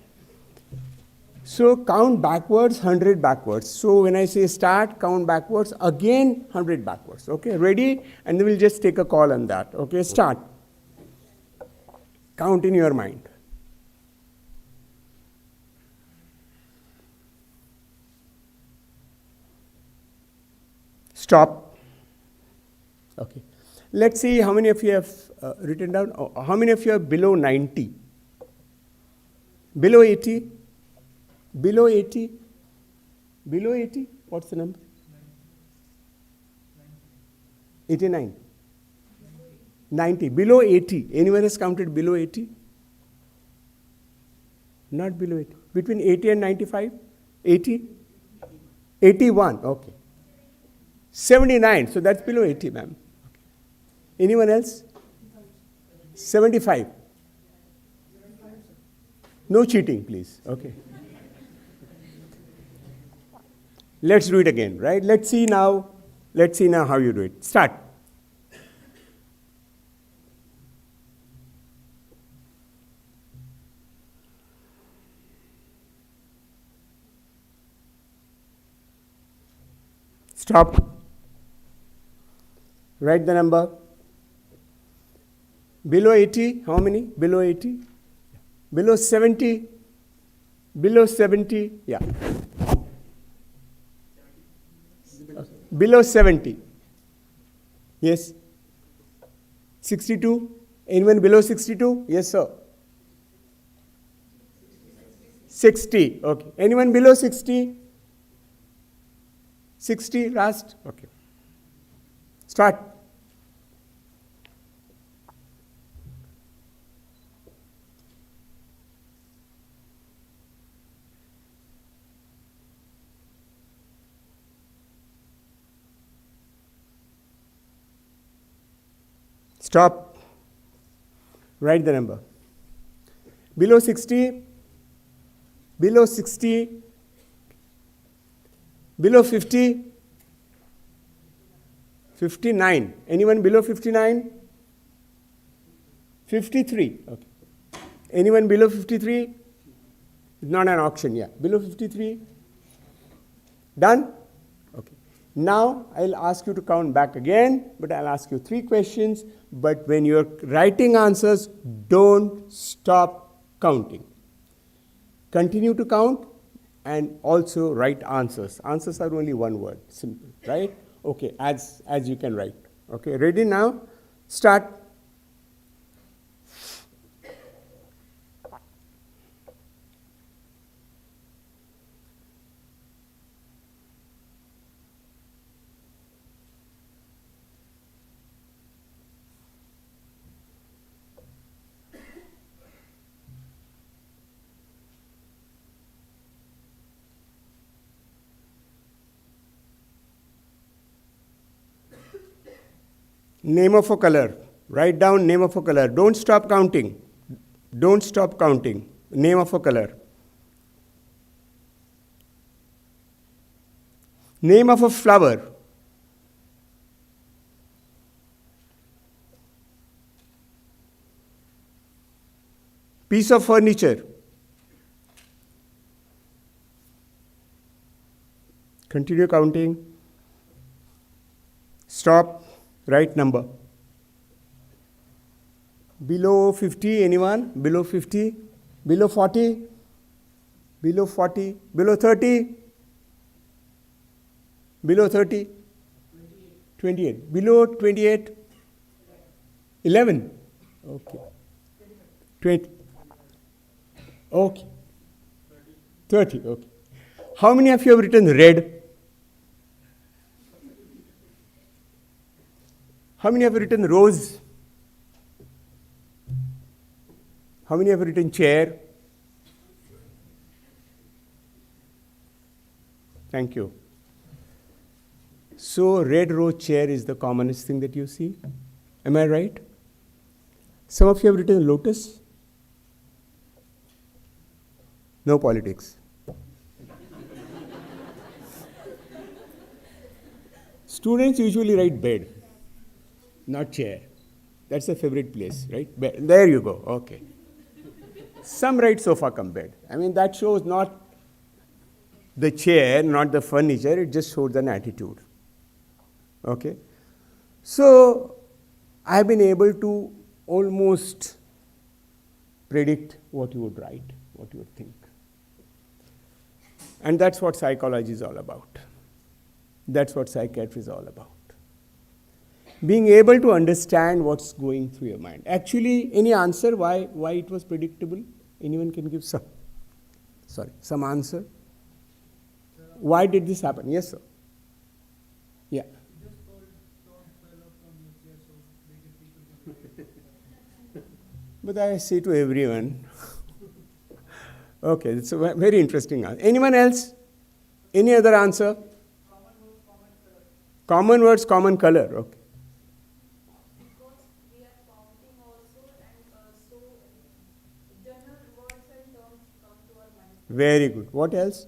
So count backwards, 100 backwards. So when I say start, count backwards, again 100 backwards. Okay, ready? And then we'll just take a call on that. Okay, start. Count in your mind. Stop. Okay. Let's see how many of you have written down. How many of you are below 90? Below 80? Below 80? Below 80? What's the number? 89. 90. Below 80. Anyone has counted below 80? Not below 80. Between 80 and 95? 80? 81. Okay. 79. So that's below 80, ma'am. Okay. Anyone else? 75. No cheating, please. Okay. Let's do it again, right? Let's see now how you do it. Start. Stop. Write the number. Below 80, how many? Below 80? Below 70? Below 70? Yeah. Below 70? Yes. 62? Anyone below 62? Yes, sir. 60. Okay. Anyone below 60? 60 last? Okay. Start. Stop. Write the number. Below 60, below 60, below 50, 59. Anyone below 59? 53. Okay. Anyone below 53? It's not an auction, yeah. Below 53? Done? Okay. Now I'll ask you to count back again, but I'll ask you 3 questions. But when you're writing answers, don't stop counting. Continue to count and also write answers. Answers are only one word, simple, right? Okay, as you can write. Okay, ready now? Start. Name of a color. Write down name of a color. Don't stop counting. Don't stop counting. Name of a color. Name of a flower. Piece of furniture. Continue counting. Stop. Right number. Below 50, anyone? Below 50? Below 40? Below 40? Below 30? Below 30? 28. Below 28? 11? Okay. 20? Okay. 30, okay. How many of you have written red? How many have written rose? How many have written chair? Thank you. So red rose chair is the commonest thing that you see. Am I right? Some of you have written lotus. No politics. Students usually write bed, not chair. That's a favorite place, right? There you go, okay. Some write sofa come bed. I mean, that shows not the chair, not the furniture, it just shows an attitude. Okay? So, I have been able to almost predict what you would write, what you would think. And that's what psychology is all about. That's what psychiatry is all about. Being able to understand what's going through your mind. Actually, any answer why it was predictable? Anyone can give some answer? Why did this happen? Yes, sir. Yeah. But I say to everyone, okay, it's a very interesting answer. Anyone else? Any other answer? Common words, common color. Okay. Very good. What else?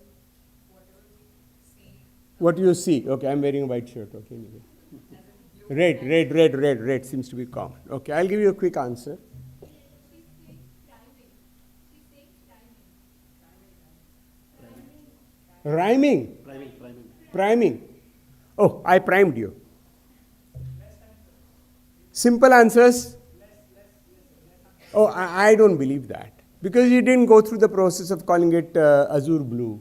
What you see. Okay, I'm wearing a white shirt. Okay, anyway. Red seems to be common. Okay, I'll give you a quick answer. Rhyming. Priming. Oh, I primed you. Simple answers? Oh, I don't believe that. Because you didn't go through the process of calling it azure blue,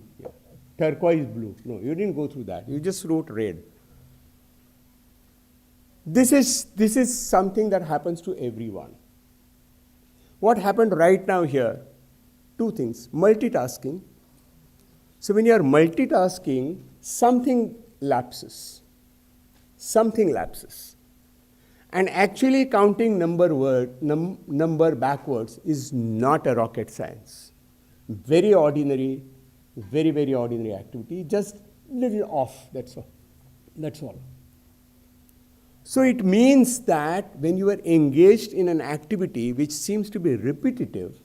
turquoise blue. No, you didn't go through that. You just wrote red. This is something that happens to everyone. What happened right now here? Two things. Multitasking. So when you are multitasking, something lapses. And actually counting number backwards is not a rocket science. Very ordinary, very ordinary activity, just little off, that's all. So it means that when you are engaged in an activity which seems to be repetitive,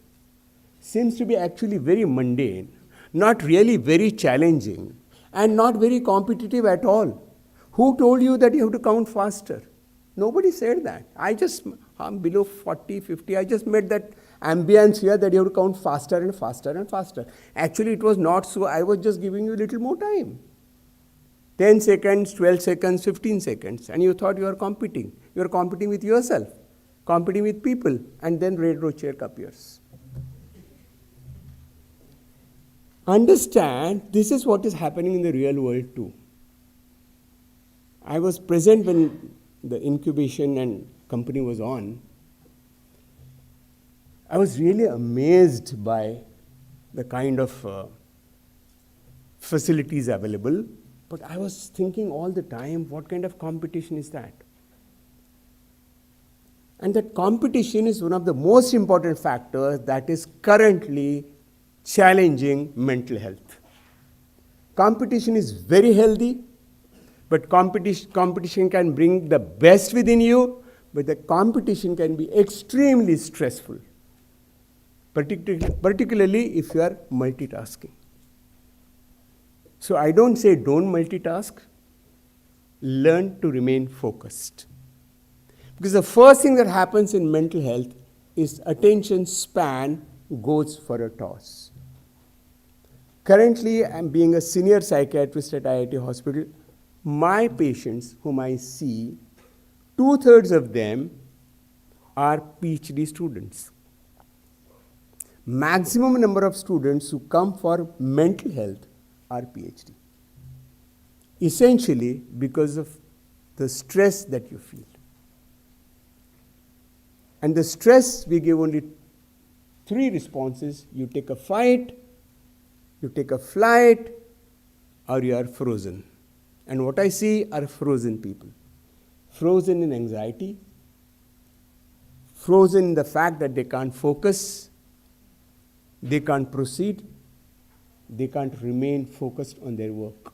seems to be actually very mundane, not really very challenging, and not very competitive at all. Who told you that you have to count faster? Nobody said that. I'm below 40, 50. I just made that ambience here that you have to count faster and faster and faster. Actually, it was not so. I was just giving you a little more time. 10 seconds, 12 seconds, 15 seconds. And you thought you are competing. You are competing with yourself, competing with people. And then red row check appears. Understand, this is what is happening in the real world too. I was present when the incubation and company was on. I was really amazed by the kind of facilities available, but I was thinking all the time, what kind of competition is that? And that competition is one of the most important factors that is currently challenging mental health. Competition is very healthy, but competition can bring the best within you, but the competition can be extremely stressful, particularly if you are multitasking. So I don't say don't multitask, learn to remain focused. Because the first thing that happens in mental health is attention span goes for a toss. Currently, I'm being a senior psychiatrist at IIT Hospital. My patients whom I see, 2/3 of them are PhD students. Maximum number of students who come for mental health are PhD. Essentially because of the stress that you feel. And the stress, we give only 3 responses. You take a fight, you take a flight, or you are frozen. And what I see are frozen people. Frozen in anxiety, frozen in the fact that they can't focus, they can't proceed, they can't remain focused on their work.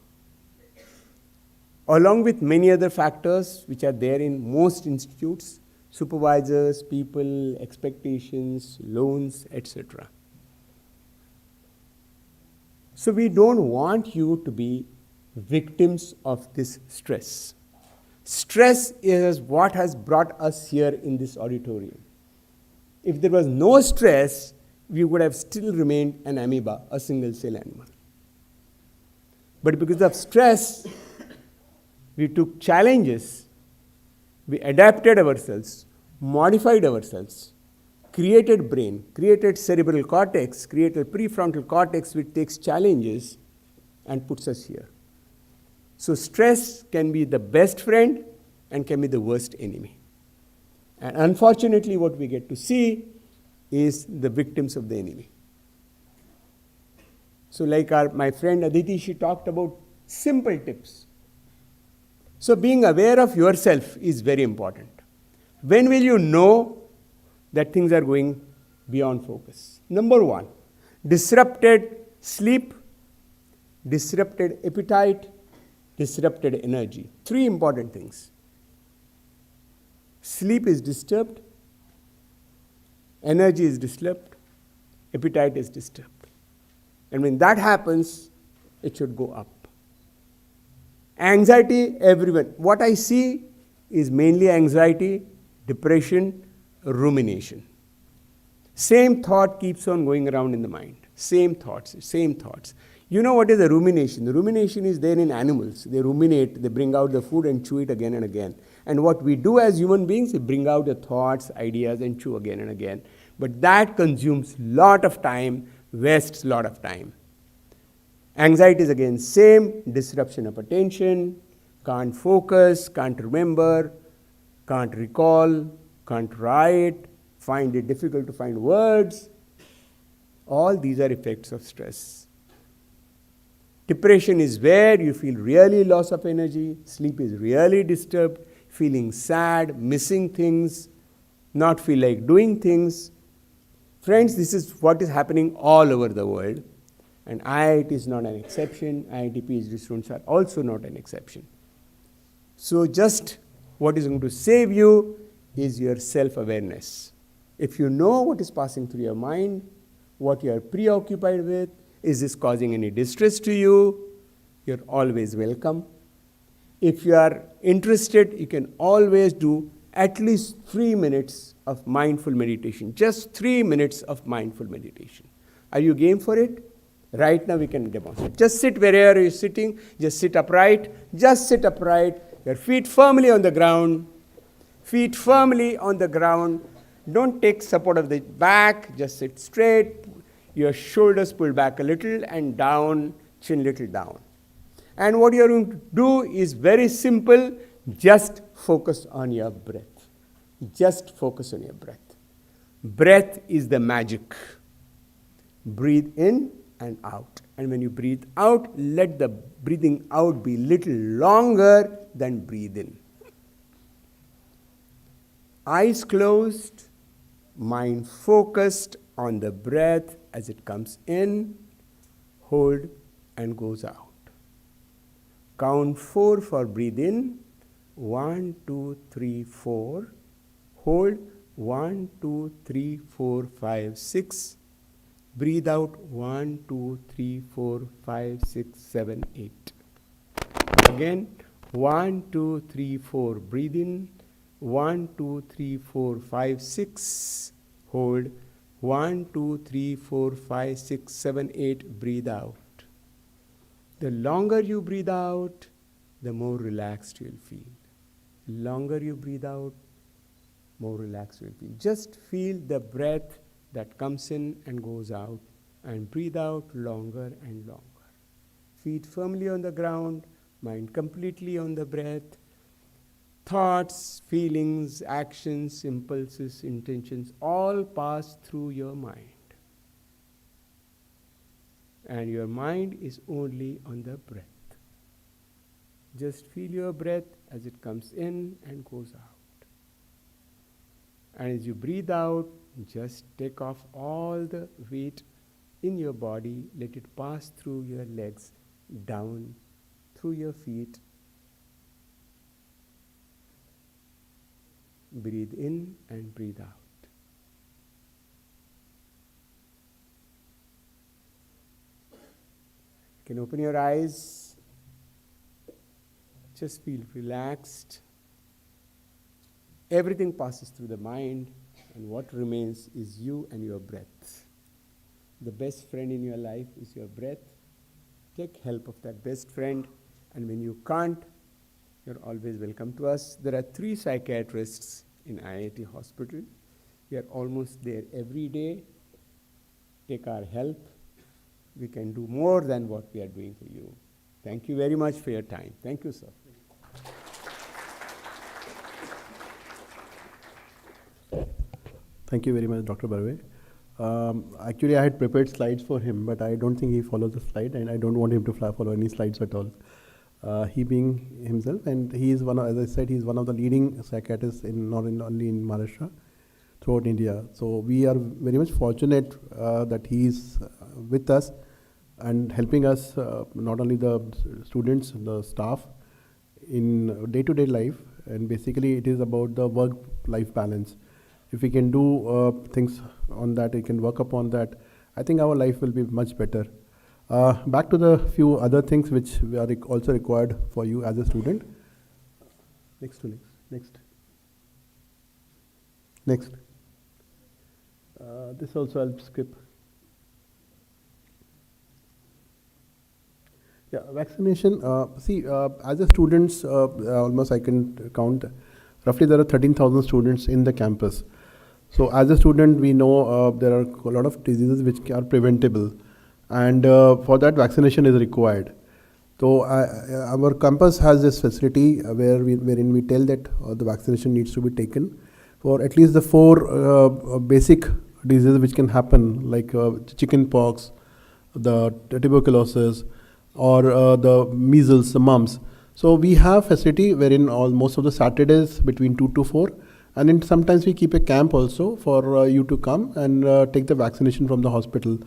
Along with many other factors which are there in most institutes, supervisors, people, expectations, loans, etc. So we don't want you to be victims of this stress. Stress is what has brought us here in this auditorium. If there was no stress, we would have still remained an amoeba, a single cell animal. But because of stress, we took challenges, we adapted ourselves, modified ourselves, created brain, created cerebral cortex, created prefrontal cortex, which takes challenges and puts us here. So stress can be the best friend and can be the worst enemy. And unfortunately, what we get to see is the victims of the enemy. So like my friend Aditi, she talked about simple tips. So being aware of yourself is very important. When will you know that things are going beyond focus? Number one, disrupted sleep, disrupted appetite, disrupted energy. Three important things. Sleep is disturbed, energy is disturbed, appetite is disturbed. And when that happens, it should go up. Anxiety, everyone. What I see is mainly anxiety, depression, rumination. Same thought keeps on going around in the mind. Same thoughts, same thoughts. You know what is the rumination? The rumination is there in animals. They ruminate, they bring out the food and chew it again and again. And what we do as human beings is bring out the thoughts, ideas, and chew again and again. But that consumes lot of time, wastes lot of time. Anxiety is again same, disruption of attention, can't focus, can't remember, can't recall, can't write, find it difficult to find words. All these are effects of stress. Depression is where you feel really loss of energy, sleep is really disturbed, feeling sad, missing things, not feel like doing things. Friends, this is what is happening all over the world. And IIT is not an exception. IIT PhD students are also not an exception. So just what is going to save you is your self-awareness. If you know what is passing through your mind, what you are preoccupied with, is this causing any distress to you, you're always welcome. If you are interested, you can always do at least 3 minutes of mindful meditation. Just 3 minutes of mindful meditation. Are you game for it? Right now we can demonstrate. Just sit wherever you're sitting. Just sit upright. Just sit upright. Your feet firmly on the ground. Feet firmly on the ground. Don't take support of the back. Just sit straight. Your shoulders pulled back a little and down, chin little down. And what you're going to do is very simple. Just focus on your breath. Just focus on your breath. Breath is the magic. Breathe in and out. And when you breathe out, let the breathing out be little longer than breathe in. Eyes closed, mind focused on the breath as it comes in, hold and goes out. Count 4 for breathe in. 1, 2, 3, 4. Hold 1, 2, 3, 4, 5, 6. Breathe out 1, 2, 3, 4, 5, 6, 7, 8. Again 1, 2, 3, 4. Breathe in 1, 2, 3, 4, 5, 6. Hold 1, 2, 3, 4, 5, 6, 7, 8. Breathe out. The longer you breathe out, the more relaxed you'll feel. The longer you breathe out, more relaxed you'll feel. Just feel the breath that comes in and goes out, and breathe out longer and longer. Feet firmly on the ground, mind completely on the breath. Thoughts, feelings, actions, impulses, intentions all pass through your mind. And your mind is only on the breath. Just feel your breath as it comes in and goes out. And as you breathe out, just take off all the weight in your body. Let it pass through your legs, down through your feet. Breathe in and breathe out. You can open your eyes. Just feel relaxed Everything passes through the mind, and what remains is you and your breath. The best friend in your life is your breath. Take help of that best friend, and when you can't, you're always welcome to us. There are 3 psychiatrists in IIT Hospital. We are almost there every day. Take our help. We can do more than what we are doing for you. Thank you very much for your time. Thank you, sir. Thank you very much, Dr. Barve. Actually, I had prepared slides for him, but I don't think he follows the slide, and I don't want him to follow any slides at all. He being himself, and he is as I said, he's one of the leading psychiatrists not only in Maharashtra, throughout India. So we are very much fortunate that he is with us and helping us, not only the students, the staff, in day-to-day life, and basically it is about the work-life balance. If we can do things on that, we can work upon that, I think our life will be much better. Back to the few other things which are also required for you as a student. Next. This also I'll skip. Yeah, vaccination. As a students, almost I can count, roughly there are 13,000 students in the campus. So as a student, we know there are a lot of diseases which are preventable, and for that vaccination is required. So our campus has this facility wherein we tell that the vaccination needs to be taken for at least the 4 basic diseases which can happen, like chicken pox, the tuberculosis, or the measles, the mumps. So we have facility wherein most of the Saturdays between 2 to 4, and sometimes we keep a camp also for you to come and take the vaccination from the hospital.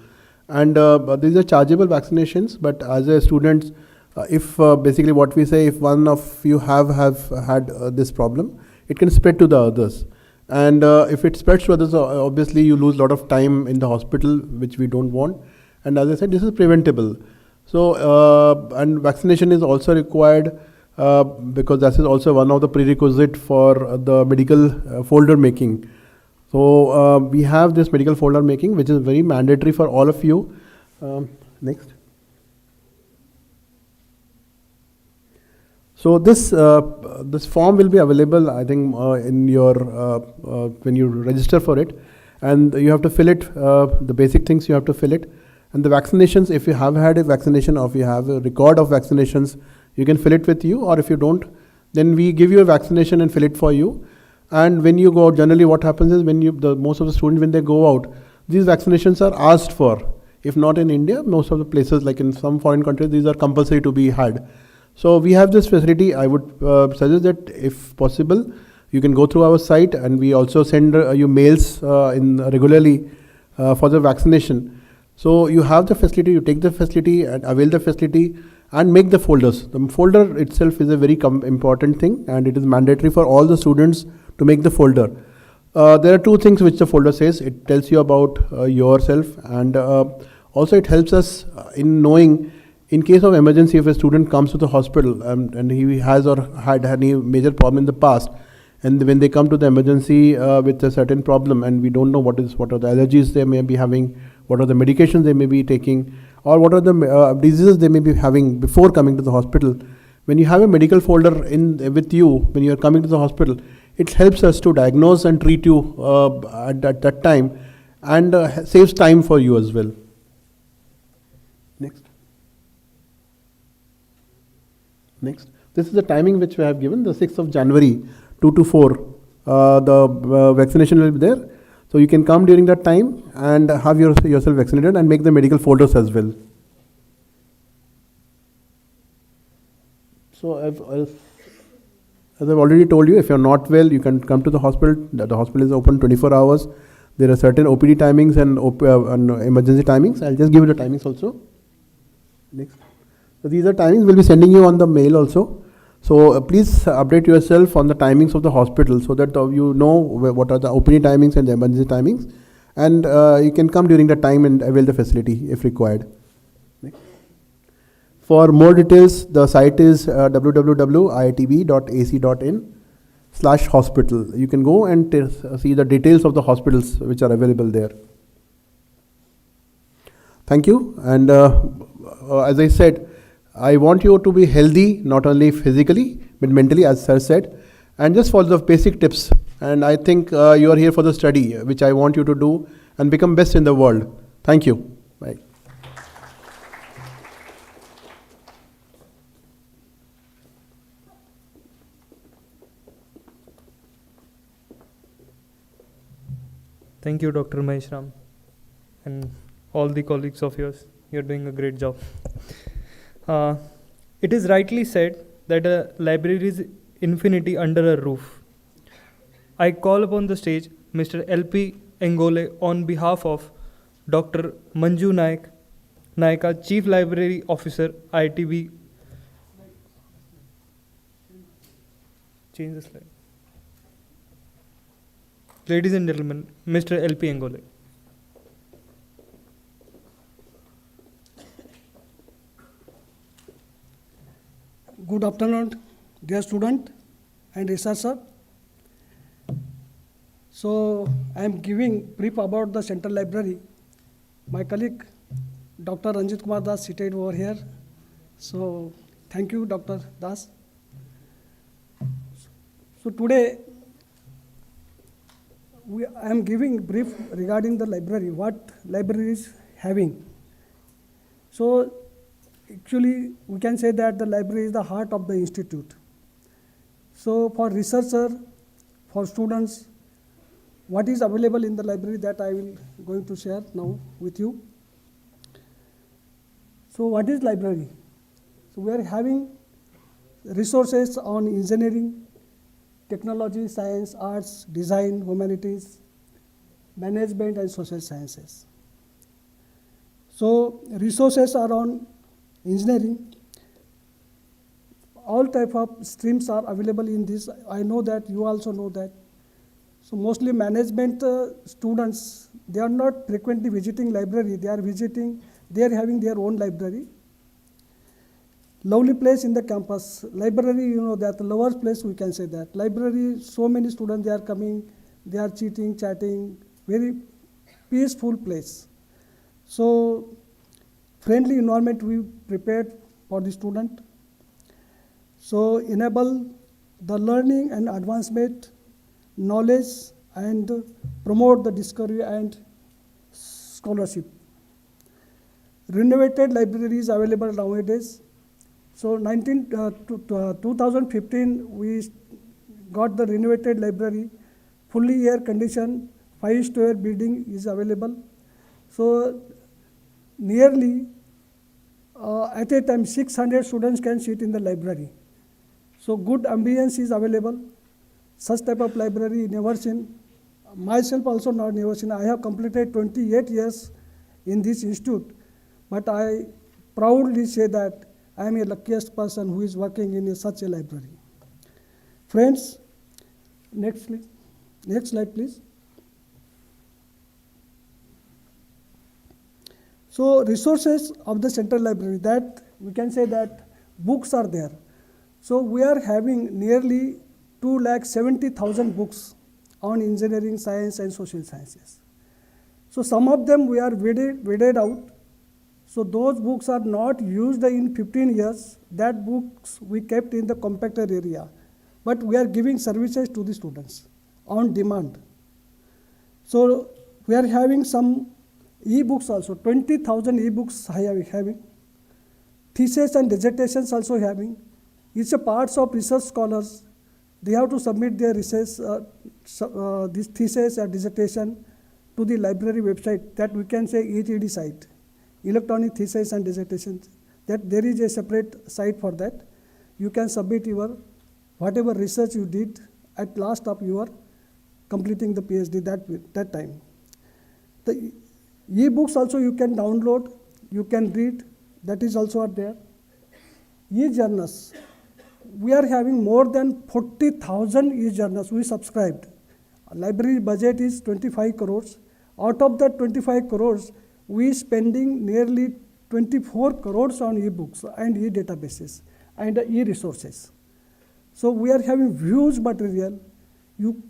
And these are chargeable vaccinations, but as a student, if basically what we say, if one of you have had this problem, it can spread to the others. And if it spreads to others, obviously you lose a lot of time in the hospital, which we don't want. And as I said, this is preventable. So, and vaccination is also required because that is also one of the prerequisite for the medical folder making. So we have this medical folder making, which is very mandatory for all of you. Next. So this form will be available, I think, in your when you register for it, and you have to fill it. The basic things you have to fill it, and the vaccinations. If you have had a vaccination or if you have a record of vaccinations, you can fill it with you. Or if you don't, then we give you a vaccination and fill it for you. And when you go out, generally what happens is most of the students, when they go out, these vaccinations are asked for. If not in India, most of the places, like in some foreign countries, these are compulsory to be had. So we have this facility. I would suggest that if possible, you can go through our site, and we also send you mails regularly for the vaccination. So you have the facility, you take the facility and avail the facility and make the folders. The folder itself is a very important thing, and it is mandatory for all the students to make the folder. There are 2 things which the folder says. It tells you about yourself, and also it helps us in knowing, in case of emergency, if a student comes to the hospital and he has or had any major problem in the past, and when they come to the emergency with a certain problem, and we don't know what are the allergies they may be having, what are the medications they may be taking, or what are the diseases they may be having before coming to the hospital. When you have a medical folder with you when you are coming to the hospital, it helps us to diagnose and treat you at that time, and saves time for you as well. Next. This is the timing which we have given, the 6th of January, 2 to 4. The vaccination will be there. So you can come during that time and have yourself vaccinated and make the medical folders as well. So as I've already told you, if you're not well, you can come to the hospital. The hospital is open 24 hours. There are certain OPD timings and emergency timings. I'll just give you the timings also. Next. So these are timings. We'll be sending you on the mail also. So please update yourself on the timings of the hospital so that you know what are the OPD timings and the emergency timings. And you can come during the time and avail the facility if required. Next. For more details, the site is www.iitb.ac.in. hospital. You can go and see the details of the hospitals which are available there. Thank you. And as I said, I want you to be healthy, not only physically, but mentally, as sir said. And just follow the basic tips. And I think you are here for the study, which I want you to do and become best in the world. Thank you. Bye. Thank you, Dr. Maheshram, and all the colleagues of yours. You're doing a great job. It is rightly said that a library is infinity under a roof. I call upon the stage Mr. L.P. Engole on behalf of Dr. Manju Naika, Chief Library Officer, ITB. Change the slide. Ladies and gentlemen, Mr. L.P. Engole. Good afternoon, dear student and researcher. So, I am giving brief about the Central Library. My colleague, Dr. Ranjit Kumar Das, seated over here. So, thank you, Dr. Das. So, today, I am giving brief regarding the library, what library is having. So, actually, we can say that the library is the heart of the institute. So, for researcher, for students, what is available in the library, that I will going to share now with you. So, what is library? So, we are having resources on engineering, technology, science, arts, design, humanities, management, and social sciences. So, resources are on engineering. All type of streams are available in this. I know that, you also know that. So, mostly management students, they are not frequently visiting library, they are having their own library. Lovely place in the campus. Library, you know, that the lowest place, we can say that. Library, so many students, they are coming, they are cheating, chatting, very peaceful place. So, friendly environment we prepared for the student. So, enable the learning and advancement, knowledge, and promote the discovery and scholarship. Renovated library is available nowadays. So, 2015, we got the renovated library, fully air conditioned, 5-story building is available. So, nearly at a time 600 students can sit in the library. So, good ambience is available. Such type of library never seen. Myself also not never seen. I have completed 28 years in this institute, but I proudly say that I am a luckiest person who is working in such a library. Friends, next slide please. So, resources of the Central Library, that we can say that books are there. So, we are having nearly 270,000 books on engineering, science, and social sciences. So, some of them we are weeded out. So, those books are not used in 15 years. That books we kept in the compactor area. But we are giving services to the students on demand. So, we are having some e-books also, 20,000 e-books having. Thesis and dissertations also having. It's a parts of research scholars. They have to submit their research, this thesis or dissertation to the library website, that we can say ETD site, electronic thesis and dissertations. That there is a separate site for that. You can submit your whatever research you did at last of your completing the PhD that time. The e-books also you can download, you can read, that is also there. E-journals, we are having more than 40,000 e-journals we subscribed. Library budget is 25 crores. Out of that 25 crores, we spending nearly 24 crores on e-books and e-databases and e-resources. So we are having huge material. You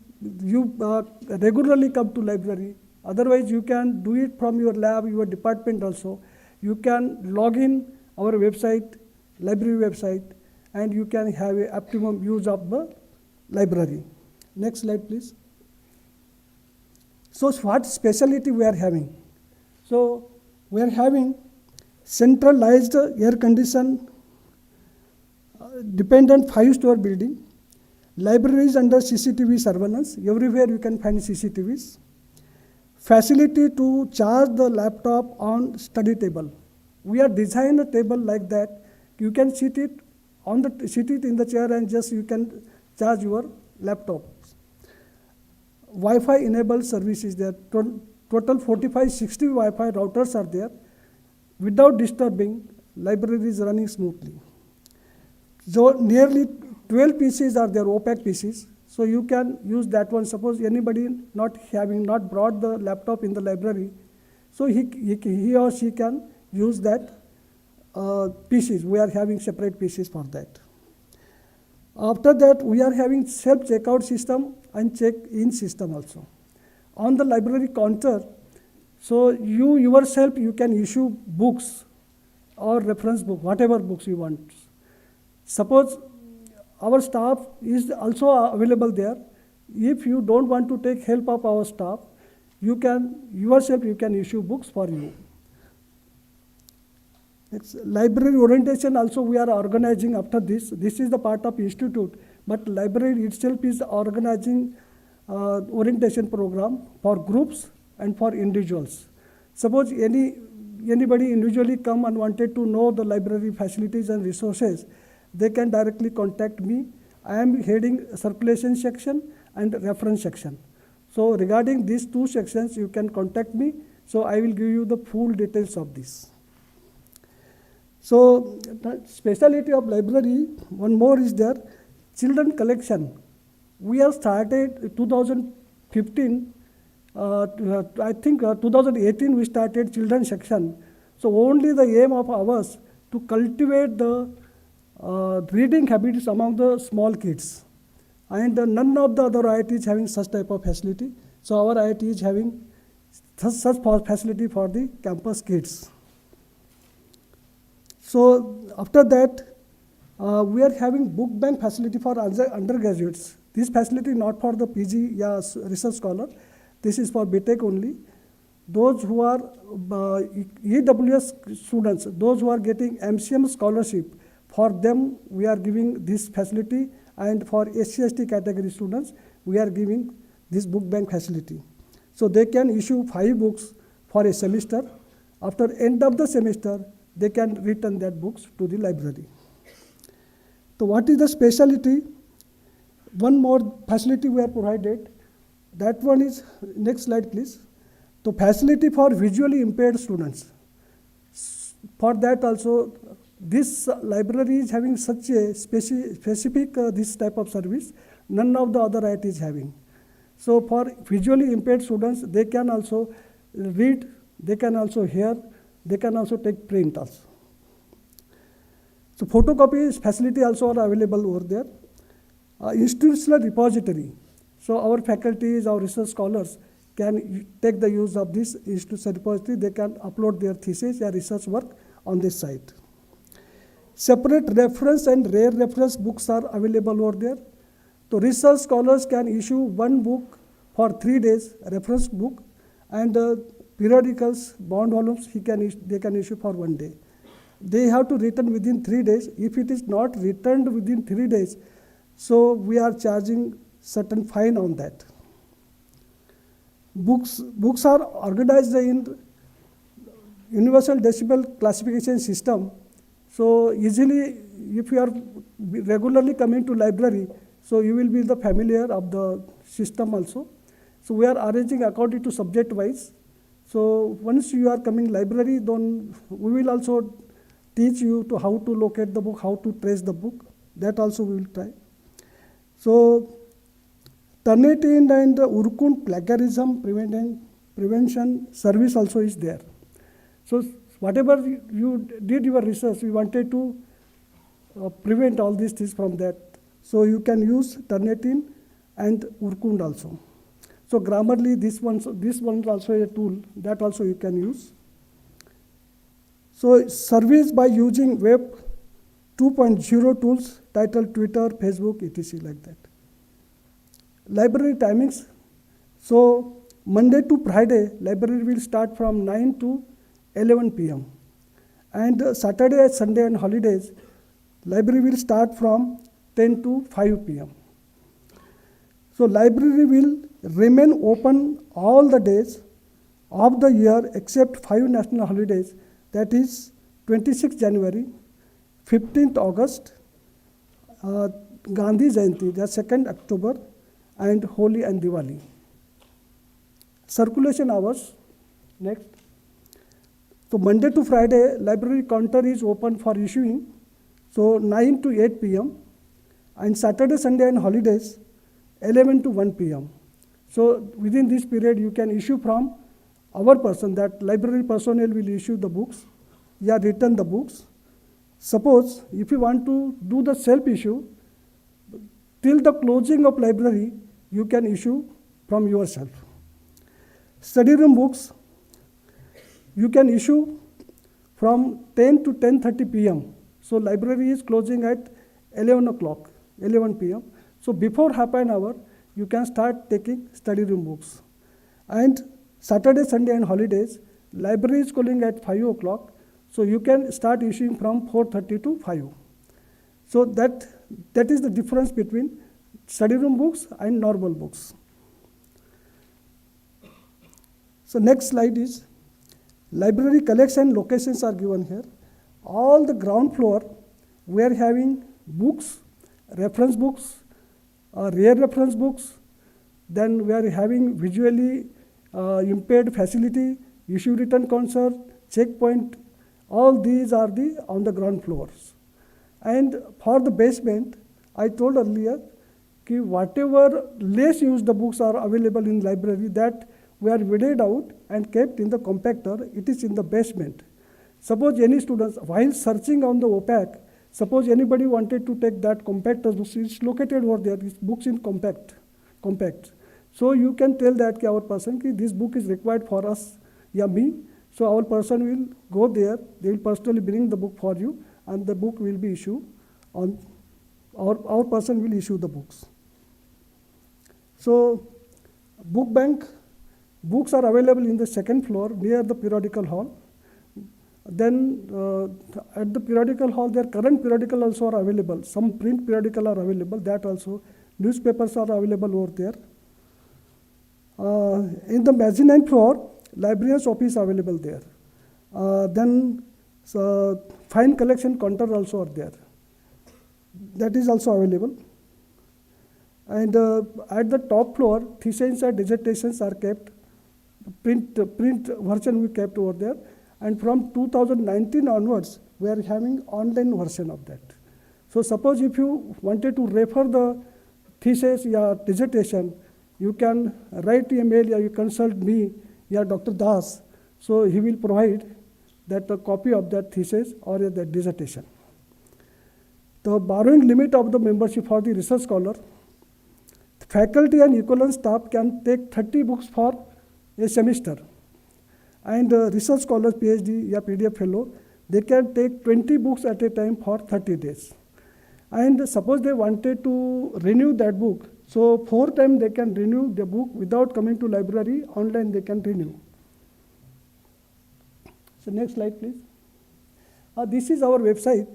regularly come to library. Otherwise, you can do it from your lab, your department also. You can log in our website, library website, and you can have a optimum use of the library. Next slide, please. So what specialty we are having? So we are having centralized air conditioned dependent 5-story building. Libraries under CCTV surveillance. Everywhere you can find CCTVs. Facility to charge the laptop on study table. We are designed a table like that. You can sit it in the chair and just you can charge your laptop. Wi-Fi enabled services there. Total 45-60 Wi-Fi routers are there. Without disturbing, library is running smoothly. So nearly 12 PCs are there, opaque PCs. So you can use that one. Suppose anybody not brought the laptop in the library, so he or she can use that PCs. We are having separate PCs for that. After that, we are having self-checkout system and check-in system also. On the library counter, so you yourself, you can issue books or reference book, whatever books you want. Suppose our staff is also available there. If you don't want to take help of our staff, you can issue books for you. Next, library orientation also we are organizing after this. This is the part of institute, but library itself is organizing orientation program for groups and for individuals. Suppose anybody individually come and wanted to know the library facilities and resources, they can directly contact me. I am heading circulation section and reference section. So regarding these two sections, you can contact me. So I will give you the full details of this. So the specialty of library, one more is there, children collection. We have started 2015, I think 2018 we started children section. So only the aim of ours to cultivate the reading habits among the small kids. And none of the other IIT is having such type of facility. So our IIT is having such facility for the campus kids. So after that, we are having book bank facility for undergraduates. This facility not for the PG research scholar. This is for BTech only. Those who are EWS students, those who are getting MCM scholarship, for them we are giving this facility, and for SC/ST category students, we are giving this book bank facility. So they can issue 5 books for a semester. After end of the semester, they can return that books to the library. So what is the specialty? One more facility we have provided. That one is, next slide please. The facility for visually impaired students. For that also, this library is having such a specific this type of service. None of the other IIT is having. So for visually impaired students, they can also read, they can also hear, they can also take print also. So photocopy facility also are available over there. Institutional repository. So our faculties, our research scholars can take the use of this institutional repository. They can upload their thesis or research work on this site. Separate reference and rare reference books are available over there. So research scholars can issue 1 book for 3 days, a reference book, and periodicals, bond volumes, they can issue for 1 day. They have to return within 3 days. If it is not returned within 3 days, so we are charging certain fine on that. Books are organized in universal decimal classification system. So easily, if you are regularly coming to library, so you will be the familiar of the system also. So we are arranging according to subject wise. So once you are coming library, then we will also teach you to how to locate the book, how to trace the book. That also we will try. So Turnitin and Urkund plagiarism prevention service also is there. So whatever you did your research, we wanted to prevent all these things from that. So you can use Turnitin and Urkund also. So Grammarly, this one's also a tool that also you can use. So service by using Web 2.0 tools, titled Twitter, Facebook, etc. like that. Library timings. So Monday to Friday, library will start from 9 to 11 p.m. And Saturday, Sunday and holidays, library will start from 10 to 5 p.m. So library will remain open all the days of the year except 5 national holidays, that is 26th January, 15th August, Gandhi Jayanti, that's 2nd October, and Holi and Diwali. Circulation hours, next. So Monday to Friday, library counter is open for issuing, so 9 to 8 p.m. and Saturday, Sunday and holidays, 11 to 1 p.m. So within this period, you can issue from our person, that library personnel will issue the books, yeah, return the books. Suppose if you want to do the self-issue, till the closing of library, you can issue from yourself. Study room books, you can issue from 10 to 10:30 p.m. So library is closing at 11 o'clock, 11 p.m. So before half an hour, you can start taking study room books. And Saturday, Sunday and holidays, library is closing at 5 o'clock. So you can start issuing from 4:30 to 5. So that is the difference between study room books and normal books. So next slide is library collection locations are given here. All the ground floor, we are having books, reference books, rare reference books. Then we are having visually impaired facility, issue return concert, checkpoint. All these are on the ground floors. And for the basement, I told earlier, whatever less used the books are available in library, that we are weeded out and kept in the compactor. It is in the basement. Suppose any students, while searching on the OPAC, suppose anybody wanted to take that compactor, it's located over there, this books in compact. So you can tell that our person, this book is required for us, yeah, me. So our person will go there, they will personally bring the book for you, and the book will be issued on, our person will issue the books. So book bank, books are available in the second floor near the periodical hall. Then at the periodical hall, their current periodical also are available. Some print periodical are available, that also. Newspapers are available over there. In the mezzanine floor, librarian's office available there. Then fine collection counter also are there. That is also available. And at the top floor, theses and dissertations are kept. Print version we kept over there. And from 2019 onwards, we are having online version of that. So suppose if you wanted to refer the thesis or dissertation, you can write a mail or you consult me, Dr. Das. So he will provide that a copy of that thesis or that dissertation. The borrowing limit of the membership for the research scholar, faculty and equivalent staff can take 30 books for a semester. And research scholars, PhD or PDF fellow, they can take 20 books at a time for 30 days. And suppose they wanted to renew that book, so 4 times they can renew the book without coming to library, online they can renew. So next slide, please. This is our website.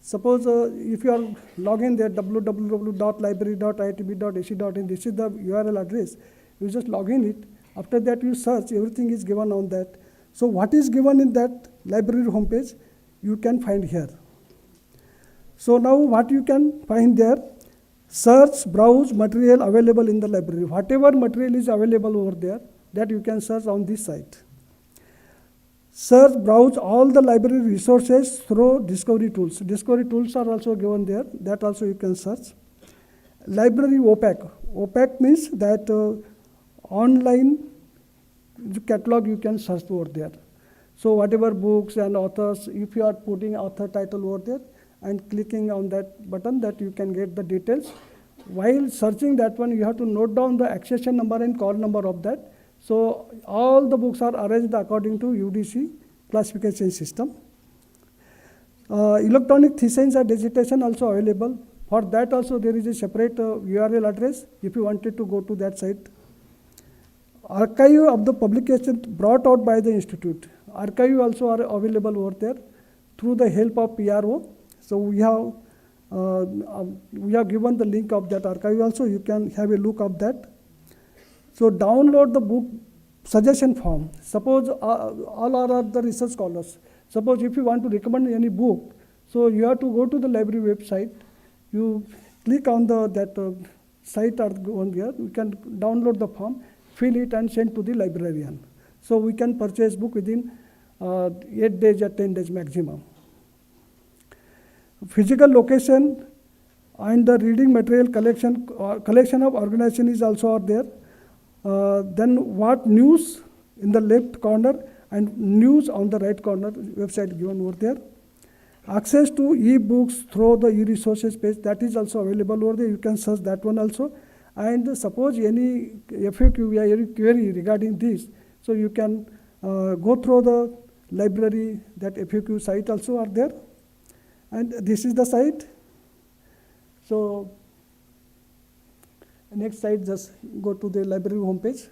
Suppose if you are logging there, www.library.iitb.ac.in, this is the URL address. You just log in it. After that, you search, everything is given on that. So what is given in that library homepage, you can find here. So now what you can find there, search, browse material available in the library. Whatever material is available over there, that you can search on this site. Search, browse all the library resources through discovery tools. Discovery tools are also given there, that also you can search. Library OPAC. OPAC means that online catalog you can search over there. So whatever books and authors, if you are putting author title over there, and clicking on that button that you can get the details. While searching that one, you have to note down the accession number and call number of that. So all the books are arranged according to UDC classification system. Electronic thesis and dissertation also available. For that also there is a separate URL address if you wanted to go to that site. Archive of the publication brought out by the institute. Archive also are available over there through the help of PRO. So we have given the link of that archive also. You can have a look of that. So download the book suggestion form. Suppose all are the research scholars. Suppose if you want to recommend any book, so you have to go to the library website. You click on that site or go on there. You can download the form, fill it and send to the librarian. So we can purchase book within 8 days or 10 days maximum. Physical location and the reading material collection of organization is also out there. Then what news in the left corner and news on the right corner, website given over there. Access to e-books through the e-resources page, that is also available over there. You can search that one also. And suppose any FAQ or any query regarding this, so you can go through the library, that FAQ site also are there. And this is the site. So next site, just go to the library homepage.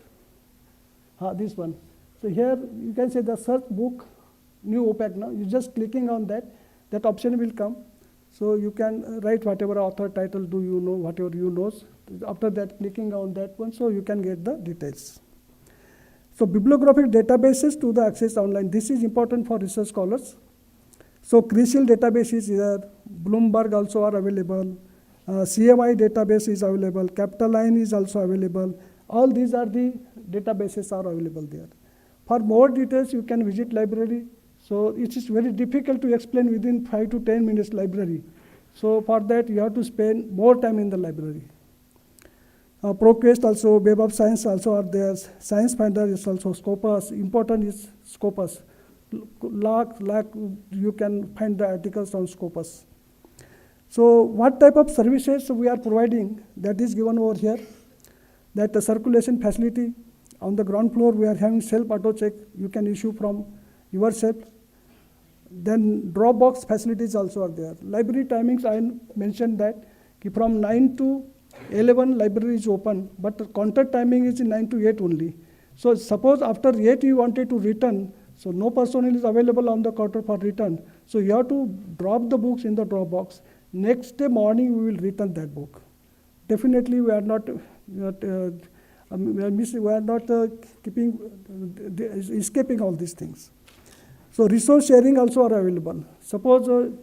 This one. So here you can say the search book, new OPAC now. You just clicking on that, that option will come. So you can write whatever author title do you know, whatever you know. After that, clicking on that one, so you can get the details. So bibliographic databases to the access online. This is important for research scholars. So CRISIL database is there. Bloomberg also are available. CMI database is available. Capitaline is also available. All these are the databases are available there. For more details, you can visit library. So it is very difficult to explain within 5 to 10 minutes library. So for that, you have to spend more time in the library. ProQuest also, Web of Science also are there. Science Finder is also Scopus. Important is Scopus. You can find the articles on Scopus. So what type of services we are providing, that is given over here. That the circulation facility on the ground floor, we are having self auto check. You can issue from yourself. Then Dropbox facilities also are there. Library timings, I mentioned that from 9 to 11 library is open, but the contact timing is 9 to 8 only. So suppose after 8 you wanted to return, so no personnel is available on the counter for return. So you have to drop the books in the Dropbox. Next day morning we will return that book. Definitely we are not escaping all these things. So resource sharing also are available. Suppose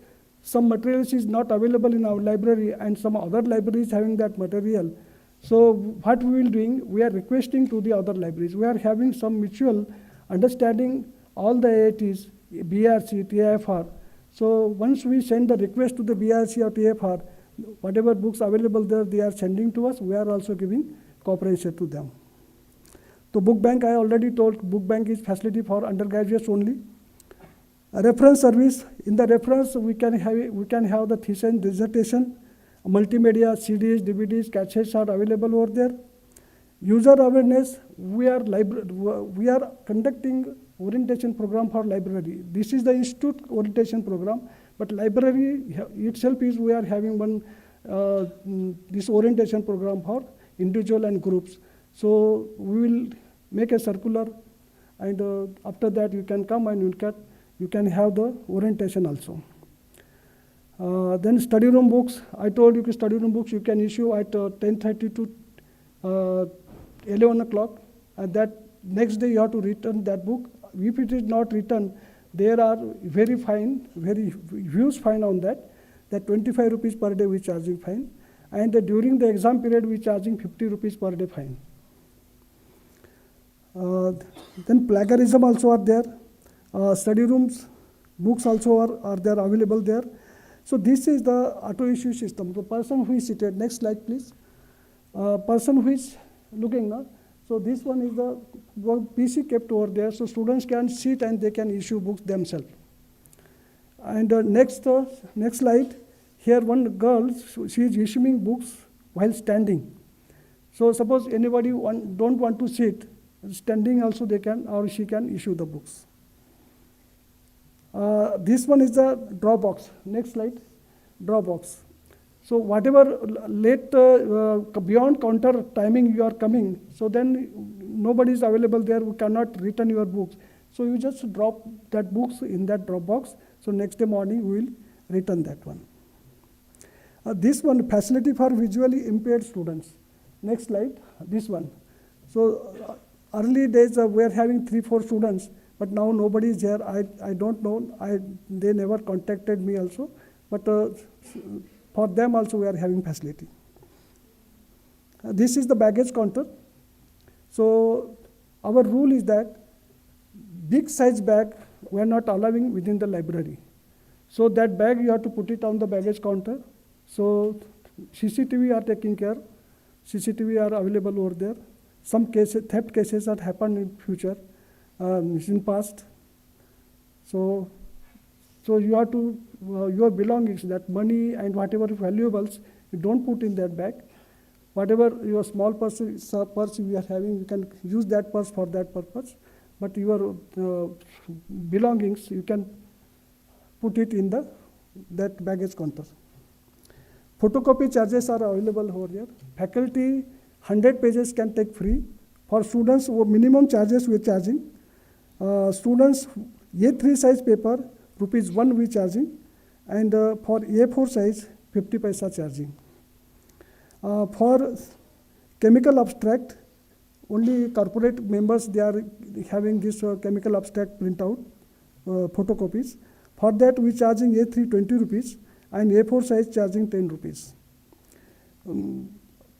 some materials is not available in our library and some other libraries having that material. So what we will doing, we are requesting to the other libraries. We are having some mutual understanding, all the IITs, BRC, TIFR. So once we send the request to the BRC or TIFR, whatever books available there, they are sending to us. We are also giving cooperation to them. So book bank, I already told, book bank is facility for undergraduates only. A reference service, in the reference we can have the thesis and dissertation, multimedia, CDs, DVDs, cassettes are available over there. User awareness, we are conducting orientation program for library. This is the institute orientation program, but library itself is, we are having one this orientation program for individual and groups. So we will make a circular, and after that you can come and you can have the orientation also. Then study room books, I told you study room books you can issue at 10:30 to 11 o'clock, and that next day you have to return that book. If it is not returned, there are very huge fine on that 25 rupees per day we charging fine, and during the exam period we charging 50 rupees per day fine. Then plagiarism also are there. Study rooms, books also are there available there. So this is the auto issue system. The person who is seated, next slide please. Person who is looking now. So this one is the PC kept over there. So students can sit and they can issue books themselves. And next slide. Here one girl, she is issuing books while standing. So suppose anybody don't want to sit, standing also they can or she can issue the books. This one is the draw box. Next slide, draw box. So whatever late beyond counter timing you are coming, so then nobody is available there, we cannot return your books. So you just drop that books in that drop box. So next day morning we will return that one. This one, facility for visually impaired students. Next slide, this one. So early days we are having 3-4 students, but now nobody is there. I don't know. They never contacted me also, but for them also we are having facility. This is the baggage counter. So our rule is that big size bag we are not allowing within the library. So that bag you have to put it on the baggage counter. So CCTV are taking care. CCTV are available over there. Some cases, theft cases that happened in future, in past. So you have to, your belongings, that money and whatever valuables, you don't put in that bag. Whatever your small purse you are having, you can use that purse for that purpose. But your belongings, you can put it in that baggage counter. Photocopy charges are available over here. Faculty, 100 pages can take free. For students, minimum charges we are charging. Students, A3 size paper, ₹1 we charging. And for A4 size, 50 paisa charging. For chemical abstract, only corporate members, they are having this chemical abstract printout, photocopies. For that, we charging A3 ₹20 and A4 size charging ₹10.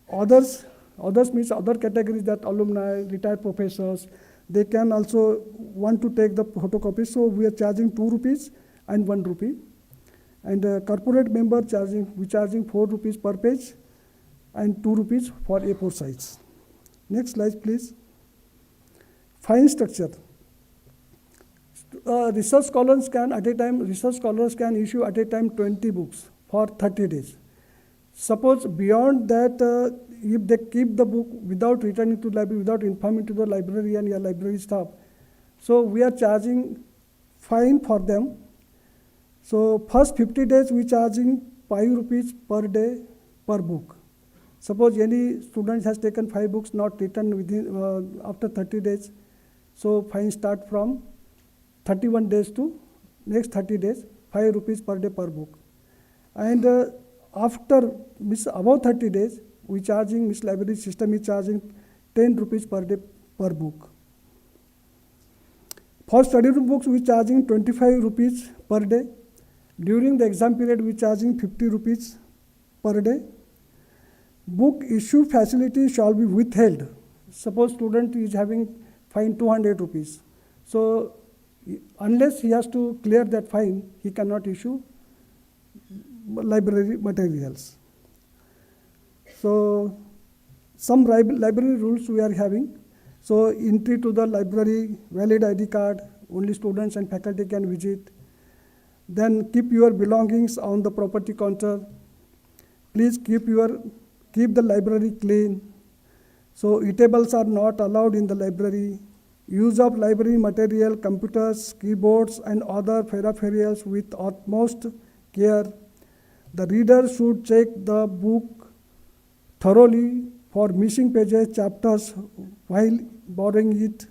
Others means other categories, that alumni, retired professors, they can also want to take the photocopy. So we are charging ₹2 and ₹1. And corporate member we charging ₹4 per page and ₹2 for A4 size. Next slide, please. Fine structure. Research scholars can issue at a time 20 books for 30 days. Suppose beyond that, if they keep the book without returning to library, without informing to the library and your library staff, so we are charging fine for them. So first 50 days we charging ₹5 per day per book. Suppose any student has taken 5 books, not returned within after 30 days, so fine start from 31 days to next 30 days, ₹5 per day per book. And after above 30 days, we charging, library system is charging ₹10 per day per book. For study room books, we charging ₹25 per day. During the exam period, we charging ₹50 per day. Book issue facility shall be withheld. Suppose student is having fine ₹200. So unless he has to clear that fine, he cannot issue library materials. So some library rules we are having. So entry to the library, valid ID card, only students and faculty can visit. Then keep your belongings on the property counter. Please keep the library clean. So eatables are not allowed in the library. Use of library material, computers, keyboards, and other peripherals with utmost care. The reader should check the book thoroughly for missing pages, chapters while borrowing it.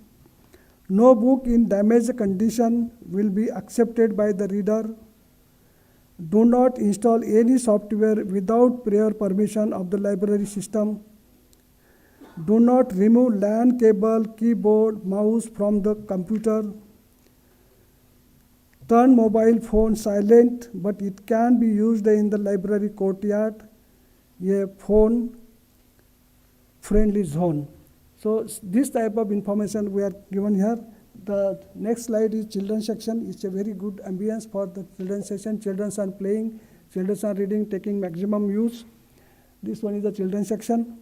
No book in damaged condition will be accepted by the reader. Do not install any software without prior permission of the library system. Do not remove LAN cable, keyboard, mouse from the computer. Turn mobile phone silent, but it can be used in the library courtyard, a phone-friendly zone. So this type of information we are given here. The next slide is children's section. It's a very good ambience for the children's section. Children are playing, children are reading, taking maximum use. This one is the children's section.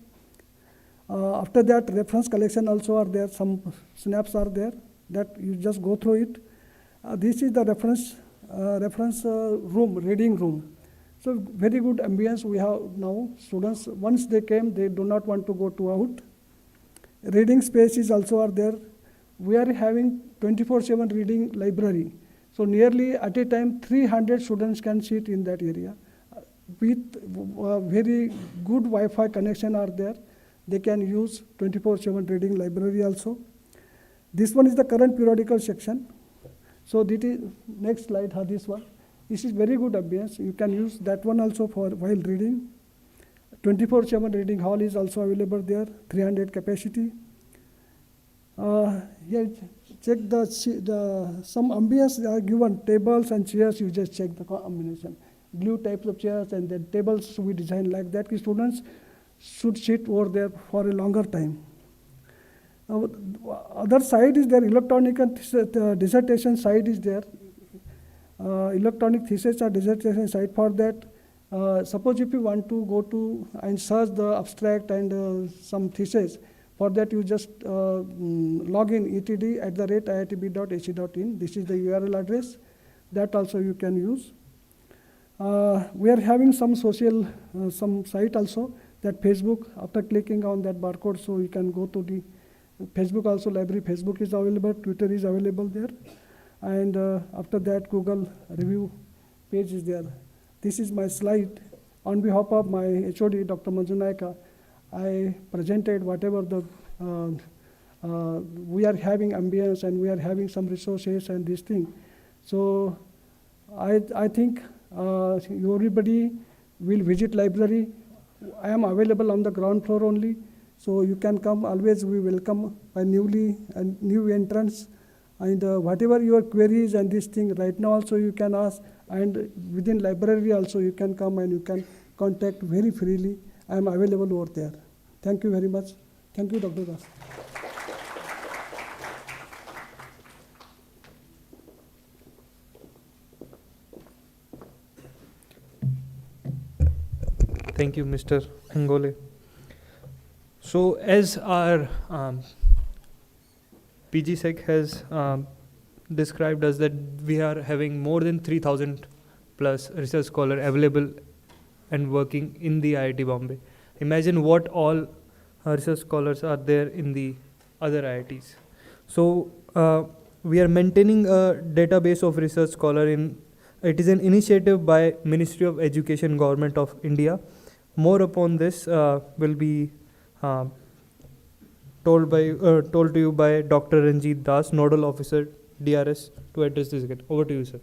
After that, reference collection also are there. Some snaps are there that you just go through it. This is the reference reference room, reading room. So very good ambience we have now. Students, once they came, they do not want to go to out. Reading spaces also are there. We are having 24/7 reading library. So nearly at a time 300 students can sit in that area. With very good Wi-Fi connection are there. They can use 24/7 reading library also. This one is the current periodical section. So this is next slide, this one. This is very good ambience. You can use that one also for while reading. 24/7 reading hall is also available there, 300 capacity. Here, check the some ambience are given, tables and chairs, you just check the combination. Blue types of chairs and then tables we design like that. Students should sit over there for a longer time. Other side is there, electronic and dissertation side is there. Electronic thesis or dissertation side for that. Suppose if you want to go to and search the abstract and some thesis, for that you just log in etd@iitb.ac.in. This is the URL address. That also you can use. We are having some social, some site also, that Facebook, after clicking on that barcode, so you can go to the Facebook also, library Facebook is available, Twitter is available there. And after that, Google review page is there. This is my slide. On behalf of my HOD, Dr. Manju Naika, I presented whatever the, we are having ambience and we are having some resources and this thing. So I think everybody will visit library. I am available on the ground floor only. So you can come, always we welcome a new entrants. And whatever your queries and this thing, right now also you can ask, and within library also you can come and you can contact very freely. I am available over there. Thank you very much. Thank you, Dr. Das. Thank you, Mr. Angole. So as our PG Sec has described us that we are having more than 3,000 plus research scholar available and working in the IIT Bombay. Imagine what all research scholars are there in the other IITs. So we are maintaining a database of research scholar in, it is an initiative by Ministry of Education, Government of India. More upon this will be told to you by Dr. Ranjit Das, Nodal Officer, DRS, to address this again. Over to you, sir.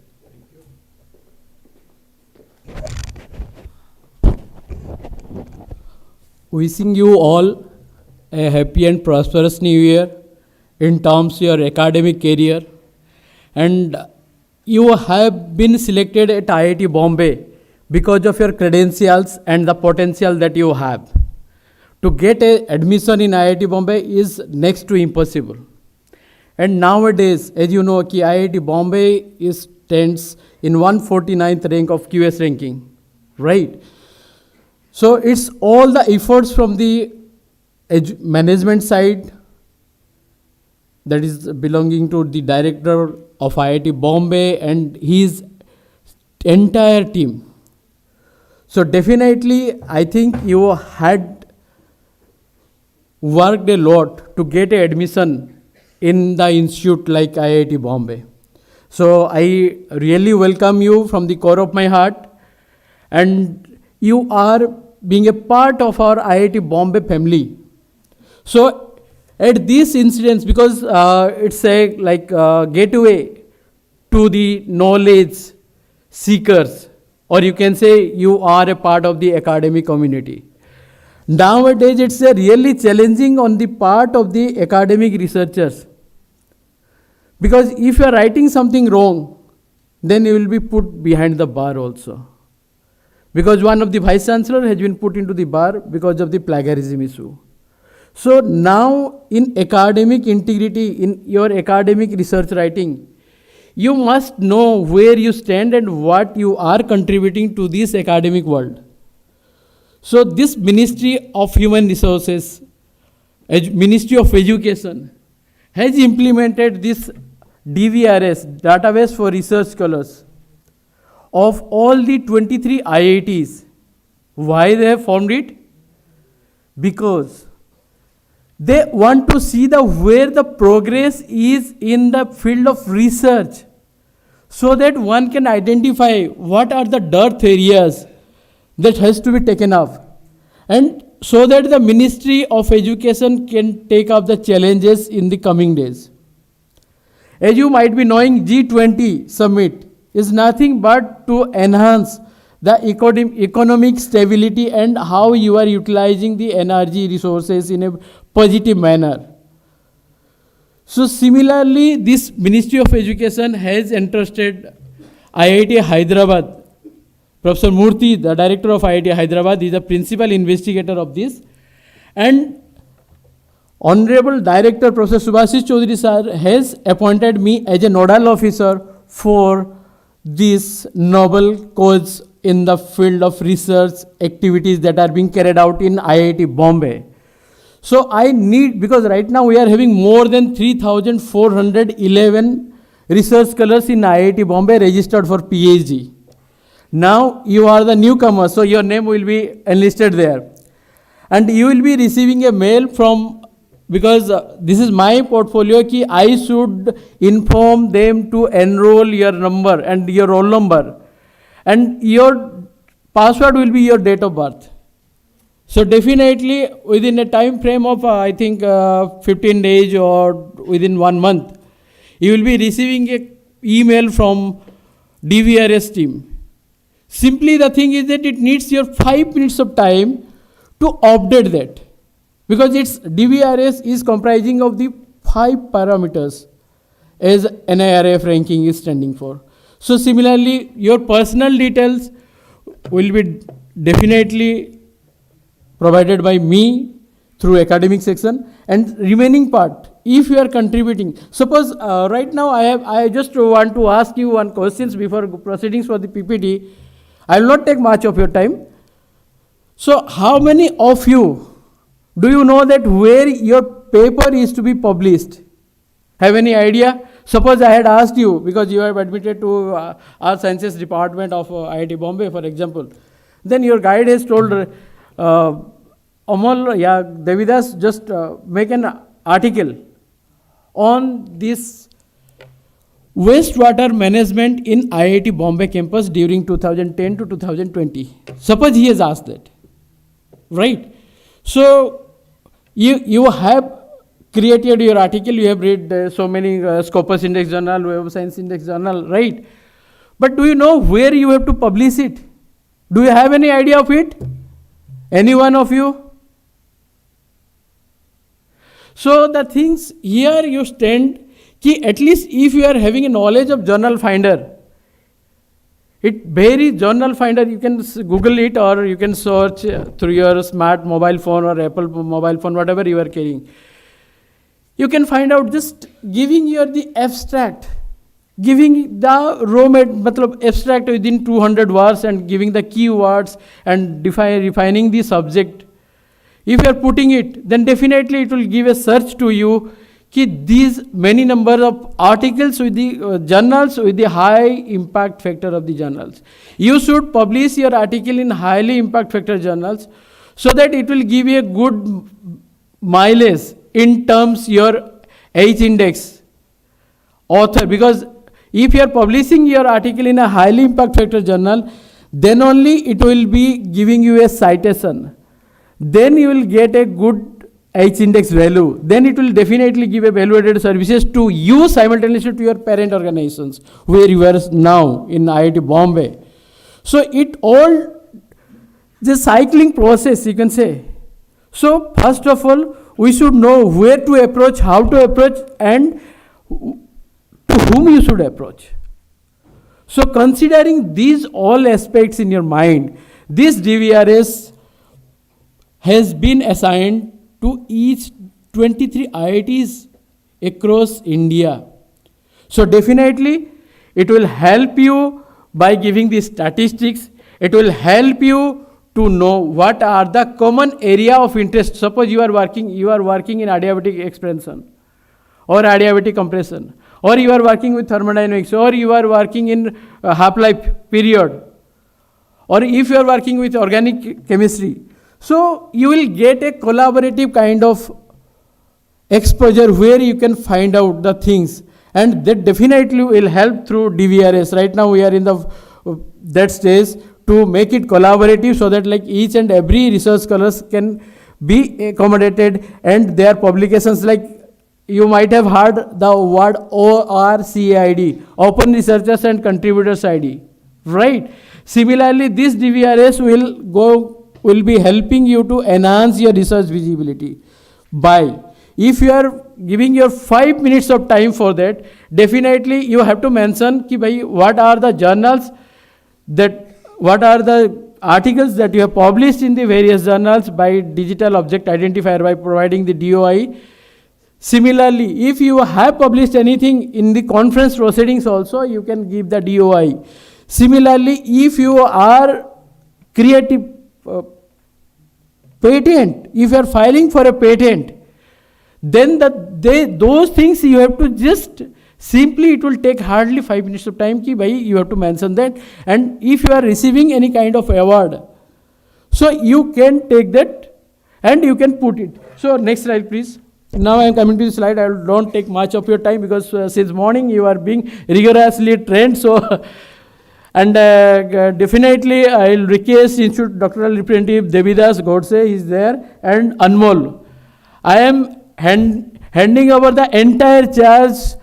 Wishing you all a happy and prosperous new year in terms of your academic career. And you have been selected at IIT Bombay because of your credentials and the potential that you have. To get an admission in IIT Bombay is next to impossible. And nowadays, as you know, IIT Bombay stands in 149th rank of QS ranking, right? So it's all the efforts from the management side, that is belonging to the director of IIT Bombay and his entire team. So definitely, I think you had worked a lot to get an admission in the institute like IIT Bombay. So I really welcome you from the core of my heart, and you are being a part of our IIT Bombay family. So at these incidents, because it's a gateway to the knowledge seekers, or you can say you are a part of the academic community. Nowadays, it's a really challenging on the part of the academic researchers. Because if you are writing something wrong, then you will be put behind the bar also. Because one of the vice chancellor has been put into the bar because of the plagiarism issue. So now in academic integrity, in your academic research writing, you must know where you stand and what you are contributing to this academic world. So this Ministry of Human Resources, Ministry of Education, has implemented this DVRS, Database for Research Scholars. of all the 23 IITs. Why they have formed it? Because they want to see where the progress is in the field of research, so that one can identify what are the dearth areas that has to be taken up, and so that the Ministry of Education can take up the challenges in the coming days. As you might be knowing, G20 summit is nothing but to enhance the economic stability and how you are utilizing the energy resources in a positive manner. So similarly, this Ministry of Education has entrusted IIT Hyderabad. Professor Murthy, the director of IIT Hyderabad, is the principal investigator of this. And Honorable Director Professor Subhashish Chaudhary sir has appointed me as a nodal officer for this noble cause in the field of research activities that are being carried out in IIT Bombay. So I need, because right now we are having more than 3,411 research scholars in IIT Bombay registered for PhD. Now you are the newcomer, so your name will be enlisted there. And you will be receiving a mail from, because this is my portfolio, ki I should inform them to enroll your number and your roll number. And your password will be your date of birth. So definitely within a time frame of I think 15 days or within 1 month, you will be receiving an email from DVRS team. Simply the thing is that it needs your 5 minutes of time to update that, because its DVRS is comprising of the 5 parameters as NIRF ranking is standing for. So similarly, your personal details will be definitely provided by me through academic section, and remaining part, if you are contributing, suppose right now I just want to ask you one questions before proceedings for the PPT. I will not take much of your time. So how many of you do you know that where your paper is to be published? Have any idea? Suppose I had asked you, because you have admitted to our sciences department of IIT Bombay, for example. Then your guide has told Amal, Devidas, just make an article on this wastewater management in IIT Bombay campus during 2010 to 2020. Suppose he has asked that, right? So you have created your article, you have read so many Scopus Index Journal, Web of Science Index Journal, right? But do you know where you have to publish it? Do you have any idea of it? Any one of you? So the things here you stand, ki at least if you are having a knowledge of journal finder, it varies. Journal finder, you can Google it or you can search through your smart mobile phone or Apple mobile phone, whatever you are carrying. You can find out just giving your the abstract, giving the abstract within 200 words and giving the keywords and refining the subject. If you are putting it, then definitely it will give a search to you ki these many number of articles with the journals with the high impact factor of the journals. You should publish your article in highly impact factor journals so that it will give you a good mileage in terms your H index author, because if you are publishing your article in a highly impact factor journal, then only it will be giving you a citation. Then you will get a good H index value. Then it will definitely give a value-added services to you simultaneously to your parent organizations where you are now in IIT Bombay. So it all the cycling process, you can say. So first of all, we should know where to approach, how to approach, and to whom you should approach. So considering these all aspects in your mind, this DVRS has been assigned to each 23 IITs across India. So definitely it will help you by giving the statistics. It will help you to know what are the common area of interest. Suppose you are working in adiabatic expansion or adiabatic compression or you are working with thermodynamics, or you are working in half-life period, or if you are working with organic chemistry. So you will get a collaborative kind of exposure where you can find out the things, and that definitely will help through DVRS. Right now we are in the that stage to make it collaborative, so that like each and every research scholars can be accommodated, and their publications, like you might have heard the word ORCID, Open Researchers and Contributors ID, right? Similarly, this DVRS will be helping you to enhance your research visibility by, if you are giving your 5 minutes of time for that, definitely you have to mention ki bhai, what are the journals, what are the articles that you have published in the various journals by digital object identifier, by providing the DOI. Similarly, if you have published anything in the conference proceedings also, you can give the DOI. Similarly, if you are creative patent, if you are filing for a patent, then those things you have to just simply, it will take hardly 5 minutes of time ki bhai, you have to mention that. And if you are receiving any kind of award, so you can take that and you can put it. So next slide please. Now I am coming to the slide. I don't take much of your time because since morning you are being rigorously trained. So and definitely I will request Institute Doctoral Representative Devidas Godse is there, and Anmol. I am handing over the entire charge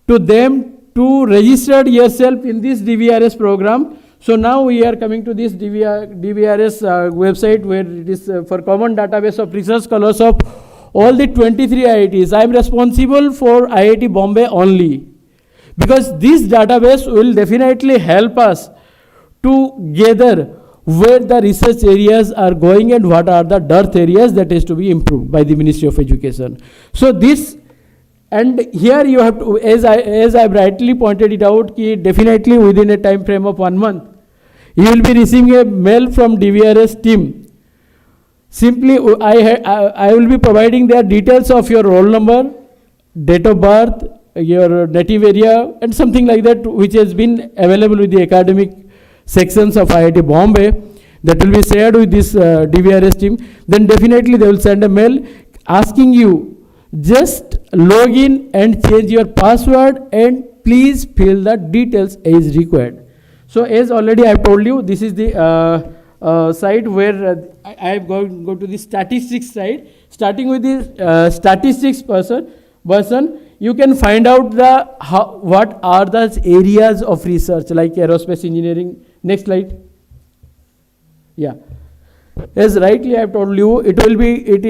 to them to register yourself in this DVRS program. So now we are coming to this DVRS website, where it is for common database of research scholars of all the 23 IITs. I am responsible for IIT Bombay only, because this database will definitely help us to gather where the research areas are going and what are the dearth areas that is to be improved by the Ministry of Education. So this, and here you have to, as I rightly pointed it out, ki definitely within a time frame of 1 month, you will be receiving a mail from DVRS team. Simply, I will be providing their details of your roll number, date of birth, your native area, and something like that, which has been available with the academic sections of IIT Bombay, that will be shared with this DVRS team. Then definitely they will send a mail asking you, just log in and change your password and please fill the details as required. So as already I have told you, this is the site where I have go to the statistics side. Starting with the statistics person, you can find out what are the areas of research like aerospace engineering. Next slide. Yeah. As rightly I have told you,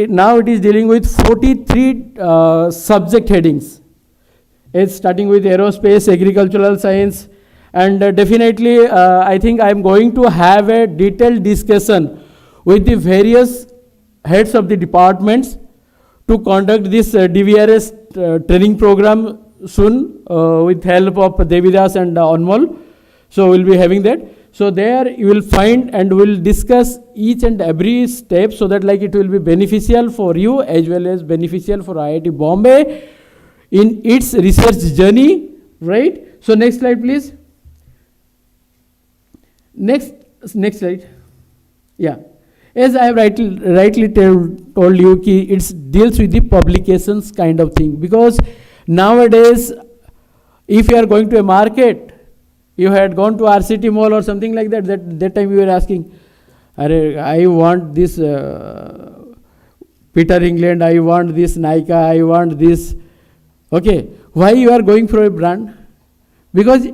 now it is dealing with 43 subject headings. It's starting with aerospace, agricultural science, and definitely I think I am going to have a detailed discussion with the various heads of the departments to conduct this DVRS training program soon with help of Devidas and Anmol. So we'll be having that. So there you will find and we'll discuss each and every step, so that like it will be beneficial for you as well as beneficial for IIT Bombay in its research journey, right? So next slide please. Next slide. Yeah. As I have rightly told you, it deals with the publications kind of thing, because nowadays if you are going to a market, you had gone to RCT mall or something like that, that time you were asking, I want this Peter England, I want this Nike, I want this. Okay, why you are going for a brand? Because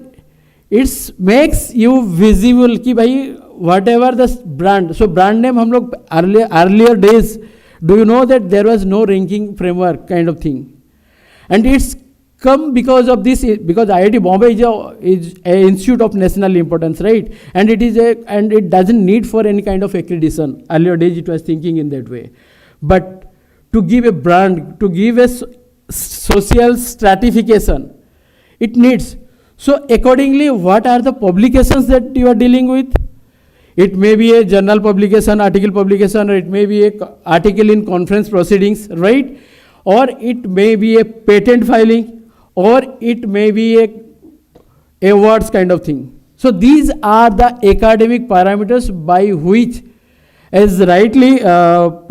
it makes you visible ki bhai whatever the brand. So brand name hum log earlier days, do you know that there was no ranking framework kind of thing, and it's come because of this, because IIT Bombay is an institute of national importance, right? And it doesn't need for any kind of accreditation. Earlier days it was thinking in that way, but to give a brand, to give a social stratification, it needs. So accordingly, what are the publications that you are dealing with? It may be a journal publication, article publication, or it may be an article in conference proceedings, right? Or it may be a patent filing, or it may be a awards kind of thing. So these are the academic parameters by which, as rightly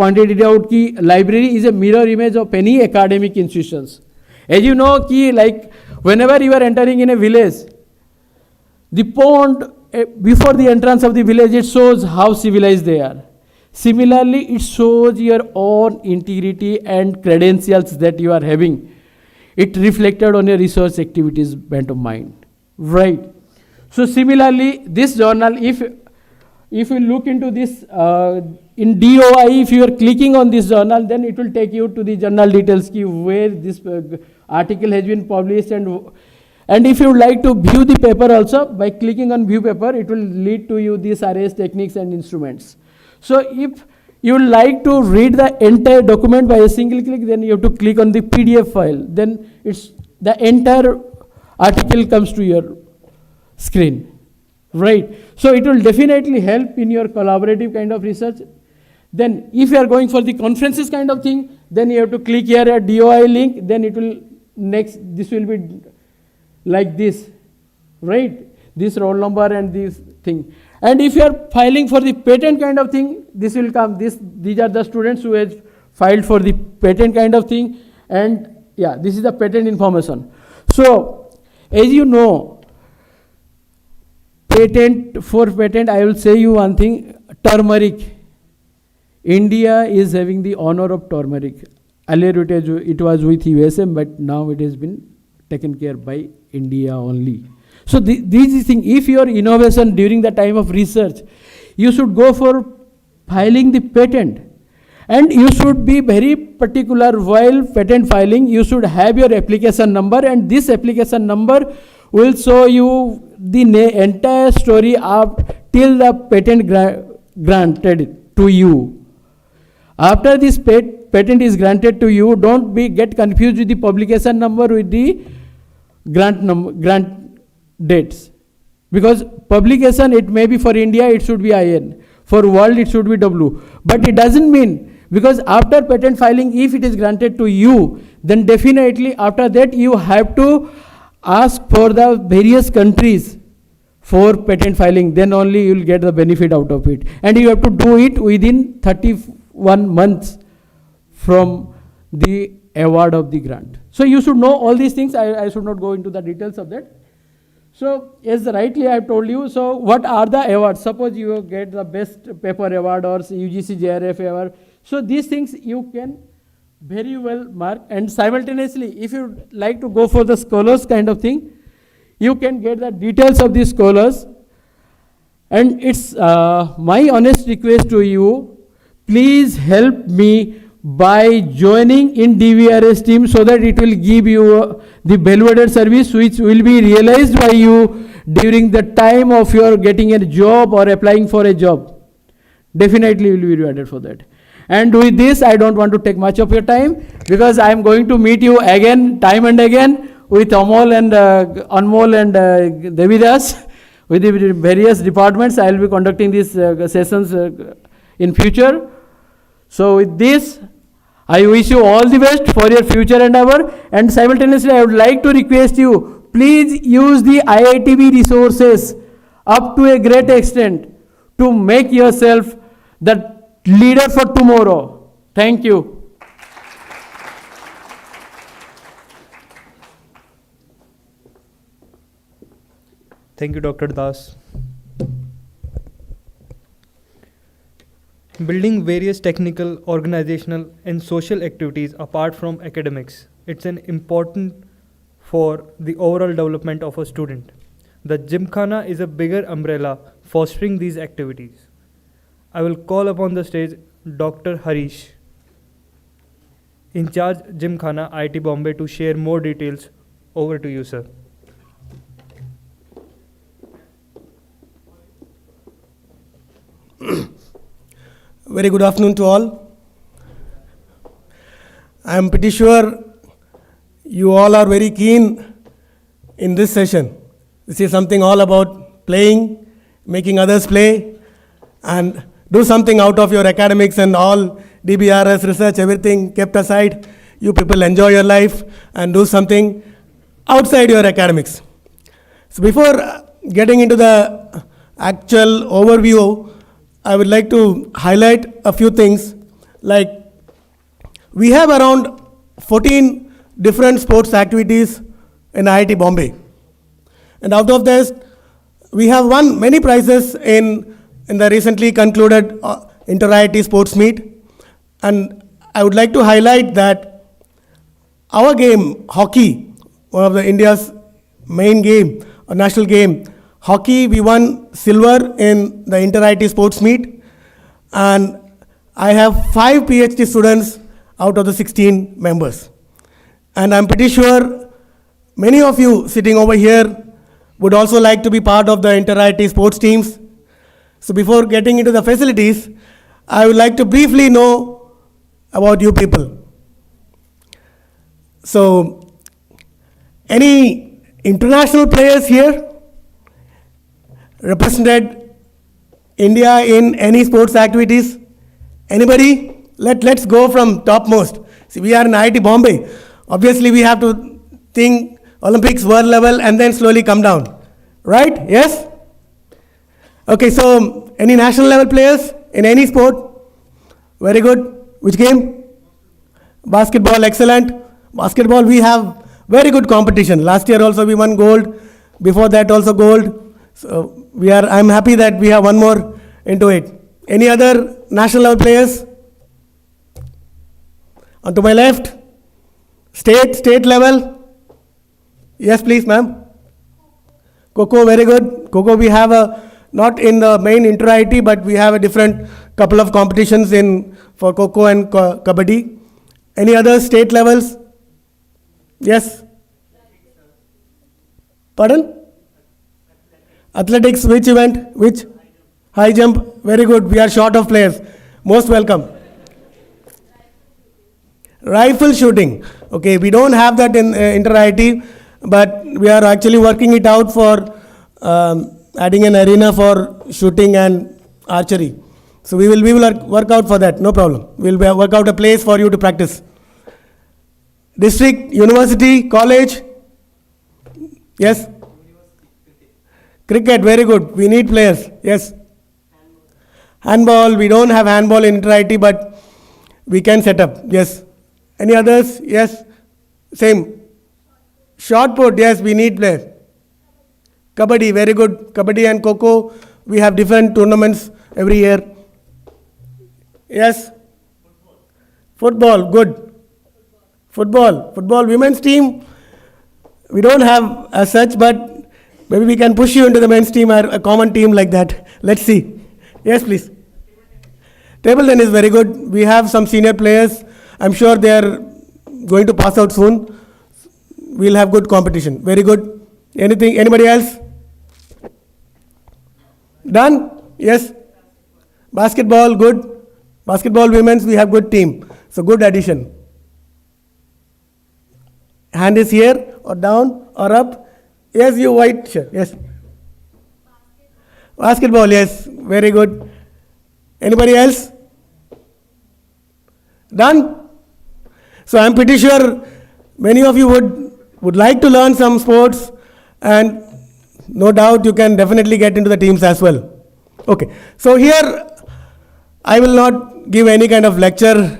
pointed it out, ki library is a mirror image of any academic institutions. As you know, ki like whenever you are entering in a village, the pond before the entrance of the village, it shows how civilized they are. Similarly, it shows your own integrity and credentials that you are having. It reflected on your research activities bent of mind, right? So similarly, this journal, if you look into this in DOI, if you are clicking on this journal, then it will take you to the journal details key where this article has been published, and if you would like to view the paper also, by clicking on view paper, it will lead to you these arrays, techniques and instruments. So if you would like to read the entire document by a single click, then you have to click on the PDF file. Then it's the entire article comes to your screen, right? So it will definitely help in your collaborative kind of research. Then if you are going for the conferences kind of thing, then you have to click here at DOI link, then it will this will be like this, right? This roll number and this thing. And if you are filing for the patent kind of thing, this will come. These are the students who have filed for the patent kind of thing. And yeah, this is the patent information. So as you know, for patent, I will say you one thing, turmeric. India is having the honor of turmeric. Earlier it was with USM, but now it has been taken care by India only. So these things, if your innovation during the time of research, you should go for filing the patent. And you should be very particular while patent filing. You should have your application number, and this application number will show you the entire story up till the patent granted to you. After this patent is granted to you, don't get confused with the publication number with the grant dates, because publication, it may be for India, it should be IN, for world it should be W, but it doesn't mean, because after patent filing, if it is granted to you, then definitely after that you have to ask for the various countries for patent filing, then only you will get the benefit out of it, and you have to do it within 31 months from the award of the grant. So you should know all these things. I should not go into the details of that. So as rightly I have told you, so what are the awards? Suppose you get the best paper award or UGC JRF award. So these things you can very well mark, and simultaneously if you like to go for the scholars kind of thing, you can get the details of these scholars. And it's my honest request to you, please help me by joining in DVRS team, so that it will give you the bellwether service which will be realized by you during the time of your getting a job or applying for a job. Definitely you will be rewarded for that. And with this, I don't want to take much of your time, because I am going to meet you again, time and again, with Amol and Anmol and Devidas, with the various departments. I will be conducting these sessions in future. So with this, I wish you all the best for your future endeavor, and simultaneously I would like to request you, please use the IITB resources up to a great extent to make yourself the leader for tomorrow. Thank you. Thank you, Dr. Das. Building various technical, organizational, and social activities apart from academics, it's an important for the overall development of a student. The Gymkhana is a bigger umbrella fostering these activities. I will call upon the stage Dr. Harish, in charge Gymkhana, IIT Bombay, to share more details. Over to you, sir. Very good afternoon to all. I am pretty sure you all are very keen in this session. This is something all about playing, making others play, and do something out of your academics and all DBRS research, everything kept aside. You people enjoy your life and do something outside your academics. So before getting into the actual overview, I would like to highlight a few things. Like, we have around 14 different sports activities in IIT Bombay. And out of this, we have won many prizes in the recently concluded Inter-IIT Sports Meet. And I would like to highlight that our game, hockey, one of the India's main game, a national game, hockey, we won silver in the Inter-IIT Sports Meet. And I have 5 PhD students out of the 16 members. And I'm pretty sure many of you sitting over here would also like to be part of the Inter-IIT sports teams. So before getting into the facilities, I would like to briefly know about you people. So, any international players here represented India in any sports activities? Anybody? Let's go from topmost. See, we are in IIT Bombay. Obviously, we have to think Olympics, world level, and then slowly come down. Right? Yes? Okay, so any national level players in any sport? Very good. Which game? Basketball, excellent. Basketball, we have very good competition. Last year also we won gold. Before that also gold. So I'm happy that we have one more into it. Any other national level players? On to my left. State level. Yes, please, ma'am. Kho-Kho, very good. Kho-Kho, we have not in the main Inter-IIT, but we have a different couple of competitions for Kho-Kho and Kabaddi. Any other state levels? Yes? Pardon? Athletics, which event? Which? High jump, very good. We are short of players. Most welcome. Rifle shooting. Okay, we don't have that in Inter-IIT, but we are actually working it out for adding an arena for shooting and archery. So we will work out for that, no problem. We'll work out a place for you to practice. District, university, college? Yes? Cricket, very good. We need players. Yes? Handball, we don't have handball in Inter-IIT, but we can set up. Yes? Any others? Yes? Same. Shot put, yes, we need players. Kabaddi, very good. Kabaddi and Kho-Kho, we have different tournaments every year. Yes? Football, good. Football women's team, we don't have as such, but maybe we can push you into the men's team or a common team like that. Let's see. Yes, please. Table tennis, very good. We have some senior players. I'm sure they are going to pass out soon. We'll have good competition. Very good. Anybody else? Done? Yes. Basketball, good. Basketball women's, we have good team. So good addition. Hand is here or down or up. Yes, you white shirt. Yes. Basketball, yes. Very good. Anybody else? Done? So I'm pretty sure many of you would like to learn some sports, and no doubt you can definitely get into the teams as well. Okay. So here I will not give any kind of lecture,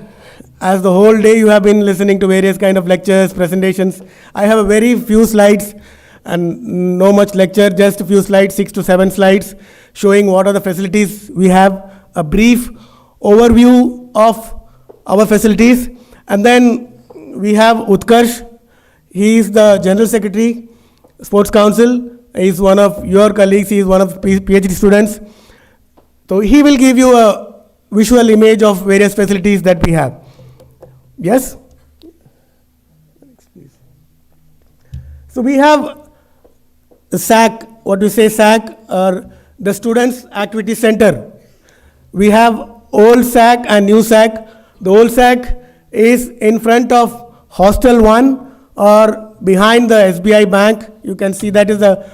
as the whole day you have been listening to various kind of lectures, presentations. I have a very few slides and no much lecture, just a few slides, 6 to 7 slides, showing what are the facilities we have, a brief overview of our facilities. And then we have Utkarsh. He is the General Secretary, Sports Council. He is one of your colleagues. He is one of PhD students. So he will give you a visual image of various facilities that we have. Yes? So we have the SAC, what we say SAC, or the Students Activity Center. We have old SAC and new SAC. The old SAC is in front of Hostel 1 or behind the SBI Bank. You can see that is the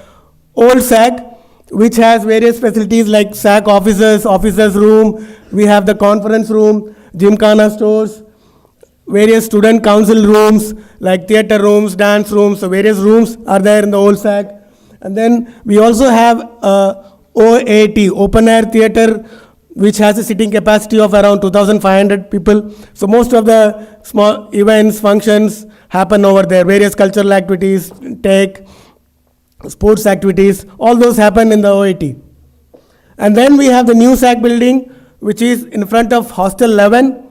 old SAC, which has various facilities like SAC officers room. We have the conference room, Gymkhana stores, various student council rooms, like theater rooms, dance rooms, so various rooms are there in the old SAG. And then we also have OAT, open air theater, which has a sitting capacity of around 2,500 people. So most of the small events, functions happen over there, various cultural activities, tech, sports activities, all those happen in the OAT. And then we have the new SAG building, which is in front of Hostel 11,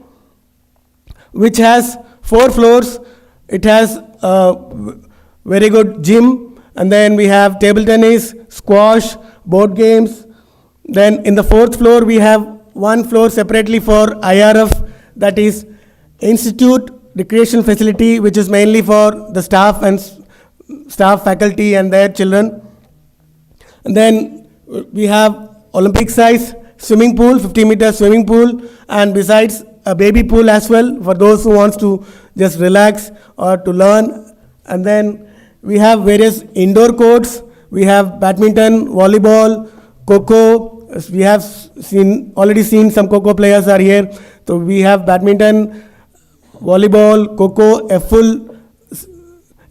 which has 4 floors. It has a very good gym, and then we have table tennis, squash, board games. Then in the 4th floor, we have 1 floor separately for IRF, that is Institute Recreation Facility, which is mainly for the staff and staff, faculty and their children. And then we have Olympic size swimming pool, 50-meter swimming pool, and besides a baby pool as well for those who wants to just relax or to learn. And then we have various indoor courts. We have badminton, volleyball, Coco. We have already seen some Coco players are here. So we have badminton, volleyball, Coco, a full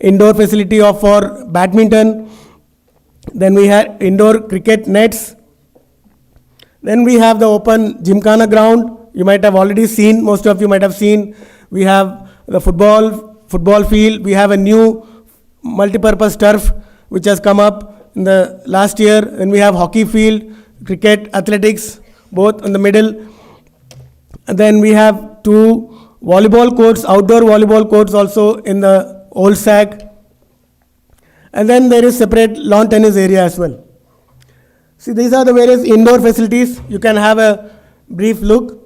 indoor facility for badminton. Then we have indoor cricket nets. Then we have the open Gymkhana ground. You might have already seen, most of you might have seen. We have the football field. We have a new multi-purpose turf which has come up in the last year. Then we have hockey field, cricket, athletics, both in the middle. And then we have 2 volleyball courts, outdoor volleyball courts also in the old SAG. And then there is separate lawn tennis area as well. See, these are the various indoor facilities. You can have a brief look.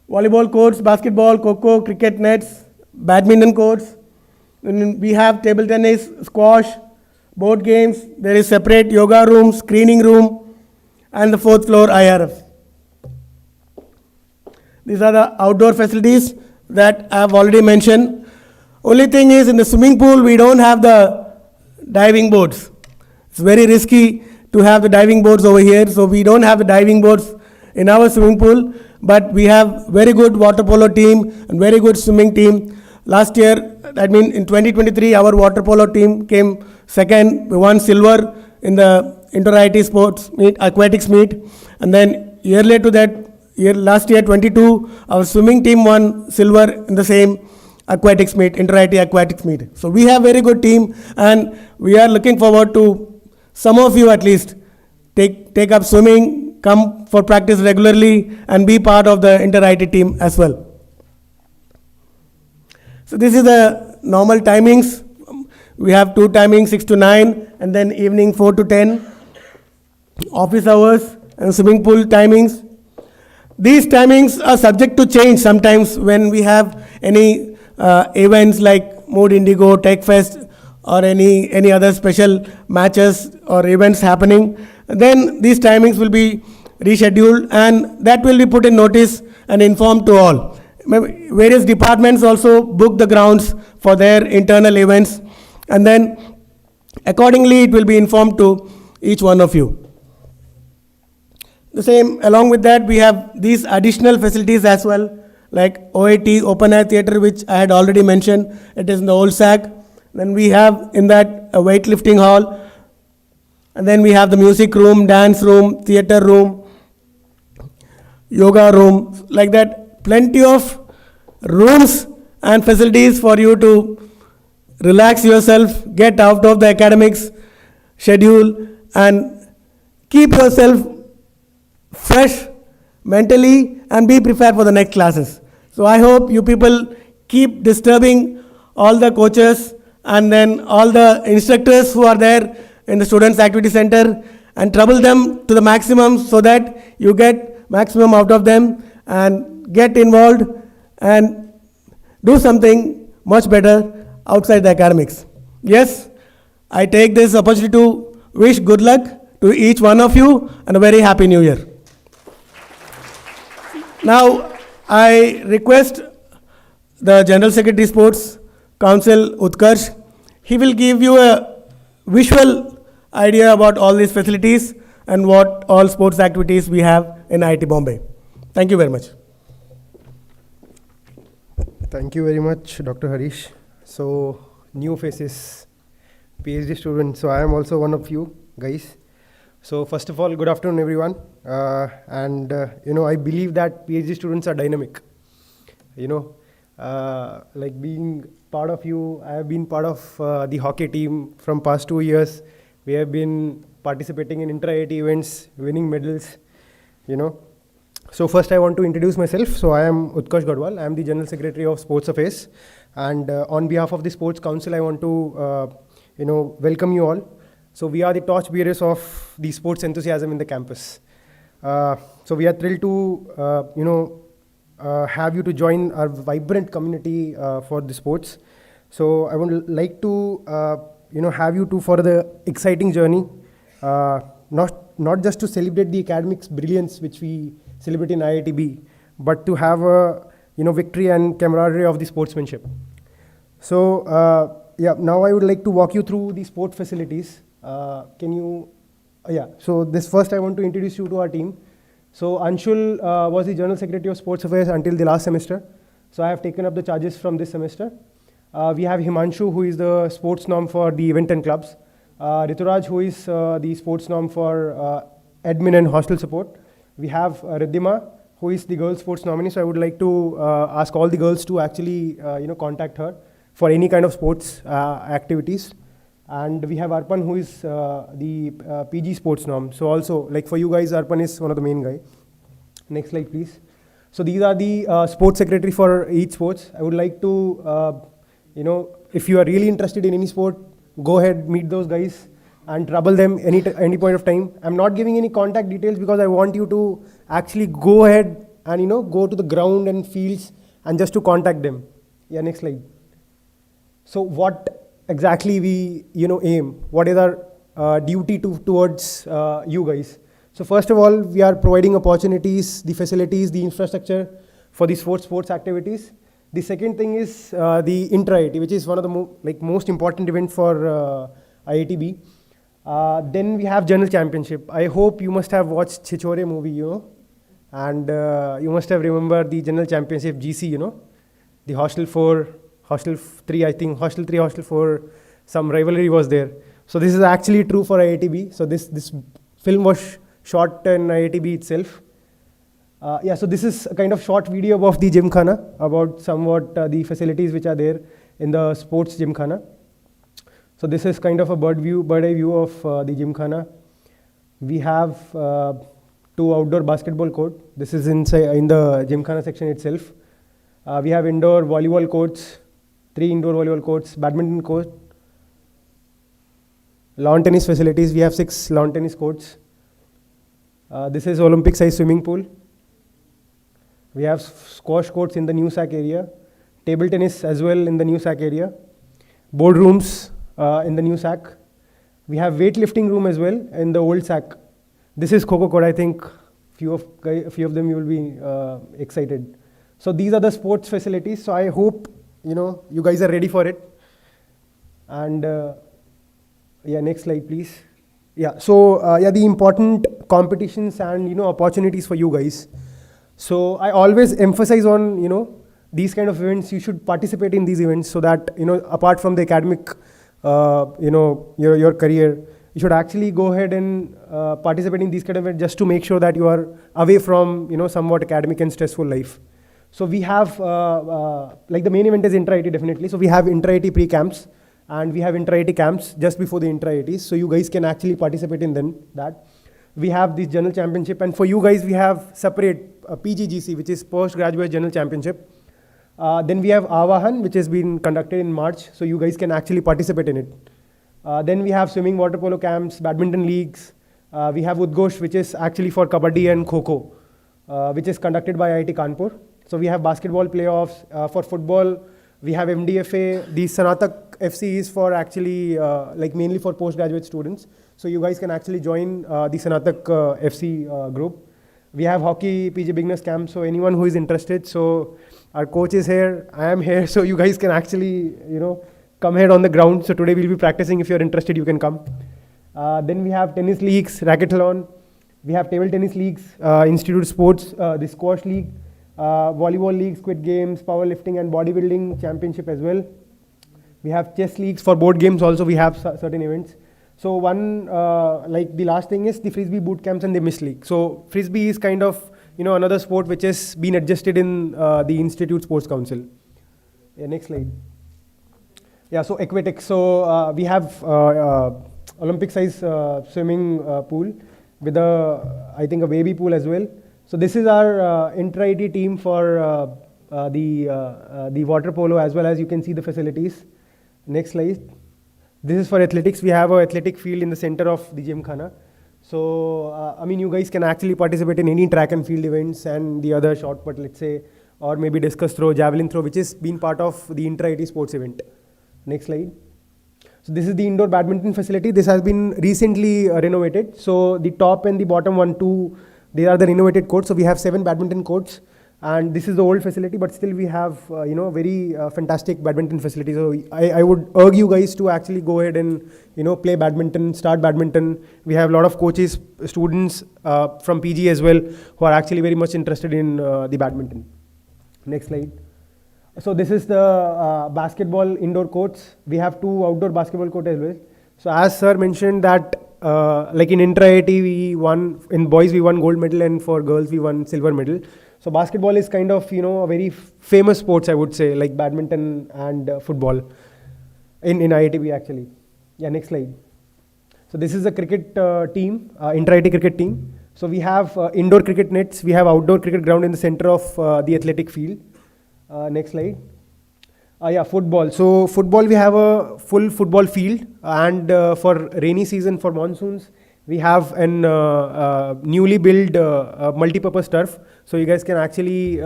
Volleyball courts, basketball, Coco, cricket nets, badminton courts. And we have table tennis, squash, board games. There is separate yoga room, screening room, and the 4th floor IRF. These are the outdoor facilities that I have already mentioned. Only thing is, in the swimming pool, we don't have the diving boards. It's very risky to have the diving boards over here, so we don't have the diving boards in our swimming pool, but we have very good water polo team and very good swimming team. Last year, I mean in 2023, our water polo team came second. We won silver in the inter-IT sports meet, aquatics meet, and then yearly to that, last year 22, our swimming team won silver in the same aquatics meet, inter-IT aquatics meet. So we have very good team, and we are looking forward to some of you at least take up swimming, come for practice regularly, and be part of the inter-IT team as well. So this is the normal timings. We have 2 timings, 6 to 9, and then evening 4 to 10. Office hours and swimming pool timings. These timings are subject to change sometimes when we have any events like Mood Indigo, Tech Fest, or any other special matches or events happening. Then these timings will be rescheduled, and that will be put in notice and informed to all. Various departments also book the grounds for their internal events, and then accordingly it will be informed to each one of you. The same, along with that, we have these additional facilities as well, like OAT, open air theatre, which I had already mentioned. It is in the old SAG. Then we have in that a weightlifting hall, and then we have the music room, dance room, theatre room, yoga room, like that. Plenty of rooms and facilities for you to relax yourself, get out of the academics schedule, and keep yourself fresh mentally and be prepared for the next classes. So I hope you people keep disturbing all the coaches and then all the instructors who are there in the Students' Activity Center and trouble them to the maximum so that you get maximum out of them and get involved and do something much better outside the academics. Yes, I take this opportunity to wish good luck to each one of you and a very happy new year. Now, I request the General Secretary Sports Council, Utkarsh. He will give you a visual idea about all these facilities and what all sports activities we have in IIT Bombay. Thank you very much. Thank you very much, Dr. Harish. So, new faces, PhD students. So, I am also one of you guys. So, first of all, good afternoon, everyone. I believe that PhD students are dynamic. Like being part of you, I have been part of the hockey team from past 2 years. We have been participating in intra-IIT events, winning medals, So first I want to introduce myself. So I am Utkarsh Gadwal. I am the General Secretary of Sports Affairs. And on behalf of the Sports Council, I want to, welcome you all. So we are the torch bearers of the sports enthusiasm in the campus. So we are thrilled to, have you to join our vibrant community for the sports. So I would like to, have you to for the exciting journey, not just to celebrate the academics brilliance which we celebrate in IITB, but to have a victory and camaraderie of the sportsmanship. So now I would like to walk you through the sport facilities. So this first I want to introduce you to our team. So Anshul was the General Secretary of Sports Affairs until the last semester. So I have taken up the charges from this semester. We have Himanshu, who is the sports norm for the event and clubs. Rituraj, who is the sports norm for admin and hostel support. We have Riddhima, who is the girls' sports nominee. So I would like to ask all the girls to actually, contact her for any kind of sports activities. And we have Arpan, who is the PG sports norm. So also, like for you guys, Arpan is one of the main guy. Next slide, please. So these are the sports secretary for each sports. I would like to, if you are really interested in any sport, go ahead, meet those guys and trouble them any point of time. I'm not giving any contact details because I want you to actually go ahead and go to the ground and fields and just to contact them. Yeah, next slide. So what exactly we aim? What is our duty towards you guys? So first of all, we are providing opportunities, the facilities, the infrastructure for these sports activities. The second thing is the intra-IIT, which is one of the most important event for IITB. Then we have General Championship. I hope you must have watched Chichore movie, and you must have remembered the General Championship GC, the Hostel 4, Hostel 3, I think, Hostel 3, Hostel 4, some rivalry was there. So this is actually true for IITB. So this film was shot in IITB itself. So this is a kind of short video of the Gymkhana, about somewhat the facilities which are there in the sports Gymkhana. So this is kind of a bird eye view of the Gymkhana. We have 2 outdoor basketball court. This is in the Gymkhana section itself. We have indoor volleyball courts, 3 indoor volleyball courts, badminton court, lawn tennis facilities. We have 6 lawn tennis courts. This is Olympic size swimming pool. We have squash courts in the new SAC area, table tennis as well in the new SAC area, board rooms in the new SAC. We have weightlifting room as well in the old SAC. This is Kho court. I think few of them you will be excited. So these are the sports facilities. So I hope you guys are ready for it. And next slide, please. The important competitions and opportunities for you guys. So I always emphasize on these kind of events. You should participate in these events so that apart from the academic your career, you should actually go ahead and participate in these kind of events just to make sure that you are away from somewhat academic and stressful life. So we have like the main event is intra-IIT definitely. So we have intra-IIT pre-camps and we have intra-IIT camps just before the intra-IITs. So you guys can actually participate in that. We have this General Championship, and for you guys we have separate PGGC, which is Postgraduate General Championship. Then we have Avahan, which has been conducted in March, so you guys can actually participate in it. Then we have swimming, water polo camps, badminton leagues. We have Udghosh, which is actually for Kabaddi and Kho-Kho, which is conducted by IIT Kanpur. So we have basketball playoffs. For football, we have MDFA. The Sanatak FC is for actually mainly for postgraduate students. So you guys can actually join the Sanatak FC group. We have hockey, PG Beginners Camp. So anyone who is interested, so our coach is here, I am here. So you guys can actually, come here on the ground. So today we'll be practicing. If you're interested, you can come. Then we have tennis leagues, racquethalon. We have table tennis leagues, institute sports, the squash league. volleyball league, squid games, powerlifting and bodybuilding championship as well. We have chess leagues for board games also. We have certain events. So one, like the last thing is the Frisbee boot camps and the Miss League. So Frisbee is kind of, another sport which has been adjusted in the Institute Sports Council. Yeah, next slide. Yeah, so aquatics. So we have Olympic size swimming pool with I think a baby pool as well. So this is our intra-IT team for the water polo, as well as you can see the facilities. Next slide. This is for athletics. We have an athletic field in the center of the gymkhana. So, you guys can actually participate in any track and field events and the other short put, let's say, or maybe discus throw, javelin throw, which has been part of the intra-IT sports event. Next slide. So this is the indoor badminton facility. This has been recently renovated. So the top and the bottom 1, 2, they are the renovated courts. So we have 7 badminton courts. And this is the old facility, but still we have, very fantastic badminton facility. So I would urge you guys to actually go ahead and, play badminton, start badminton. We have a lot of coaches, students from PG as well, who are actually very much interested in the badminton. Next slide. So this is the basketball indoor courts. We have 2 outdoor basketball courts as well. So as sir mentioned that, like in intra-IT we won, in boys we won gold medal, and for girls we won silver medal. So basketball is kind of, a very famous sports, I would say, like badminton and football in IITB actually. Yeah, next slide. So this is a cricket team, intra-IT cricket team. So we have indoor cricket nets, we have outdoor cricket ground in the center of the athletic field. Next slide. Yeah, football. So football, we have a full football field, and for rainy season, for monsoons, we have an newly built multi-purpose turf. So you guys can actually,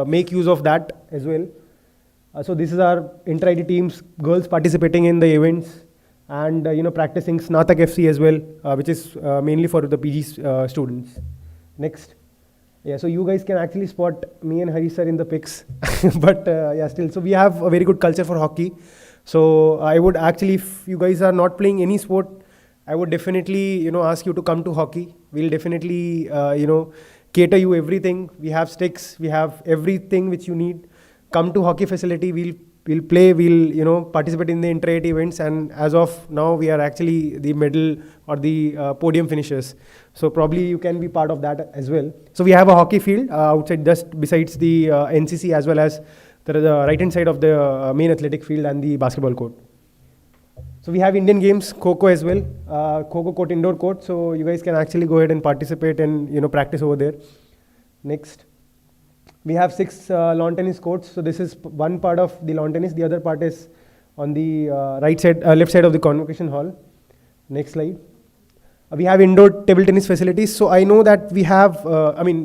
make use of that as well. So this is our intra-IT teams, girls participating in the events, and practicing Snatak FC as well, which is mainly for the PG students. Next. Yeah, so you guys can actually spot me and Hari sir in the pics, but yeah, still. So we have a very good culture for hockey. So I would actually, if you guys are not playing any sport, I would definitely, ask you to come to hockey. We'll definitely, cater you everything. We have sticks, we have everything which you need. Come to hockey facility. We'll play. We'll, participate in the intra-IT events. And as of now, we are actually the medal or the podium finishers. So probably you can be part of that as well. So we have a hockey field outside, just besides the NCC, as well as the right-hand side of the main athletic field and the basketball court. So we have Indian games, Kho-Kho as well, Kho-Kho court, indoor court. So you guys can actually go ahead and participate and, practice over there. Next. We have 6 lawn tennis courts. So this is one part of the lawn tennis. The other part is on the left side of the convocation hall. Next slide. We have indoor table tennis facilities. So I know that we have,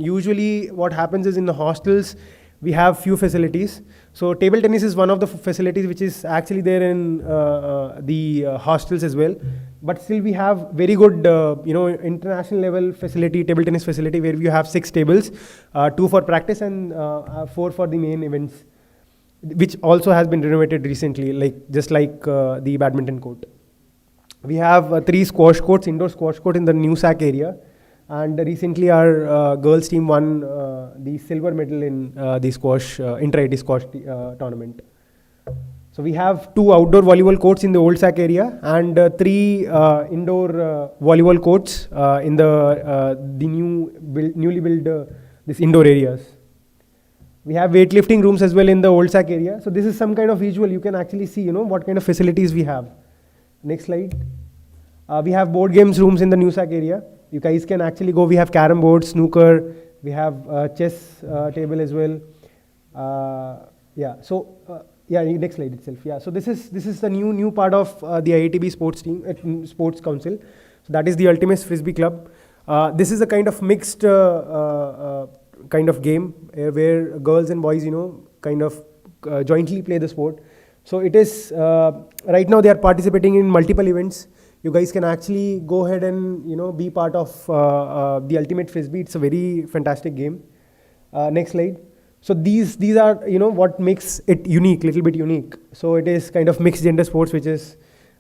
usually what happens is in the hostels, we have few facilities. So table tennis is one of the facilities which is actually there in the hostels as well. But still we have very good, international level facility, table tennis facility, where we have 6 tables, 2 for practice and 4 for the main events, which also has been renovated recently, just like the badminton court. We have 3 squash courts, indoor squash court in the new SAC area. And recently our girls team won the silver medal in the squash, intra-IT squash tournament. So we have 2 outdoor volleyball courts in the old SAC area, and 3 indoor volleyball courts in the newly built this indoor areas. We have weightlifting rooms as well in the old SAC area. So this is some kind of visual. You can actually see, what kind of facilities we have. Next slide. We have board games rooms in the new SAC area. You guys can actually go. We have carom board, snooker. We have chess table as well. Yeah. So yeah, next slide itself. Yeah. So this is the new part of the IITB sports team, sports council. So that is the Ultimate Frisbee Club. This is a kind of mixed kind of game where girls and boys, kind of jointly play the sport. So it is right now they are participating in multiple events. You guys can actually go ahead and be part of the Ultimate Frisbee. It's a very fantastic game. Next slide. So these are what makes it unique, little bit unique. So it is kind of mixed gender sports, which is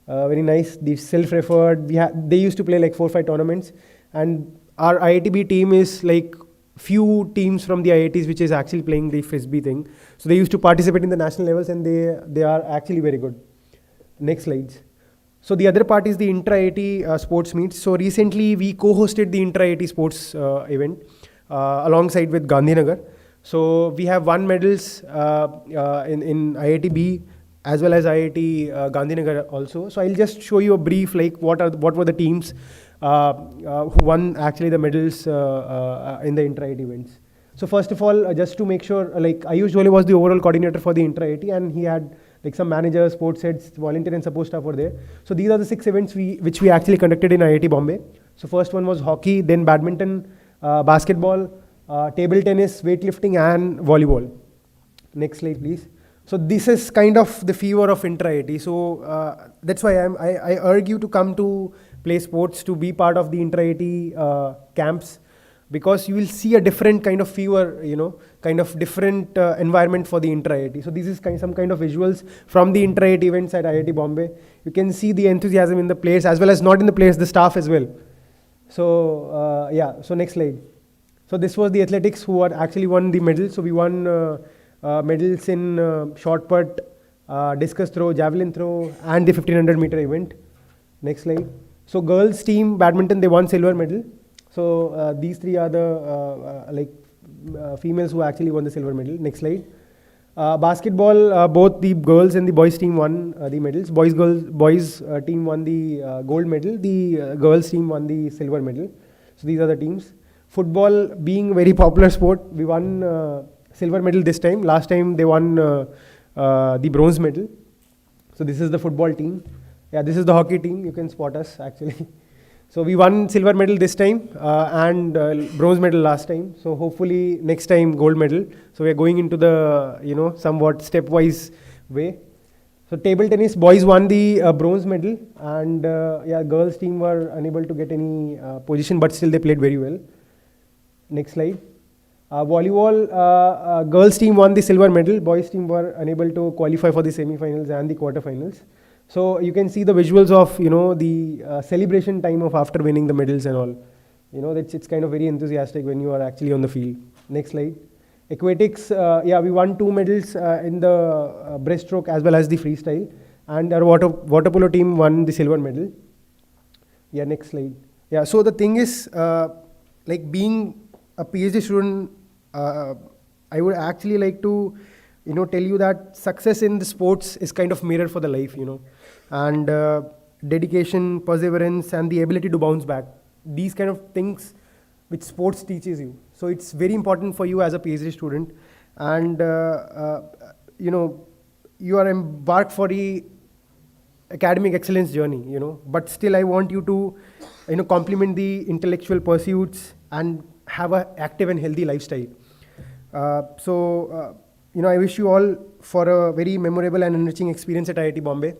very nice. The self-referred. They used to play like 4 or 5 tournaments, and our IITB team is like few teams from the IITs which is actually playing the frisbee thing. So they used to participate in the national levels, and they are actually very good. Next slides. So the other part is the intra-IIT sports meets. So recently we co-hosted the intra-IIT sports event alongside with Gandhinagar. So we have won medals in IIT B as well as IIT Gandhinagar also. So I'll just show you a brief, like what were the teams who won actually the medals in the intra-IIT events. So first of all, just to make sure, like Ayush Jole was the overall coordinator for the intra-IIT, and he had like some managers, sports heads, volunteer and support staff were there. So these are the 6 events which we actually conducted in IIT Bombay. So first one was hockey, then badminton, basketball, table tennis, weightlifting and volleyball. Next slide please. So this is kind of the fever of intra-IIT. So that's why I urge you to come to play sports, to be part of the intra-IIT camps, because you will see a different kind of fever, kind of different environment for the intra-IIT. So this is some kind of visuals from the intra-IIT events at IIT Bombay. You can see the enthusiasm in the players as well as not in the players, the staff as well. So yeah, so next slide. So this was the athletics who had actually won the medals. So we won medals in short put, discus throw, javelin throw and the 1500 meter event. Next slide. So girls team badminton, they won silver medal. So these 3 are the females who actually won the silver medal. Next slide. Basketball, both the girls and the boys team won the medals. Boys team won the gold medal. The girls team won the silver medal. So these are the teams. Football being very popular sport, we won silver medal this time. Last time they won the bronze medal. So this is the football team. Yeah, this is the hockey team. You can spot us actually. So we won silver medal this time and bronze medal last time. So hopefully next time gold medal. So we are going into the somewhat stepwise way. So table tennis, boys won the bronze medal, and yeah, girls team were unable to get any position, but still they played very well. Next slide. Volleyball, girls team won the silver medal. Boys team were unable to qualify for the semi-finals and the quarter-finals. So you can see the visuals of the celebration time of after winning the medals and all. It's kind of very enthusiastic when you are actually on the field. Next slide. Aquatics, yeah, we won 2 medals in the breaststroke as well as the freestyle, and our water polo team won the silver medal. Yeah, next slide. Yeah, so the thing is, like being a PhD student, I would actually like to tell you that success in the sports is kind of mirror for the life, and dedication, perseverance and the ability to bounce back. These kind of things which sports teaches you. So it's very important for you as a PhD student, and you are embarked for the academic excellence journey, but still I want you to complement the intellectual pursuits and have an active and healthy lifestyle. So I wish you all for a very memorable and enriching experience at IIT Bombay.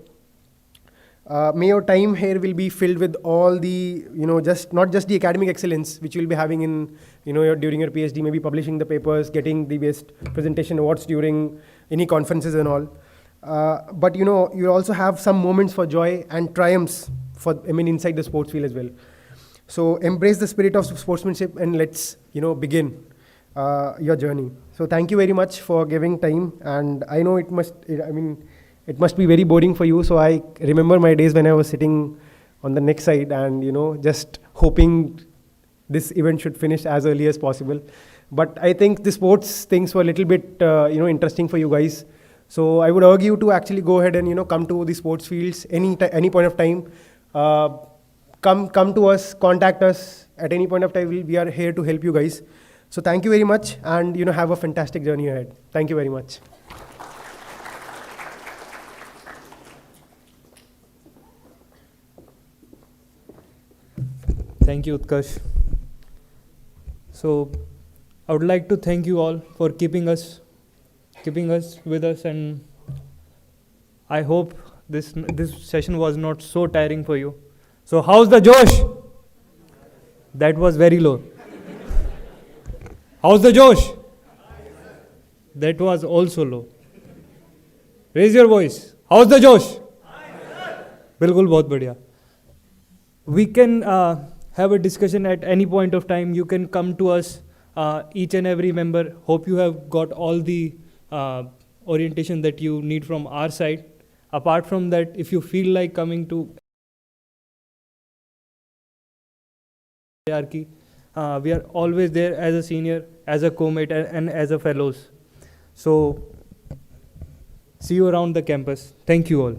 May your time here will be filled with all the, not just the academic excellence which you will be having in, during your PhD, maybe publishing the papers, getting the best presentation awards during any conferences and all. But you also have some moments for joy and triumphs inside the sports field as well. So embrace the spirit of sportsmanship and let's, begin your journey. So thank you very much for giving time, and I know it must be very boring for you. So I remember my days when I was sitting on the next side and just hoping this event should finish as early as possible. But I think the sports things were a little bit interesting for you guys. So I would urge you to actually go ahead and come to the sports fields any point of time. Come to us, contact us at any point of time. We are here to help you guys. So thank you very much, and have a fantastic journey ahead. Thank you very much. Thank you, Utkarsh. So I would like to thank you all for keeping us with us, and I hope this session was not so tiring for you. So how's the Josh? That was very low. How's the Josh? That was also low. Raise your voice. How's the Josh? बिल्कुल बहुत बढ़िया. We can have a discussion at any point of time. You can come to us each and every member. Hope you have got all the orientation that you need from our side. Apart from that, if you feel like coming to hierarchy, we are always there as a senior, as a co-mate, and as a fellows. So, see you around the campus. Thank you all.